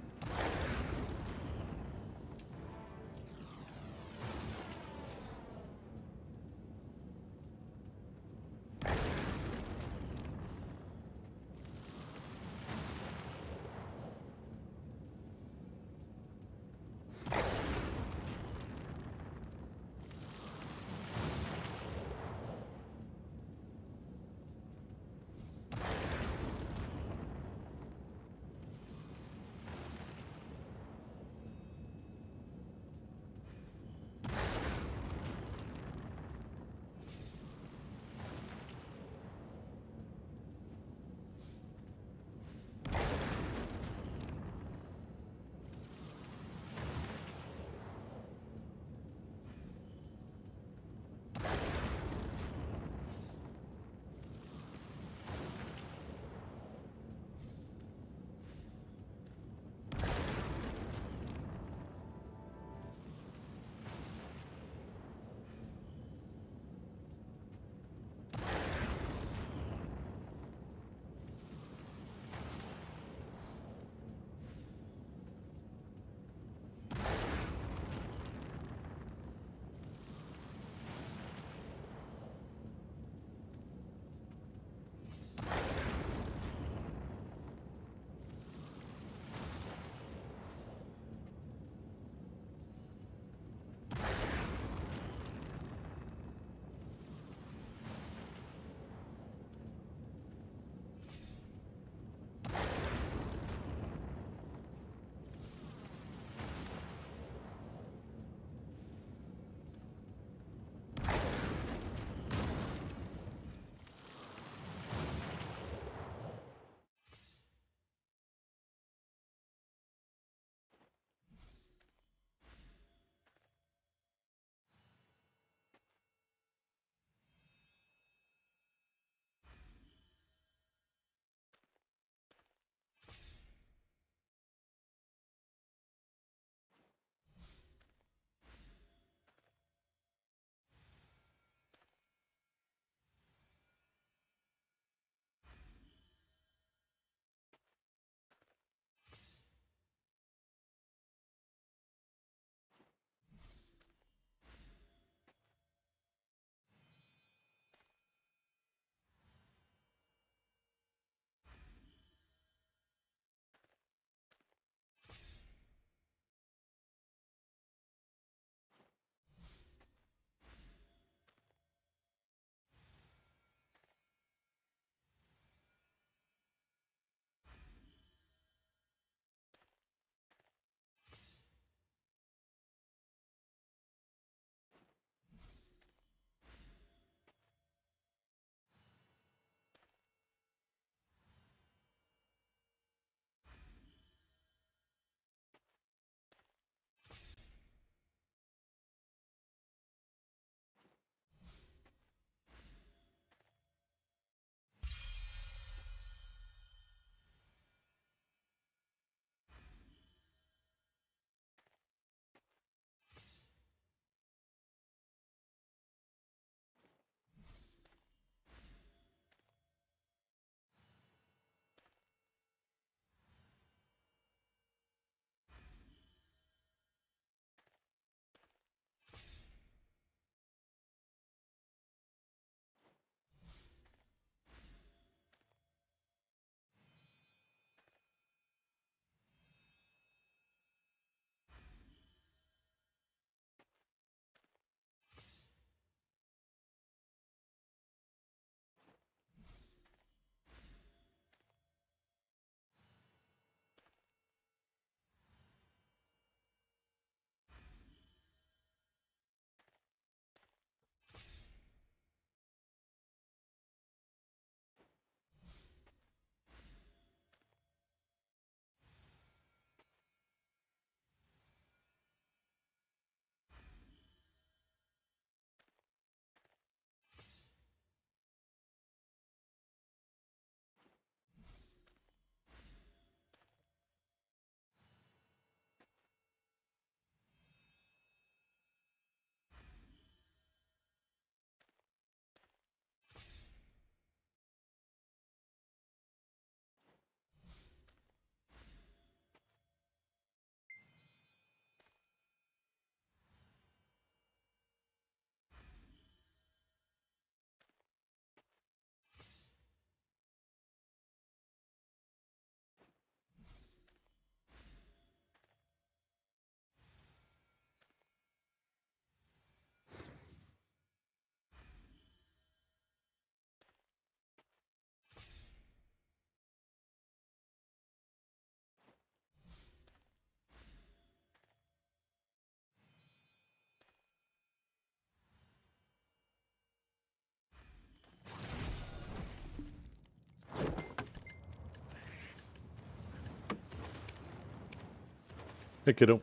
A: Hey, kiddo.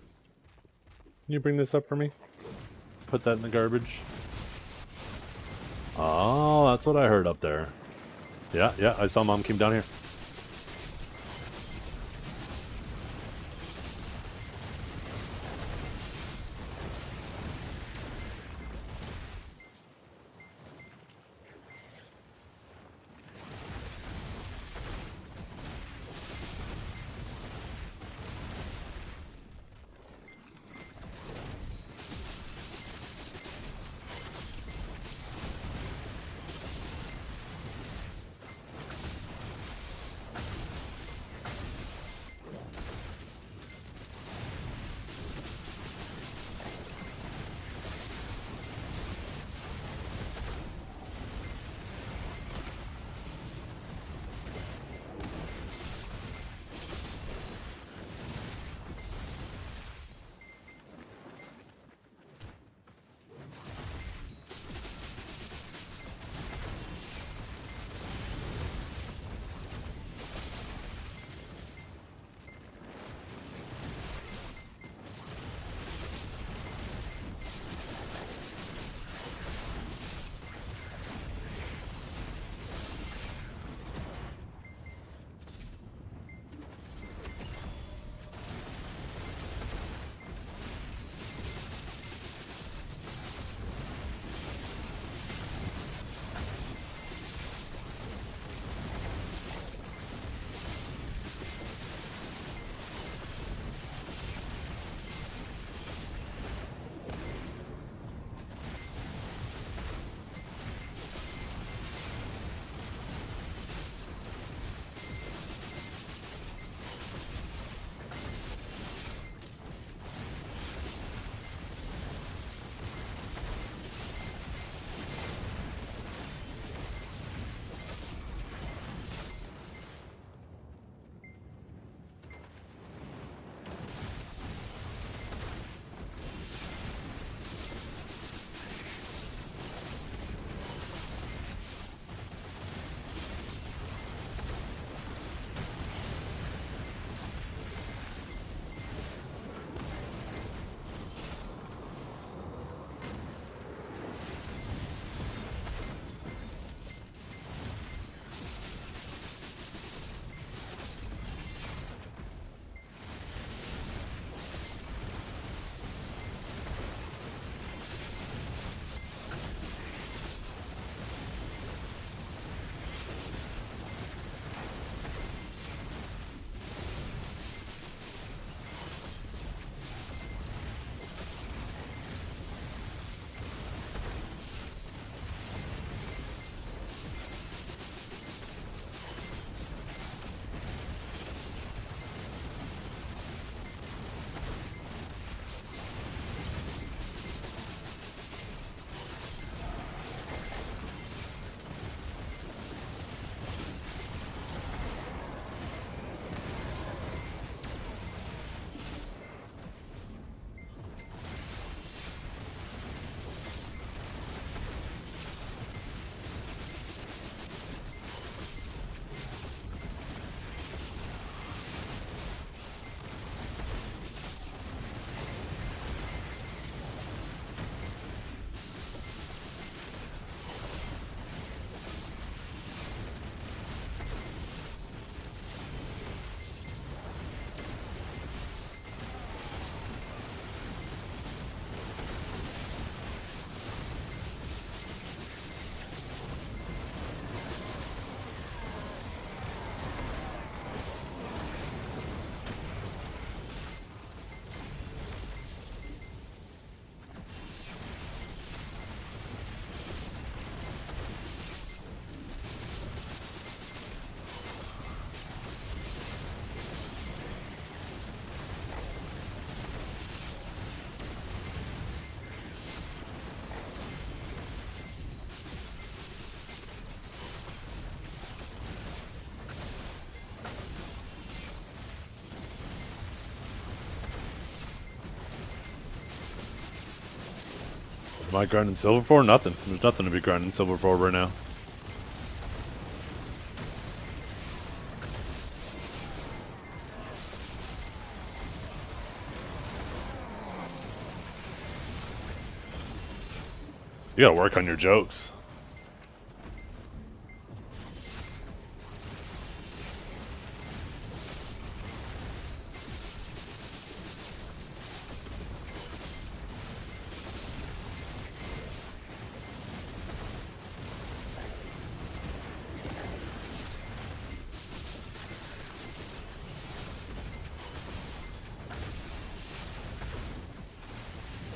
A: Can you bring this up for me? Put that in the garbage. Oh, that's what I heard up there. Yeah, yeah, I saw Mom came down here. Am I grinding silver for? Nothing. There's nothing to be grinding silver for right now. You gotta work on your jokes.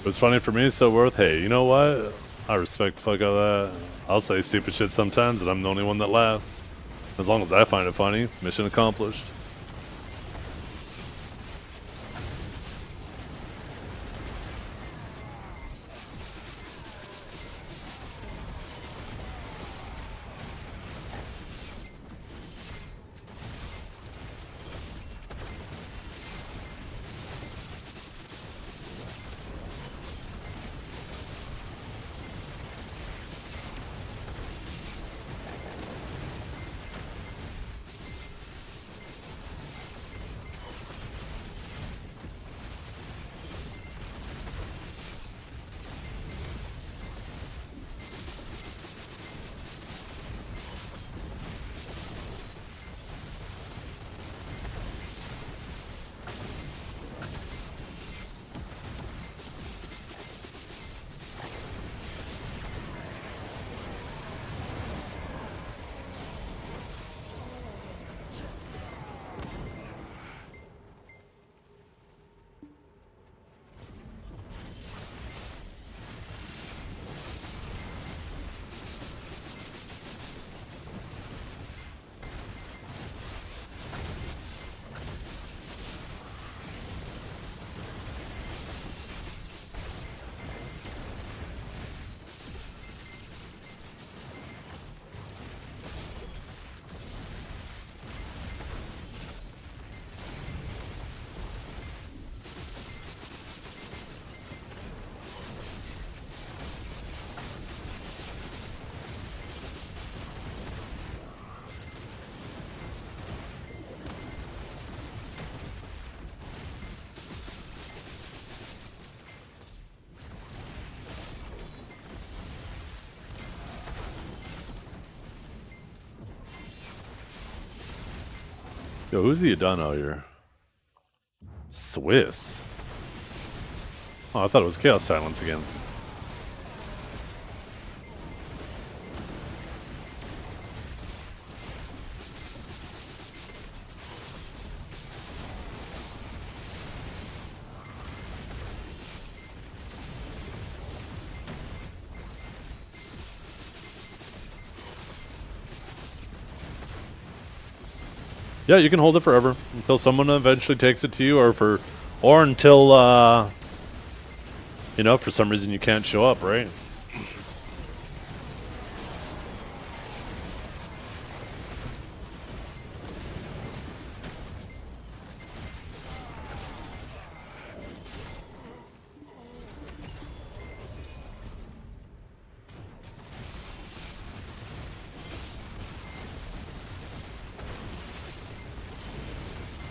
A: It's funny for me, so worth. Hey, you know what? I respect the fuck out of that. I'll say stupid shit sometimes, and I'm the only one that laughs. As long as I find it funny, mission accomplished. Yo, who's the Adon out here? Swiss. Oh, I thought it was Chaos Silence again. Yeah, you can hold it forever until someone eventually takes it to you, or until you know, for some reason you can't show up, right?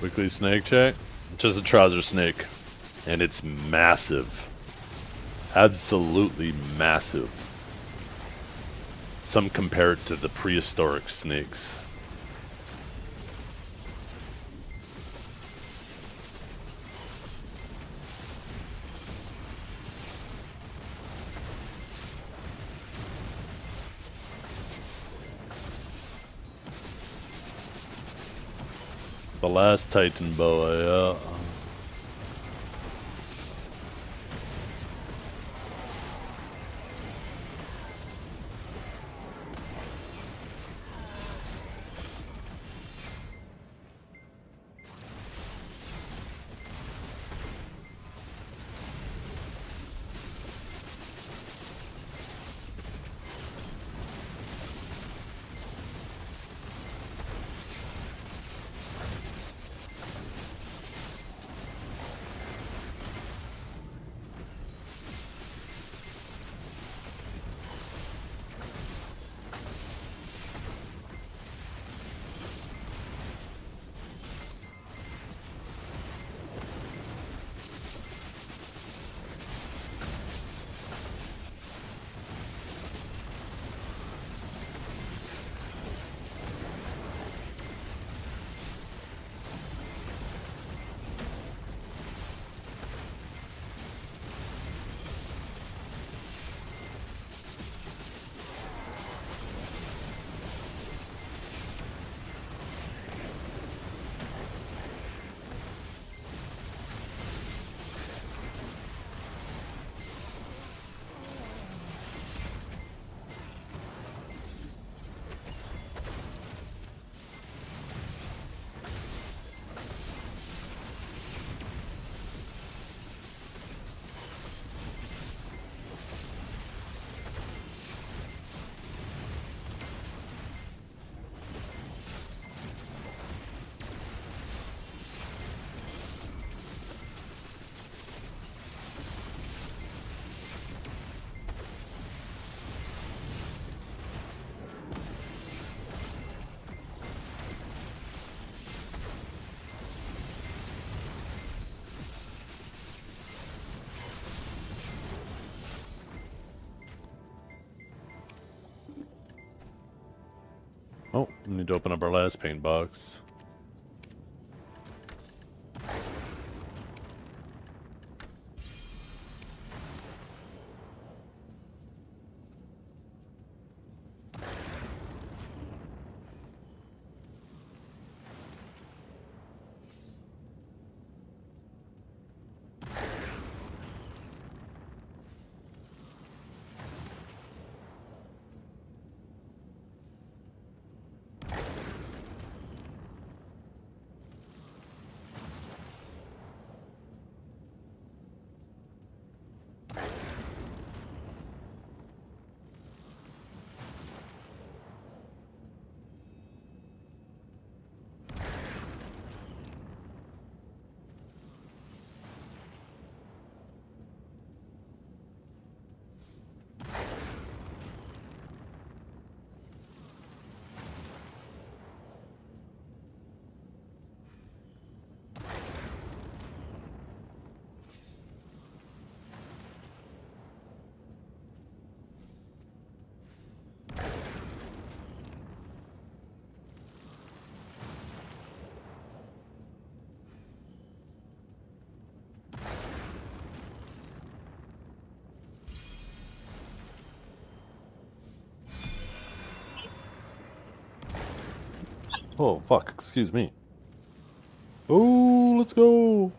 A: Weekly snake check. Just a trouser snake, and it's massive. Absolutely massive. Some compare it to the prehistoric snakes. The last Titan boa, yeah. Oh, we need to open up our last paint box. Oh, fuck. Excuse me. Oh, let's go.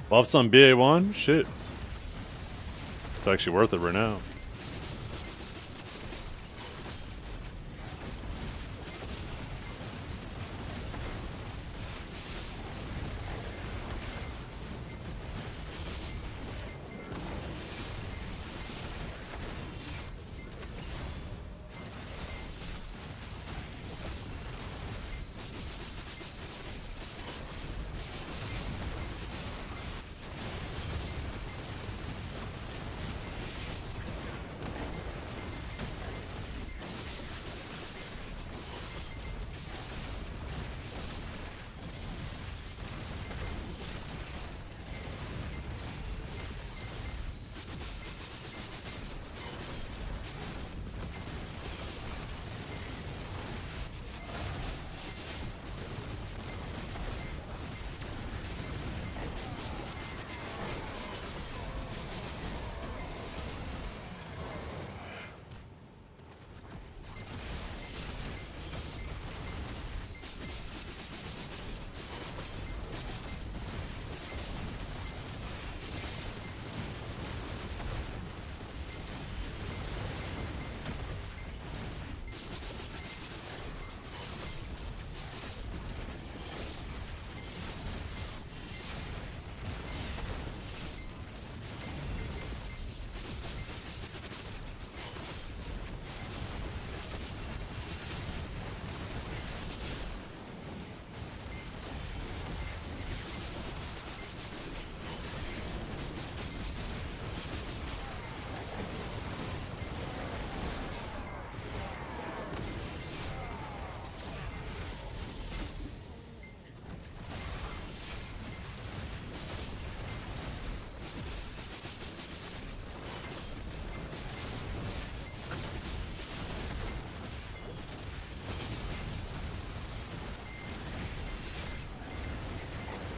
A: Well, if it's on BA1, shit. It's actually worth it right now.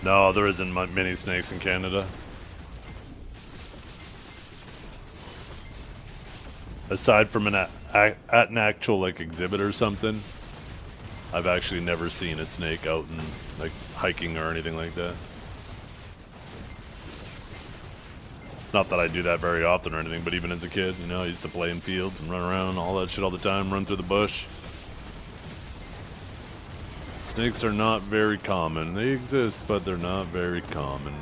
A: No, there isn't many snakes in Canada. Aside from at an actual like exhibit or something, I've actually never seen a snake out in like hiking or anything like that. Not that I do that very often or anything, but even as a kid, you know, I used to play in fields and run around, all that shit all the time, run through the bush. Snakes are not very common. They exist, but they're not very common.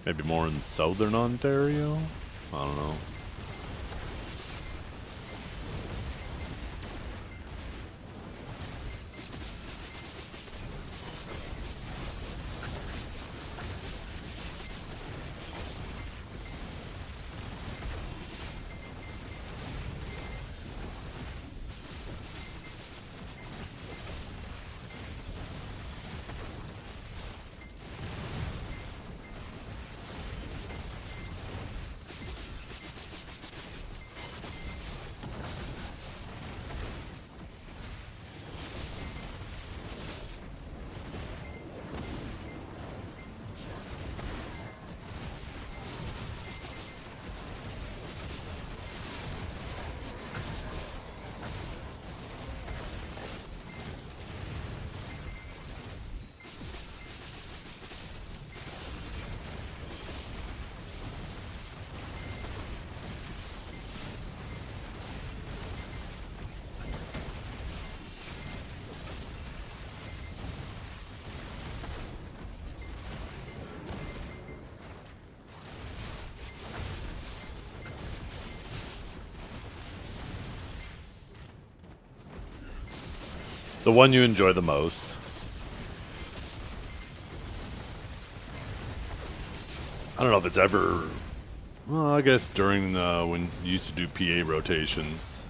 A: Maybe more in southern Ontario? I don't know. The one you enjoy the most. I don't know if it's ever... Well, I guess during when you used to do PA rotations.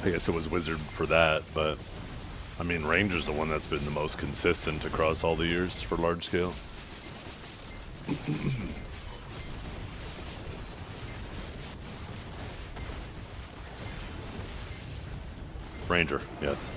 A: I guess it was Wizard for that, but... I mean, Ranger's the one that's been the most consistent across all the years for large scale. Ranger, yes.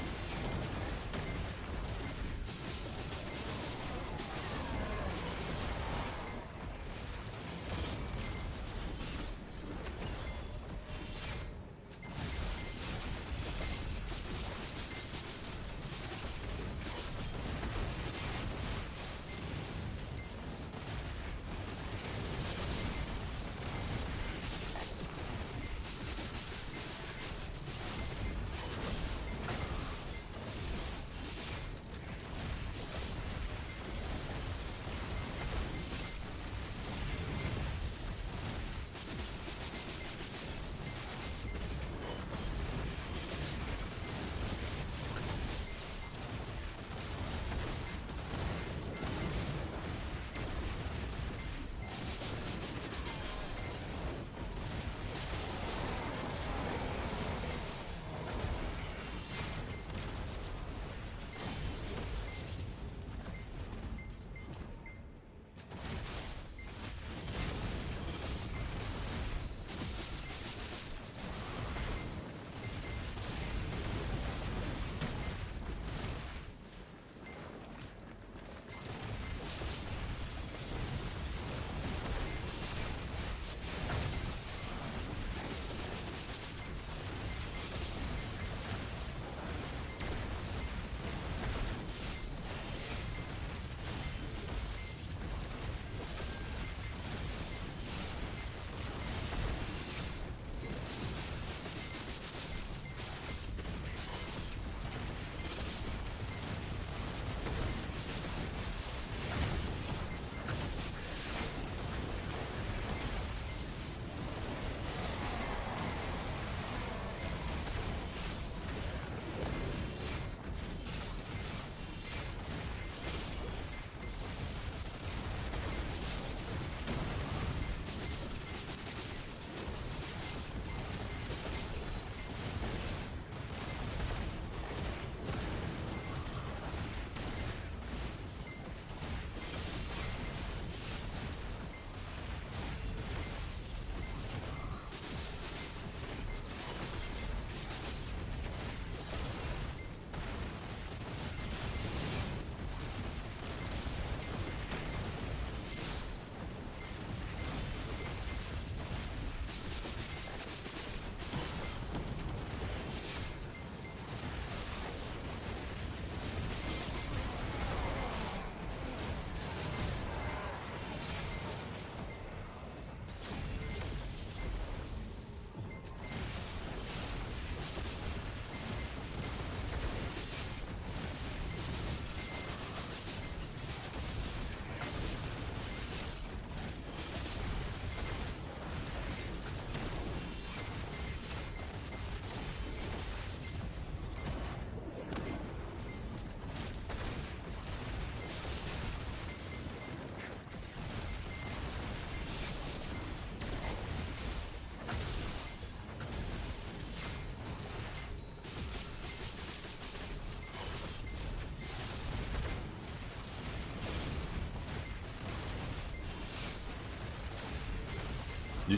A: You,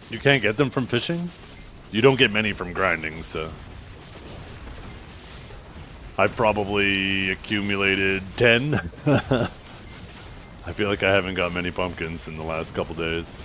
A: you can't get them from fishing? You don't get many from grinding, so... I've probably accumulated 10. I feel like I haven't got many pumpkins in the last couple days.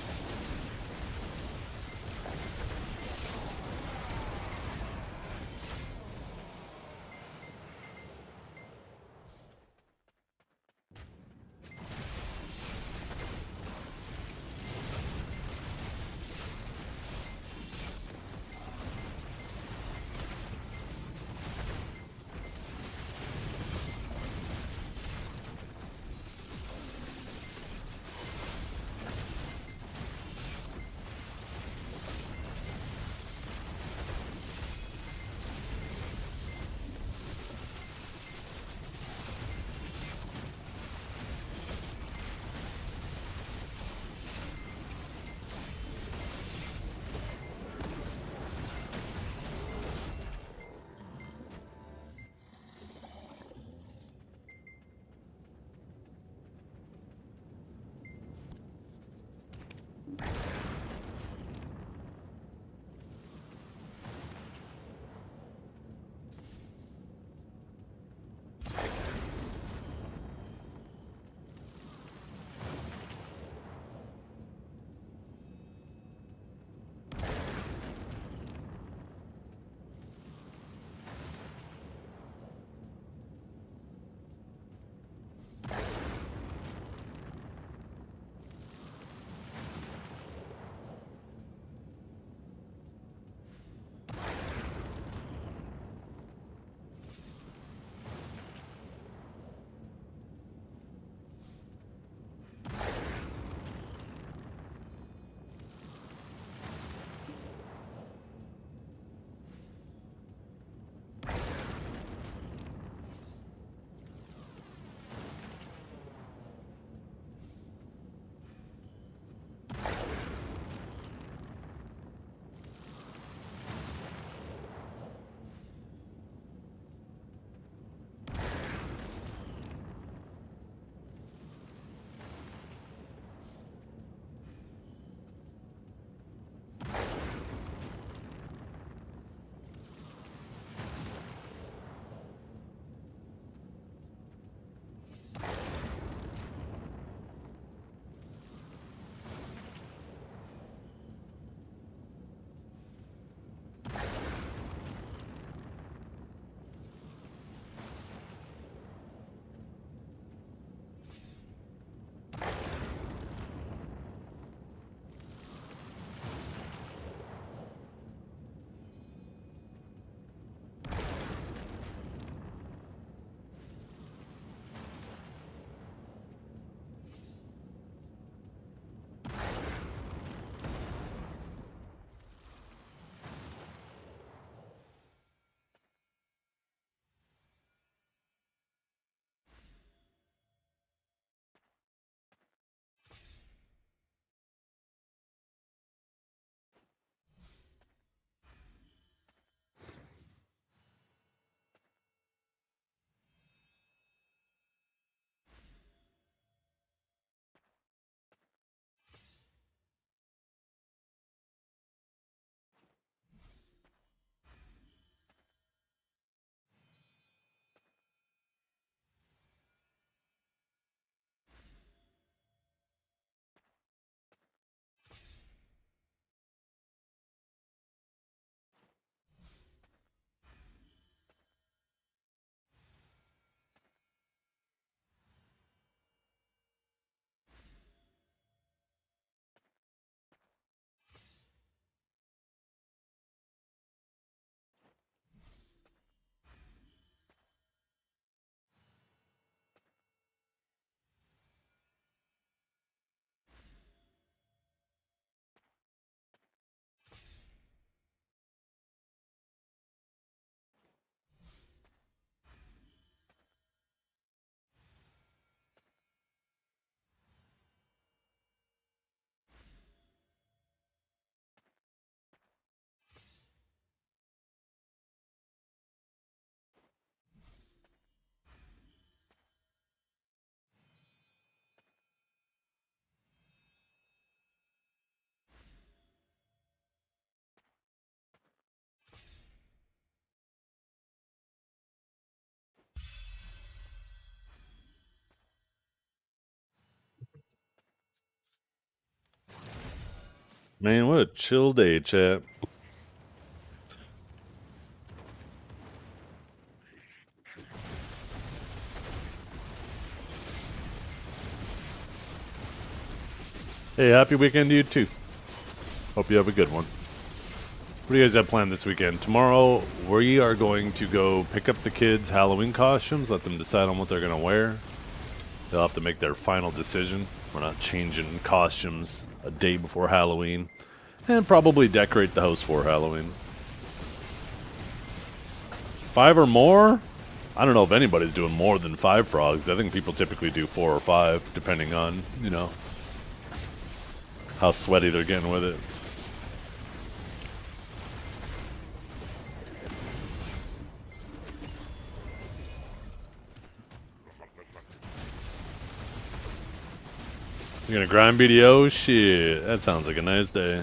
A: Man, what a chill day, chat. Hey, happy weekend to you too. Hope you have a good one. What do you guys have planned this weekend? Tomorrow, we are going to go pick up the kids' Halloween costumes, let them decide on what they're going to wear. They'll have to make their final decision. We're not changing costumes a day before Halloween. And probably decorate the house for Halloween. 5 or more? I don't know if anybody's doing more than 5 frogs. I think people typically do 4 or 5, depending on, you know, how sweaty they're getting with it. You're gonna grind BDO? Shit, that sounds like a nice day.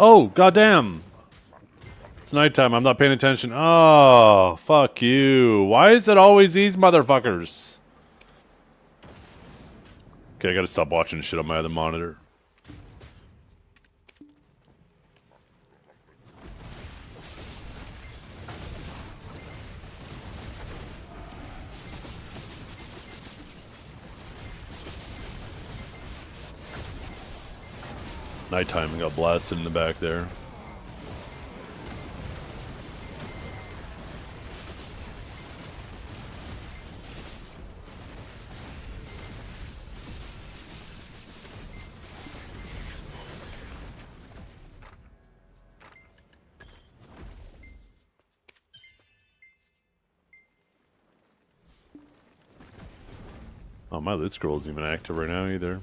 A: Oh, goddamn. It's nighttime. I'm not paying attention. Oh, fuck you. Why is it always these motherfuckers? Okay, I gotta stop watching shit on my other monitor. Nighttime got blasted in the back there. Oh, my loot scroll isn't even active right now either.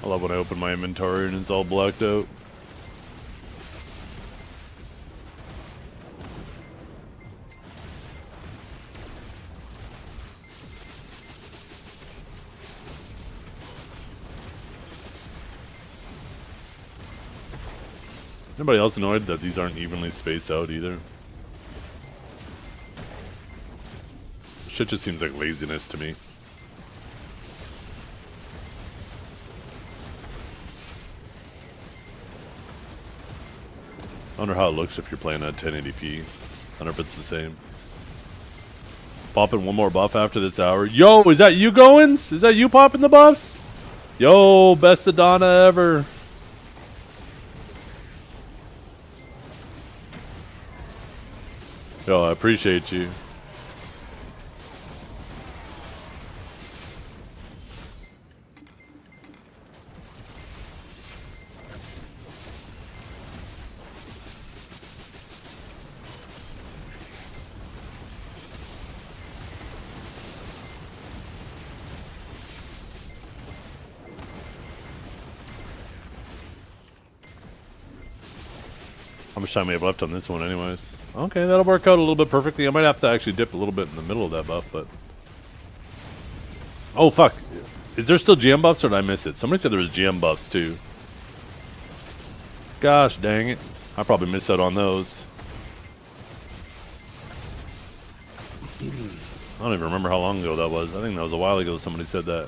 A: I love when I open my inventory and it's all blacked out. Anybody else annoyed that these aren't evenly spaced out either? Shit just seems like laziness to me. I wonder how it looks if you're playing at 1080p. I wonder if it's the same. Popping one more buff after this hour. Yo, is that you, Goins? Is that you popping the buffs? Yo, best Adana ever. Yo, I appreciate you. How much time we have left on this one anyways? Okay, that'll work out a little bit perfectly. I might have to actually dip a little bit in the middle of that buff, but... Oh, fuck. Is there still GM buffs or did I miss it? Somebody said there was GM buffs too. Gosh dang it. I probably missed out on those. I don't even remember how long ago that was. I think that was a while ago somebody said that.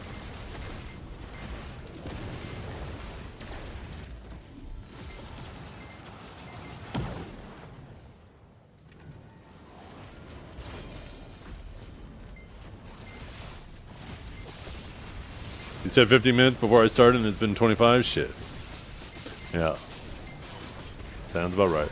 A: You said 15 minutes before I started and it's been 25? Shit. Yeah. Sounds about right.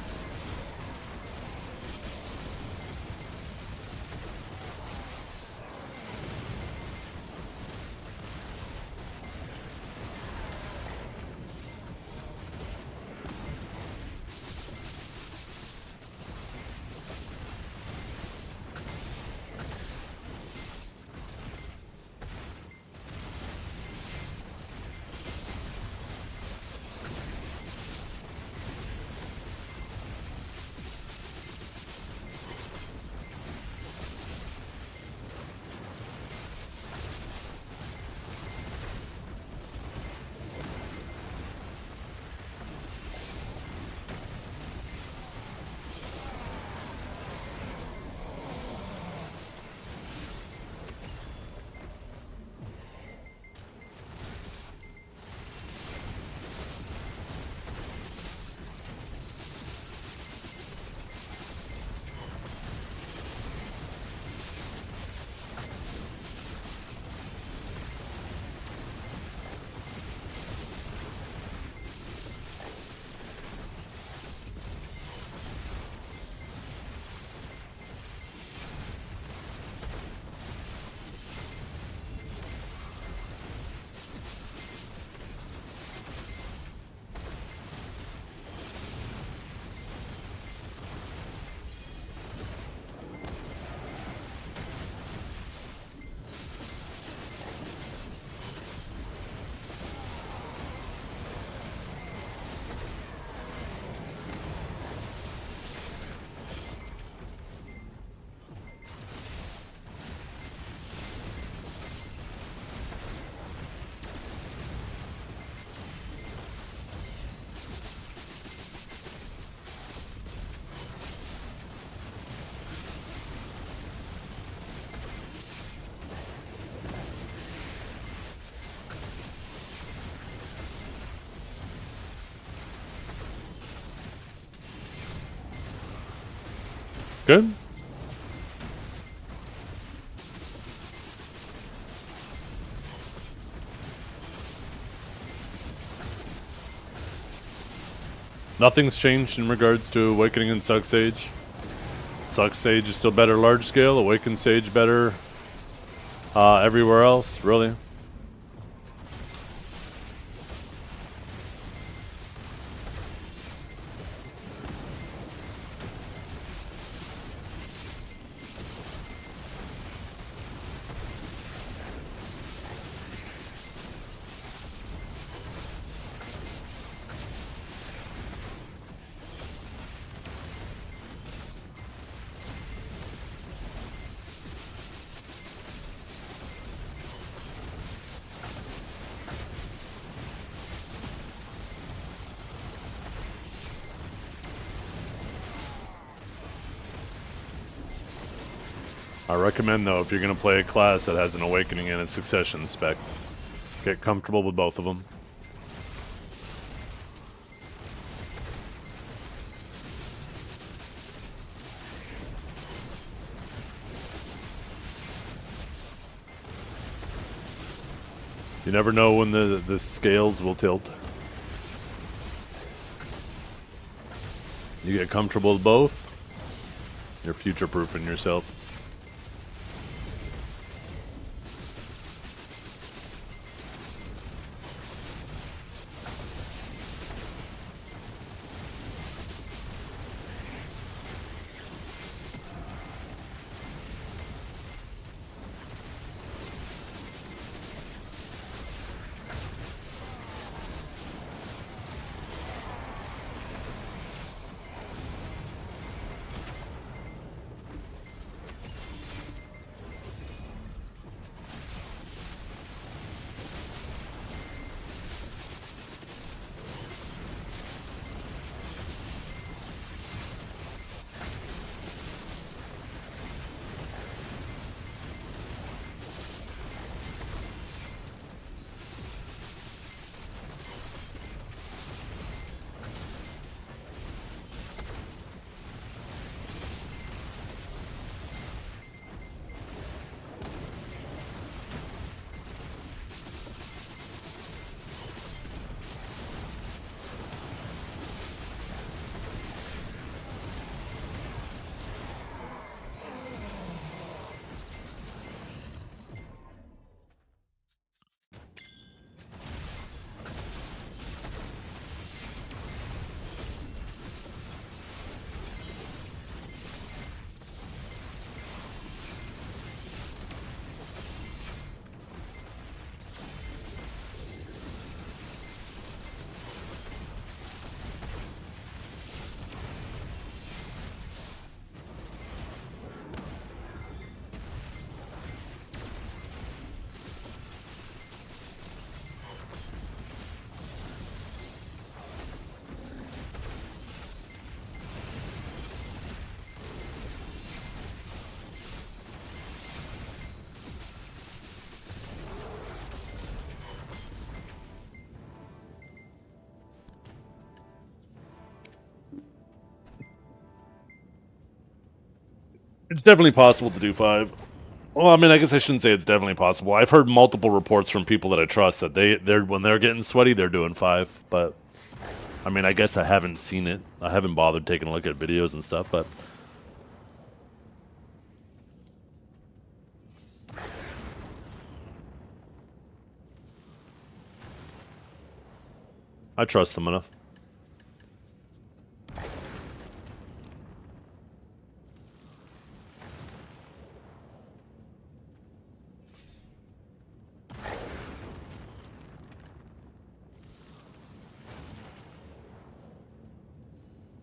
A: Good? Nothing's changed in regards to Awakening and Suck Sage. Suck Sage is still better large scale, Awaken Sage better everywhere else, really. I recommend, though, if you're going to play a class that has an Awakening and a Succession spec, get comfortable with both of them. You never know when the scales will tilt. You get comfortable with both, you're future-proofing yourself. It's definitely possible to do 5. Well, I mean, I guess I shouldn't say it's definitely possible. I've heard multiple reports from people that I trust that they're when they're getting sweaty, they're doing 5. But I mean, I guess I haven't seen it. I haven't bothered taking a look at videos and stuff. But I trust them enough.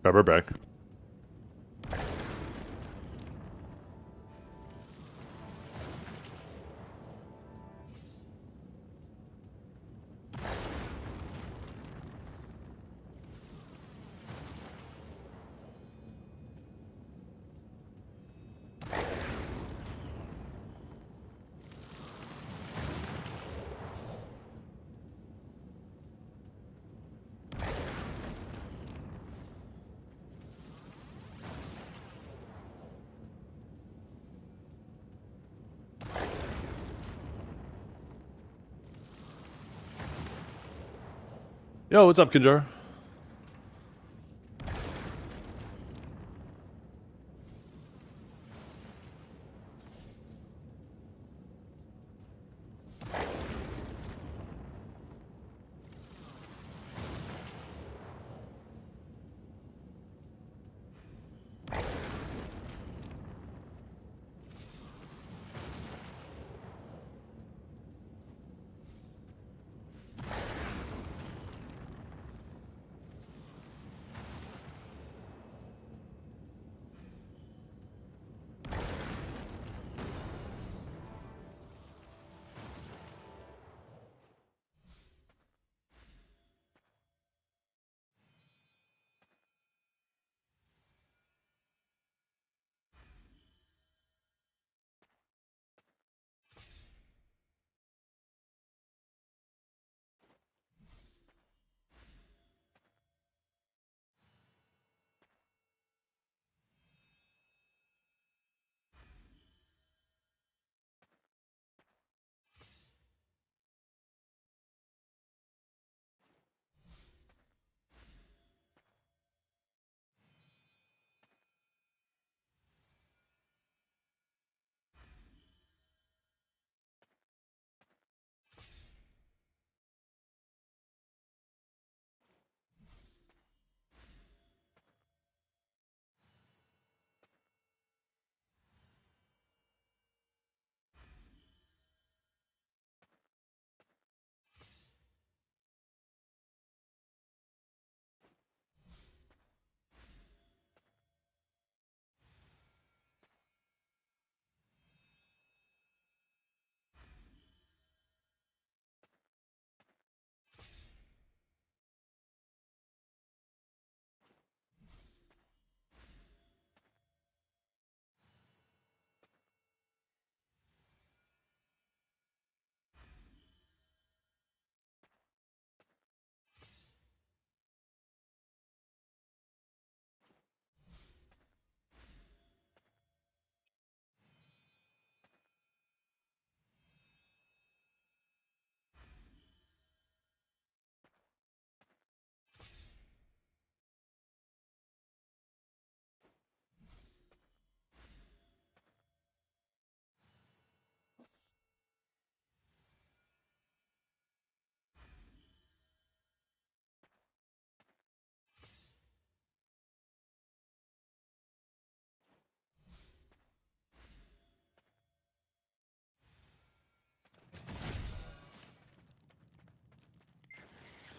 A: Grab her back. Yo, what's up, Kinjar?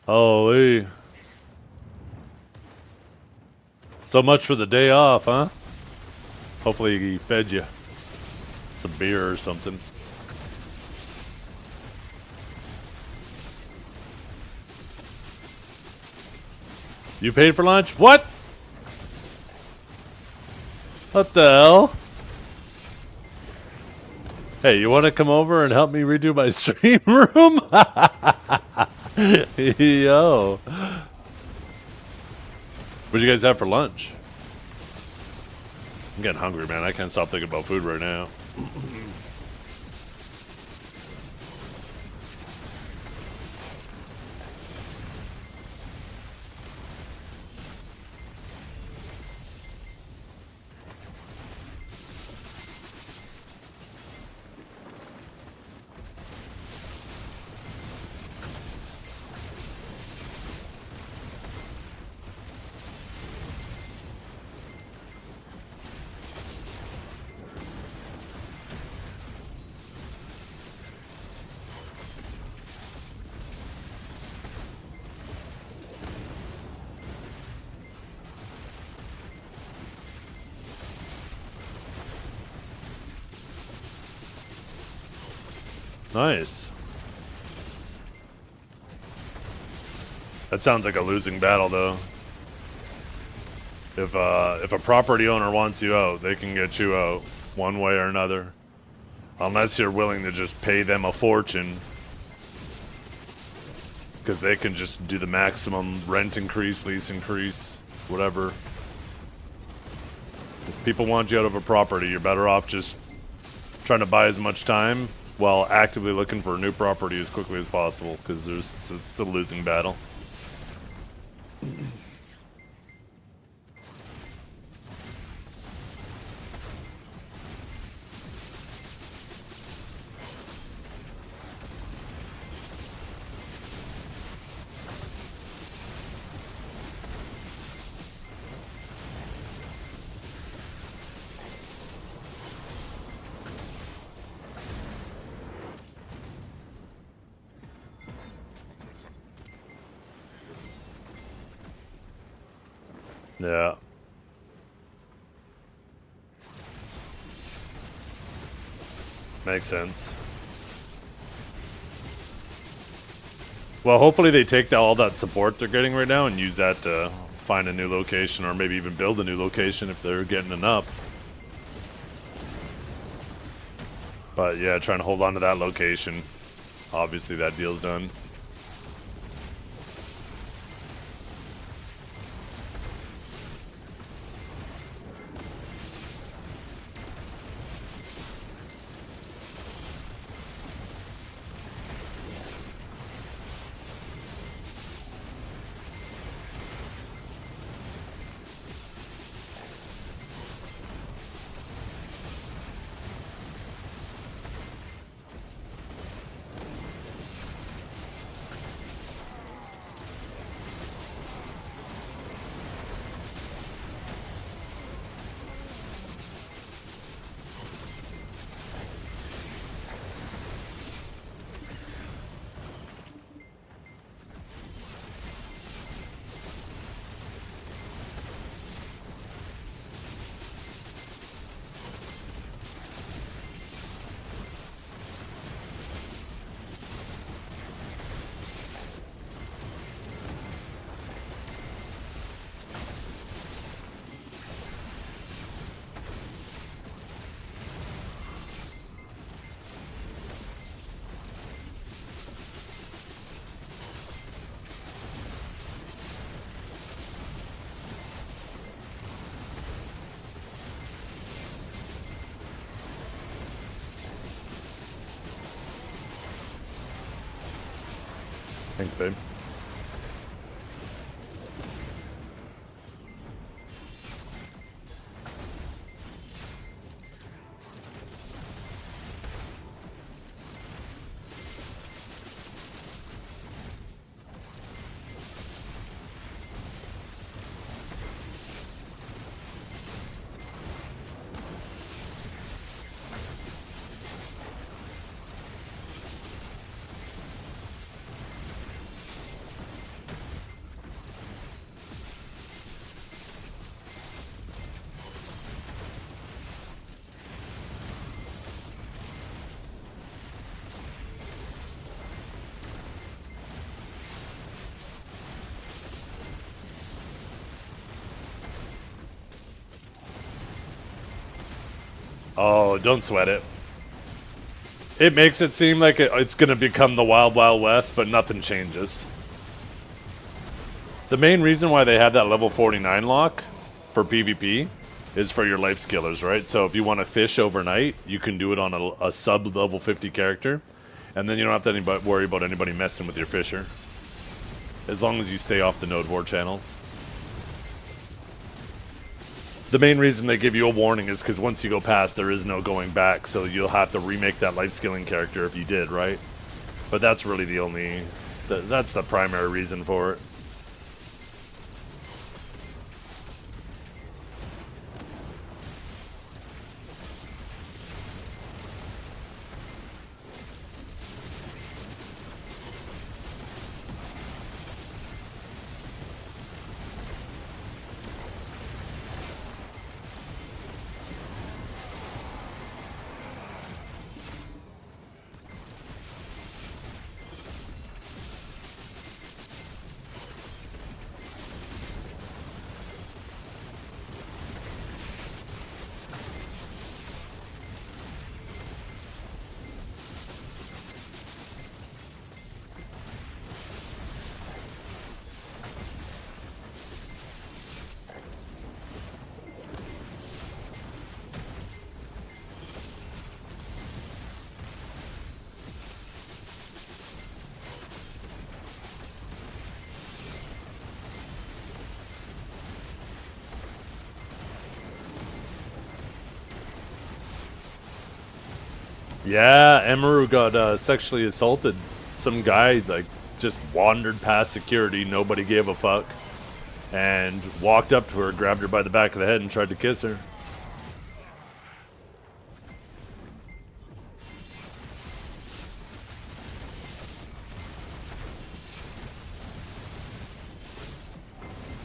A: Holy. So much for the day off, huh? Hopefully he fed you some beer or something. You paid for lunch? What? What the hell? Hey, you want to come over and help me redo my stream room? Yo. What'd you guys have for lunch? I'm getting hungry, man. I can't stop thinking about food right now. Nice. That sounds like a losing battle, though. If a property owner wants you out, they can get you out one way or another. Unless you're willing to just pay them a fortune. Because they can just do the maximum rent increase, lease increase, whatever. If people want you out of a property, you're better off just trying to buy as much time while actively looking for a new property as quickly as possible, because it's a losing battle. Yeah. Makes sense. Well, hopefully they take all that support they're getting right now and use that to find a new location, or maybe even build a new location if they're getting enough. But yeah, trying to hold on to that location. Obviously that deal's done. Thanks, babe. Oh, don't sweat it. It makes it seem like it's going to become the Wild Wild West, but nothing changes. The main reason why they have that level 49 lock for PvP is for your life skillers, right? So if you want to fish overnight, you can do it on a sub-level 50 character, and then you don't have to worry about anybody messing with your fisher. As long as you stay off the node war channels. The main reason they give you a warning is because once you go past, there is no going back, so you'll have to remake that life skilling character if you did, right? But that's really the only... that's the primary reason for it. Yeah, Emaru got sexually assaulted. Some guy like just wandered past security, nobody gave a fuck, and walked up to her, grabbed her by the back of the head, and tried to kiss her.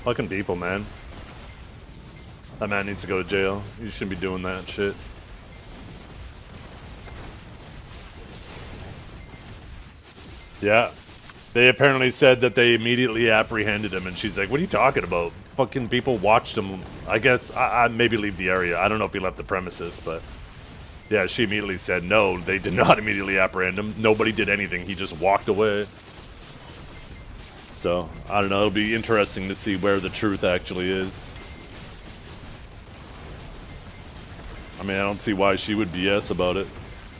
A: Fucking people, man. That man needs to go to jail. You shouldn't be doing that shit. Yeah. They apparently said that they immediately apprehended him, and she's like, what are you talking about? Fucking people watched him. I guess, I maybe leave the area. I don't know if he left the premises, but... yeah, she immediately said, no, they did not immediately apprehend him. Nobody did anything. He just walked away. So, I don't know. It'll be interesting to see where the truth actually is. I mean, I don't see why she would BS about it.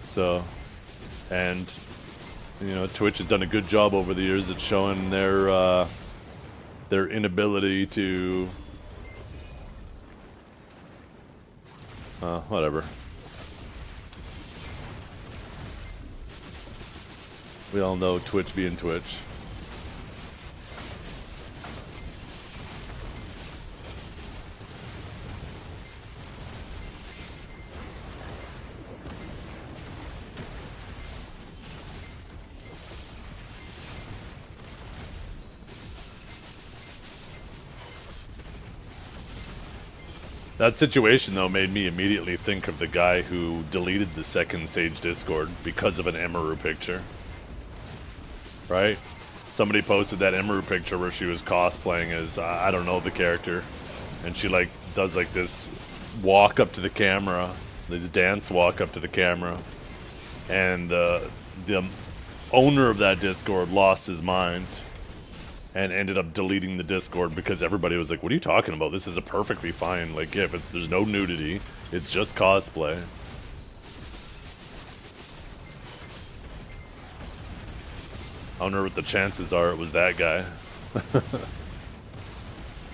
A: So, and... you know, Twitch has done a good job over the years at showing their inability to, whatever. We all know Twitch being Twitch. That situation, though, made me immediately think of the guy who deleted the second Sage Discord because of an Emaru picture. Right? Somebody posted that Emaru picture where she was cosplaying as, I don't know the character. And she, like, does, like, this walk up to the camera. This dance walk up to the camera. And the owner of that Discord lost his mind. And ended up deleting the Discord because everybody was like, what are you talking about? This is a perfectly fine, like, GIF. There's no nudity. It's just cosplay. I wonder what the chances are it was that guy.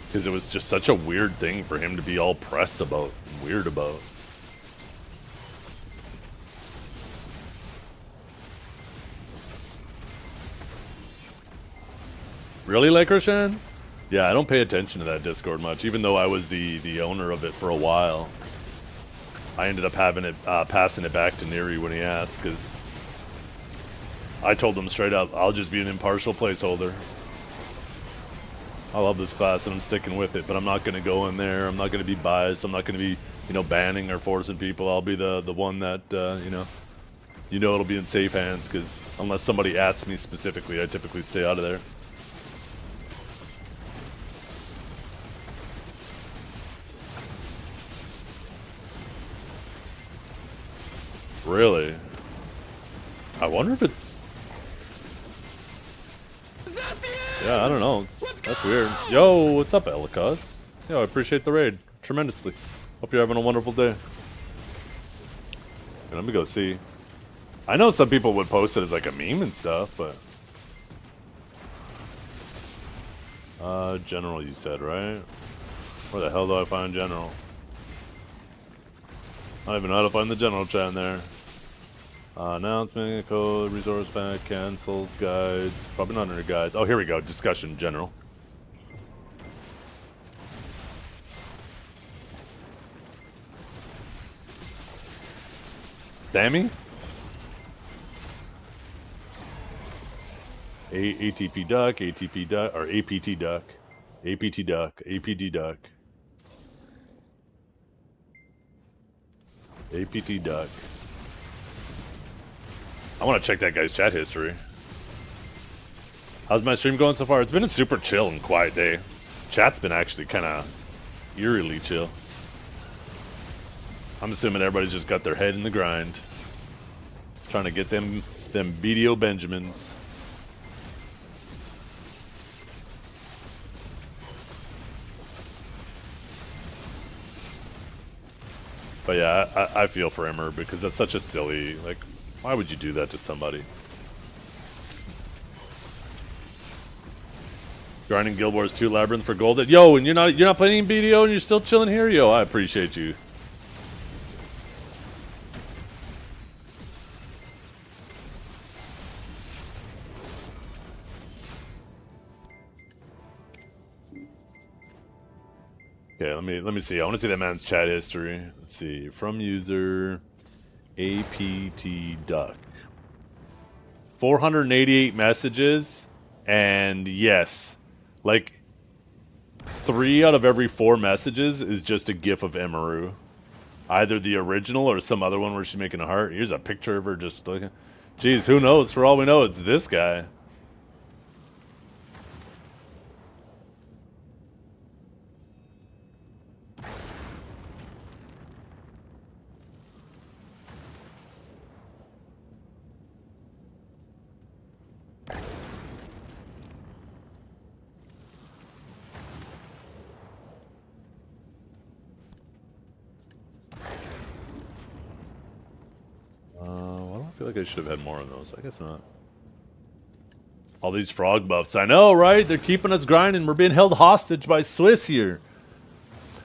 A: Because it was just such a weird thing for him to be all pressed about, weird about. Really, like Roshan? Yeah, I don't pay attention to that Discord much, even though I was the owner of it for a while. I ended up having it passing it back to Neri when he asked, because I told him straight up, I'll just be an impartial placeholder. I love this class and I'm sticking with it, but I'm not going to go in there. I'm not going to be biased. I'm not going to be, you know, banning or forcing people. I'll be the one that, you know it'll be in safe hands, because unless somebody ats me specifically, I typically stay out of there. Really? I wonder if it's... Yeah, I don't know. That's weird. Yo, what's up, Elikaz? Yo, I appreciate the raid tremendously. Hope you're having a wonderful day. Let me go see. I know some people would post it as like a meme and stuff, but... General, you said, right? Where the hell do I find General? I don't even know how to find the General chat in there. Announcement, code, resource pack, cancels, guides. Probably not under guides. Oh, here we go. Discussion, General. Dammy? ATP duck, ATP duck, or APT duck. APT duck, APT duck. APT duck. I want to check that guy's chat history. How's my stream going so far? It's been a super chill and quiet day. Chat's been actually kind of eerily chill. I'm assuming everybody's just got their head in the grind. Trying to get them BDO Benjamins. But yeah, I feel for Emmer because that's such a silly, like, why would you do that to somebody? Grinding Guild Wars 2 Labyrinth for gold. Yo, and you're not playing BDO and you're still chilling here? Yo, I appreciate you. Okay, let me see. I want to see that man's chat history. Let's see. From user APT Duck. 488 messages, and yes, like 3 out of every 4 messages is just a gif of Emaru. Either the original or some other one where she's making a heart. Here's a picture of her just looking. Jeez, who knows? For all we know, it's this guy. I feel like I should have had more of those. I guess not. All these frog buffs. I know, right? They're keeping us grinding. We're being held hostage by Swiss here.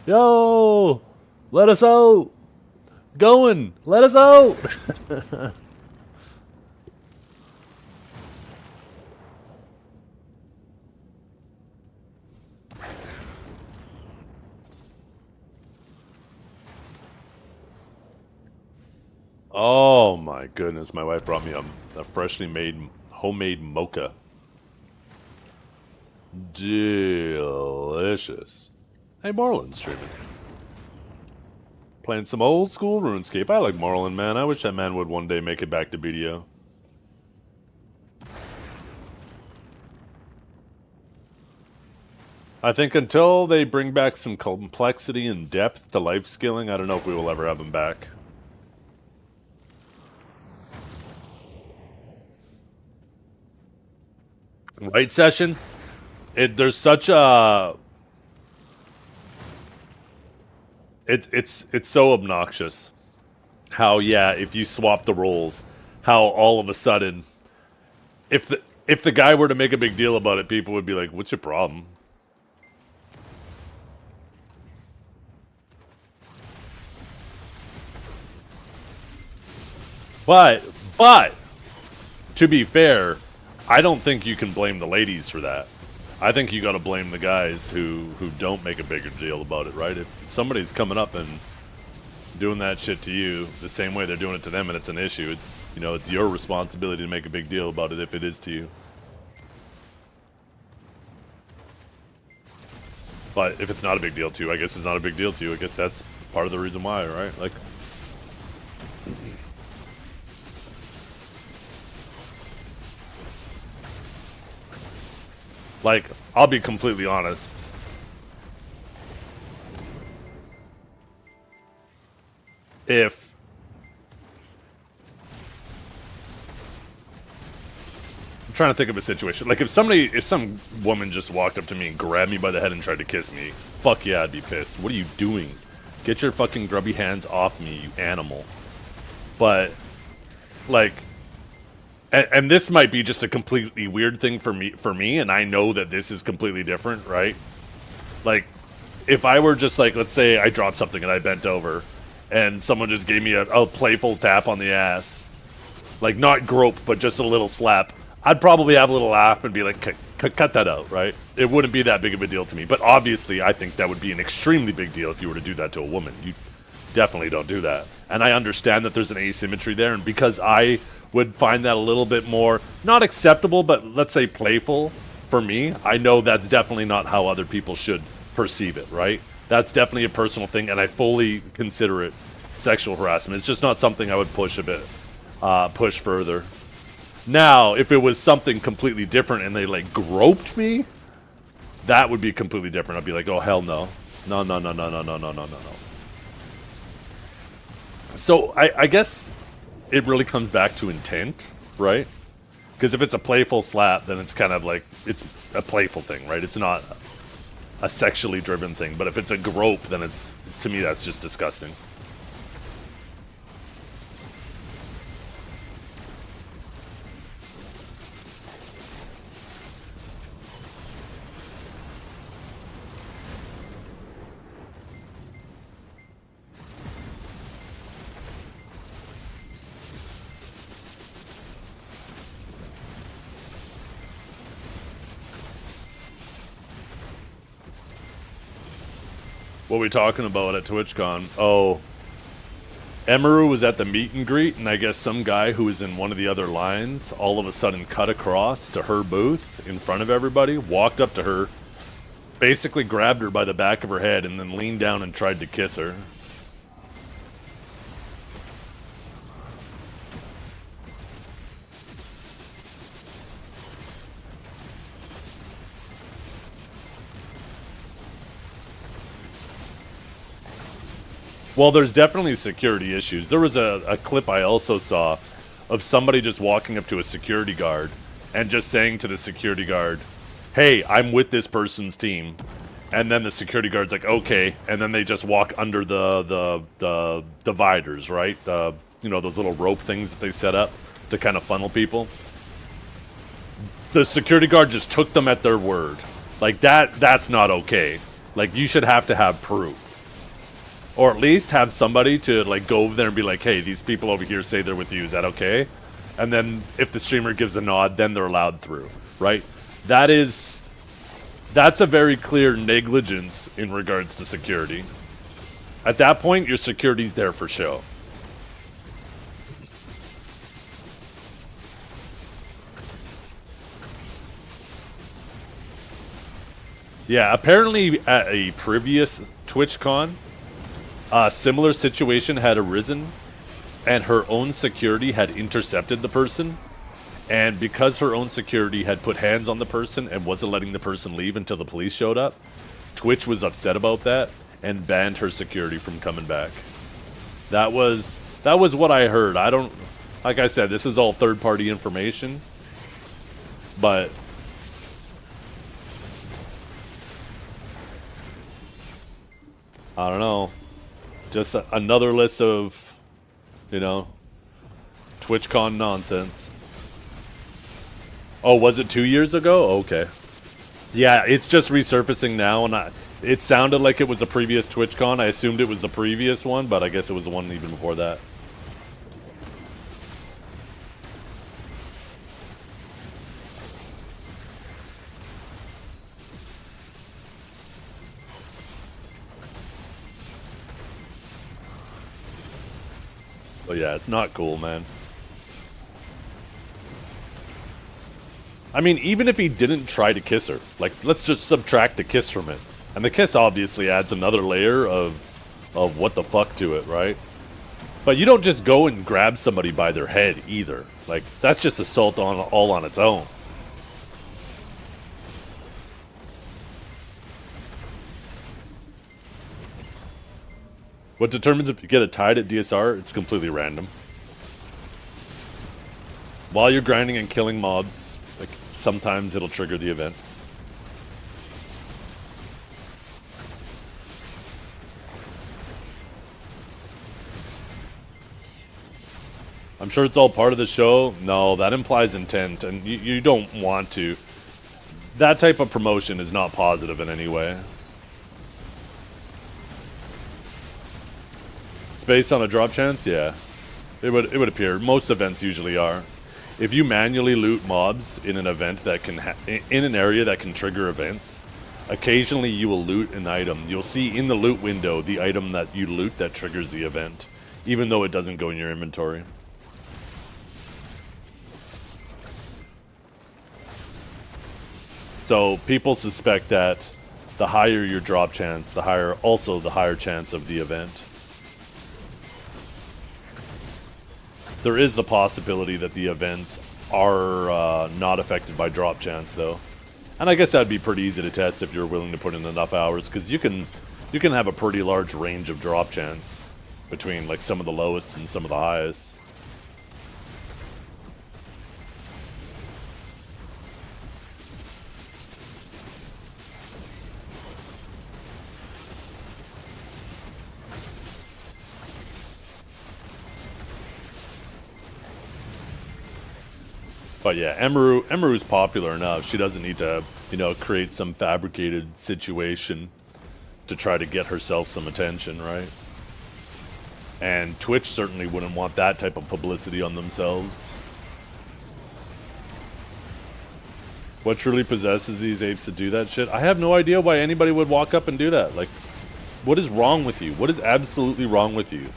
A: Yo! Let us out! Going! Let us out! Oh my goodness, my wife brought me a freshly made homemade mocha. Delicious. Hey, Marlon's streaming. Playing some old school RuneScape. I like Marlon, man. I wish that man would one day make it back to BDO. I think until they bring back some complexity and depth to life skilling, I don't know if we will ever have him back. Right, Session? There's such a... It's so obnoxious. How, yeah, if you swap the roles, how all of a sudden, if the guy were to make a big deal about it, people would be like, what's your problem? But, to be fair, I don't think you can blame the ladies for that. I think you got to blame the guys who don't make a bigger deal about it, right? If somebody's coming up and doing that shit to you the same way they're doing it to them and it's an issue, you know, it's your responsibility to make a big deal about it if it is to you. But if it's not a big deal to you, I guess it's not a big deal to you. I guess that's part of the reason why, right? Like, I'll be completely honest. If I'm trying to think of a situation. Like, if some woman just walked up to me and grabbed me by the head and tried to kiss me, fuck yeah, I'd be pissed. What are you doing? Get your fucking grubby hands off me, you animal. But, like, and this might be just a completely weird thing for me, and I know that this is completely different, right? Like, if I were just like, let's say I dropped something and I bent over, and someone just gave me a playful tap on the ass, like, not grope, but just a little slap, I'd probably have a little laugh and be like, cut that out, right? It wouldn't be that big of a deal to me. But obviously, I think that would be an extremely big deal if you were to do that to a woman. You definitely don't do that. And I understand that there's an asymmetry there, and because I would find that a little bit more, not acceptable, but let's say playful for me, I know that's definitely not how other people should perceive it, right? That's definitely a personal thing, and I fully consider it sexual harassment. It's just not something I would push further. Now, if it was something completely different and they, like, groped me, that would be completely different. I'd be like, oh, hell no. No. So, I guess it really comes back to intent, right? Because if it's a playful slap, then it's kind of like, it's a playful thing, right? It's not a sexually driven thing. But if it's a grope, then it's, to me, that's just disgusting. What were we talking about at TwitchCon? Oh, Emeru was at the meet and greet, and I guess some guy who was in one of the other lines all of a sudden cut across to her booth in front of everybody, walked up to her, basically grabbed her by the back of her head, and then leaned down and tried to kiss her. Well, there's definitely security issues. There was a clip I also saw of somebody just walking up to a security guard and just saying to the security guard, hey, I'm with this person's team. And then the security guard's like, okay. And then they just walk under the dividers, right? Those little rope things that they set up to kind of funnel people. The security guard just took them at their word. Like, that's not okay. Like, you should have to have proof. Or at least have somebody to, like, go over there and be like, hey, these people over here say they're with you, is that okay? And then if the streamer gives a nod, then they're allowed through, right? That's a very clear negligence in regards to security. At that point, your security's there for show. Yeah, apparently at a previous TwitchCon, a similar situation had arisen, and her own security had intercepted the person, and because her own security had put hands on the person and wasn't letting the person leave until the police showed up, Twitch was upset about that and banned her security from coming back. That was what I heard. I don't, like I said, this is all third-party information, but I don't know. Just another list of, TwitchCon nonsense. Oh, was it 2 years ago? Okay. Yeah, it's just resurfacing now, and it sounded like it was a previous TwitchCon. I assumed it was the previous one, but I guess it was the one even before that. But yeah, it's not cool, man. I mean, even if he didn't try to kiss her, like, let's just subtract the kiss from it. And the kiss obviously adds another layer of what the fuck to it, right? But you don't just go and grab somebody by their head either. Like, that's just assault all on its own. What determines if you get a tide at DSR? It's completely random. While you're grinding and killing mobs, Like, sometimes it'll trigger the event. I'm sure it's all part of the show. No, that implies intent, and you don't want to. That type of promotion is not positive in any way. It's based on a drop chance? Yeah. It would appear. Most events usually are. If you manually loot mobs in an event that can in an area that can trigger events, occasionally you will loot an item. You'll see in the loot window the item that you loot that triggers the event, even though it doesn't go in your inventory. So people suspect that the higher your drop chance, the higher chance of the event. There is the possibility that the events are not affected by drop chance, though. And I guess that'd be pretty easy to test if you're willing to put in enough hours, because you can have a pretty large range of drop chance between like some of the lowest and some of the highest. But yeah, Emeru's popular enough. She doesn't need to, create some fabricated situation to try to get herself some attention, right? And Twitch certainly wouldn't want that type of publicity on themselves. What truly possesses these apes to do that shit? I have no idea why anybody would walk up and do that. Like, what is wrong with you? What is absolutely wrong with you?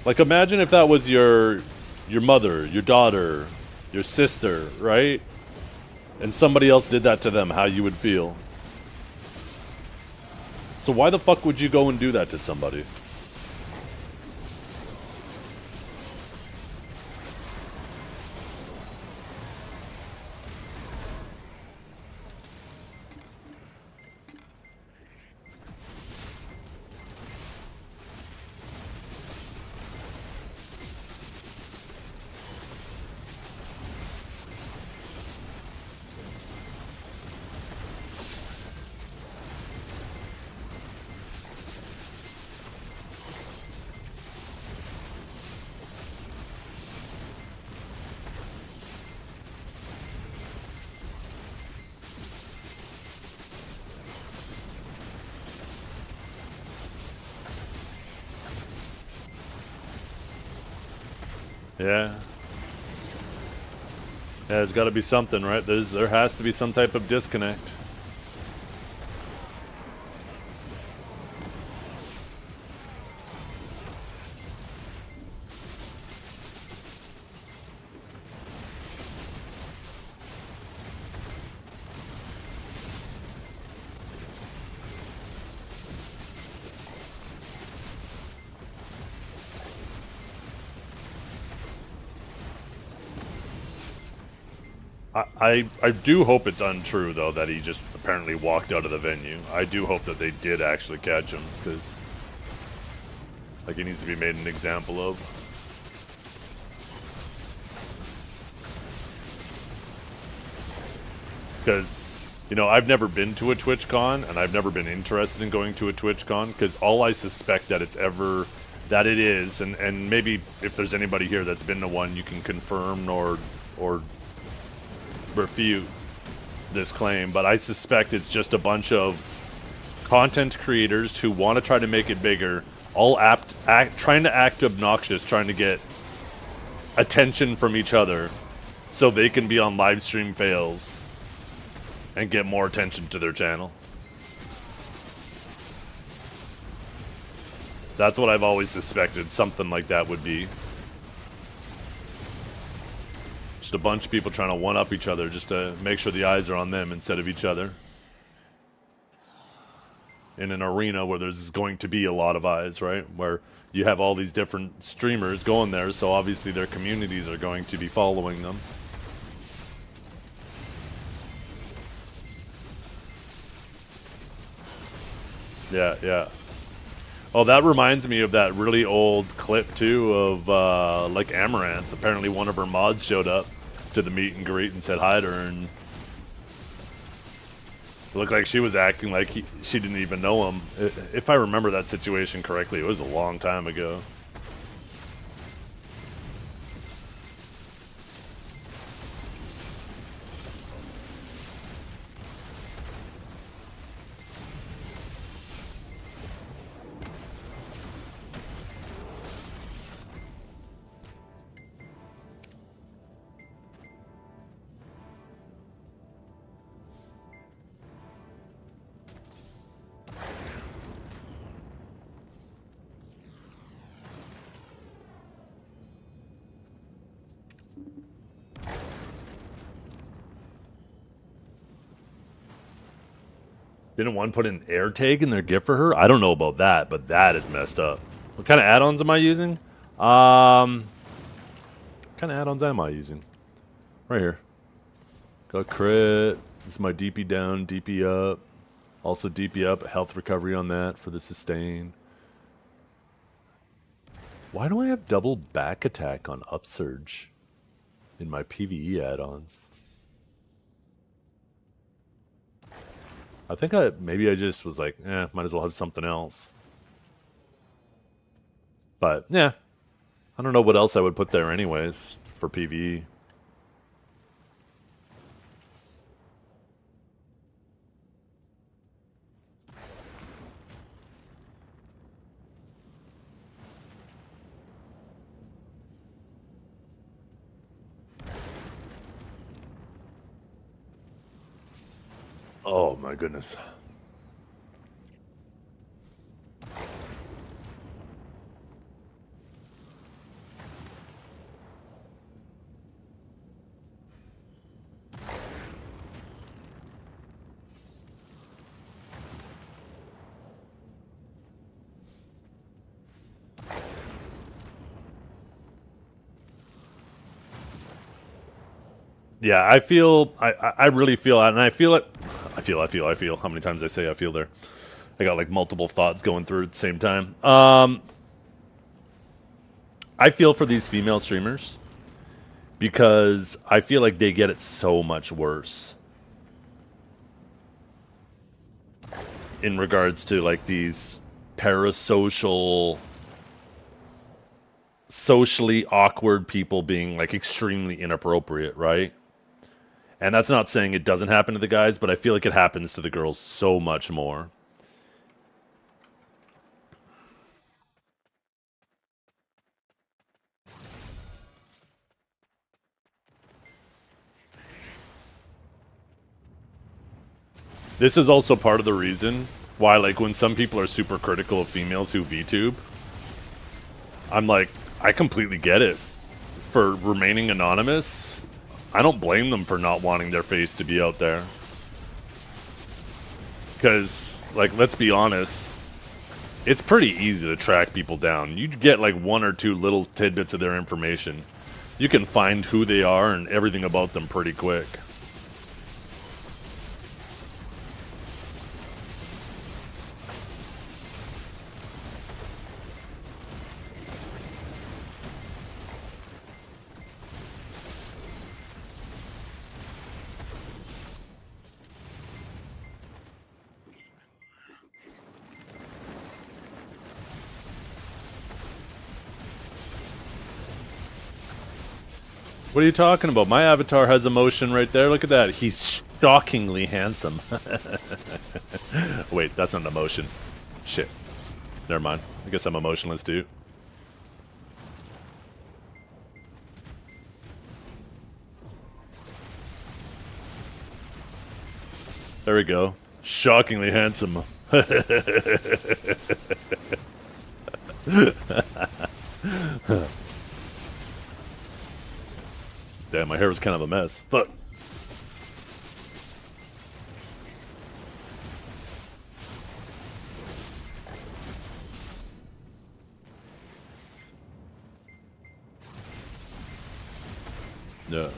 A: Like, imagine if that was your mother, your daughter, your sister, right? And somebody else did that to them, how you would feel. So why the fuck would you go and do that to somebody? Yeah. Yeah, there's got to be something, right? There has to be some type of disconnect. I do hope it's untrue, though, that he just apparently walked out of the venue. I do hope that they did actually catch him, because, like, he needs to be made an example of. Because, I've never been to a TwitchCon, and I've never been interested in going to a TwitchCon, because all I suspect that that it is, and maybe if there's anybody here that's been to one, you can confirm or refute this claim, but I suspect it's just a bunch of content creators who want to try to make it bigger, all trying to act obnoxious, trying to get attention from each other so they can be on live stream fails and get more attention to their channel. That's what I've always suspected something like that would be. Just a bunch of people trying to one-up each other just to make sure the eyes are on them instead of each other. In an arena where there's going to be a lot of eyes, right? Where you have all these different streamers going there, so obviously their communities are going to be following them. Yeah. Oh, that reminds me of that really old clip too of like Amaranth. Apparently, one of her mods showed up to the meet and greet and said hi to her, and it looked like she was acting like she didn't even know him. If I remember that situation correctly, it was a long time ago. Didn't one put an air tag in their gift for her? I don't know about that, but that is messed up. What kind of add-ons am I using? What kind of add-ons am I using? Right here. Got crit. This is my DP down, DP up. Also DP up, health recovery on that for the sustain. Why do I have double back attack on upsurge in my PvE add-ons? I think maybe I just was like, might as well have something else. But yeah, I don't know what else I would put there anyways for PvE. Oh my goodness. Yeah, I feel, I really feel, and I feel it. I feel. How many times I say I feel there? I got like multiple thoughts going through at the same time. I feel for these female streamers because I feel like they get it so much worse in regards to like these parasocial, socially awkward people being like extremely inappropriate, right? And that's not saying it doesn't happen to the guys, but I feel like it happens to the girls so much more. This is also part of the reason why, like, when some people are super critical of females who VTube, I'm like, I completely get it. For remaining anonymous, I don't blame them for not wanting their face to be out there. Because, like, let's be honest, it's pretty easy to track people down. You get, like, one or two little tidbits of their information. You can find who they are and everything about them pretty quick. What are you talking about? My avatar has emotion right there. Look at that. He's shockingly handsome. Wait, that's not an emotion. Shit. Never mind. I guess I'm emotionless too. There we go. Shockingly handsome. Damn, my hair was kind of a mess. But yeah.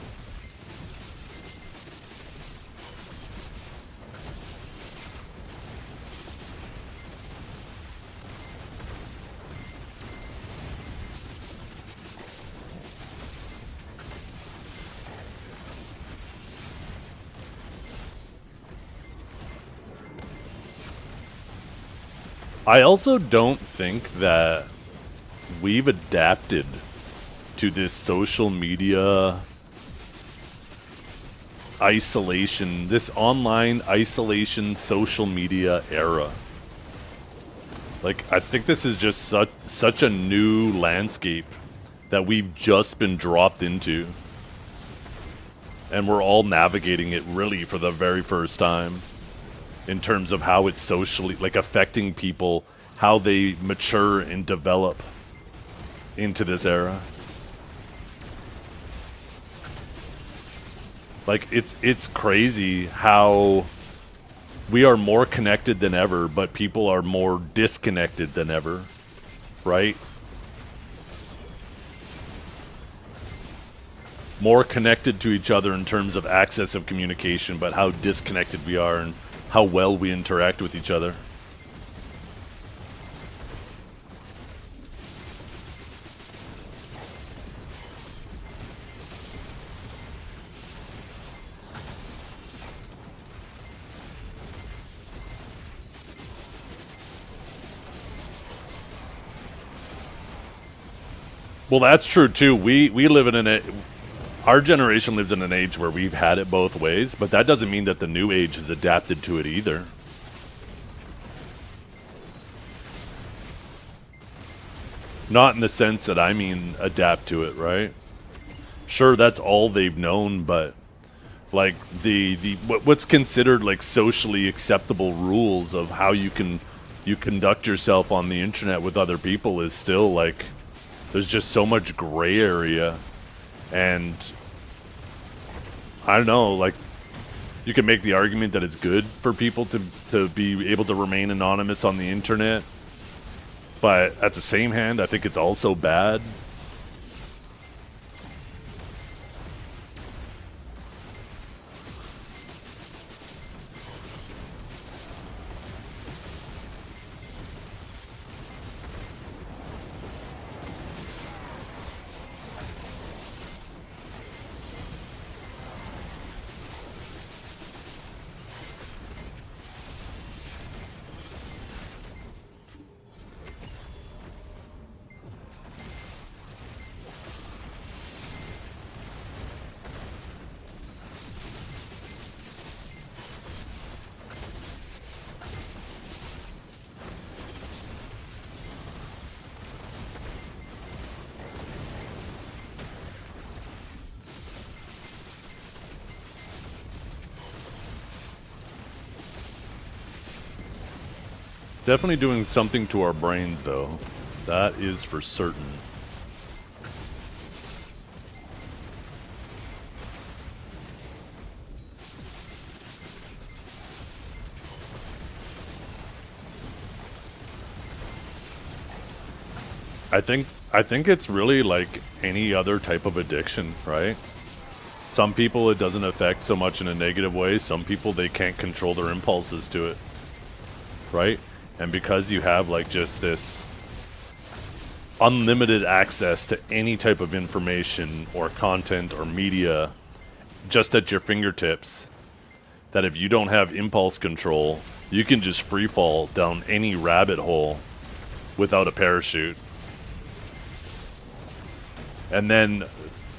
A: I also don't think that we've adapted to this social media isolation, this online isolation social media era. Like, I think this is just such a new landscape that we've just been dropped into. And we're all navigating it really for the very first time in terms of how it's socially, like, affecting people, how they mature and develop into this era. Like, it's crazy how we are more connected than ever, but people are more disconnected than ever, right? More connected to each other in terms of access of communication, but how disconnected we are and how well we interact with each other. Well, that's true too. We live in our generation lives in an age where we've had it both ways, but that doesn't mean that the new age has adapted to it either. Not in the sense that I mean adapt to it, right? Sure, that's all they've known, but like what's considered like socially acceptable rules of how you conduct yourself on the internet with other people is still like, there's just so much gray area. And I don't know, like, you can make the argument that it's good for people to be able to remain anonymous on the internet, but at the same hand, I think it's also bad. Definitely doing something to our brains, though. That is for certain. I think it's really like any other type of addiction, right? Some people it doesn't affect so much in a negative way. Some people, they can't control their impulses to it, right? And because you have like just this unlimited access to any type of information or content or media just at your fingertips, that if you don't have impulse control, you can just free fall down any rabbit hole without a parachute. And then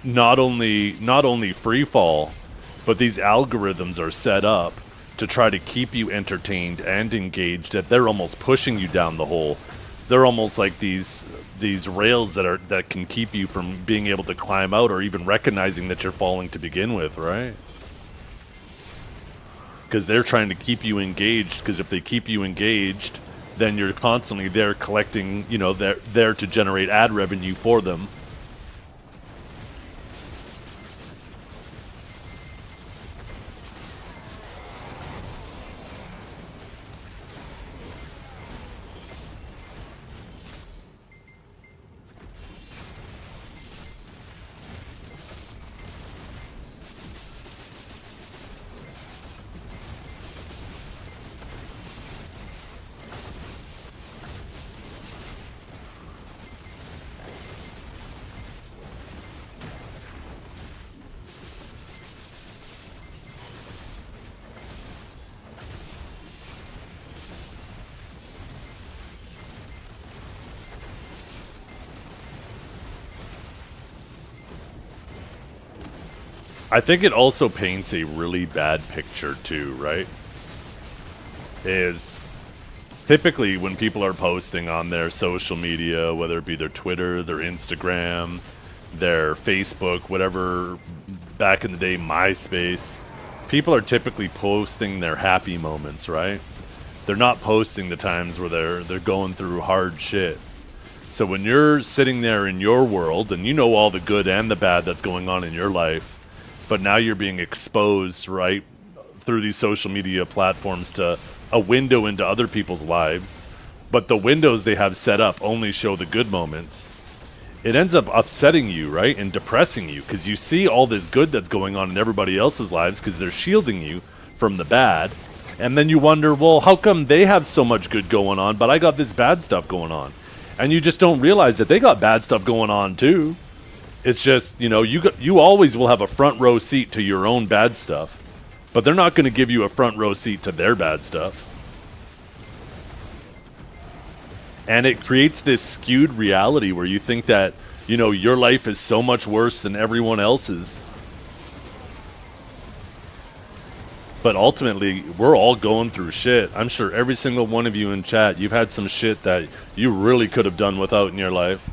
A: not only free fall, but these algorithms are set up to try to keep you entertained and engaged, that they're almost pushing you down the hole. They're almost like these rails that can keep you from being able to climb out or even recognizing that you're falling to begin with, right? Because they're trying to keep you engaged, because if they keep you engaged, then you're constantly there collecting, you know, they're there to generate ad revenue for them. I think it also paints a really bad picture too, right? Is typically when people are posting on their social media, whether it be their Twitter, their Instagram, their Facebook, whatever, back in the day, MySpace, people are typically posting their happy moments, right? They're not posting the times where they're going through hard shit. So when you're sitting there in your world and you know all the good and the bad that's going on in your life, but now you're being exposed, right, through these social media platforms to a window into other people's lives, but the windows they have set up only show the good moments. It ends up upsetting you, right, and depressing you because you see all this good that's going on in everybody else's lives because they're shielding you from the bad. And then you wonder, well, how come they have so much good going on, but I got this bad stuff going on? And you just don't realize that they got bad stuff going on too. It's just, you know, you always will have a front row seat to your own bad stuff, but they're not going to give you a front row seat to their bad stuff. And it creates this skewed reality where you think that, you know, your life is so much worse than everyone else's. But ultimately, we're all going through shit. I'm sure every single one of you in chat, you've had some shit that you really could have done without in your life.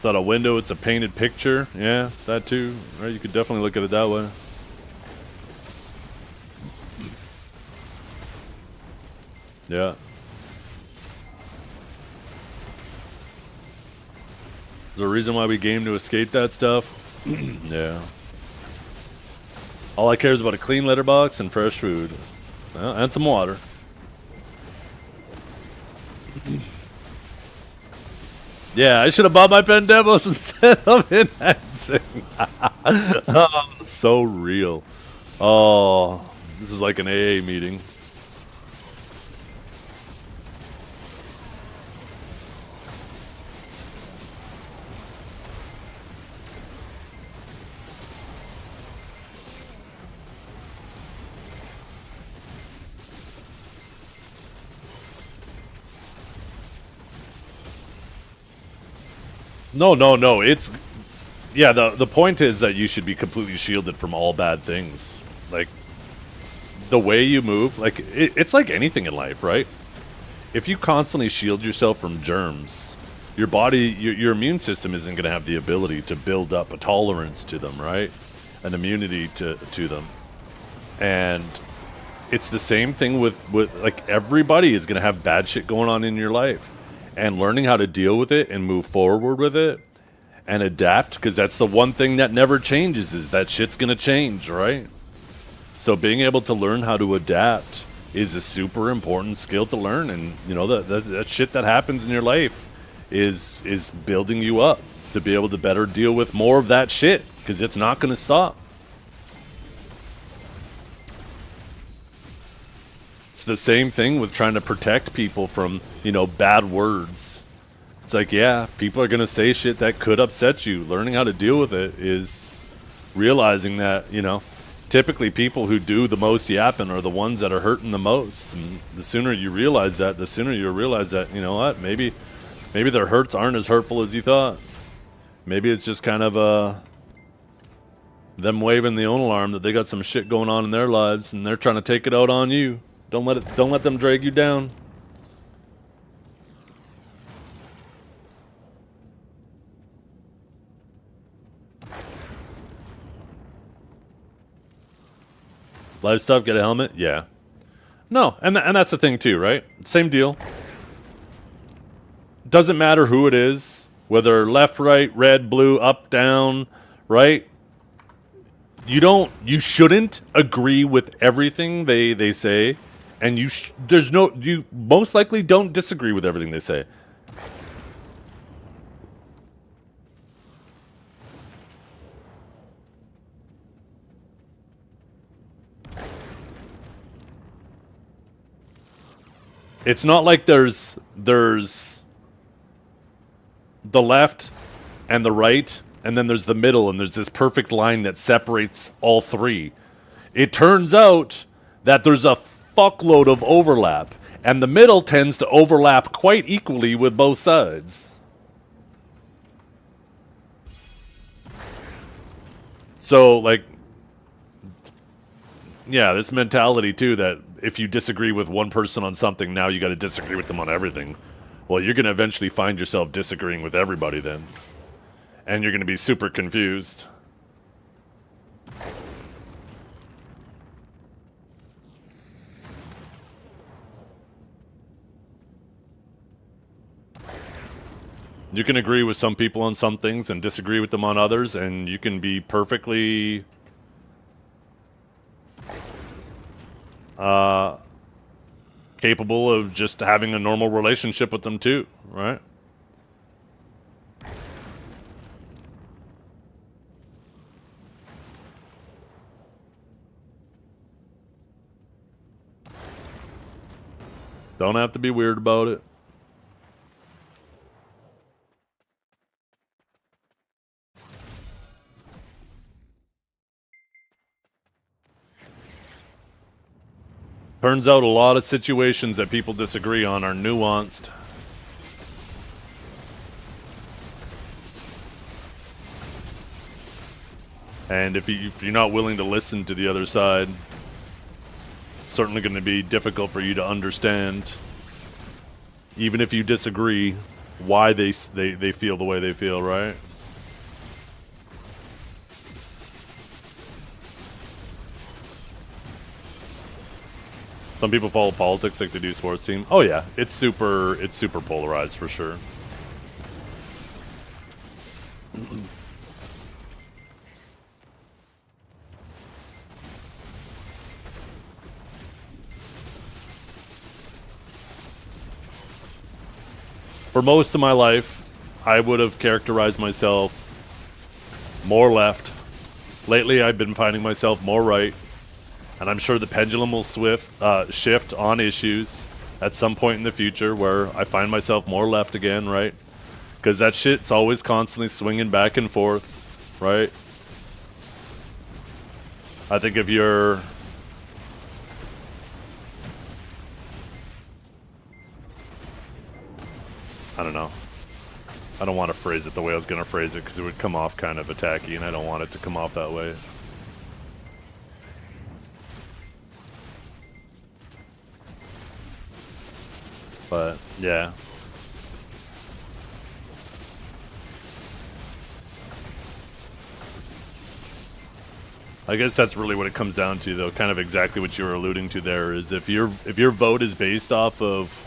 A: Not a window, it's a painted picture. Yeah, that too. Right, you could definitely look at it that way. Yeah. There's a reason why we game to escape that stuff. Yeah. All I care is about a clean letterbox and fresh food. And some water. Yeah, I should have bought my Pandemos instead of enhancing. Oh, so real. Oh, this is like an AA meeting. No. It's yeah. The point is that you should be completely shielded from all bad things. Like the way you move, like it's like anything in life, right? If you constantly shield yourself from germs, your body, your immune system isn't going to have the ability to build up a tolerance to them, right? An immunity to them, and it's the same thing with like everybody is going to have bad shit going on in your life. And learning how to deal with it and move forward with it and adapt, because that's the one thing that never changes, is that shit's going to change, right? So being able to learn how to adapt is a super important skill to learn. And, you know, that shit that happens in your life is building you up to be able to better deal with more of that shit, because it's not going to stop. It's the same thing with trying to protect people from, you know, bad words. It's like, yeah, people are going to say shit that could upset you. Learning how to deal with it is realizing that, you know, typically people who do the most yapping are the ones that are hurting the most. And the sooner you realize that, the sooner you realize that, you know what, maybe their hurts aren't as hurtful as you thought. Maybe it's just kind of them waving the own alarm that they got some shit going on in their lives and they're trying to take it out on you. Don't let them drag you down. Livestock, get a helmet? Yeah. No, and that's the thing too, right? Same deal. Doesn't matter who it is, whether left, right, red, blue, up, down, right? You shouldn't agree with everything they say. And you most likely don't disagree with everything they say. It's not like there's the left and the right, and then there's the middle, and there's this perfect line that separates all three. It turns out that there's a fuckload of overlap, and the middle tends to overlap quite equally with both sides. So, like, yeah, this mentality, too, that if you disagree with one person on something, now you got to disagree with them on everything. Well, you're going to eventually find yourself disagreeing with everybody then. And you're going to be super confused. You can agree with some people on some things and disagree with them on others, and you can be perfectly capable of just having a normal relationship with them too, right? Don't have to be weird about it. Turns out a lot of situations that people disagree on are nuanced. And if you're not willing to listen to the other side, it's certainly going to be difficult for you to understand, even if you disagree, why they feel the way they feel, right? Some people follow politics like they do sports team. Oh yeah, it's super polarized for sure. For most of my life, I would have characterized myself more left. Lately, I've been finding myself more right. And I'm sure the pendulum will shift on issues at some point in the future where I find myself more left again, right? Because that shit's always constantly swinging back and forth, right? I think if you're... I don't know. I don't want to phrase it the way I was going to phrase it because it would come off kind of attacky, and I don't want it to come off that way. But, yeah. I guess that's really what it comes down to, though. Kind of exactly what you were alluding to there is if your vote is based off of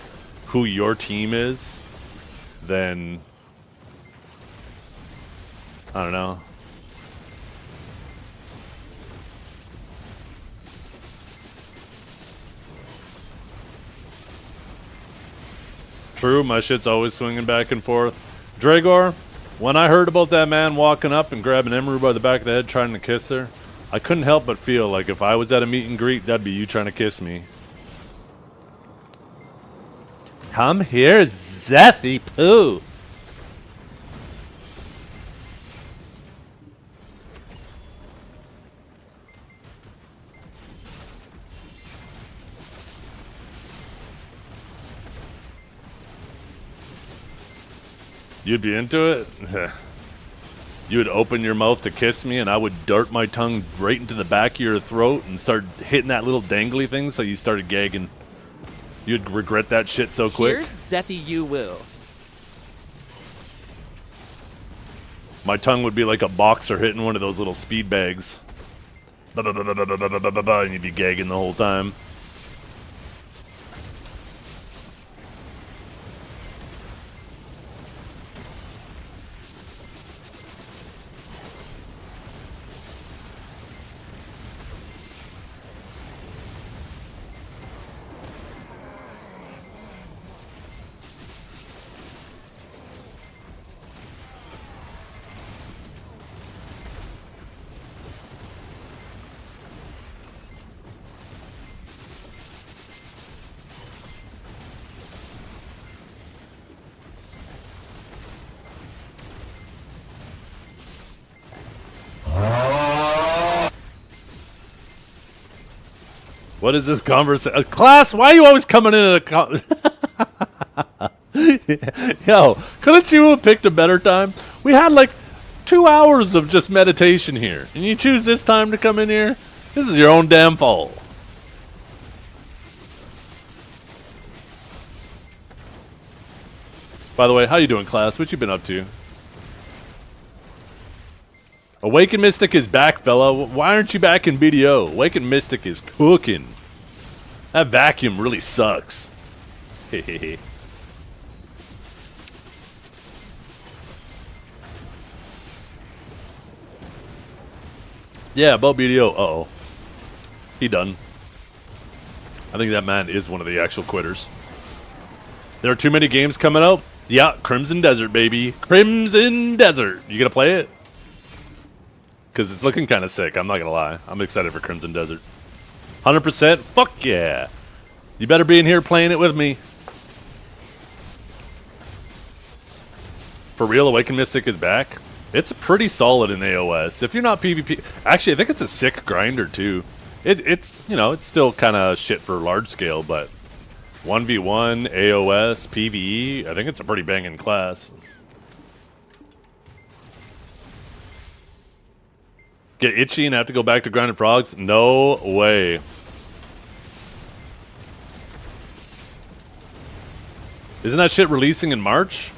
A: who your team is, then I don't know. True, my shit's always swinging back and forth. Dragor, when I heard about that man walking up and grabbing Emery by the back of the head trying to kiss her, I couldn't help but feel like if I was at a meet and greet, that'd be you trying to kiss me. Come here, Zeffy Poo. You'd be into it? You would open your mouth to kiss me and I would dart my tongue right into the back of your throat and start hitting that little dangly thing so you started gagging. You'd regret that shit so quick.
B: Here's Zethy You Woo.
A: My tongue would be like a boxer hitting one of those little speed bags. And you'd be gagging the whole time. What is this conversation? Class, why are you always coming in at a Yo, couldn't you have picked a better time? We had like 2 hours of just meditation here, and you choose this time to come in here? This is your own damn fault. By the way, how you doing, class? What you been up to? Awakened Mystic is back, fella. Why aren't you back in BDO? Awakened Mystic is cooking. That vacuum really sucks. Hehehe. Yeah, about BDO. Uh-oh. He done. I think that man is one of the actual quitters. There are too many games coming out. Yeah, Crimson Desert, baby. Crimson Desert. You gonna play it? Because it's looking kind of sick. I'm not gonna lie. I'm excited for Crimson Desert. 100%? Fuck yeah. You better be in here playing it with me. For real, Awakened Mystic is back. It's pretty solid in AOS. If you're not PvP... Actually, I think it's a sick grinder, too. It's, you know, it's still kind of shit for large scale, but 1v1, AOS, PvE, I think it's a pretty banging class. Get itchy and have to go back to grinding frogs? No way. Isn't that shit releasing in March?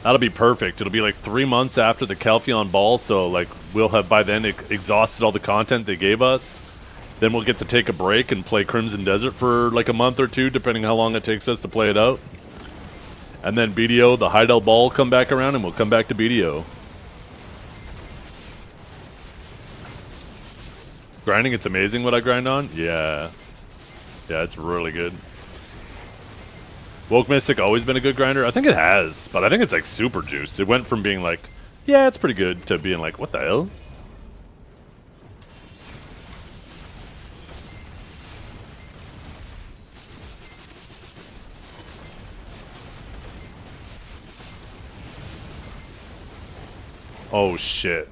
A: That'll be perfect. It'll be like 3 months after the Calpheon Ball, so like we'll have by then exhausted all the content they gave us. Then we'll get to take a break and play Crimson Desert for like a month or two, depending how long it takes us to play it out. And then BDO, the Heidel Ball, will come back around and we'll come back to BDO. Grinding, it's amazing what I grind on? Yeah. Yeah, it's really good. Woke Mystic always been a good grinder? I think it has, but I think it's like super juiced. It went from being like, yeah, it's pretty good, to being like, what the hell? Oh shit.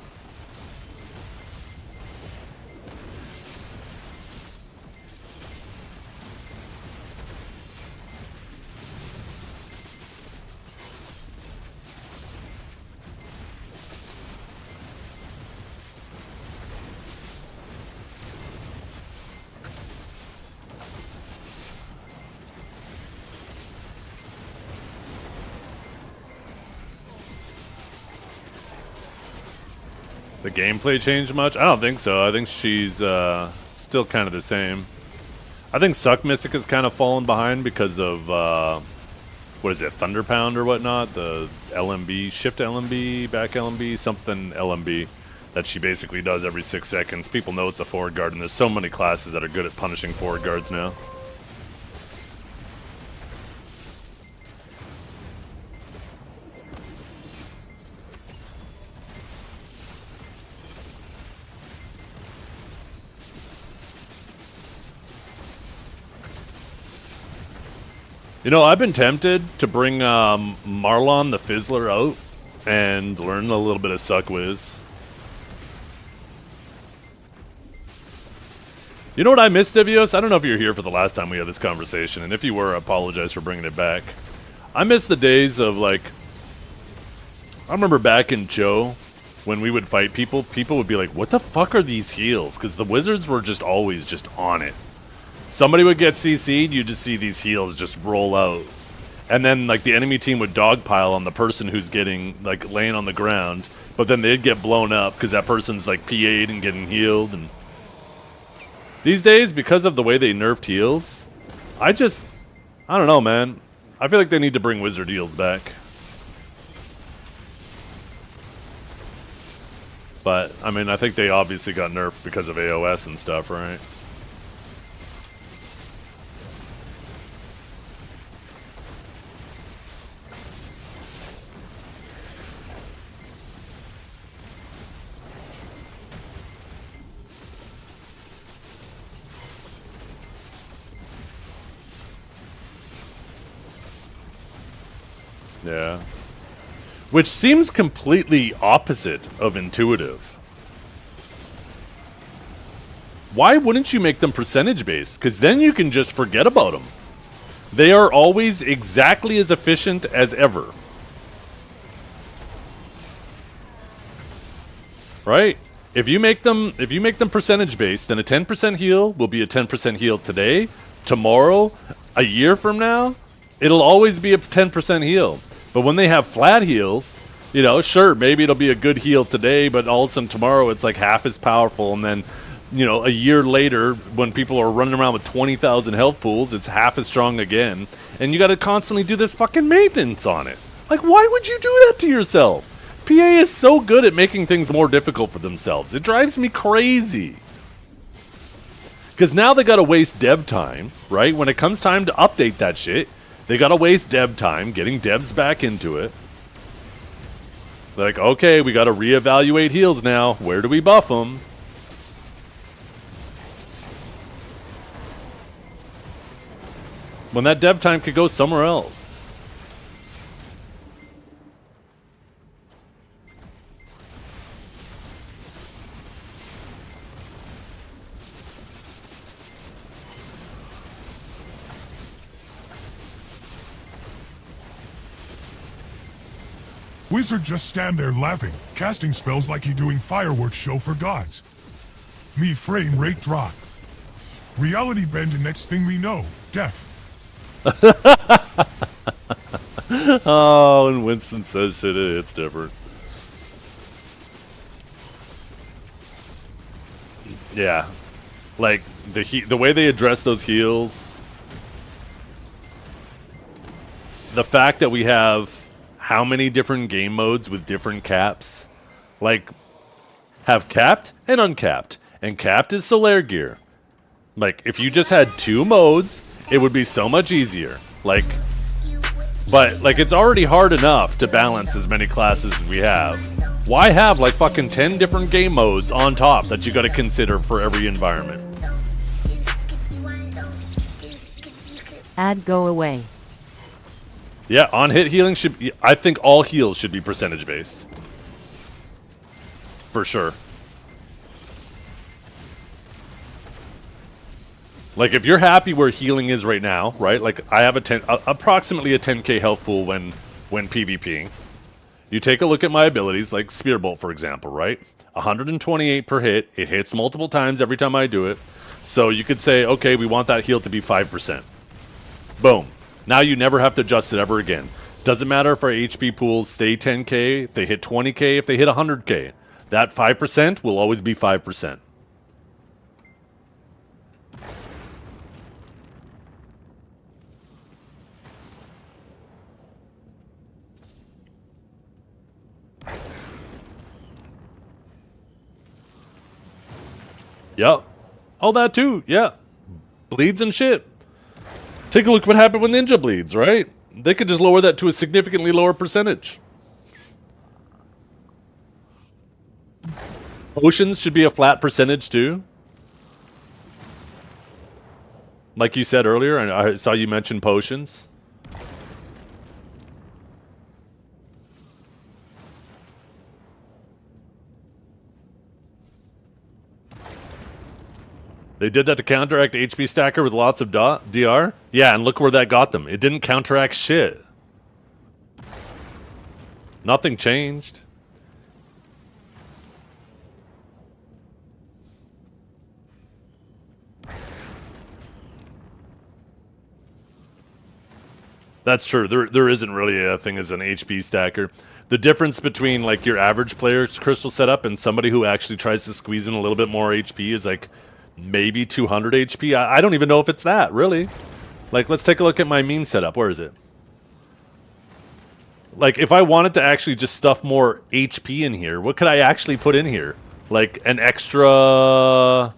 A: The gameplay changed much? I don't think so. I think she's still kind of the same. I think Suck Mystic has kind of fallen behind because of, what is it, Thunder Pound or whatnot? The LMB, Shift LMB, Back LMB, something LMB that she basically does every 6 seconds. People know it's a forward guard, and there's so many classes that are good at punishing forward guards now. You know, I've been tempted to bring Marlon the Fizzler out and learn a little bit of Suck Wiz. You know what I missed, Devios? I don't know if you were here for the last time we had this conversation, and if you were, I apologize for bringing it back. I miss the days of, like... I remember back in Joe, when we would fight people, people would be like, what the fuck are these heals? Because the wizards were just always just on it. Somebody would get CC'd, you just see these heals just roll out. And then, like, the enemy team would dogpile on the person who's getting, like, laying on the ground. But then they'd get blown up because that person's, like, PA'd and getting healed. And these days, because of the way they nerfed heals, I don't know, man. I feel like they need to bring wizard heals back. But, I mean, I think they obviously got nerfed because of AOS and stuff, right? Yeah. Which seems completely opposite of intuitive. Why wouldn't you make them percentage based? Because then you can just forget about them. They are always exactly as efficient as ever. Right? If you make them percentage based, then a 10% heal will be a 10% heal today, tomorrow, a year from now. It'll always be a 10% heal. But when they have flat heals, you know, sure, maybe it'll be a good heal today, but all of a sudden tomorrow it's like half as powerful, and then, you know, a year later, when people are running around with 20,000 health pools, it's half as strong again. And you got to constantly do this fucking maintenance on it. Like, why would you do that to yourself? PA is so good at making things more difficult for themselves. It drives me crazy. Because now they got to waste dev time, right? When it comes time to update that shit, they got to waste dev time getting devs back into it. Like, okay, we got to reevaluate heals now. Where do we buff them? When that dev time could go somewhere else.
D: Wizard just stand there laughing, casting spells like he doing fireworks show for gods. Me frame rate drop. Reality bend, and next thing we know, death.
A: Oh, and Winston says shit, it's different. Yeah. Like, the way they address those heals, the fact that we have how many different game modes with different caps, like, have capped and uncapped, and capped is Solaire gear. Like, if you just had 2 modes, it would be so much easier. Like, but, like, it's already hard enough to balance as many classes as we have. Why have, like, fucking 10 different game modes on top that you gotta consider for every environment?
H: Ad go away.
A: Yeah, on-hit healing should be... I think all heals should be percentage-based. For sure. Like, if you're happy where healing is right now, right? Like, I have approximately a 10k health pool when PvPing. You take a look at my abilities, like Spear Bolt, for example, right? 128 per hit. It hits multiple times every time I do it. So you could say, okay, we want that heal to be 5%. Boom. Now you never have to adjust it ever again. Doesn't matter if our HP pools stay 10k, if they hit 20k, if they hit 100k. That 5% will always be 5%. Yep. All that too, yeah. Bleeds and shit. Take a look what happened with Ninja bleeds, right? They could just lower that to a significantly lower percentage. Potions should be a flat percentage too. Like you said earlier, and I saw you mention potions. They did that to counteract HP Stacker with lots of DR? Yeah, and look where that got them. It didn't counteract shit. Nothing changed. That's true. There isn't really a thing as an HP Stacker. The difference between, like, your average player's crystal setup and somebody who actually tries to squeeze in a little bit more HP is, like, maybe 200 HP. I don't even know if it's that, really. Like, let's take a look at my meme setup. Where is it? Like, if I wanted to actually just stuff more HP in here, what could I actually put in here? Like, an extra...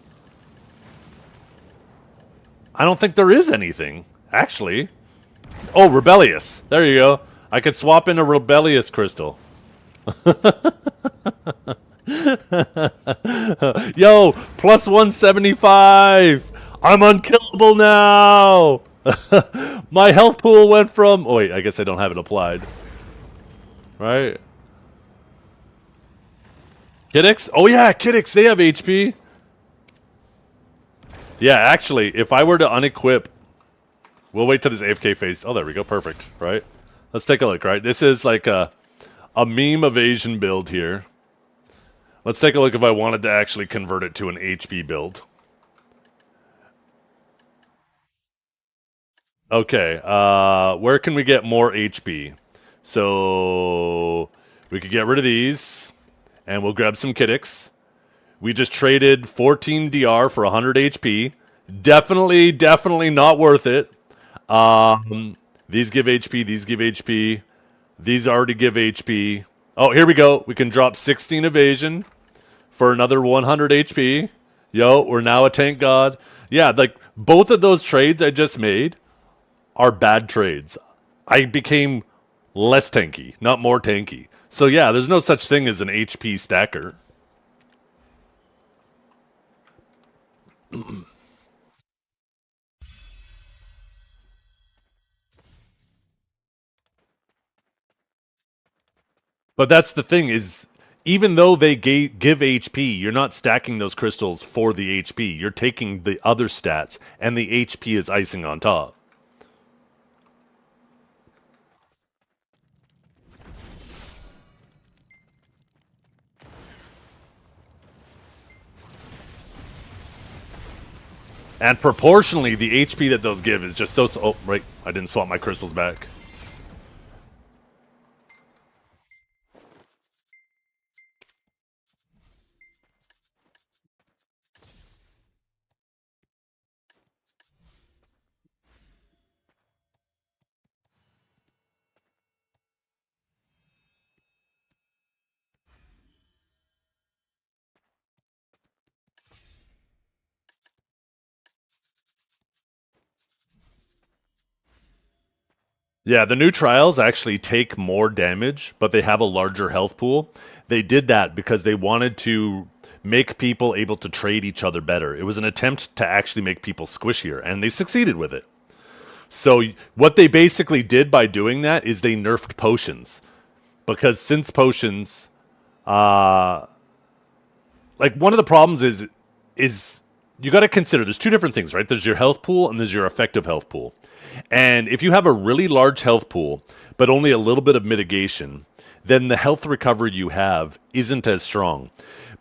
A: I don't think there is anything, actually. Oh, Rebellious. There you go. I could swap in a Rebellious crystal. Yo, plus 175. I'm unkillable now. My health pool went from... Oh, wait, I guess I don't have it applied. Right? Kiddix? Oh, yeah, Kiddix. They have HP. Yeah, actually, if I were to unequip, we'll wait till this AFK phase. Oh, there we go. Perfect, right? Let's take a look, right? This is like a meme evasion build here. Let's take a look if I wanted to actually convert it to an HP build. Okay, where can we get more HP? So we could get rid of these, and we'll grab some Kiddix. We just traded 14 DR for 100 HP. Definitely not worth it. These give HP, these give HP. These already give HP. Oh, here we go. We can drop 16 evasion for another 100 HP. Yo, we're now a tank god. Yeah, like both of those trades I just made are bad trades. I became less tanky, not more tanky. So yeah, there's no such thing as an HP stacker. But that's the thing is, even though they give HP, you're not stacking those crystals for the HP. You're taking the other stats, and the HP is icing on top. And proportionally, the HP that those give is just so... Oh, right. I didn't swap my crystals back. Yeah, the new trials actually take more damage, but they have a larger health pool. They did that because they wanted to make people able to trade each other better. It was an attempt to actually make people squishier, and they succeeded with it. So what they basically did by doing that is they nerfed potions. Because since potions, like one of the problems is you got to consider there's two different things, right? There's your health pool and there's your effective health pool. And if you have a really large health pool, but only a little bit of mitigation, then the health recovery you have isn't as strong.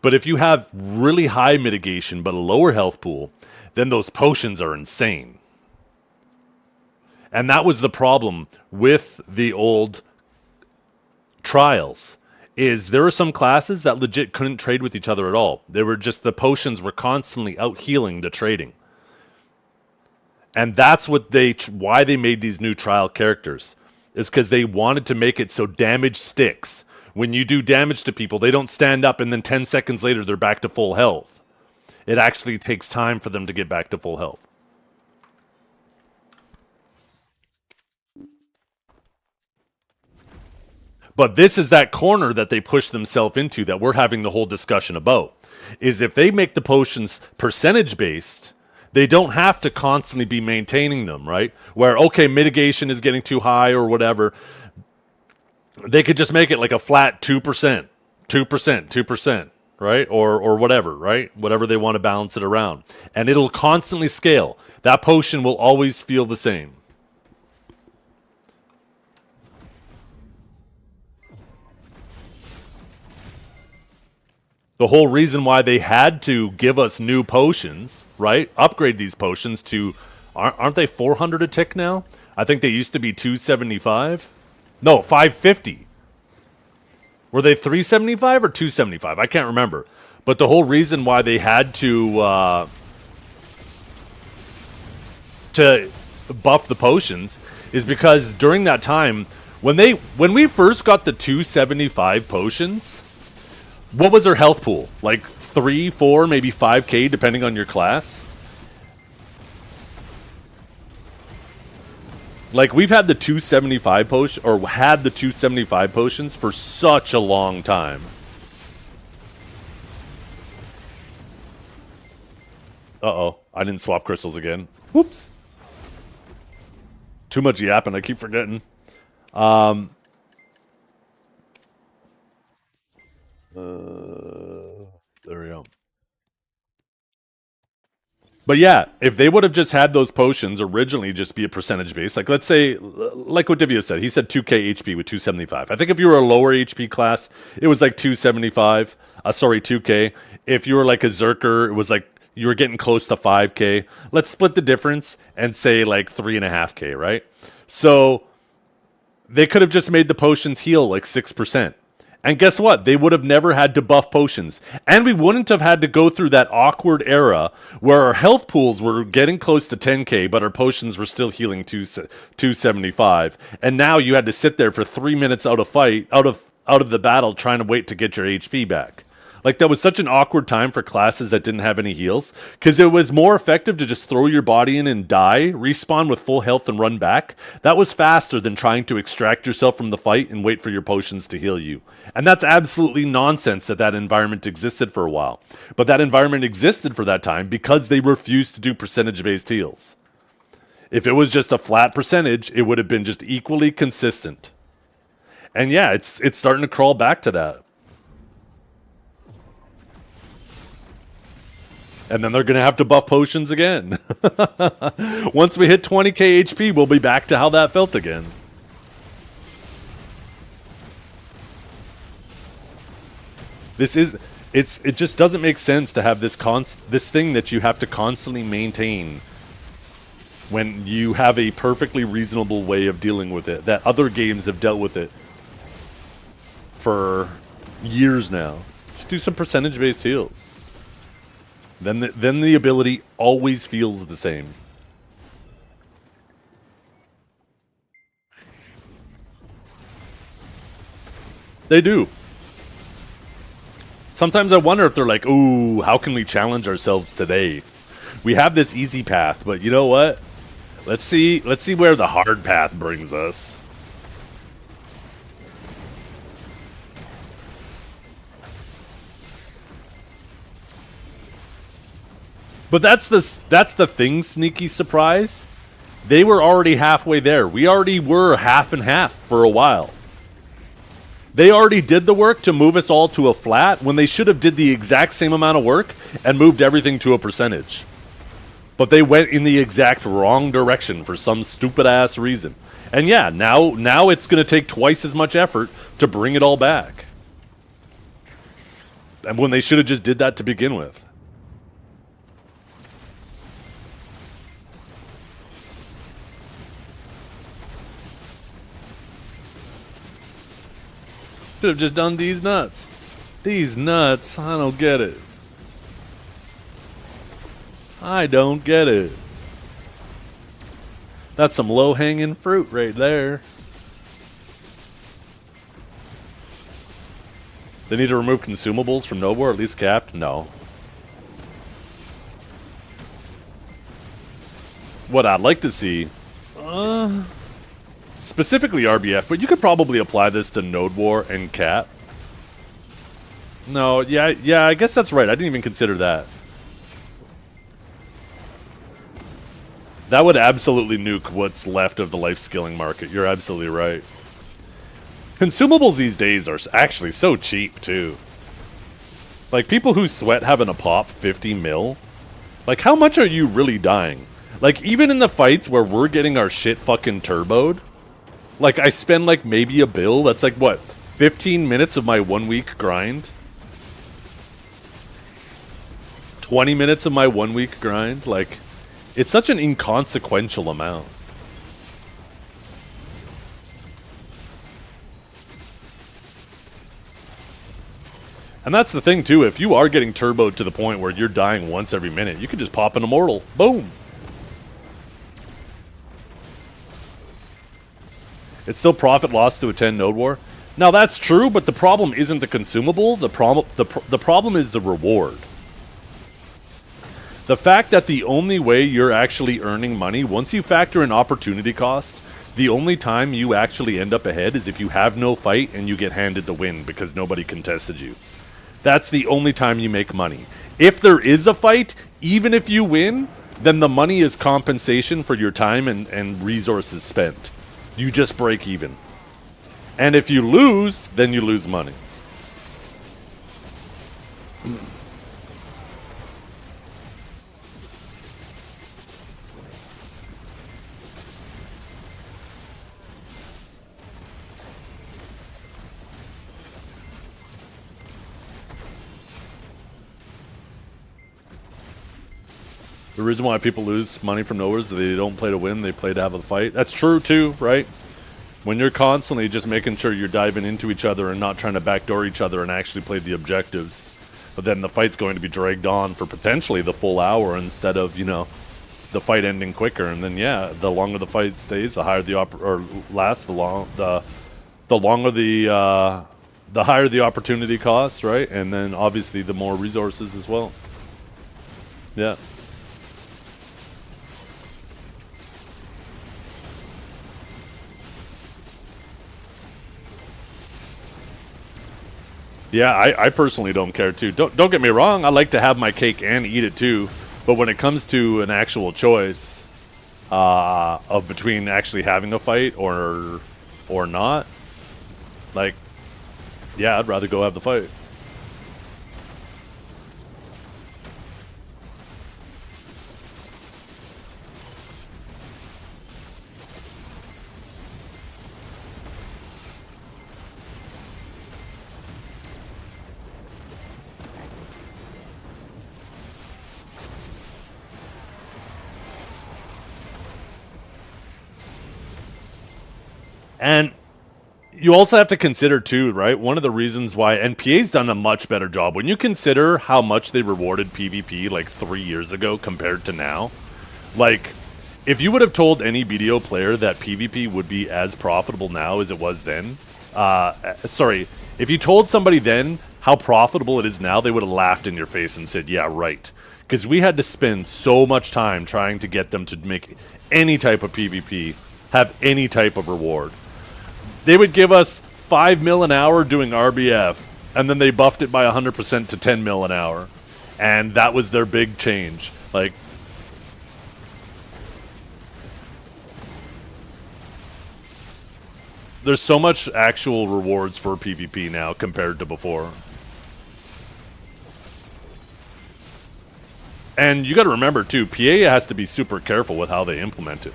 A: But if you have really high mitigation, but a lower health pool, then those potions are insane. And that was the problem with the old trials, is there were some classes that legit couldn't trade with each other at all. They were just, the potions were constantly out healing the trading. And that's what why they made these new trial characters, is because they wanted to make it so damage sticks. When you do damage to people, they don't stand up and then 10 seconds later they're back to full health. It actually takes time for them to get back to full health. But this is that corner that they push themselves into that we're having the whole discussion about. Is if they make the potions percentage based, they don't have to constantly be maintaining them, right? Where, okay, mitigation is getting too high or whatever. They could just make it like a flat 2%, 2%, 2%, right? Or whatever, right? Whatever they want to balance it around. And it'll constantly scale. That potion will always feel the same. The whole reason why they had to give us new potions, right? Upgrade these potions to, aren't they 400 a tick now? I think they used to be 275. No, 550. Were they 375 or 275? I can't remember. But the whole reason why they had to buff the potions is because during that time, when we first got the 275 potions, what was their health pool? Like 3, 4, maybe 5k, depending on your class? Like, we've had the 275 potion, or had the 275 potions for such a long time. Uh-oh. I didn't swap crystals again. Whoops. Too much yapping. I keep forgetting. There we go. But yeah, if they would have just had those potions originally just be a percentage base, like let's say, like what Divio said, he said 2k HP with 275. I think if you were a lower HP class, it was like 275. 2k. If you were like a Zerker, it was like you were getting close to 5k. Let's split the difference and say like 3.5k, right? So they could have just made the potions heal like 6%. And guess what? They would have never had to buff potions. And we wouldn't have had to go through that awkward era where our health pools were getting close to 10k, but our potions were still healing 275. And now you had to sit there for 3 minutes out of the battle trying to wait to get your HP back. Like, that was such an awkward time for classes that didn't have any heals, because it was more effective to just throw your body in and die, respawn with full health and run back. That was faster than trying to extract yourself from the fight and wait for your potions to heal you. And that's absolutely nonsense that environment existed for a while. But that environment existed for that time because they refused to do percentage-based heals. If it was just a flat percentage, it would have been just equally consistent. And yeah, it's starting to crawl back to that. And then they're going to have to buff potions again. Once we hit 20k HP, we'll be back to how that felt again. It just doesn't make sense to have this thing that you have to constantly maintain when you have a perfectly reasonable way of dealing with it, that other games have dealt with it for years now. Just do some percentage-based heals. Then the ability always feels the same. They do. Sometimes I wonder if they're like, ooh, how can we challenge ourselves today? We have this easy path, but you know what? Let's see where the hard path brings us. But that's the thing, Sneaky Surprise. They were already halfway there. We already were half and half for a while. They already did the work to move us all to a flat when they should have did the exact same amount of work and moved everything to a percentage. But they went in the exact wrong direction for some stupid ass reason. And yeah, now it's going to take twice as much effort to bring it all back. And when they should have just did that to begin with. Should have just done these nuts. These nuts, I don't get it. I don't get it. That's some low-hanging fruit right there. They need to remove consumables from Noble, or at least capped? No. What I'd like to see... specifically RBF, but you could probably apply this to Node War and Cap. No, yeah, I guess that's right. I didn't even consider that. That would absolutely nuke what's left of the life skilling market. You're absolutely right. Consumables these days are actually so cheap, too. Like, people who sweat having a pop 50 mil, like, how much are you really dying? Like, even in the fights where we're getting our shit fucking turboed, like, I spend, like, maybe a bill. That's, like, what, 15 minutes of my 1 week grind? 20 minutes of my 1 week grind? Like, it's such an inconsequential amount. And that's the thing, too. If you are getting turboed to the point where you're dying once every minute, you can just pop an Immortal. Boom. It's still profit loss to attend Node War. Now that's true, but the problem isn't the consumable. The problem is the reward. The fact that the only way you're actually earning money, once you factor in opportunity cost, the only time you actually end up ahead is if you have no fight and you get handed the win because nobody contested you. That's the only time you make money. If there is a fight, even if you win, then the money is compensation for your time and resources spent. You just break even. And if you lose, then you lose money. The reason why people lose money from nowhere is that they don't play to win, they play to have a fight. That's true too, right? When you're constantly just making sure you're diving into each other and not trying to backdoor each other and actually play the objectives. But then the fight's going to be dragged on for potentially the full hour instead of, you know, the fight ending quicker. And then, yeah, the longer the fight stays, the higher the longer the higher the opportunity cost, right? And then obviously the more resources as well. Yeah. Yeah, I personally don't care too. Don't get me wrong. I like to have my cake and eat it too. But when it comes to an actual choice of between actually having a fight or not, like, yeah, I'd rather go have the fight. And you also have to consider too, right? One of the reasons why NPA's done a much better job when you consider how much they rewarded PvP like 3 years ago compared to now. Like, if you would have told any BDO player that PvP would be as profitable now as it was then, if you told somebody then how profitable it is now, they would have laughed in your face and said, yeah, right. Because we had to spend so much time trying to get them to make any type of PvP have any type of reward. They would give us 5 mil an hour doing RBF, and then they buffed it by 100% to 10 mil an hour. And that was their big change. Like, there's so much actual rewards for PvP now compared to before. And you got to remember too, PA has to be super careful with how they implement it.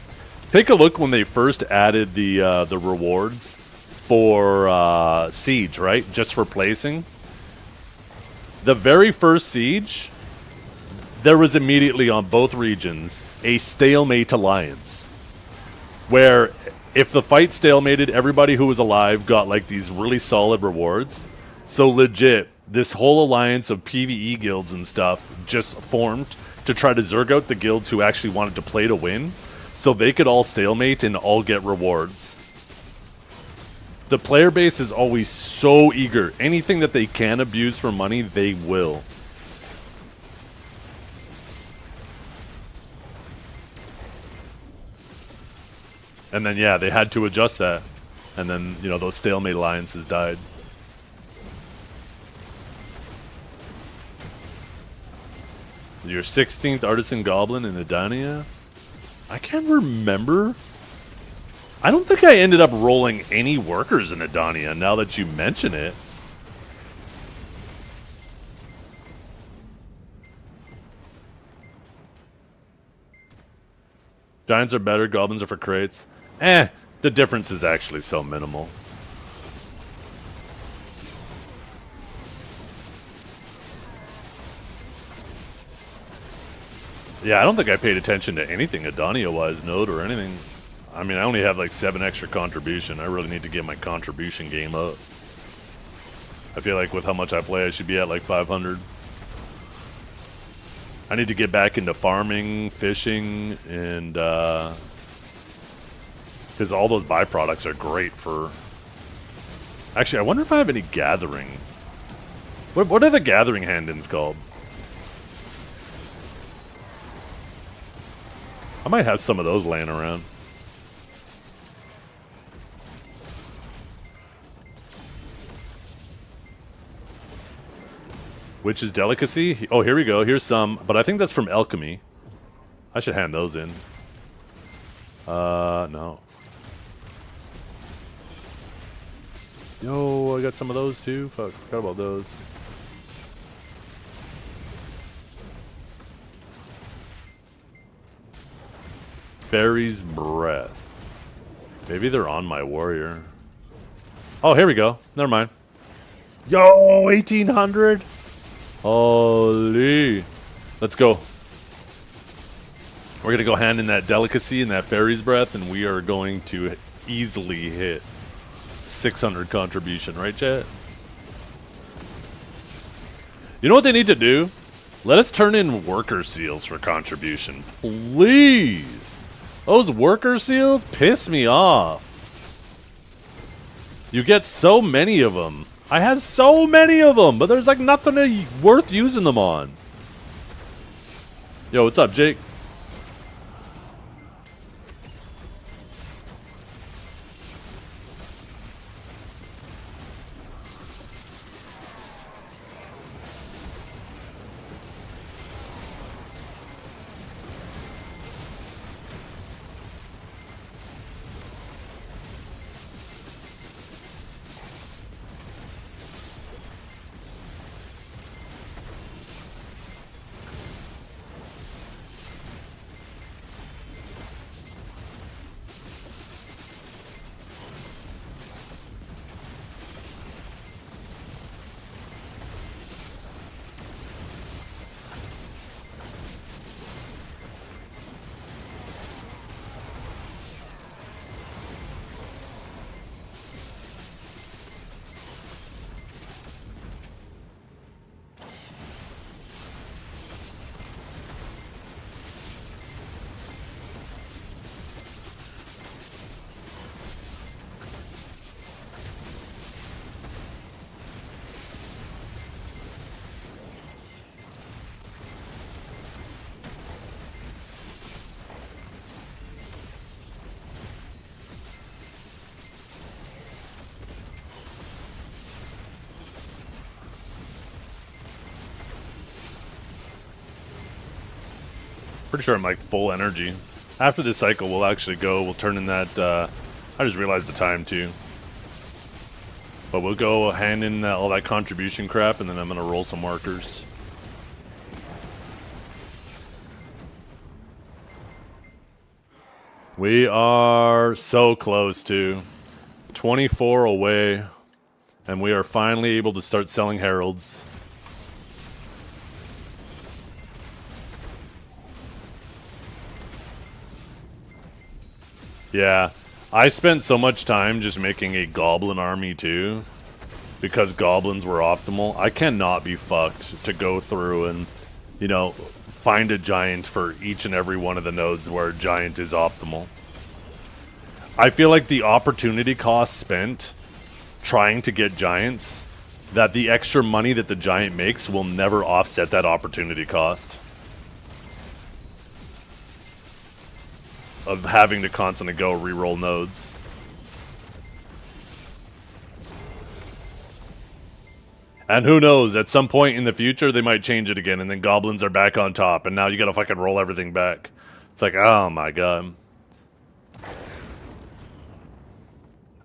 A: Take a look when they first added the rewards for Siege, right? Just for placing. The very first Siege, there was immediately on both regions a stalemate alliance. Where if the fight stalemated, everybody who was alive got like these really solid rewards. So legit, this whole alliance of PvE guilds and stuff just formed to try to zerg out the guilds who actually wanted to play to win. So they could all stalemate and all get rewards. The player base is always so eager. Anything that they can abuse for money, they will. And then, yeah, they had to adjust that. And then, you know, those stalemate alliances died. Your 16th Artisan Goblin in Adania? I can't remember. I don't think I ended up rolling any workers in Adania now that you mention it. Giants are better, goblins are for crates. The difference is actually so minimal. Yeah, I don't think I paid attention to anything Adania-wise, node or anything. I mean, I only have like 7 extra contribution. I really need to get my contribution game up. I feel like with how much I play, I should be at like 500. I need to get back into farming, fishing, and because all those byproducts are great for... Actually, I wonder if I have any gathering. What are the gathering hand-ins called? I might have some of those laying around. Witch's Delicacy? Oh, here we go. Here's some. But I think that's from Alchemy. I should hand those in. No. Yo, I got some of those too. Fuck, forgot about those. Barry's Breath. Maybe they're on my warrior. Oh, here we go. Never mind. Yo, 1800. 1800. Holy. Let's go. We're going to go hand in that delicacy and that fairy's breath, and we are going to easily hit 600 contribution, right, chat? You know what they need to do? Let us turn in worker seals for contribution. Please! Those worker seals piss me off. You get so many of them. I had so many of them, but there's like nothing worth using them on. Yo, what's up, Jake? Pretty sure I'm like full energy. After this cycle, we'll actually go. We'll turn in that. I just realized the time too. But we'll go hand in all that contribution crap, and then I'm gonna roll some workers. We are so close to 24 away, and we are finally able to start selling heralds. Yeah, I spent so much time just making a goblin army too, because goblins were optimal. I cannot be fucked to go through and, you know, find a giant for each and every one of the nodes where a giant is optimal. I feel like the opportunity cost spent trying to get giants, that the extra money that the giant makes will never offset that opportunity cost of having to constantly go reroll nodes. And who knows, at some point in the future they might change it again and then goblins are back on top and now you gotta fucking roll everything back. It's like, oh my god.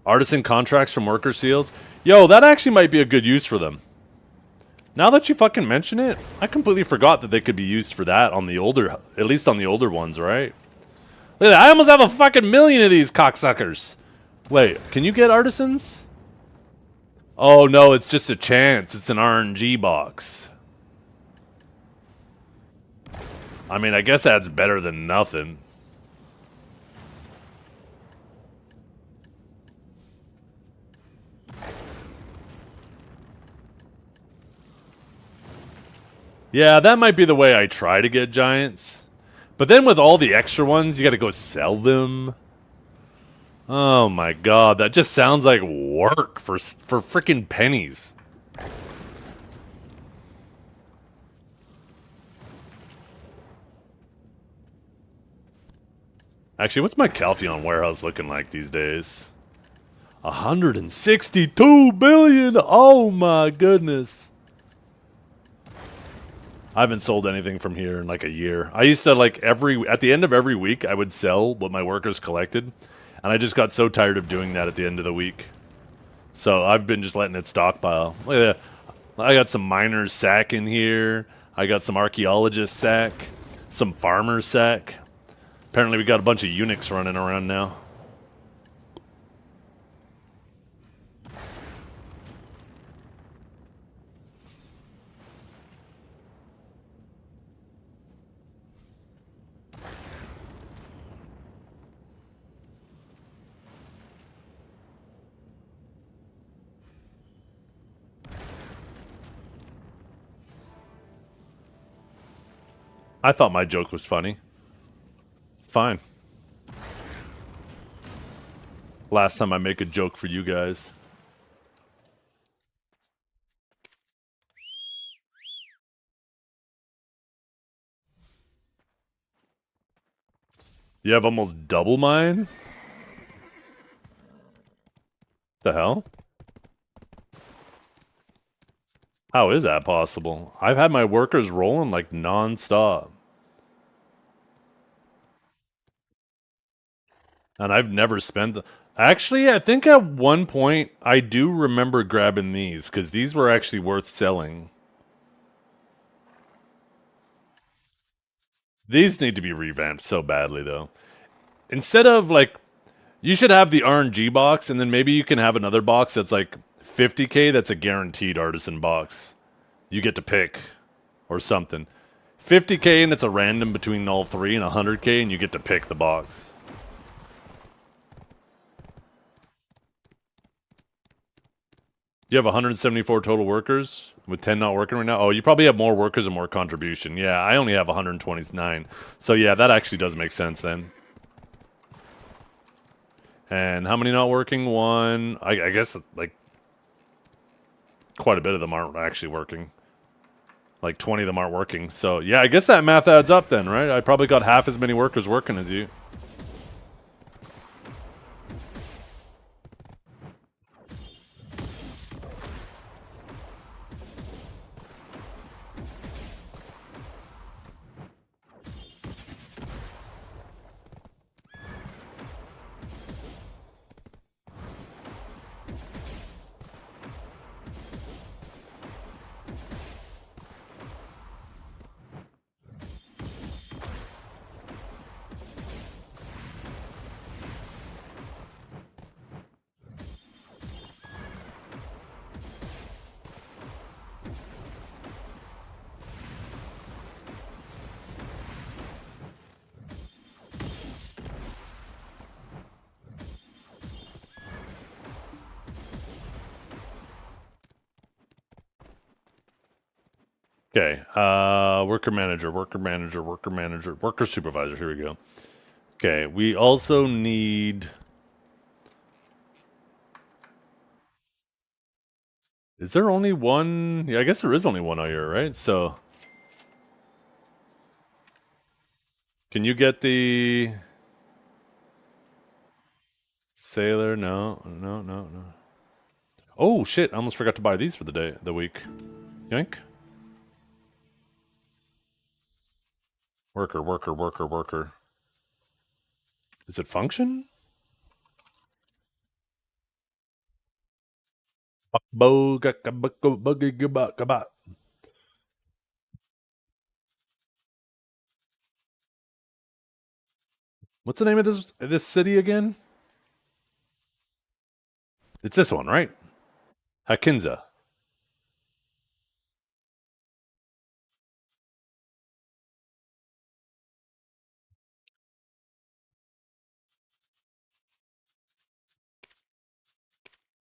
A: Artisan contracts from worker seals? Yo, that actually might be a good use for them. Now that you fucking mention it, I completely forgot that they could be used for that on the older, at least on the older ones, right? Look at that, I almost have a fucking million of these cocksuckers. Wait, can you get artisans? Oh no, it's just a chance. It's an RNG box. I mean, I guess that's better than nothing. Yeah, that might be the way I try to get giants. But then with all the extra ones, you gotta go sell them. Oh my god, that just sounds like work for freaking pennies. Actually, what's my Calpheon warehouse looking like these days? 162 billion! Oh my goodness. I haven't sold anything from here in like a year. I used to like at the end of every week, I would sell what my workers collected. And I just got so tired of doing that at the end of the week. So I've been just letting it stockpile. Look at that. I got some miner's sack in here. I got some archaeologist sack. Some farmer's sack. Apparently we got a bunch of eunuchs running around now. I thought my joke was funny. Fine. Last time I make a joke for you guys. You have almost double mine? The hell? How is that possible? I've had my workers rolling like non-stop. And I've never spent... Actually, I think at one point, I do remember grabbing these, because these were actually worth selling. These need to be revamped so badly, though. Instead of, like... You should have the RNG box, and then maybe you can have another box that's like 50k that's a guaranteed artisan box. You get to pick, or something. 50k and it's a random between all three, and 100k and you get to pick the box. You have 174 total workers, with 10 not working right now? Oh, you probably have more workers and more contribution. Yeah, I only have 129. So yeah, that actually does make sense then. And how many not working? One. I guess, like, quite a bit of them aren't actually working. Like, 20 of them aren't working. So, yeah, I guess that math adds up then, right? I probably got half as many workers working as you. Okay, worker manager, worker manager, worker manager, worker supervisor, here we go. Okay, we also need... Is there only one? Yeah, I guess there is only one out here, right? So... Can you get the... Sailor? No, no, no, no. Oh, shit, I almost forgot to buy these for the week. Yoink. Worker, worker, worker, worker. Is it function? What's the name of this city again? It's this one, right? Hakinza.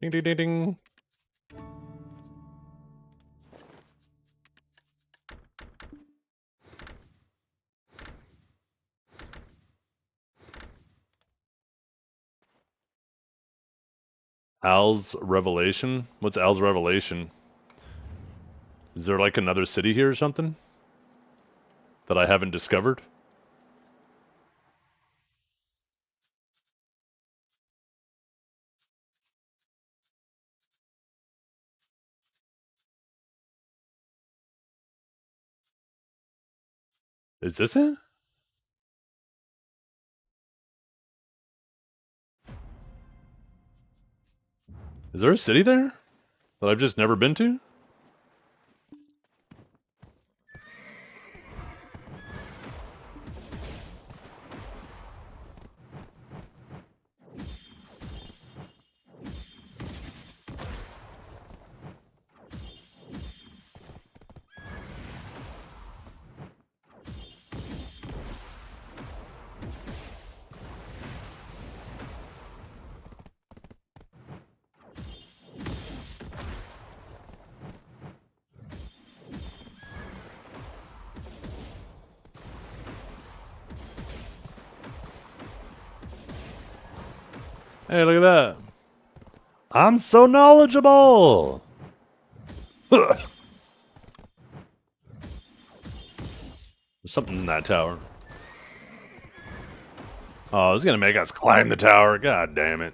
A: Ding, ding, ding, ding. Al's Revelation? What's Al's Revelation? Is there like another city here or something? That I haven't discovered? Is this it? Is there a city there? That I've just never been to? Hey, look at that. I'm so knowledgeable. There's something in that tower. Oh, it's gonna make us climb the tower. God damn it.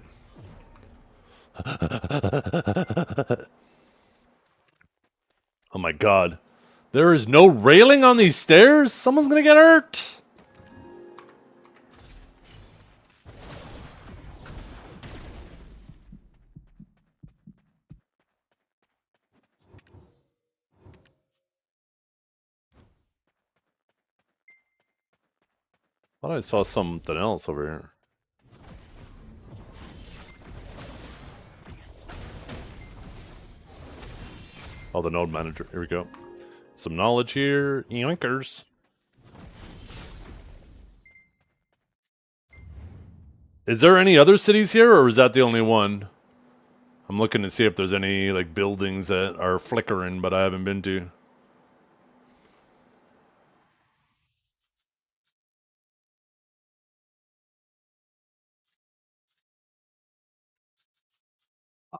A: Oh my god. There is no railing on these stairs? Someone's gonna get hurt. Thought I saw something else over here. Oh, the node manager. Here we go. Some knowledge here. Yoinkers. Is there any other cities here, or is that the only one? I'm looking to see if there's any like buildings that are flickering, but I haven't been to.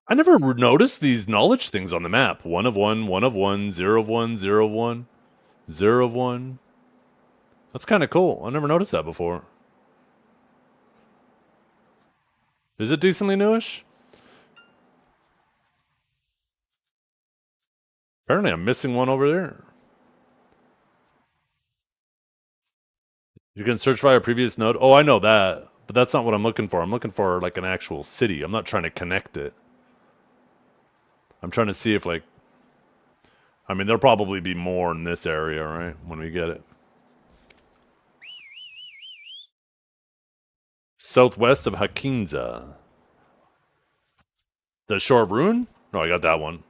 A: I never noticed these knowledge things on the map. 1 of 1, 1 of 1, 0 of 1, 0 of 1, 0 of 1. That's kind of cool. I never noticed that before. Is it decently newish? Apparently I'm missing one over there. You can search via previous node. Oh, I know that. But that's not what I'm looking for. I'm looking for like an actual city. I'm not trying to connect it. I'm trying to see if like... I mean, there'll probably be more in this area, right? When we get it. Southwest of Hakinza. The Shore of Ruin? No, I got that one.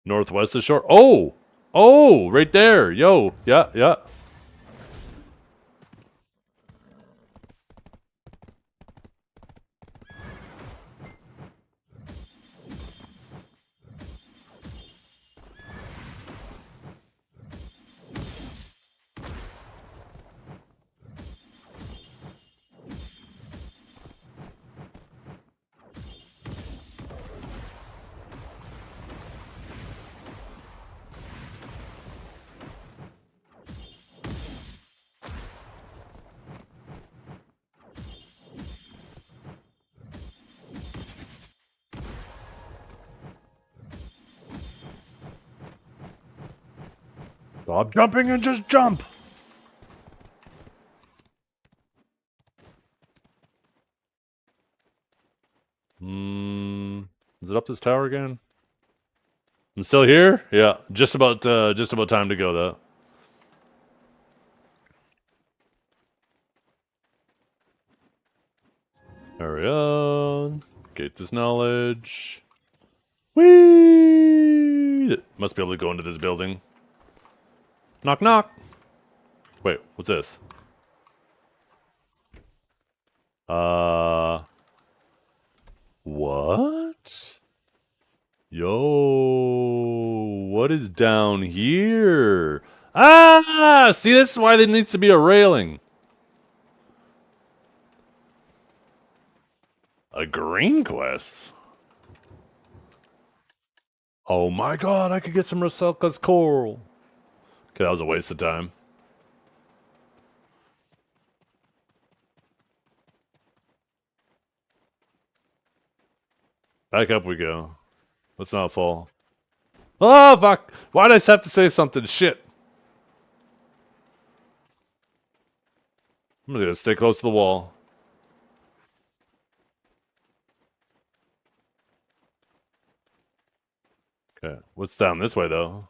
A: Northwest of Shore. Oh! Oh! Right there! Yo! Yeah, yeah. Stop jumping and just jump! Is it up this tower again? I'm still here? Yeah, just about time to go though. Hurry on. Get this knowledge. Whee! Must be able to go into this building. Knock knock. Wait, what's this? What? Yo, what is down here? Ah, see, this is why there needs to be a railing. A green quest? Oh my god, I could get some Roselka's coral. Okay, that was a waste of time. Back up we go. Let's not fall. Oh, fuck! Why'd I have to say something? Shit. I'm gonna stay close to the wall. Okay, what's down this way, though?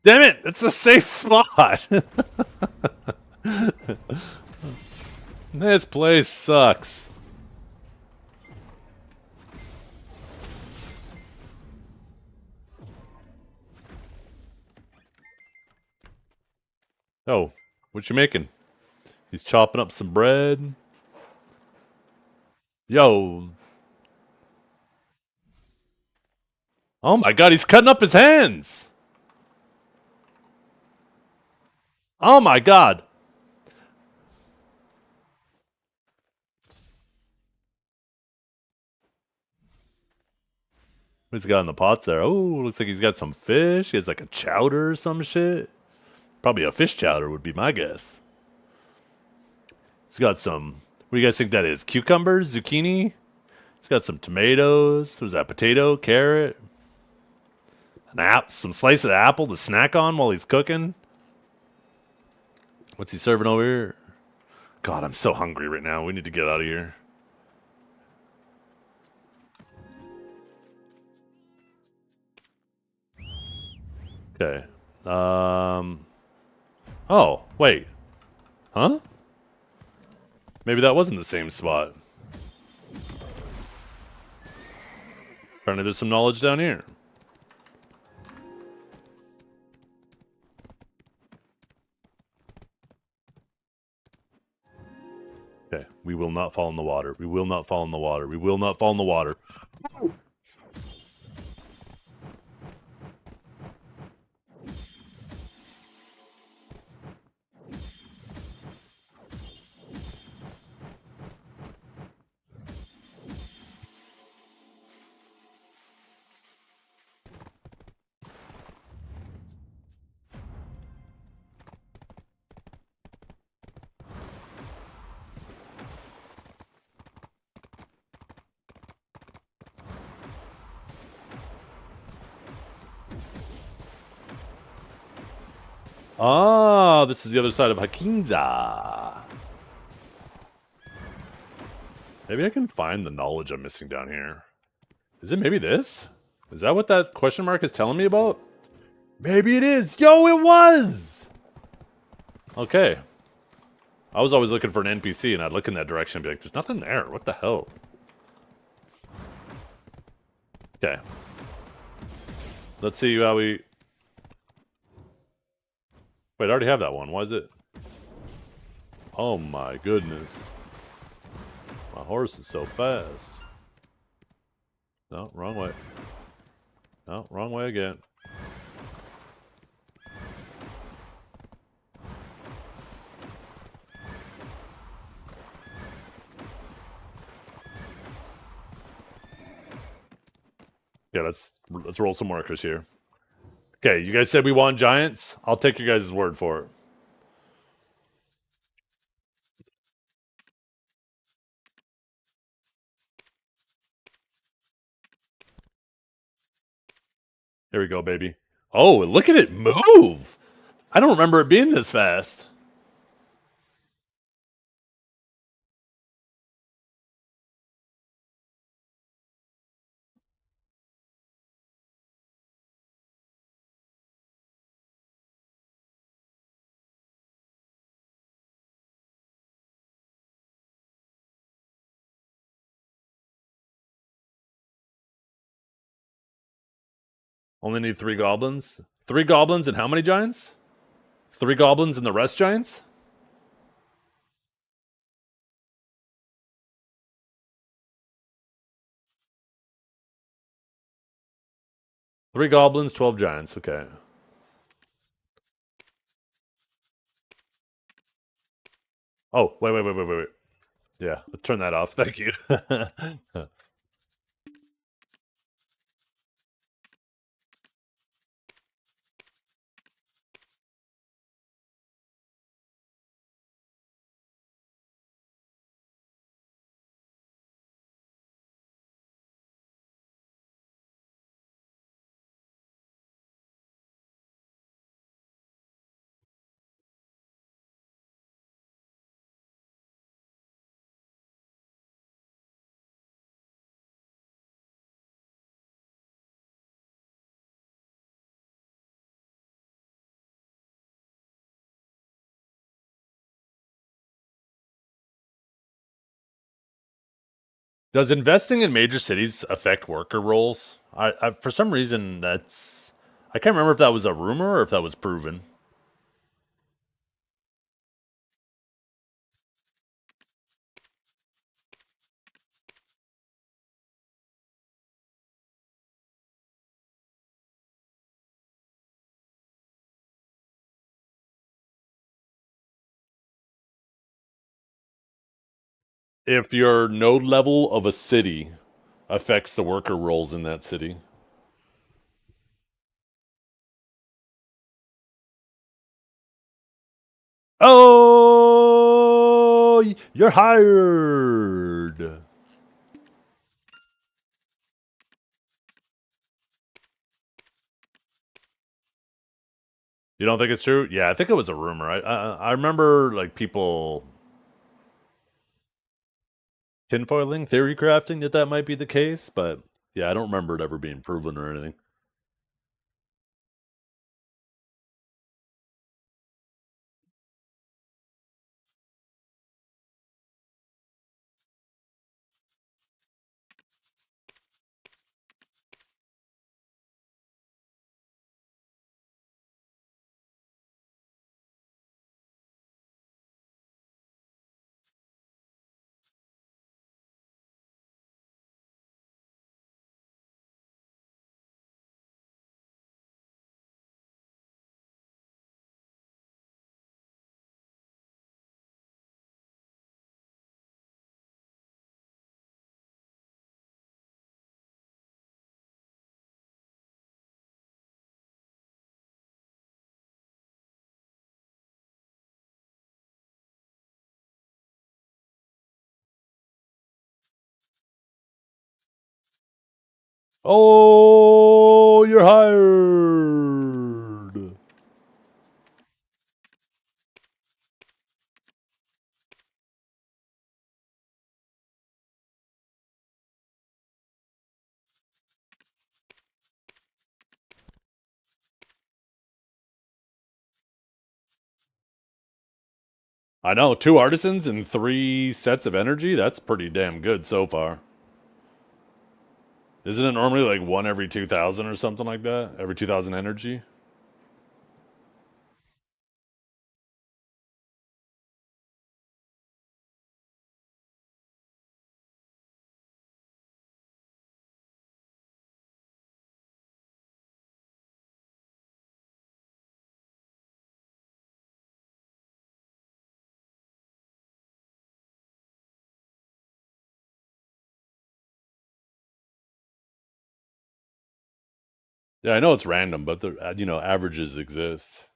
A: Damn it! It's a safe spot! This place sucks. Oh, what you making? He's chopping up some bread. Yo. Oh my god, he's cutting up his hands. Oh my god. What's he got in the pots there? Oh, looks like he's got some fish. He has like a chowder or some shit. Probably a fish chowder would be my guess. He's got some. What do you guys think that is? Cucumbers? Zucchini? He's got some tomatoes. What is that? Potato? Carrot? Some slice of apple to snack on while he's cooking. What's he serving over here? God, I'm so hungry right now. We need to get out of here. Okay. Oh, wait. Huh? Maybe that wasn't the same spot. Apparently there's some knowledge down here. Okay. We will not fall in the water. We will not fall in the water. We will not fall in the water. Oh, this is the other side of Hakinza. Maybe I can find the knowledge I'm missing down here. Is it maybe this? Is that what that question mark is telling me about? Maybe it is. Yo, it was! Okay. I was always looking for an NPC, and I'd look in that direction and be like, there's nothing there. What the hell? Okay. Let's see how we... Wait, I already have that one. Why is it... Oh my goodness. My horse is so fast. No, wrong way. No, wrong way again. Yeah, let's roll some markers here. Okay, you guys said we want giants. I'll take your guys' word for it. Here we go, baby. Oh, look at it move! I don't remember it being this fast. Only need 3 goblins. 3 goblins and how many giants? 3 goblins and the rest giants? Three goblins, 12 giants. Okay. Oh, wait. Yeah, turn that off. Thank you. Does investing in major cities affect worker roles? I for some reason that's I can't remember if that was a rumor or if that was proven. If your node level of a city affects the worker roles in that city. Oh, you're hired. You don't think it's true? Yeah, I think it was a rumor. I remember like people tinfoiling, theory crafting that might be the case, but yeah, I don't remember it ever being proven or anything. Oh, you're hired. I know, two artisans and three sets of energy. That's pretty damn good so far. Isn't it normally like one every 2,000 or something like that? Every 2,000 energy? Yeah, I know it's random, but the averages exist.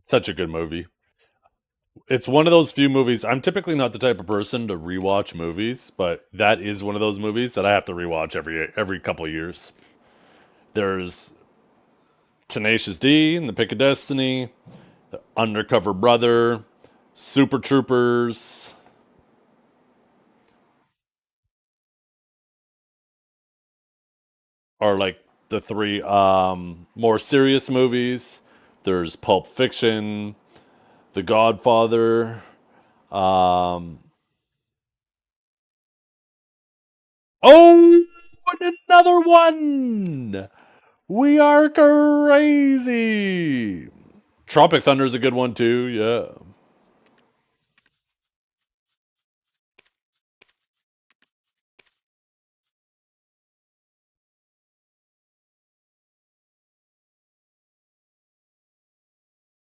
A: Such a good movie. It's one of those few movies. I'm typically not the type of person to rewatch movies, but that is one of those movies that I have to rewatch every couple of years. There's Tenacious D and The Pick of Destiny, Undercover Brother, Super Troopers are like the three more serious movies. There's Pulp Fiction, The Godfather. Um, oh, and another one. We are crazy. Tropic Thunder is a good one too. Yeah.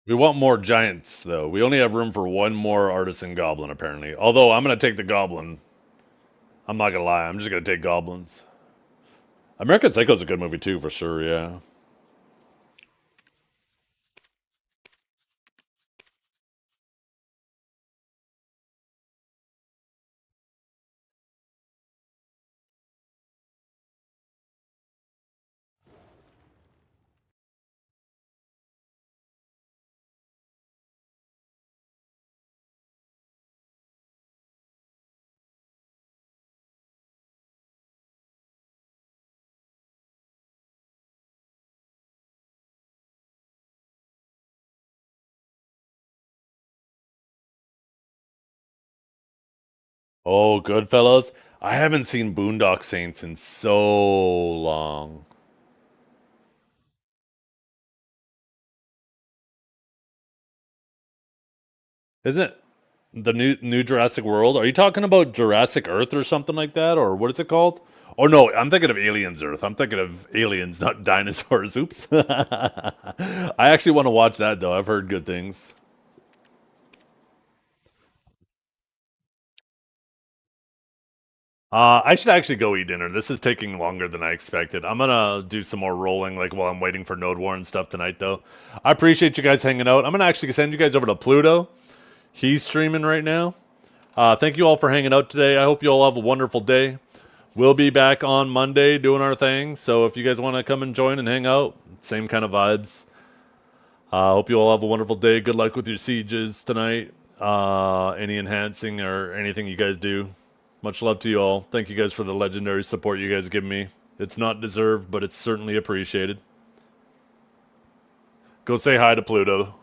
A: We want more giants though. We only have room for one more artisan goblin apparently. Although I'm gonna take the goblin. I'm not gonna lie. I'm just gonna take goblins. American Psycho is a good movie too, for sure. Yeah. Oh, Goodfellas. I haven't seen Boondock Saints in so long. Isn't it the new Jurassic World? Are you talking about Jurassic Earth or something like that, or what is it called? Oh no, I'm thinking of Aliens Earth. I'm thinking of aliens, not dinosaurs. Oops. I actually want to watch that though. I've heard good things. I should actually go eat dinner. This is taking longer than I expected. I'm gonna do some more rolling, like while I'm waiting for Node War and stuff tonight, though. I appreciate you guys hanging out. I'm gonna actually send you guys over to Pluto. He's streaming right now. Thank you all for hanging out today. I hope you all have a wonderful day. We'll be back on Monday doing our thing. So if you guys want to come and join and hang out, same kind of vibes. Hope you all have a wonderful day. Good luck with your sieges tonight. Any enhancing or anything you guys do. Much love to you all. Thank you guys for the legendary support you guys give me. It's not deserved, but it's certainly appreciated. Go say hi to Pluto.